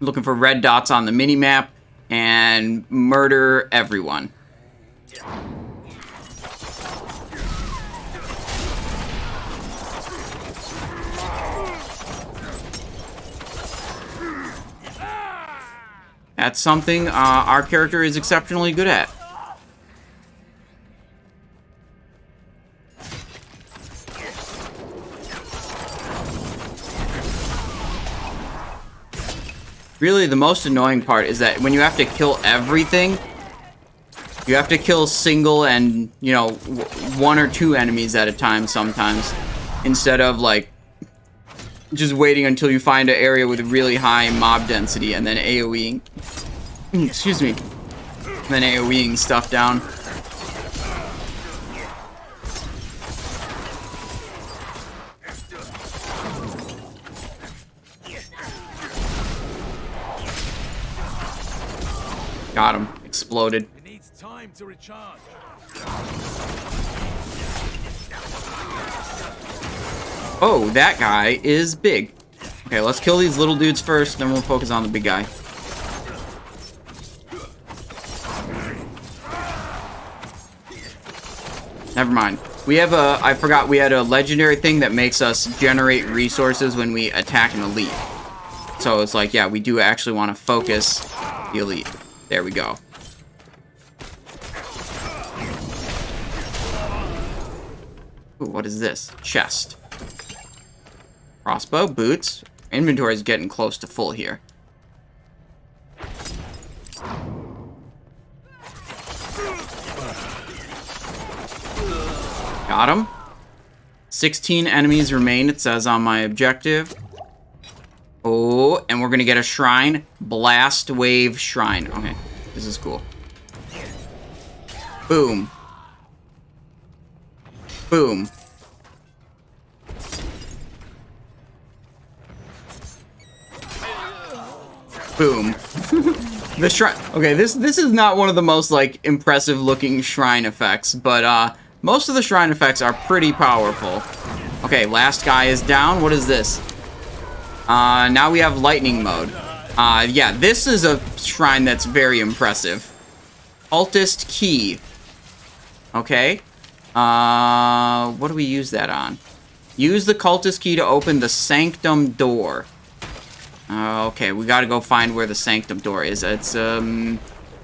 Looking for red dots on the minimap and murder everyone. That's something our character is exceptionally good at. Really, the most annoying part is that when you have to kill everything, you have to kill single and, you know, 1 or 2 enemies at a time sometimes. Instead of, like, just waiting until you find an area with really high mob density and then AoEing. Excuse me. And then AoEing stuff down. Got him. Exploded. It needs time to recharge. Oh, that guy is big. Okay, let's kill these little dudes first, then we'll focus on the big guy. Never mind. We have a... I forgot we had a legendary thing that makes us generate resources when we attack an elite. So it's like, yeah, we do actually want to focus the elite. There we go. Ooh, what is this? Chest. Crossbow, boots. Inventory is getting close to full here. Got him. 16 enemies remain, it says on my objective. Oh, and we're gonna get a shrine. Blast Wave Shrine. Okay, this is cool. Boom. Boom. Boom. The shrine. Okay, this is not one of the most like impressive looking shrine effects, but most of the shrine effects are pretty powerful. Okay, last guy is down. What is this? Now we have lightning mode. Yeah, this is a shrine that's very impressive. Cultist key. Okay. What do we use that on? Use the cultist key to open the sanctum door. Okay, we gotta go find where the sanctum door is. It's,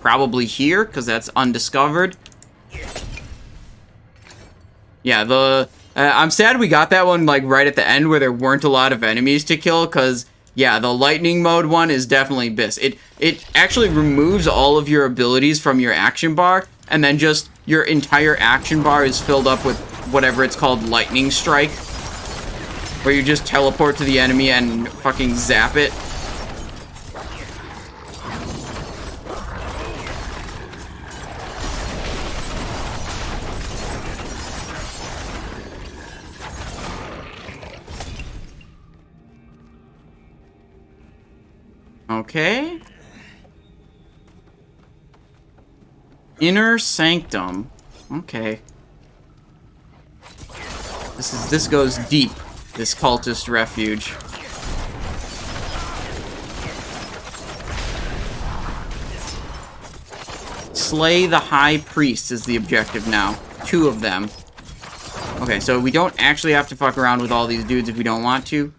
probably here, because that's undiscovered. Yeah, I'm sad we got that one, like, right at the end where there weren't a lot of enemies to kill, because, yeah, the lightning mode one is definitely BIS. It actually removes all of your abilities from your action bar, and then just your entire action bar is filled up with whatever it's called, lightning strike. Where you just teleport to the enemy and fucking zap it. Okay. Inner Sanctum. Okay. This goes deep. This cultist refuge. Slay the High Priest is the objective now. 2 of them. Okay, so we don't actually have to fuck around with all these dudes if we don't want to.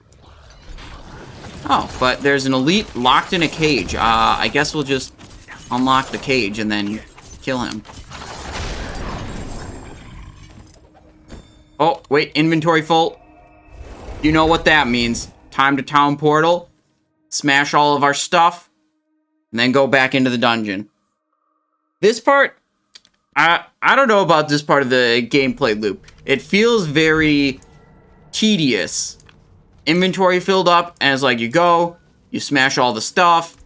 Oh, but there's an elite locked in a cage. I guess we'll just unlock the cage and then kill him. Oh, wait, inventory full. You know what that means. Time to town portal. Smash all of our stuff. And then go back into the dungeon. This part, I don't know about this part of the gameplay loop. It feels very tedious. Inventory filled up, and it's like you go, you smash all the stuff,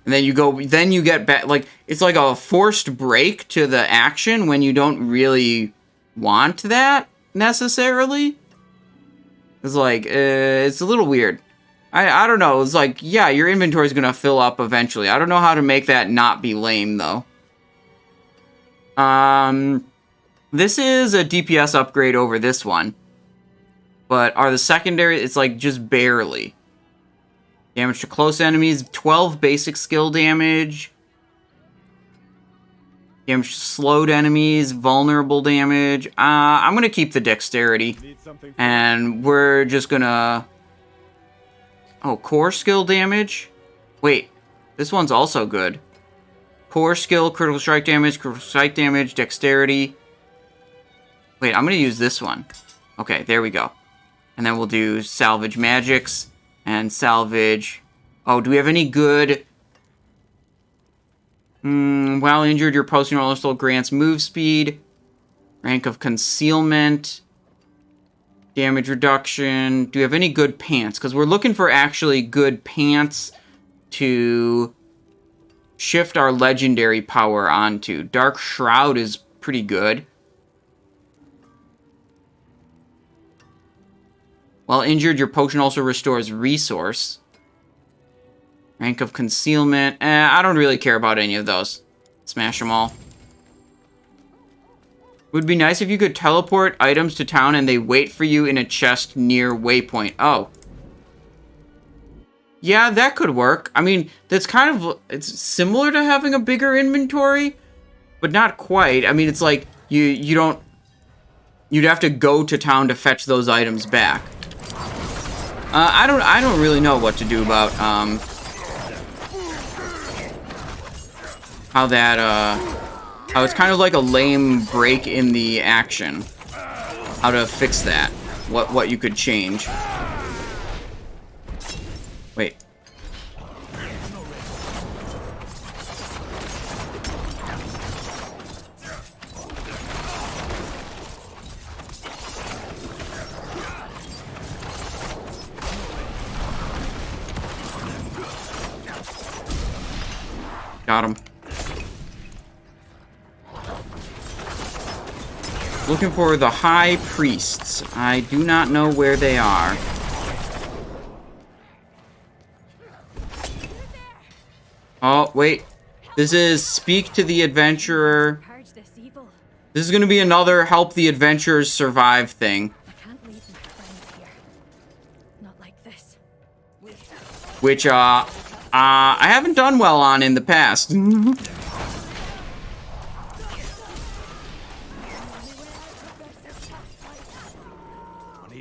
and then you go, then you get back. Like, it's like a forced break to the action when you don't really want that necessarily. It's like, it's a little weird. I don't know. It's like, yeah, your inventory's gonna fill up eventually. I don't know how to make that not be lame, though. This is a DPS upgrade over this one. But are the secondary, it's like just barely. Damage to close enemies, 12 basic skill damage. Damage to slowed enemies, vulnerable damage. I'm gonna keep the dexterity. And we're just gonna... Oh, core skill damage? Wait, this one's also good. Core skill, critical strike damage, dexterity. Wait, I'm gonna use this one. Okay, there we go. And then we'll do salvage magics and salvage... Oh, do we have any good... While injured, your potion also grants move speed, rank of concealment, damage reduction. Do we have any good pants? Because we're looking for actually good pants to shift our legendary power onto. Dark Shroud is pretty good. While injured, your potion also restores resource. Rank of concealment. I don't really care about any of those. Smash them all. Would be nice if you could teleport items to town and they wait for you in a chest near waypoint. Oh. Yeah, that could work. I mean, that's kind of... It's similar to having a bigger inventory, but not quite. I mean, it's like you don't... You'd have to go to town to fetch those items back. I don't really know what to do about how that how it's kind of like a lame break in the action. How to fix that? What you could change? Wait. Got him. Looking for the High Priests. I do not know where they are. Oh, wait. This is Speak to the Adventurer. This is going to be another Help the Adventurers Survive thing. Which, I haven't done well on in the past. Need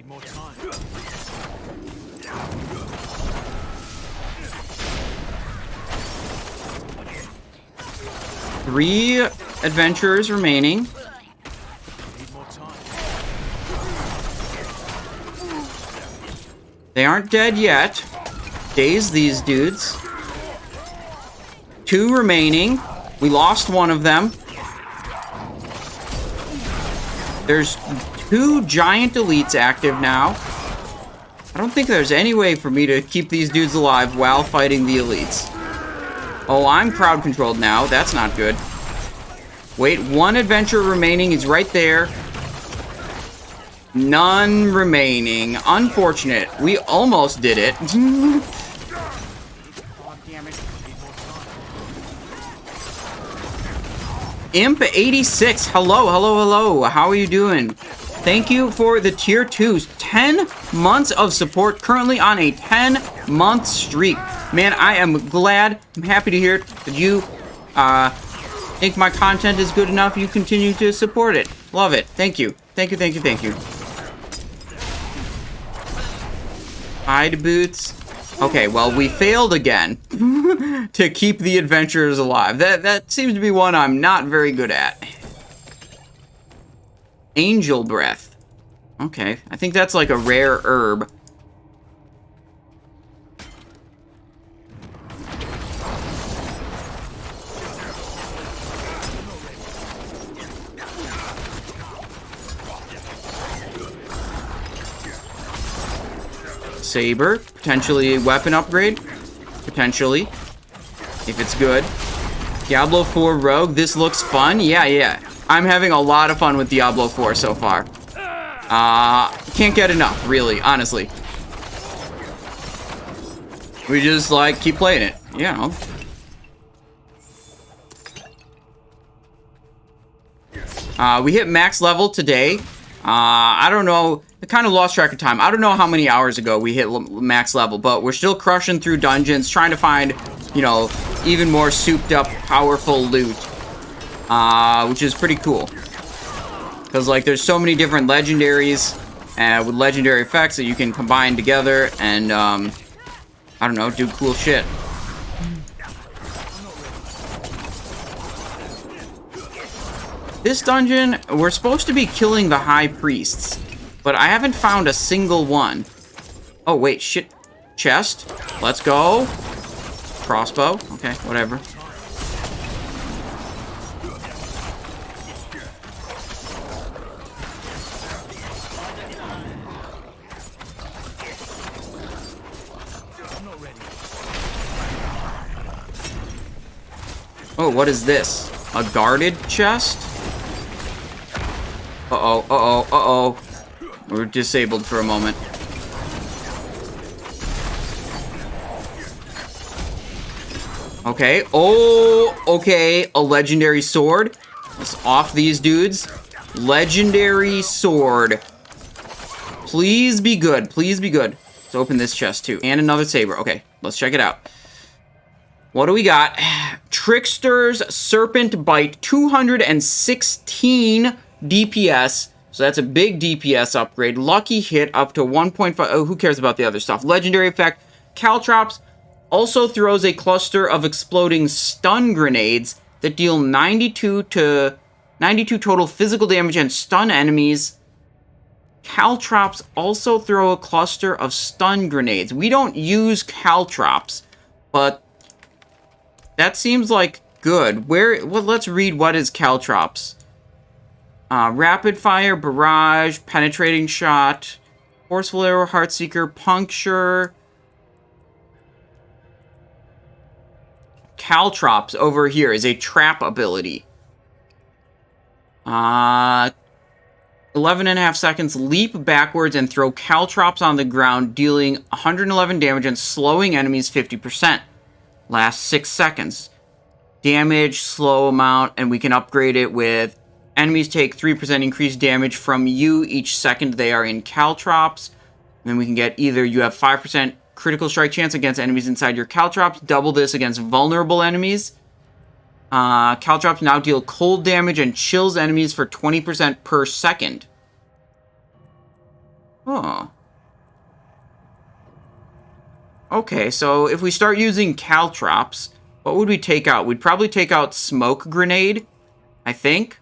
more time. 3 adventurers remaining. They aren't dead yet. Daze these dudes. 2 remaining. We lost one of them. There's 2 giant elites active now. I don't think there's any way for me to keep these dudes alive while fighting the elites. Oh, I'm crowd controlled now. That's not good. Wait, 1 adventurer remaining. He's right there. None remaining. Unfortunate. We almost did it. Oh, damn it. Imp86. Hello, hello, hello. How are you doing? Thank you for the tier 2s. 10 months of support. Currently on a 10-month streak. Man, I am glad. I'm happy to hear that you think my content is good enough. You continue to support it. Love it. Thank you. Thank you, thank you, thank you. Hide boots. Okay, well, we failed again to keep the adventurers alive. That seems to be one I'm not very good at. Angel breath. Okay, I think that's like a rare herb. Saber, potentially a weapon upgrade. Potentially, if it's good. Diablo 4 Rogue, this looks fun. Yeah. I'm having a lot of fun with Diablo 4 so far. Can't get enough, really, honestly. We just, like, keep playing it, you know. We hit max level today. I don't know. I kind of lost track of time. I don't know how many hours ago we hit max level, but we're still crushing through dungeons, trying to find, you know, even more souped up, powerful loot. Which is pretty cool. Because, like, there's so many different legendaries with legendary effects that you can combine together and, I don't know, do cool shit. This dungeon, we're supposed to be killing the High Priests, but I haven't found a single one. Oh, wait, shit. Chest. Let's go. Crossbow. Okay, whatever. Oh, what is this? A guarded chest? Uh-oh. We're disabled for a moment. Okay. Oh, okay. A legendary sword. Let's off these dudes. Legendary sword. Please be good. Please be good. Let's open this chest too. And another saber. Okay, let's check it out. What do we got? Trickster's Serpent Bite, 216 DPS. So that's a big DPS upgrade. Lucky hit up to 1.5. Oh, who cares about the other stuff? Legendary effect. Caltrops also throws a cluster of exploding stun grenades that deal 92 total physical damage and stun enemies. Caltrops also throw a cluster of stun grenades. We don't use caltrops, but that seems like good. Well, let's read what is caltrops. Rapid fire, barrage, penetrating shot, forceful arrow, heartseeker, puncture. Caltrops over here is a trap ability. 11.5 seconds, leap backwards and throw caltrops on the ground, dealing 111 damage and slowing enemies 50%. Lasts 6 seconds. Damage, slow amount, and we can upgrade it with enemies take 3% increased damage from you each second they are in caltrops. Then we can get either you have 5% critical strike chance against enemies inside your caltrops, double this against vulnerable enemies. Caltrops now deal cold damage and chills enemies for 20% per second. Oh. Okay, so if we start using caltrops, what would we take out? We'd probably take out smoke grenade, I think.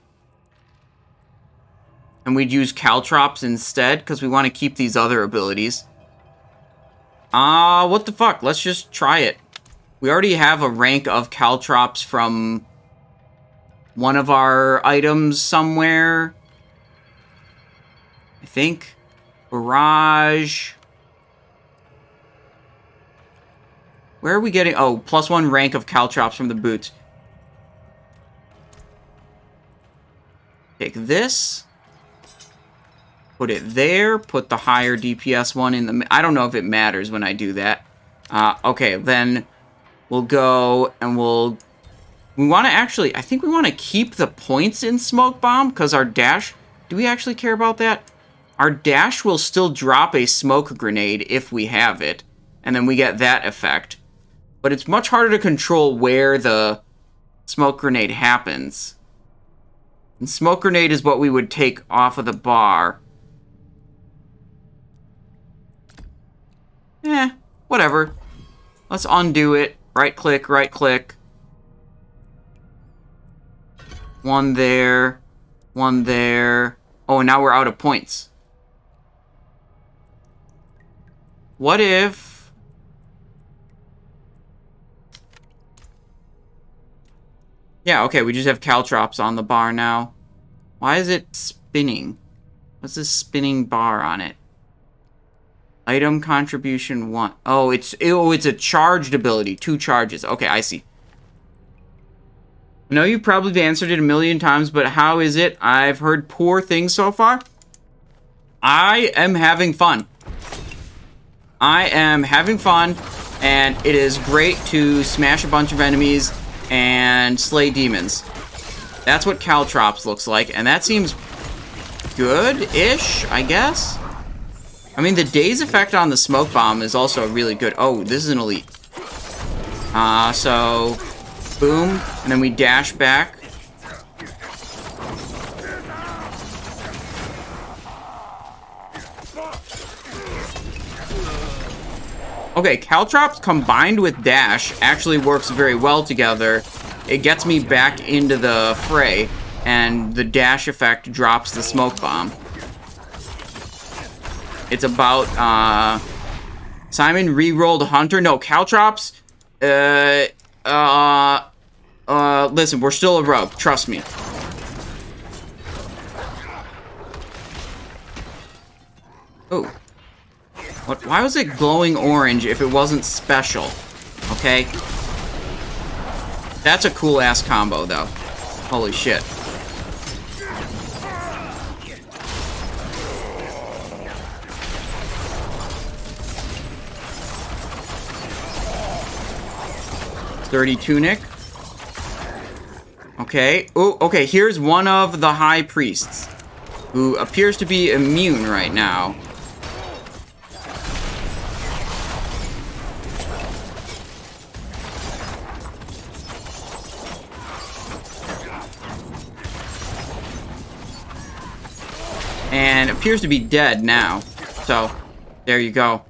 And we'd use caltrops instead, because we want to keep these other abilities. What the fuck? Let's just try it. We already have a rank of caltrops from one of our items somewhere. I think. Barrage. Where are we getting? Oh, +1 rank of caltrops from the boots. Take this. Put it there. Put the higher DPS one in the... I don't know if it matters when I do that. Okay, then we'll go and we'll... We want to actually... I think we want to keep the points in Smoke Bomb because our dash... Do we actually care about that? Our dash will still drop a smoke grenade if we have it. And then we get that effect. But it's much harder to control where the smoke grenade happens. And smoke grenade is what we would take off of the bar. Whatever. Let's undo it. Right click, right click. One there. One there. Oh, and now we're out of points. What if... Yeah, okay, we just have caltrops on the bar now. Why is it spinning? What's this spinning bar on it? Item contribution 1. Oh, it's a charged ability. 2 charges. Okay, I see. I know you've probably answered it a million times, but how is it? I've heard poor things so far. I am having fun. I am having fun, and it is great to smash a bunch of enemies and slay demons. That's what caltrops looks like, and that seems good-ish, I guess. I mean, the daze effect on the smoke bomb is also really good. Oh, this is an elite. So, boom, and then we dash back. Okay, caltrops combined with dash actually works very well together. It gets me back into the fray, and the dash effect drops the smoke bomb. It's about, Simon re-rolled Hunter. No, caltrops. Listen, we're still a rogue. Trust me. Oh. What? Why was it glowing orange if it wasn't special? Okay. That's a cool-ass combo, though. Holy shit. Sturdy tunic. Okay. Oh, okay. Here's one of the high priests, who appears to be immune right now. And appears to be dead now. So, there you go.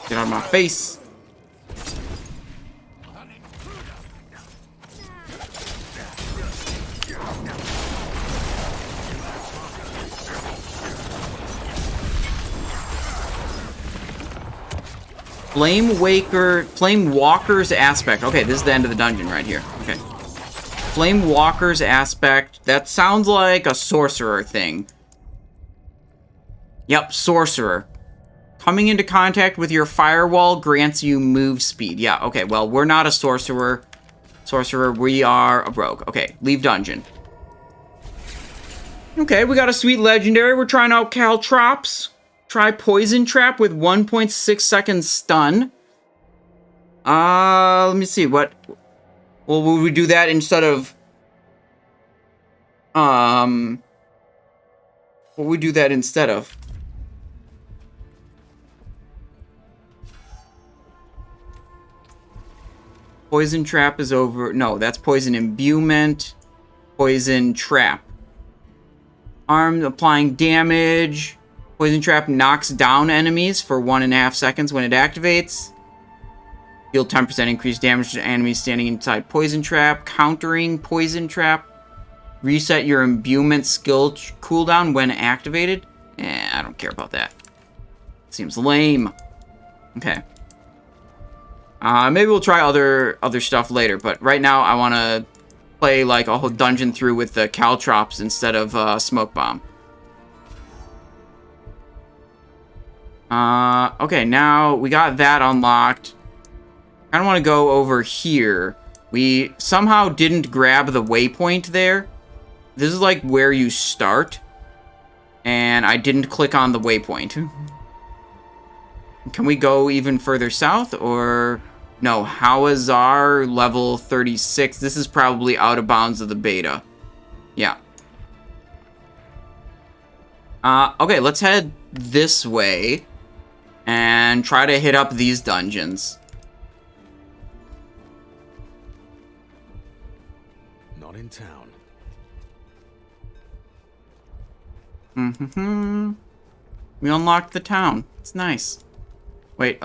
Get out of my face. Flame Walker's Aspect. Okay, this is the end of the dungeon right here. Okay. Flame Walker's Aspect. That sounds like a sorcerer thing. Yep, sorcerer. Coming into contact with your firewall grants you move speed. Yeah, okay, well, we're not a sorcerer. We are a rogue. Okay, leave dungeon. Okay, we got a sweet legendary. We're trying out Caltrops. Try Poison Trap with 1.6 seconds stun. Let me see, what... Well, would we do that instead of... What would we do that instead of? Poison Trap is over... No, that's Poison Imbuement. Poison Trap. Arm applying damage. Poison Trap knocks down enemies for 1.5 seconds when it activates. Deal 10% increased damage to enemies standing inside Poison Trap. Countering Poison Trap. Reset your imbuement skill cooldown when activated. I don't care about that. Seems lame. Okay. Maybe we'll try other stuff later, but right now I want to play like a whole dungeon through with the Caltrops instead of Smoke Bomb. Okay, now we got that unlocked. I don't want to go over here. We somehow didn't grab the waypoint there. This is like where you start. And I didn't click on the waypoint. Can we go even further south or... No, Hawazar level 36. This is probably out of bounds of the beta. Yeah. Okay, let's head this way and try to hit up these dungeons. Not in town. We unlocked the town. It's nice. Wait,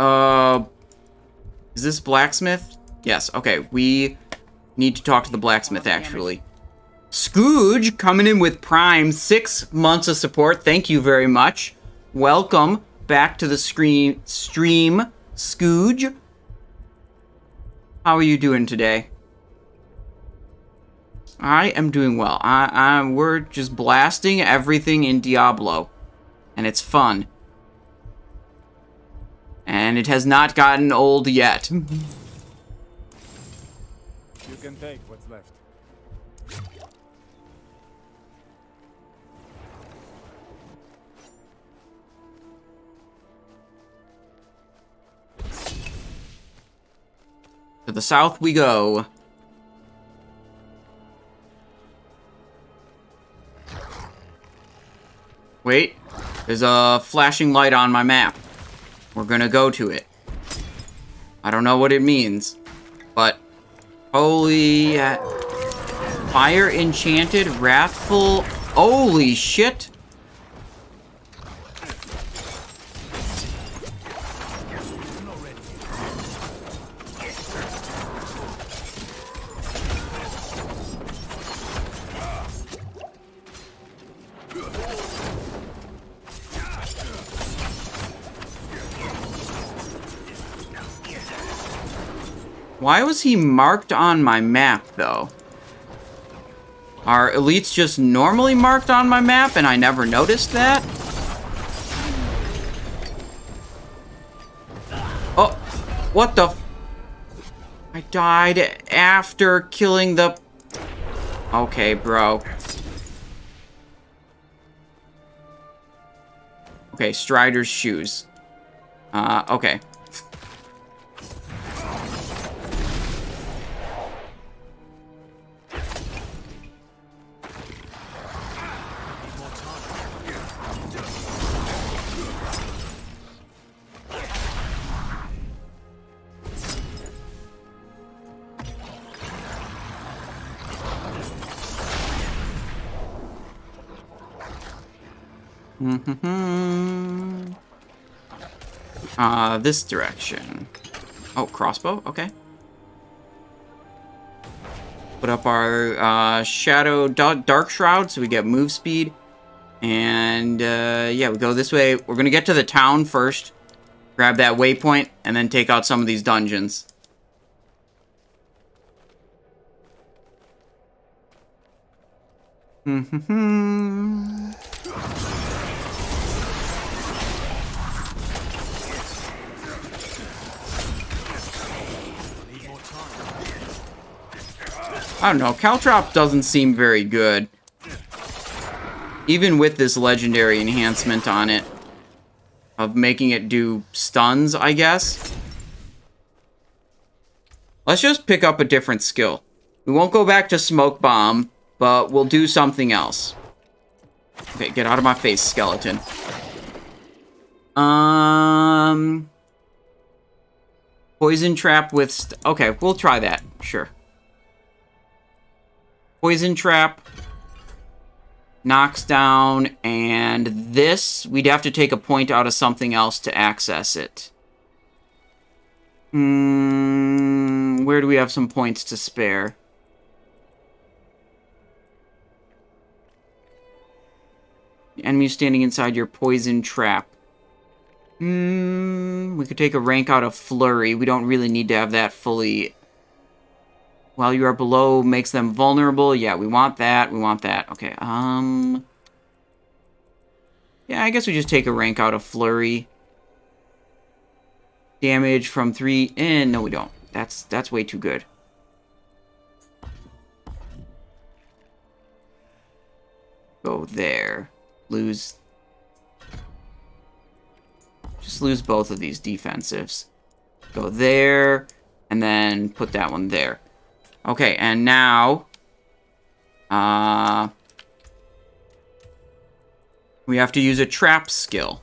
is this blacksmith? Yes, okay. We need to talk to the blacksmith, actually. Scooge coming in with Prime. 6 months of support. Thank you very much. Welcome back to the stream, Scooge. How are you doing today? I am doing well. We're just blasting everything in Diablo. And it's fun. And it has not gotten old yet. You can take what's left. To the south we go. Wait, there's a flashing light on my map. We're gonna go to it. I don't know what it means, but holy fire enchanted, wrathful. Holy shit! Why was he marked on my map, though? Are elites just normally marked on my map and I never noticed that? Oh, what the f- I died after killing the... Okay, bro. Okay, Strider's shoes. Okay. This direction. Oh, crossbow? Okay. Put up our shadow dark shroud so we get move speed. And yeah, we go this way. We're gonna get to the town first. Grab that waypoint and then take out some of these dungeons. I don't know, Caltrop doesn't seem very good. Even with this legendary enhancement on it. Of making it do stuns, I guess. Let's just pick up a different skill. We won't go back to Smoke Bomb, but we'll do something else. Okay, get out of my face, skeleton. Poison Trap with... okay, we'll try that. Sure. Poison Trap. Knocks down, and this, we'd have to take a point out of something else to access it. Where do we have some points to spare? The enemy standing inside your poison trap. We could take a rank out of Flurry. We don't really need to have that fully... while you are below makes them vulnerable. Yeah, we want that. We want that. Okay, yeah, I guess we just take a rank out of Flurry. Damage from 3... no, we don't. That's way too good. Go there. Lose... just lose both of these defensives. Go there, and then put that one there. Okay, and now, we have to use a trap skill.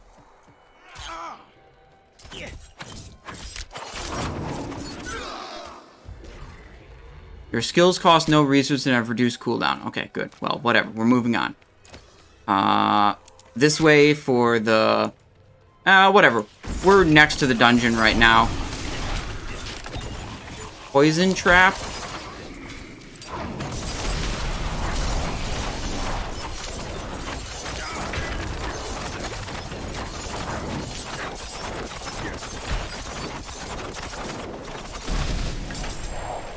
Your skills cost no resources and have reduced cooldown. Okay, good. Well, whatever. We're moving on. This way for the... whatever. We're next to the dungeon right now. Poison trap.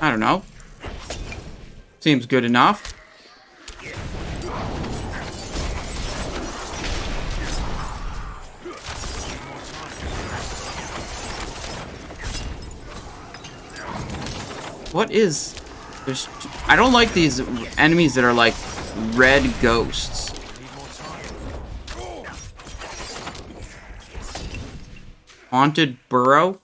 I don't know. Seems good enough. What is... I don't like these enemies that are like red ghosts. Haunted Burrow?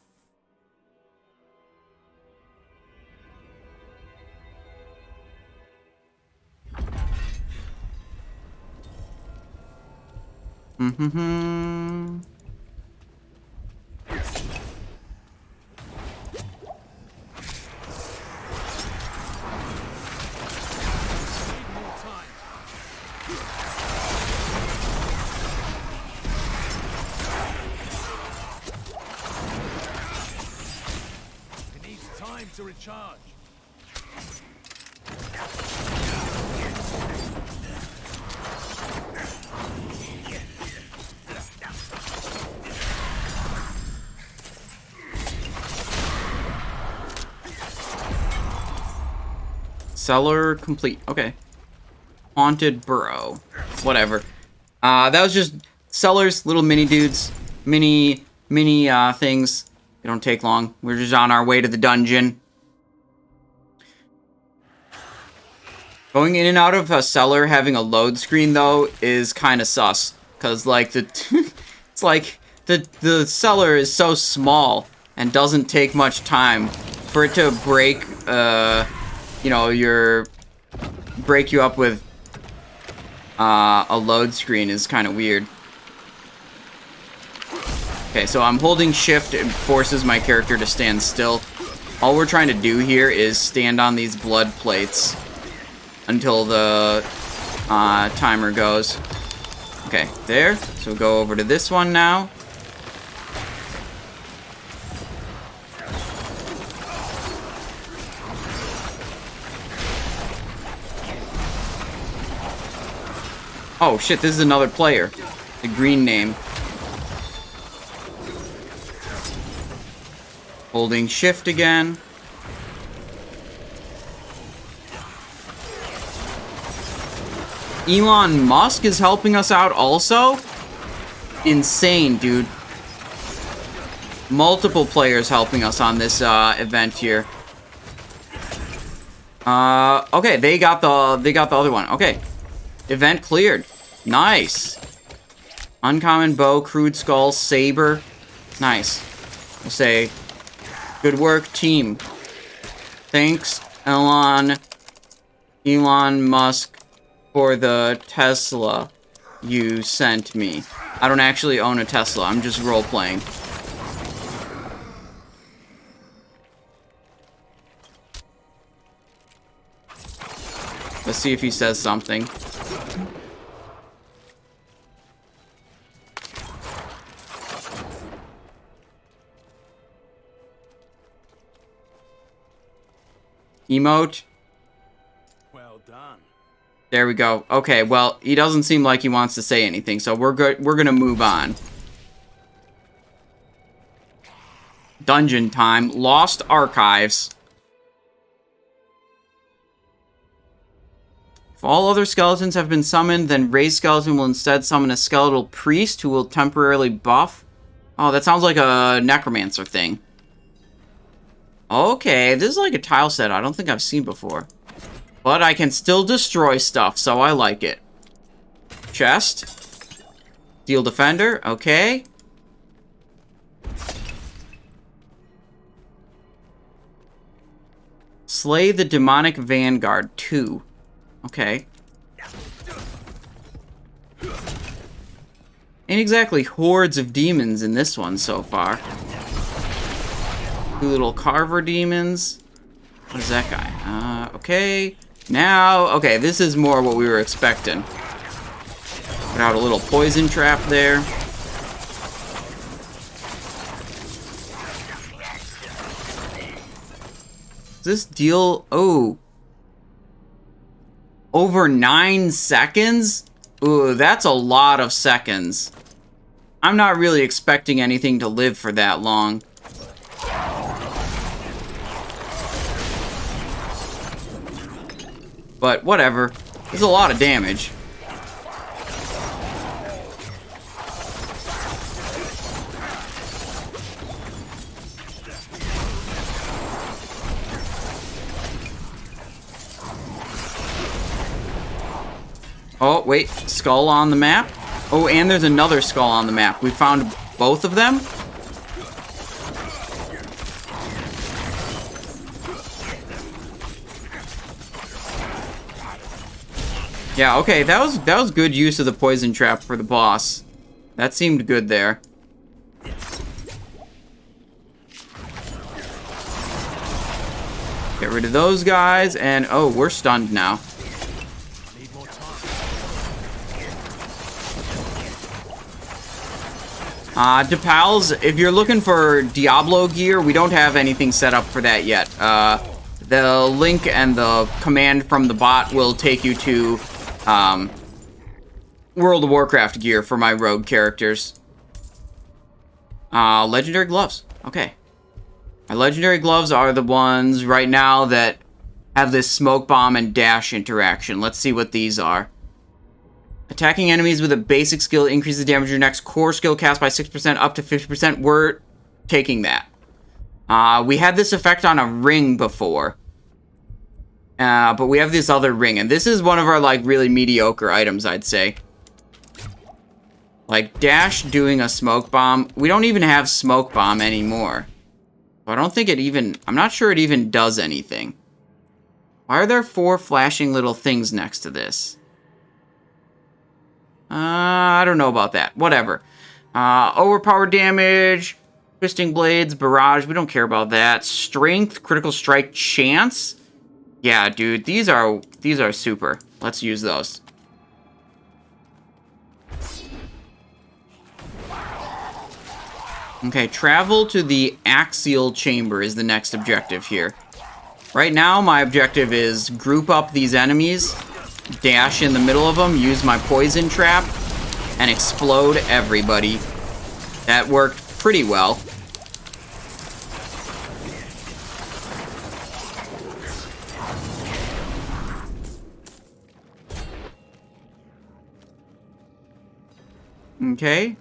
To recharge. Cellar complete. Okay. Haunted Burrow. Whatever. That was just cellars, little mini dudes. Mini things. They don't take long. We're just on our way to the dungeon. Going in and out of a cellar having a load screen, though, is kind of sus. Because, like, it's like the cellar is so small and doesn't take much time for it to break, you know, break you up with a load screen is kind of weird. Okay, so I'm holding shift. It forces my character to stand still. All we're trying to do here is stand on these blood plates until the timer goes. Okay, there. So we'll go over to this one now. Oh shit, this is another player. The green name. Holding shift again. Elon Musk is helping us out also? Insane, dude. Multiple players helping us on this event here. Okay, they got the other one. Okay. Event cleared. Nice. Uncommon bow, crude skull, saber. Nice. We'll say, good work, team. Thanks, Elon Musk, for the Tesla you sent me. I don't actually own a Tesla. I'm just role-playing. Let's see if he says something. Emote. Well done. There we go. Okay, well, he doesn't seem like he wants to say anything, so we're good. We're gonna move on. Dungeon time. Lost Archives. If all other skeletons have been summoned, then Raised Skeleton will instead summon a skeletal priest who will temporarily buff. Oh, that sounds like a necromancer thing. Okay, this is like a tile set I don't think I've seen before. But I can still destroy stuff, so I like it. Chest. Steel Defender, okay. Slay the Demonic Vanguard 2. Okay. Ain't exactly hordes of demons in this one so far. Two little carver demons. What is that guy? Okay. Now, okay, this is more what we were expecting. Put out a little poison trap there. Does this deal... Oh. Over 9 seconds? Ooh, that's a lot of seconds. I'm not really expecting anything to live for that long. But whatever. There's a lot of damage. Oh, wait. Skull on the map? Oh, and there's another skull on the map. We found both of them? Yeah, okay, that was good use of the poison trap for the boss. That seemed good there. Get rid of those guys, and oh, we're stunned now. DePals, if you're looking for Diablo gear, we don't have anything set up for that yet. The link and the command from the bot will take you to World of Warcraft gear for my rogue characters. Legendary gloves. Okay. My legendary gloves are the ones right now that have this smoke bomb and dash interaction. Let's see what these are. Attacking enemies with a basic skill increases the damage of your next core skill cast by 6% up to 50%. We're taking that. We had this effect on a ring before. But we have this other ring, and this is one of our, like, really mediocre items, I'd say. Like, dash doing a smoke bomb. We don't even have smoke bomb anymore. So I don't think it even... I'm not sure it even does anything. Why are there 4 flashing little things next to this? I don't know about that. Whatever. Overpowered damage, twisting blades, barrage. We don't care about that. Strength, critical strike, chance. Yeah, dude, these are super. Let's use those. Okay, travel to the axial chamber is the next objective here. Right now, my objective is group up these enemies, dash in the middle of them, use my poison trap, and explode everybody. That worked pretty well. Okay.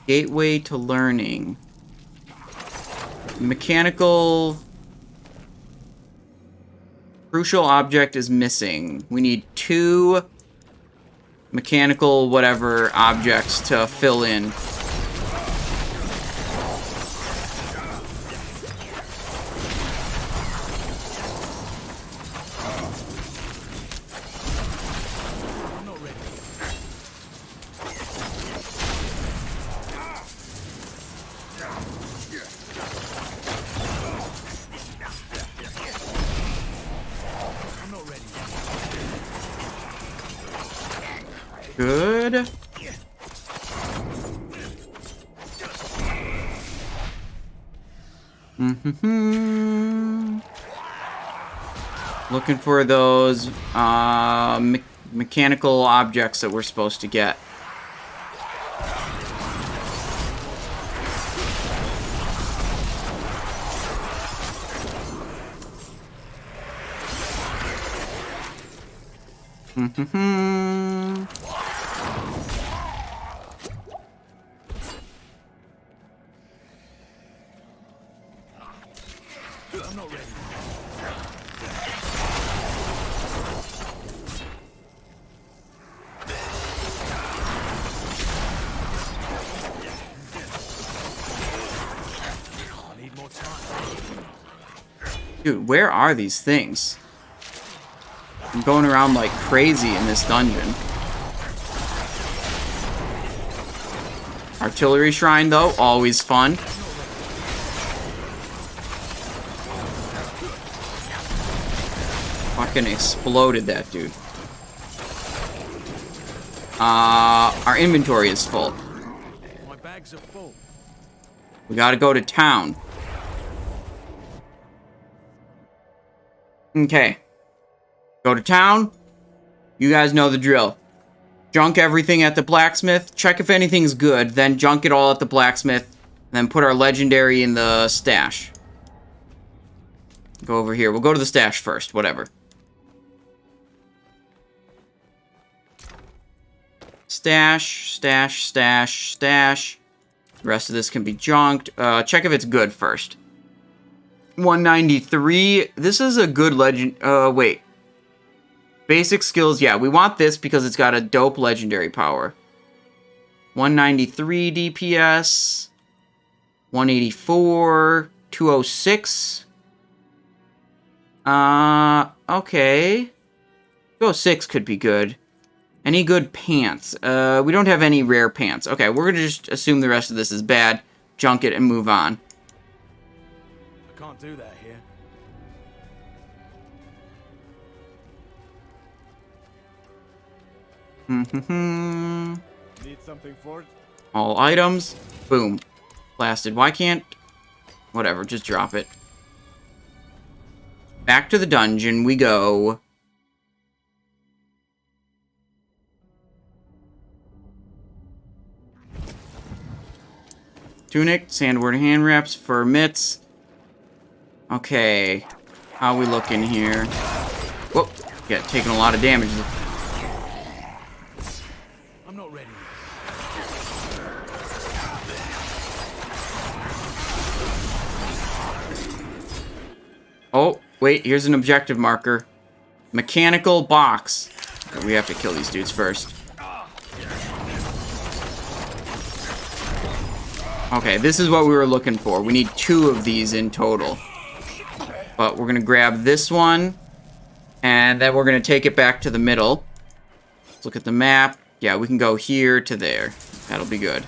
Gateway to learning. Mechanical. Crucial object is missing. We need 2 mechanical whatever objects to fill in. Good. Looking for those mechanical objects that we're supposed to get. I'm not ready. I need more time. Dude, where are these things? I'm going around like crazy in this dungeon. Artillery shrine, though, always fun. Fucking exploded that dude. Our inventory is full. My bags are full. We gotta go to town. Okay. Go to town. You guys know the drill. Junk everything at the blacksmith. Check if anything's good. Then junk it all at the blacksmith. And then put our legendary in the stash. Go over here. We'll go to the stash first. Whatever. Stash, stash, stash, stash. The rest of this can be junked. Check if it's good first. 193. This is a good legend. Wait. Basic skills. Yeah, we want this because it's got a dope legendary power. 193 DPS. 184. 206. Okay. 206 could be good. Any good pants? We don't have any rare pants. Okay, we're gonna just assume the rest of this is bad, junk it, and move on. I can't do that here. Need something forged? All items. Boom. Blasted. Why can't... Whatever, just drop it. Back to the dungeon we go. Tunic, sandward hand wraps, fur mitts. Okay. How we looking here? Whoop. Yeah, taking a lot of damage. I'm not ready. Oh, wait, here's an objective marker. Mechanical box. Okay, we have to kill these dudes first. Okay, this is what we were looking for. We need 2 of these in total. But we're going to grab this one. And then we're going to take it back to the middle. Let's look at the map. Yeah, we can go here to there. That'll be good.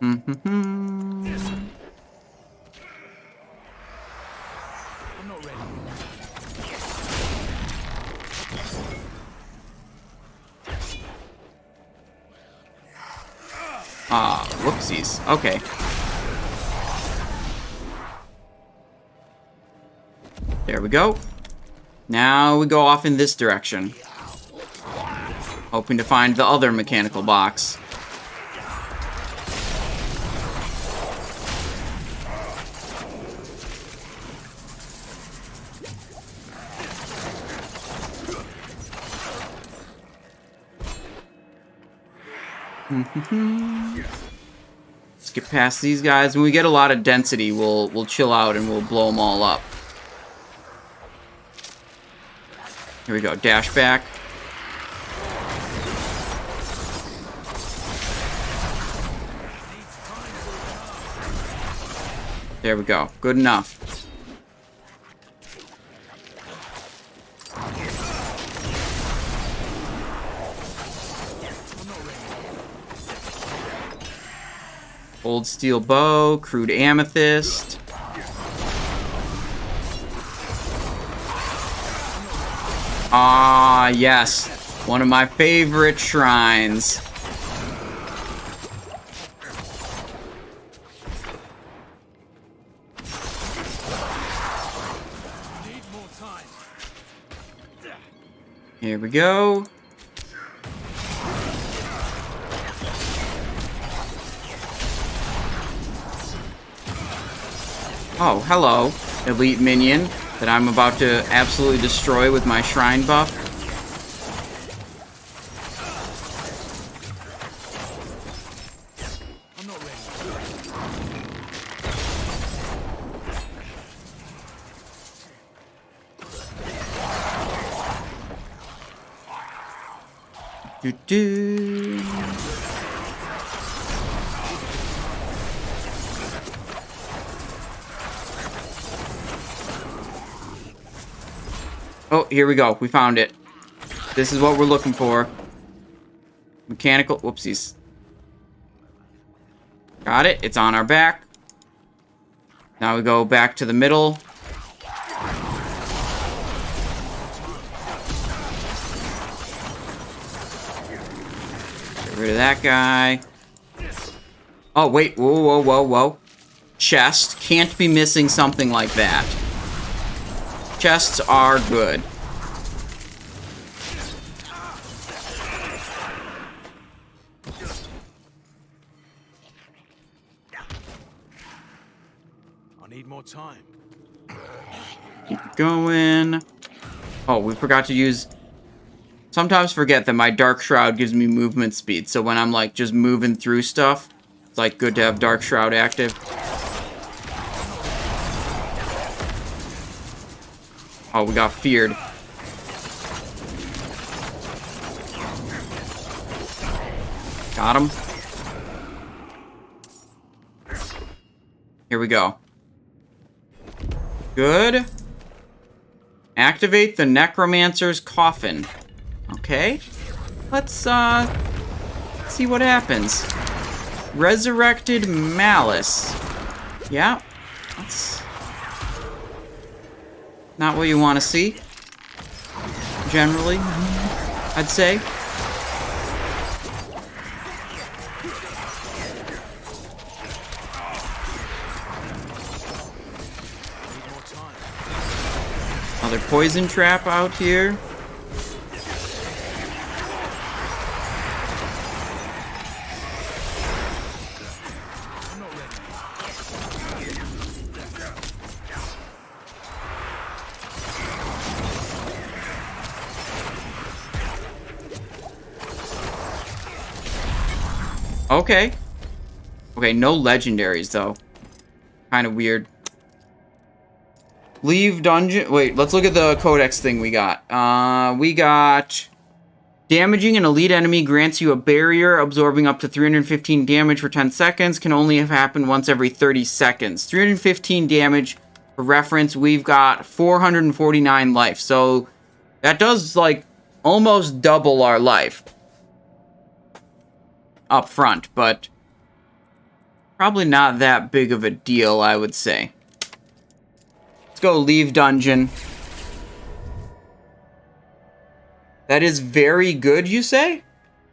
Mm-hmm. I'm not ready. Ah, whoopsies. Okay. There we go. Now we go off in this direction. Hoping to find the other mechanical box. Let's get past these guys. When we get a lot of density, we'll chill out and we'll blow them all up. Here we go. Dash back. There we go. Good enough. Old steel bow, crude amethyst. Ah, yes. One of my favorite shrines. Here we go. Oh, hello, elite minion that I'm about to absolutely destroy with my shrine buff. I'm not ready. Do-do. Oh, here we go. We found it. This is what we're looking for. Mechanical. Whoopsies. Got it. It's on our back. Now we go back to the middle. Get rid of that guy. Oh, wait. Whoa, whoa, whoa, whoa. Chest. Can't be missing something like that. Chests are good. I need more time. Keep going. Oh, we forgot to use... Sometimes forget that my Dark Shroud gives me movement speed. So when I'm like just moving through stuff, it's like good to have Dark Shroud active. Oh, we got feared. Got him. Here we go. Good. Activate the Necromancer's Coffin. Okay. Let's see what happens. Resurrected Malice. Yeah. That's not what you want to see. Generally, I'd say. Another poison trap out here. Okay. Okay, no legendaries, though. Kind of weird. Leave dungeon... Wait, let's look at the codex thing we got. We got... Damaging an elite enemy grants you a barrier, absorbing up to 315 damage for 10 seconds. Can only have happened once every 30 seconds. 315 damage. For reference, we've got 449 life. So, that does, like, almost double our life. Up front, but Probably not that big of a deal, I would say. Let's go leave dungeon. That is very good, you say?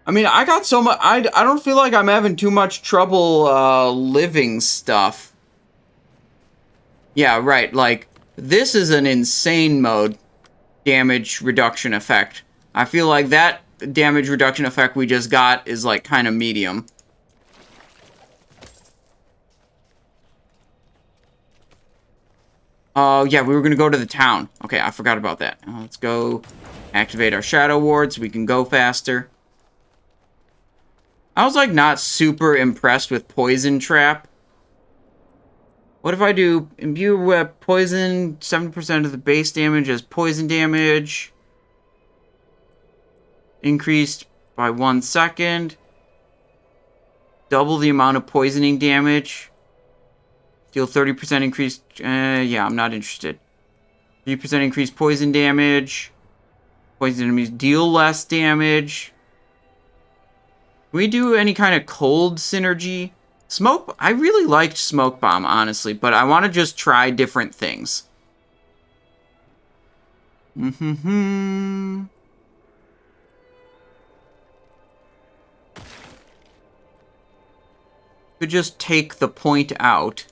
I mean, I got so much... I don't feel like I'm having too much trouble living stuff. Yeah, right. Like, this is an insane mode damage reduction effect. I feel like that damage reduction effect we just got is, like, kind of medium. Oh, yeah, we were going to go to the town. Okay, I forgot about that. Let's go activate our Shadow Ward so we can go faster. I was, like, not super impressed with Poison Trap. What if I do imbue with poison, 7% of the base damage as poison damage. Increased by 1 second. Double the amount of poisoning damage. Deal 30% increased... yeah, I'm not interested. 3% increased poison damage. Poison enemies deal less damage. Can we do any kind of cold synergy? Smoke... I really liked Smoke Bomb, honestly, but I want to just try different things. Could just take the point out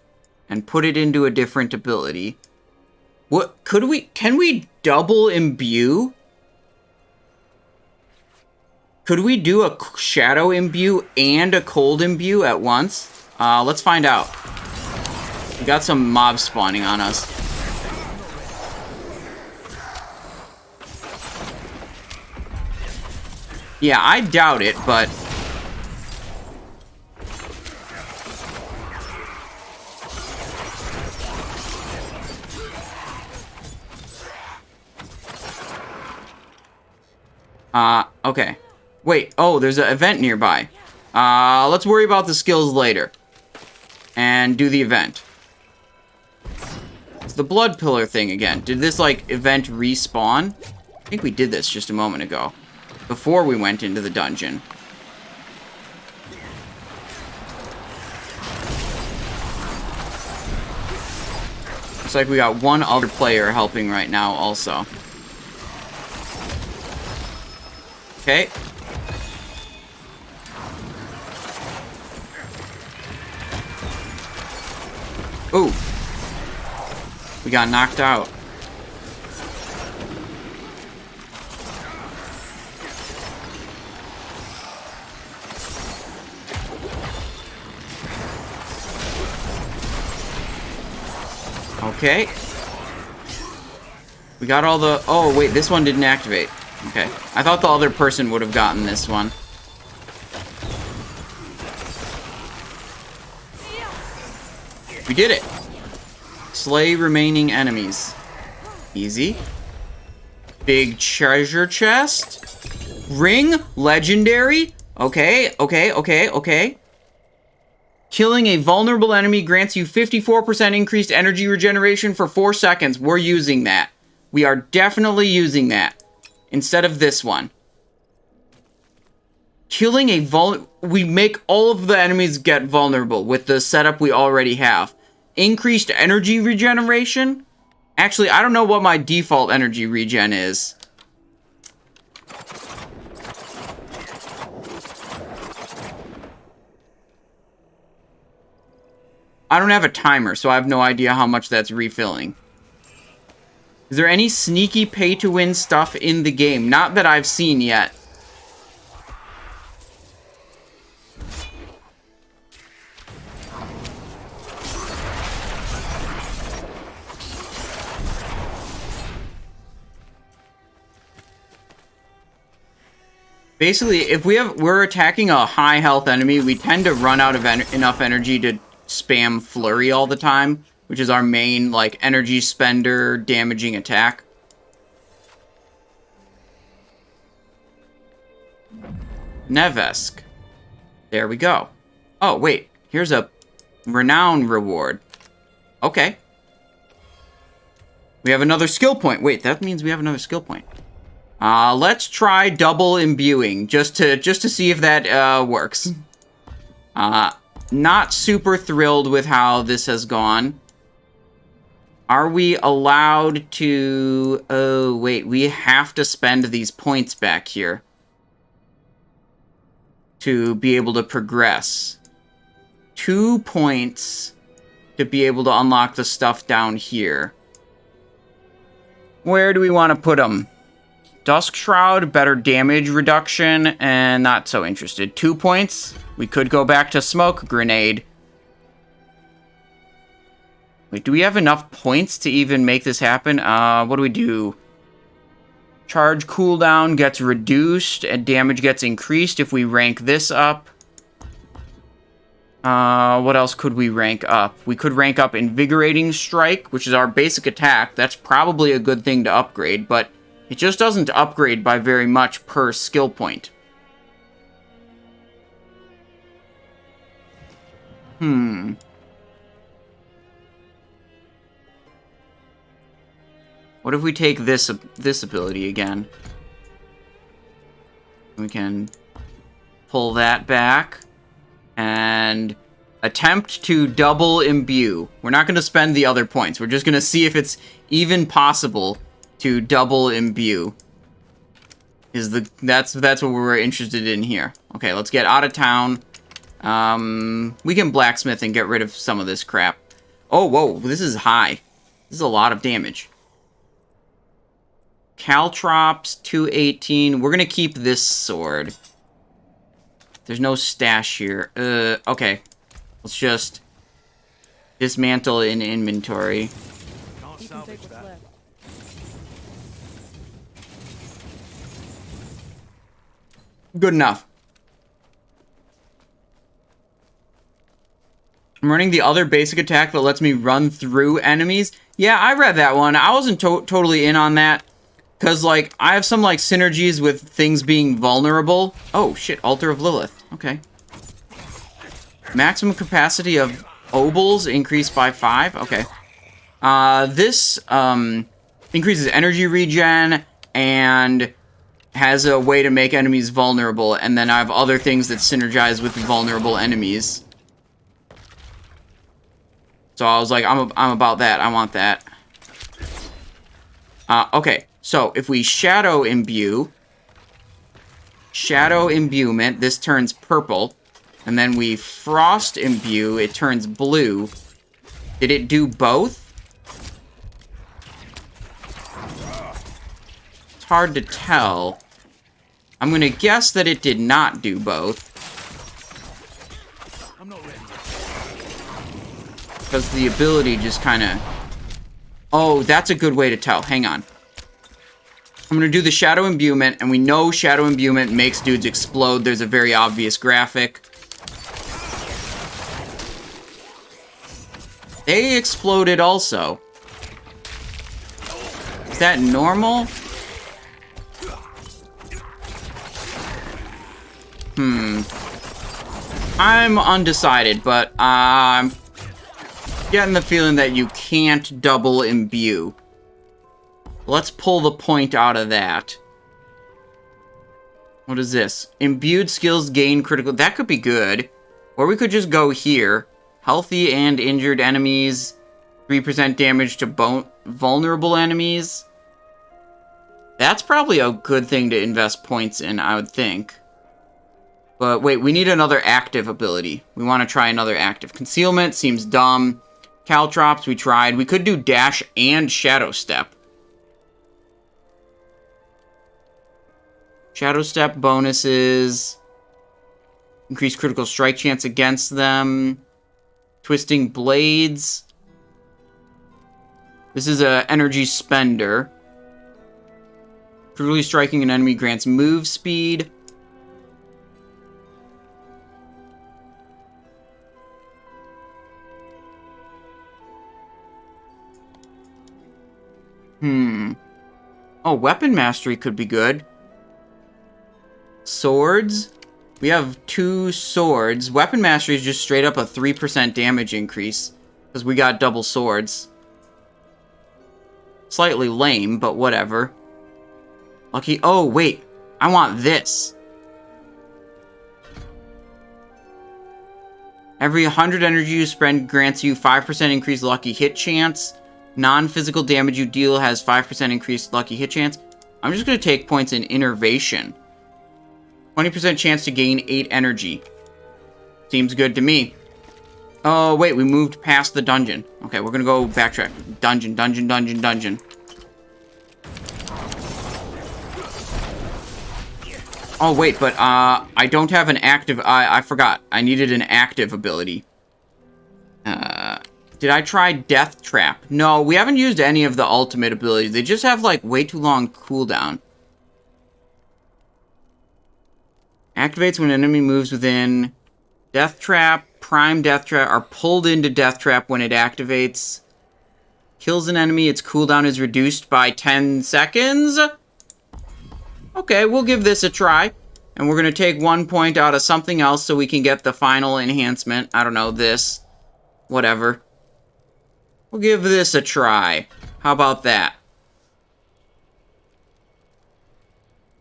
and put it into a different ability. What could we... Can we double imbue? Could we do a shadow imbue and a cold imbue at once? Let's find out. We got some mobs spawning on us. Yeah, I doubt it, but... okay. Wait, oh, there's an event nearby. Let's worry about the skills later. And do the event. It's the blood pillar thing again. Did this, like, event respawn? I think we did this just a moment ago. Before we went into the dungeon. Looks like we got one other player helping right now also. Okay. Ooh. We got knocked out. Okay. We got all the... Oh, wait, this one didn't activate. Okay. I thought the other person would have gotten this one. We did it. Slay remaining enemies. Easy. Big treasure chest. Ring. Legendary. Okay, okay, okay, okay. Killing a vulnerable enemy grants you 54% increased energy regeneration for 4 seconds. We're using that. We are definitely using that. Instead of this one. Killing a we make all of the enemies get vulnerable with the setup we already have. Increased energy regeneration? Actually, I don't know what my default energy regen is. I don't have a timer, so I have no idea how much that's refilling. Is there any sneaky pay-to-win stuff in the game? Not that I've seen yet. Basically, if we're attacking a high health enemy, we tend to run out of enough energy to spam Flurry all the time, which is our main, like, energy spender damaging attack. Nevesk. There we go. Oh, wait. Here's a renown reward. Okay. We have another skill point. Wait, that means we have another skill point. Let's try double imbuing, just to see if that, works. not super thrilled with how this has gone. Are we allowed to... Oh, wait. We have to spend these points back here to be able to progress. 2 points to be able to unlock the stuff down here. Where do we want to put them? Dusk Shroud, better damage reduction, and not so interested. 2 points. We could go back to Smoke Grenade. Wait, do we have enough points to even make this happen? What do we do? Charge cooldown gets reduced, and damage gets increased if we rank this up. What else could we rank up? We could rank up Invigorating Strike, which is our basic attack. That's probably a good thing to upgrade, but it just doesn't upgrade by very much per skill point. What if we take this ability again? We can pull that back and attempt to double imbue. We're not going to spend the other points. We're just going to see if it's even possible to double imbue. That's what we're interested in here. Okay, let's get out of town. We can blacksmith and get rid of some of this crap. Oh, whoa, this is high. This is a lot of damage. Caltrops, 218. We're gonna keep this sword. There's no stash here. Okay. Let's just dismantle in inventory. Can't salvage that. Good enough. I'm running the other basic attack that lets me run through enemies. Yeah, I read that one. I wasn't totally in on that. Because, like, I have some, like, synergies with things being vulnerable. Oh, shit. Altar of Lilith. Okay. Maximum capacity of obols increased by 5. Okay. This, increases energy regen and has a way to make enemies vulnerable. And then I have other things that synergize with vulnerable enemies. So I was like, I'm about that. I want that. Okay. So, if we Shadow Imbue, Shadow Imbuement, this turns purple. And then we Frost Imbue, it turns blue. Did it do both? It's hard to tell. I'm going to guess that it did not do both. I'm not ready. Because the ability just kind of... Oh, that's a good way to tell. Hang on. I'm going to do the Shadow Imbuement, and we know Shadow Imbuement makes dudes explode. There's a very obvious graphic. They exploded also. Is that normal? I'm undecided, but I'm getting the feeling that you can't double imbue. Let's pull the point out of that. What is this? Imbued skills gain critical... That could be good. Or we could just go here. Healthy and injured enemies. 3% damage to vulnerable enemies. That's probably a good thing to invest points in, I would think. But wait, we need another active ability. We want to try another active. Concealment seems dumb. Caltrops, we tried. We could do Dash and Shadow Step. Shadow Step bonuses. Increase critical strike chance against them. Twisting Blades. This is a energy spender. Critically striking an enemy grants move speed. Oh, weapon mastery could be good. Swords. We have 2 swords. Weapon mastery is just straight up a 3% damage increase. Because we got double swords. Slightly lame, but whatever. Lucky. Oh, wait. I want this. Every 100 energy you spend grants you 5% increased lucky hit chance. Non-physical damage you deal has 5% increased lucky hit chance. I'm just going to take points in Innervation. 20% chance to gain 8 energy. Seems good to me. Oh, wait, we moved past the dungeon. Okay, we're going to go backtrack. Dungeon, dungeon, dungeon, dungeon. Oh, wait, but I don't have an active... I forgot. I needed an active ability. Did I try Death Trap? No, we haven't used any of the ultimate abilities. They just have, like, way too long cooldown. Activates when an enemy moves within Death Trap, Prime Death Trap, are pulled into Death Trap when it activates. Kills an enemy, its cooldown is reduced by 10 seconds. Okay, we'll give this a try. And we're going to take 1 point out of something else so we can get the final enhancement. I don't know, this. Whatever. We'll give this a try. How about that?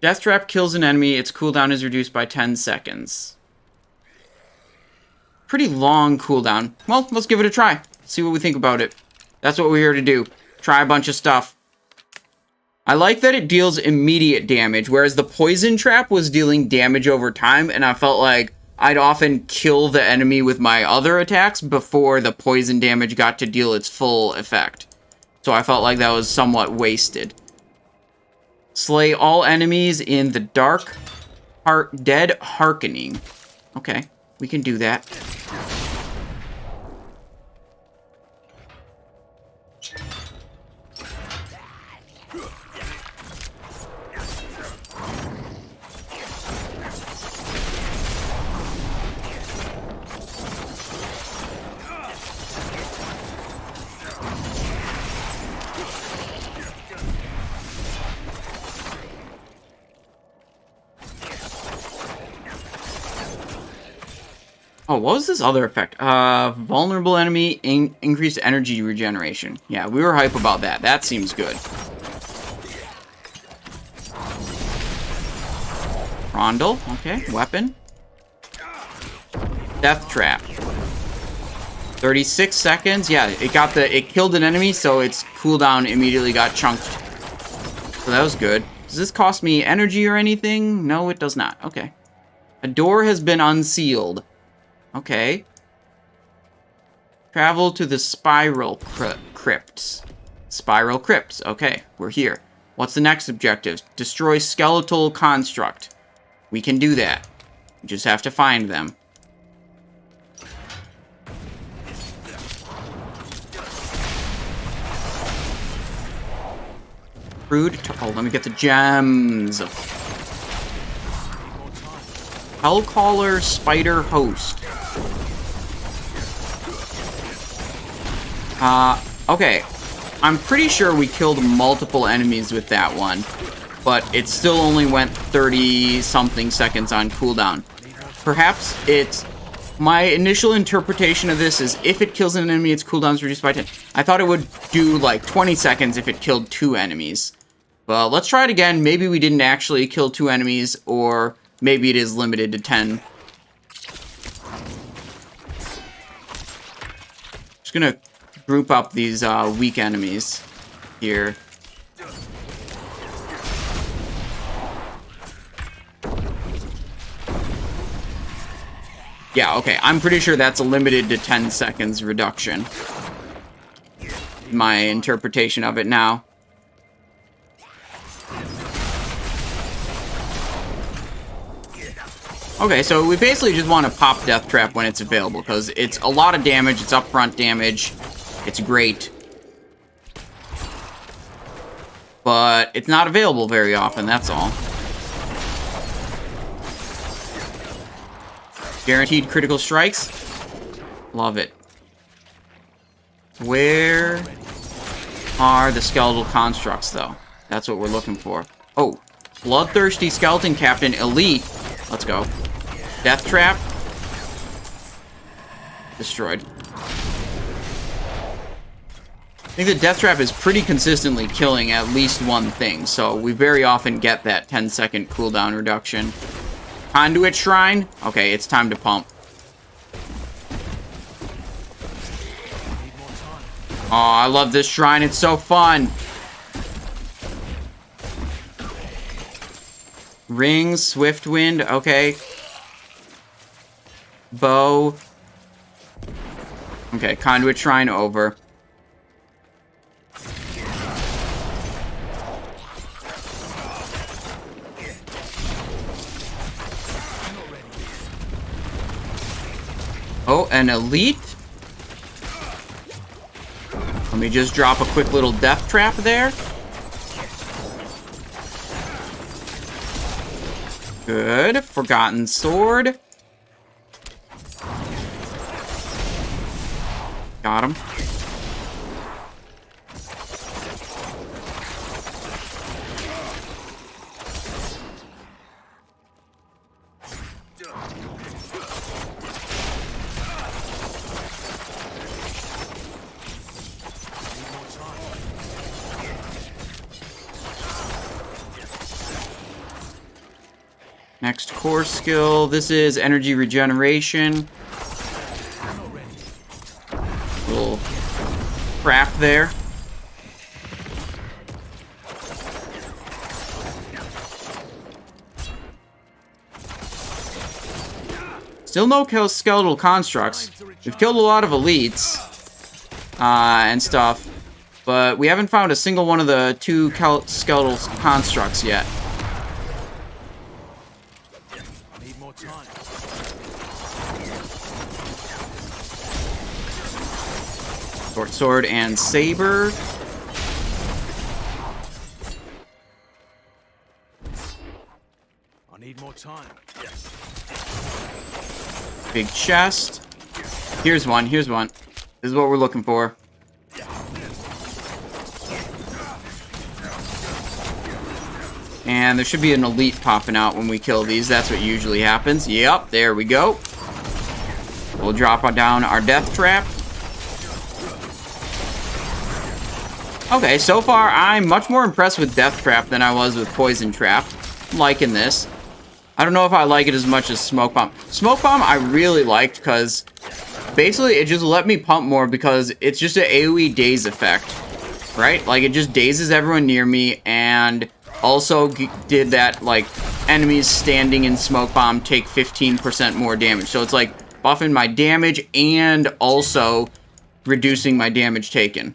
Death Trap kills an enemy. Its cooldown is reduced by 10 seconds. Pretty long cooldown. Well, let's give it a try. See what we think about it. That's what we're here to do. Try a bunch of stuff. I like that it deals immediate damage, whereas the Poison Trap was dealing damage over time, and I felt like I'd often kill the enemy with my other attacks before the poison damage got to deal its full effect. So I felt like that was somewhat wasted. Slay all enemies in the dark dead hearkening. Okay, we can do that. Oh, what was this other effect? Vulnerable enemy, increased energy regeneration. Yeah, we were hype about that. That seems good. Rondel, okay, weapon. Death Trap. 36 seconds. Yeah, it killed an enemy, so its cooldown immediately got chunked. So that was good. Does this cost me energy or anything? No, it does not. Okay. A door has been unsealed. Okay. Travel to the Spiral Crypts. Spiral Crypts. Okay, we're here. What's the next objective? Destroy skeletal construct. We can do that. We just have to find them. Crude. Oh, let me get the gems. Hellcaller Spider Host. Okay. I'm pretty sure we killed multiple enemies with that one, but it still only went 30-something seconds on cooldown. Perhaps it's... My initial interpretation of this is if it kills an enemy, its cooldown is reduced by 10. I thought it would do, like, 20 seconds if it killed 2 enemies. Well, let's try it again. Maybe we didn't actually kill 2 enemies, or maybe it is limited to 10. Just gonna group up these weak enemies here. Yeah, okay, I'm pretty sure that's a limited to 10 seconds reduction. My interpretation of it now. Okay, so we basically just want to pop Death Trap when it's available, because it's a lot of damage, it's upfront damage, it's great. But it's not available very often, that's all. Guaranteed critical strikes. Love it. Where are the skeletal constructs, though? That's what we're looking for. Oh, Bloodthirsty Skeleton Captain Elite. Let's go. Death Trap. Destroyed. I think the Death Trap is pretty consistently killing at least one thing, so we very often get that 10-second cooldown reduction. Conduit Shrine. Okay, it's time to pump. Oh, I love this shrine. It's so fun. Rings, Swift Wind. Okay. Bow. Okay, Conduit Shrine over. Oh, an elite. Let me just drop a quick little death trap there. Good. Forgotten Sword. Got him. Next core skill. This is energy regeneration. Little crap there. Still no skeletal constructs. We've killed a lot of elites and stuff, but we haven't found a single one of the 2 skeletal constructs yet. Short sword and saber. I need more time. Big chest. Here's one. Here's one. This is what we're looking for. And there should be an elite popping out when we kill these. That's what usually happens. Yep, there we go. We'll drop down our death trap. Okay, so far I'm much more impressed with Death Trap than I was with Poison Trap. I'm liking this. I don't know if I like it as much as Smoke Bomb. Smoke Bomb I really liked because basically it just let me pump more because it's just an AoE daze effect, right? Like it just dazes everyone near me and also did that like enemies standing in Smoke Bomb take 15% more damage. So it's like buffing my damage and also reducing my damage taken.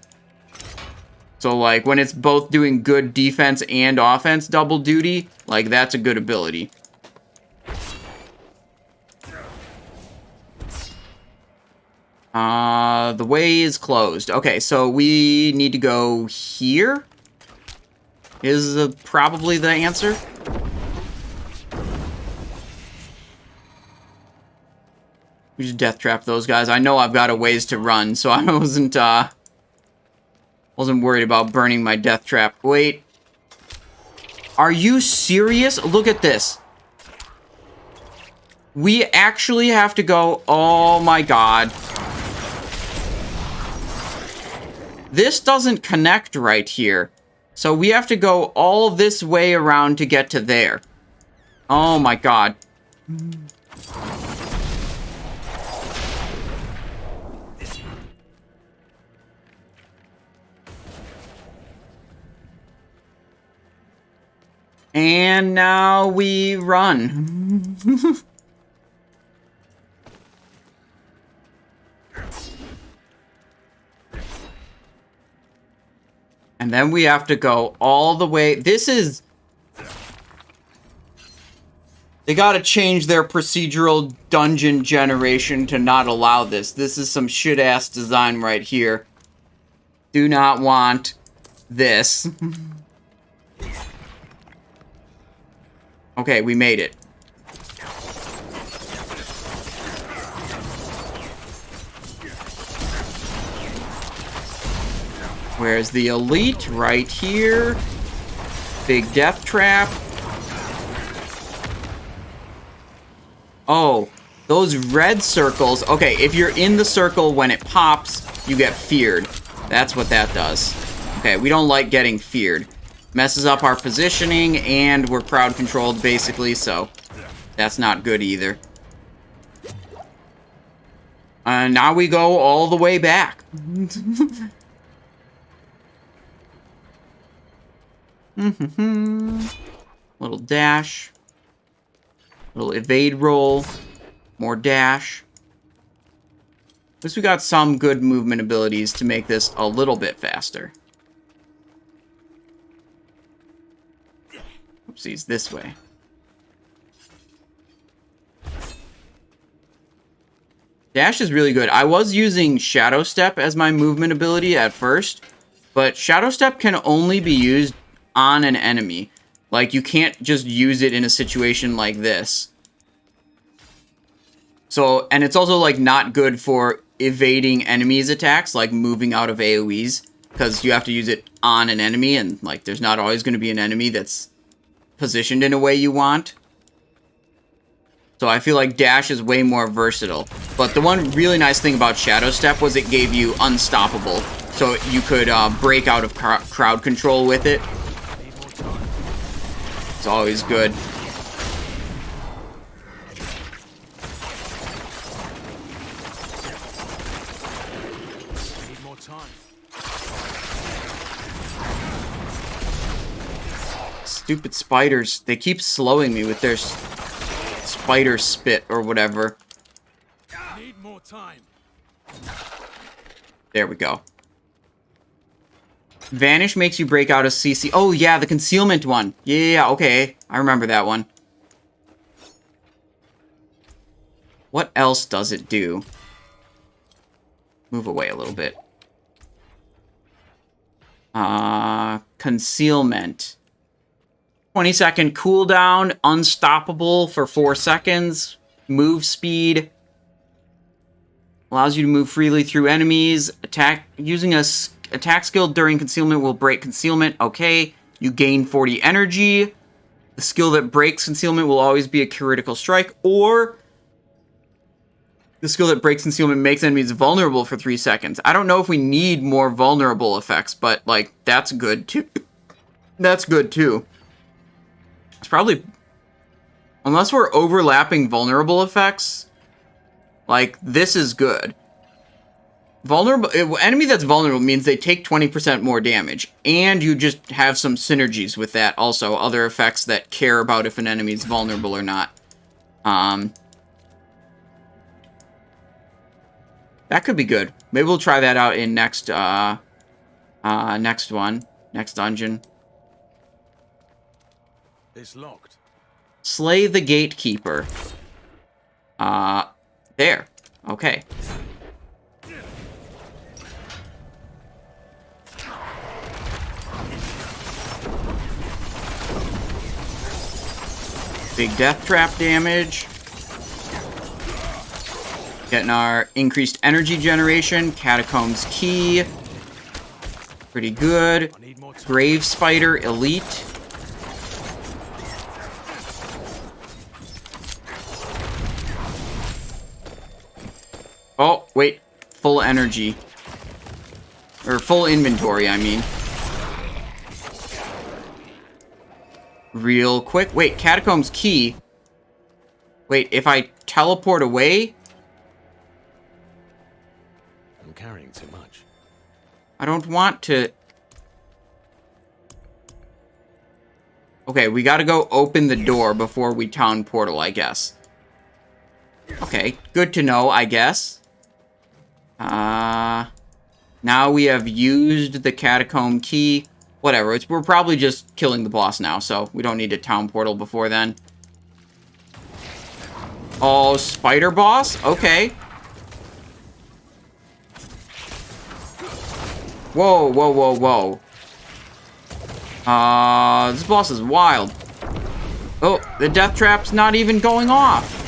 So, like, when it's both doing good defense and offense double duty, like, that's a good ability. The way is closed. Okay, so we need to go here? Is probably the answer. We just death trap those guys. I know I've got a ways to run, so I wasn't worried about burning my death trap. Wait. Are you serious? Look at this. We actually have to go... Oh my god. This doesn't connect right here. So we have to go all this way around to get to there. Oh my god. And now we run. And then we have to go all the way. This is... They gotta change their procedural dungeon generation to not allow this. This is some shit-ass design right here. Do not want this. Okay, we made it. Where's the elite? Right here. Big death trap. Oh, those red circles. Okay, if you're in the circle when it pops, you get feared. That's what that does. Okay, we don't like getting feared. Messes up our positioning, and we're crowd controlled, basically, so that's not good either. And now we go all the way back. Little dash. Little evade roll. More dash. At least we got some good movement abilities to make this a little bit faster. Oopsies, this way. Dash is really good. I was using Shadow Step as my movement ability at first, but Shadow Step can only be used on an enemy. Like, you can't just use it in a situation like this. So, and it's also, like, not good for evading enemies' attacks, like moving out of AoEs, because you have to use it on an enemy, and, like, there's not always going to be an enemy that's positioned in a way you want. So I feel like Dash is way more versatile. But the one really nice thing about Shadow Step was it gave you Unstoppable. So you could break out of crowd control with it. It's always good. Need more time. Stupid spiders. They keep slowing me with their spider spit or whatever. Need more time. There we go. Vanish makes you break out a CC. Oh, yeah, the concealment one. Yeah, okay. I remember that one. What else does it do? Move away a little bit. Concealment. 20-second cooldown. Unstoppable for 4 seconds. Move speed. Allows you to move freely through enemies. Attack using a attack skill during concealment will break concealment. Okay. You gain 40 energy. The skill that breaks concealment will always be a critical strike. Or the skill that breaks concealment makes enemies vulnerable for 3 seconds. I don't know if we need more vulnerable effects, but, like, that's good too. That's good too. It's probably... Unless we're overlapping vulnerable effects, like, this is good. Vulnerable enemy that's vulnerable means they take 20% more damage, and you just have some synergies with that also, other effects that care about if an enemy's vulnerable or not. That could be good. Maybe we'll try that out in next next dungeon. It's locked. Slay the gatekeeper. There. Okay. Big death trap damage. Getting our increased energy generation. Catacombs key. Pretty good. Grave spider elite. Oh, wait. Full energy. Or full inventory, I mean. Real quick. Wait, Catacombs key. Wait, if I teleport away? I'm carrying too much. I don't want to... Okay, we gotta go open the door before we town portal, I guess. Okay, good to know, I guess. Now we have used the catacomb key. Whatever, we're probably just killing the boss now, so we don't need a town portal before then. Oh, spider boss? Okay. Whoa, whoa, whoa, whoa. This boss is wild. Oh, the death trap's not even going off.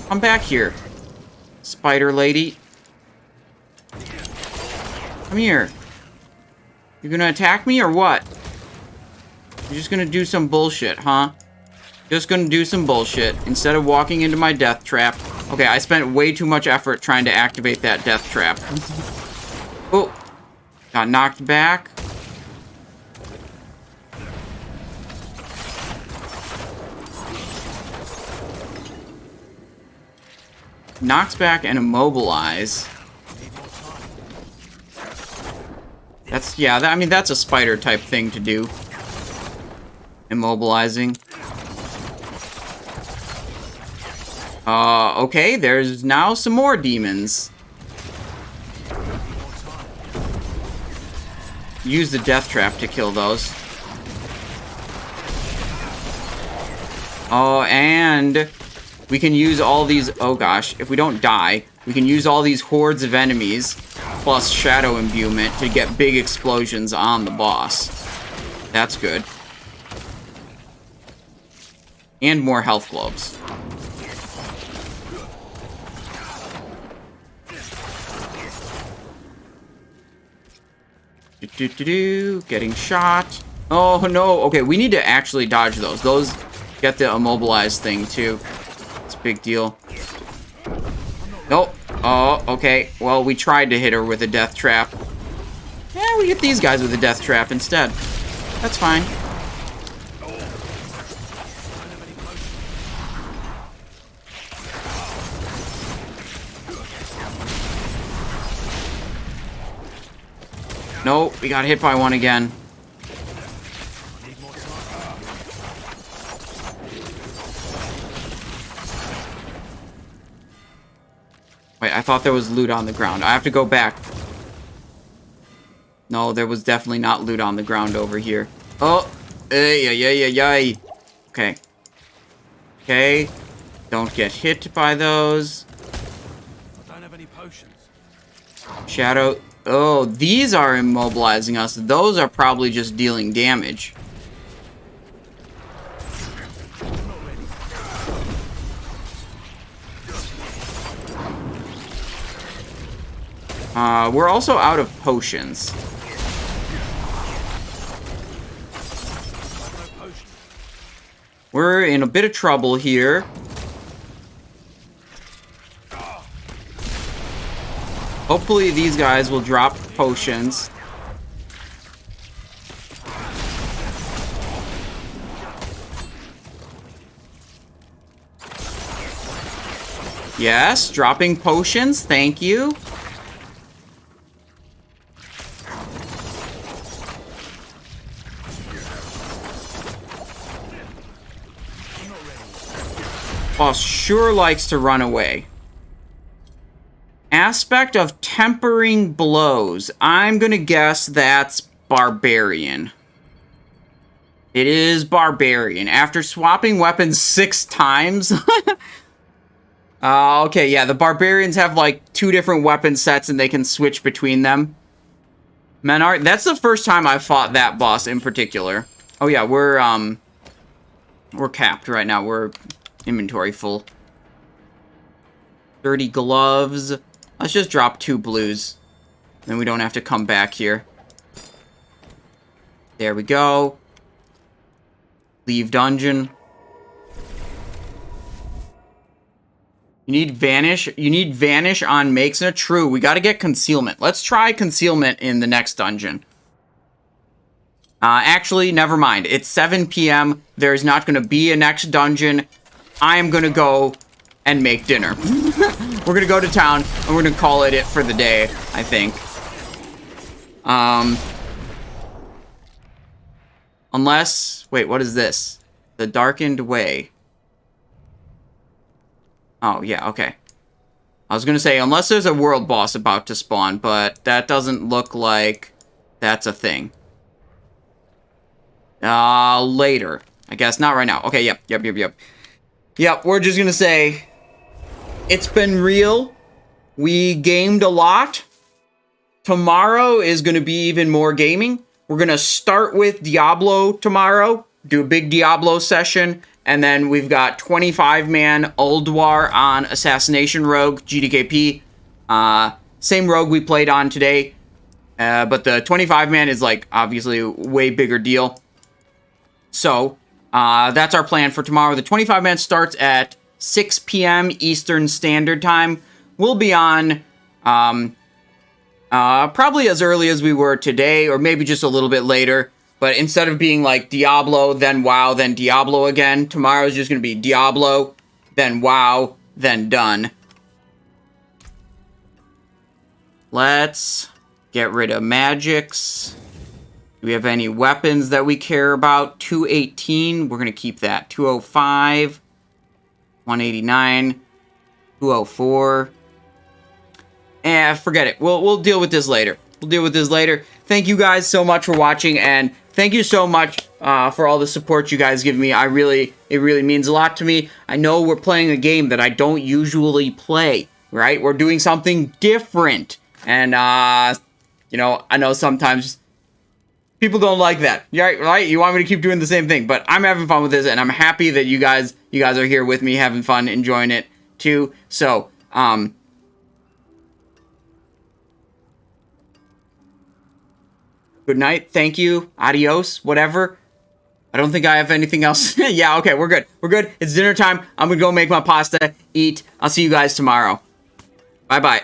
Come back here, spider lady. Come here. You gonna attack me or what? You're just gonna do some bullshit, huh? Just gonna do some bullshit instead of walking into my death trap. Okay, I spent way too much effort trying to activate that death trap. Oh, got knocked back. Knocks back and immobilize. That's, yeah, I mean, that's a spider type thing to do. Immobilizing. Okay, there's now some more demons. Use the death trap to kill those. Oh, and we can use all these... Oh gosh, if we don't die, we can use all these hordes of enemies plus shadow imbuement to get big explosions on the boss. That's good. And more health globes. Getting shot. Oh no, okay, we need to actually dodge those. Those get the immobilized thing too. It's a big deal. Nope. Oh, okay. Well, we tried to hit her with a death trap. Yeah, we hit these guys with a death trap instead. That's fine. Nope, we got hit by one again. Wait, I thought there was loot on the ground. I have to go back. No, there was definitely not loot on the ground over here. Oh! Ay. Okay. Okay. Don't get hit by those. I don't have any potions. Shadow. Oh, these are immobilizing us. Those are probably just dealing damage. We're also out of potions. We're in a bit of trouble here. Hopefully these guys will drop potions. Yes, dropping potions. Thank you. Boss sure likes to run away. Aspect of tempering blows. I'm gonna guess that's barbarian. It is barbarian. After swapping weapons 6 times. Okay, yeah, the barbarians have like 2 different weapon sets and they can switch between them. Menart, that's the first time I fought that boss in particular. Oh yeah, we're capped right now. We're inventory full. 30 gloves. Let's just drop 2 blues. Then we don't have to come back here. There we go. Leave dungeon. You need vanish. You need vanish on makes it true. We got to get concealment. Let's try concealment in the next dungeon. Actually, never mind. It's 7 p.m. There's not going to be a next dungeon. I am going to go and make dinner. We're going to go to town, and we're going to call it for the day, I think. Unless... Wait, what is this? The Darkened Way. Oh, yeah, okay. I was going to say, unless there's a world boss about to spawn, but that doesn't look like that's a thing. Later. I guess not right now. Okay, yep. Yep, we're just gonna say, it's been real. We gamed a lot. Tomorrow is gonna be even more gaming. We're gonna start with Diablo tomorrow, do a big Diablo session, and then we've got 25-man Ulduar on Assassination Rogue, GDKP. Same rogue we played on today, but the 25-man is, like, obviously a way bigger deal. So, that's our plan for tomorrow. The 25-man starts at 6 p.m. Eastern Standard Time. We'll be on probably as early as we were today, or maybe just a little bit later. But instead of being like Diablo, then WoW, then Diablo again, tomorrow's just going to be Diablo, then WoW, then done. Let's get rid of magics. Do we have any weapons that we care about? 218. We're going to keep that. 205. 189. 204. Forget it. We'll deal with this later. We'll deal with this later. Thank you guys so much for watching, and thank you so much for all the support you guys give me. It really means a lot to me. I know we're playing a game that I don't usually play, right? We're doing something different, and you know, I know sometimes people don't like that, right? You want me to keep doing the same thing, but I'm having fun with this, and I'm happy that you guys are here with me, having fun, enjoying it too. So, good night. Thank you. Adios. Whatever. I don't think I have anything else. Yeah, okay. We're good. We're good. It's dinner time. I'm going to go make my pasta, eat. I'll see you guys tomorrow. Bye-bye.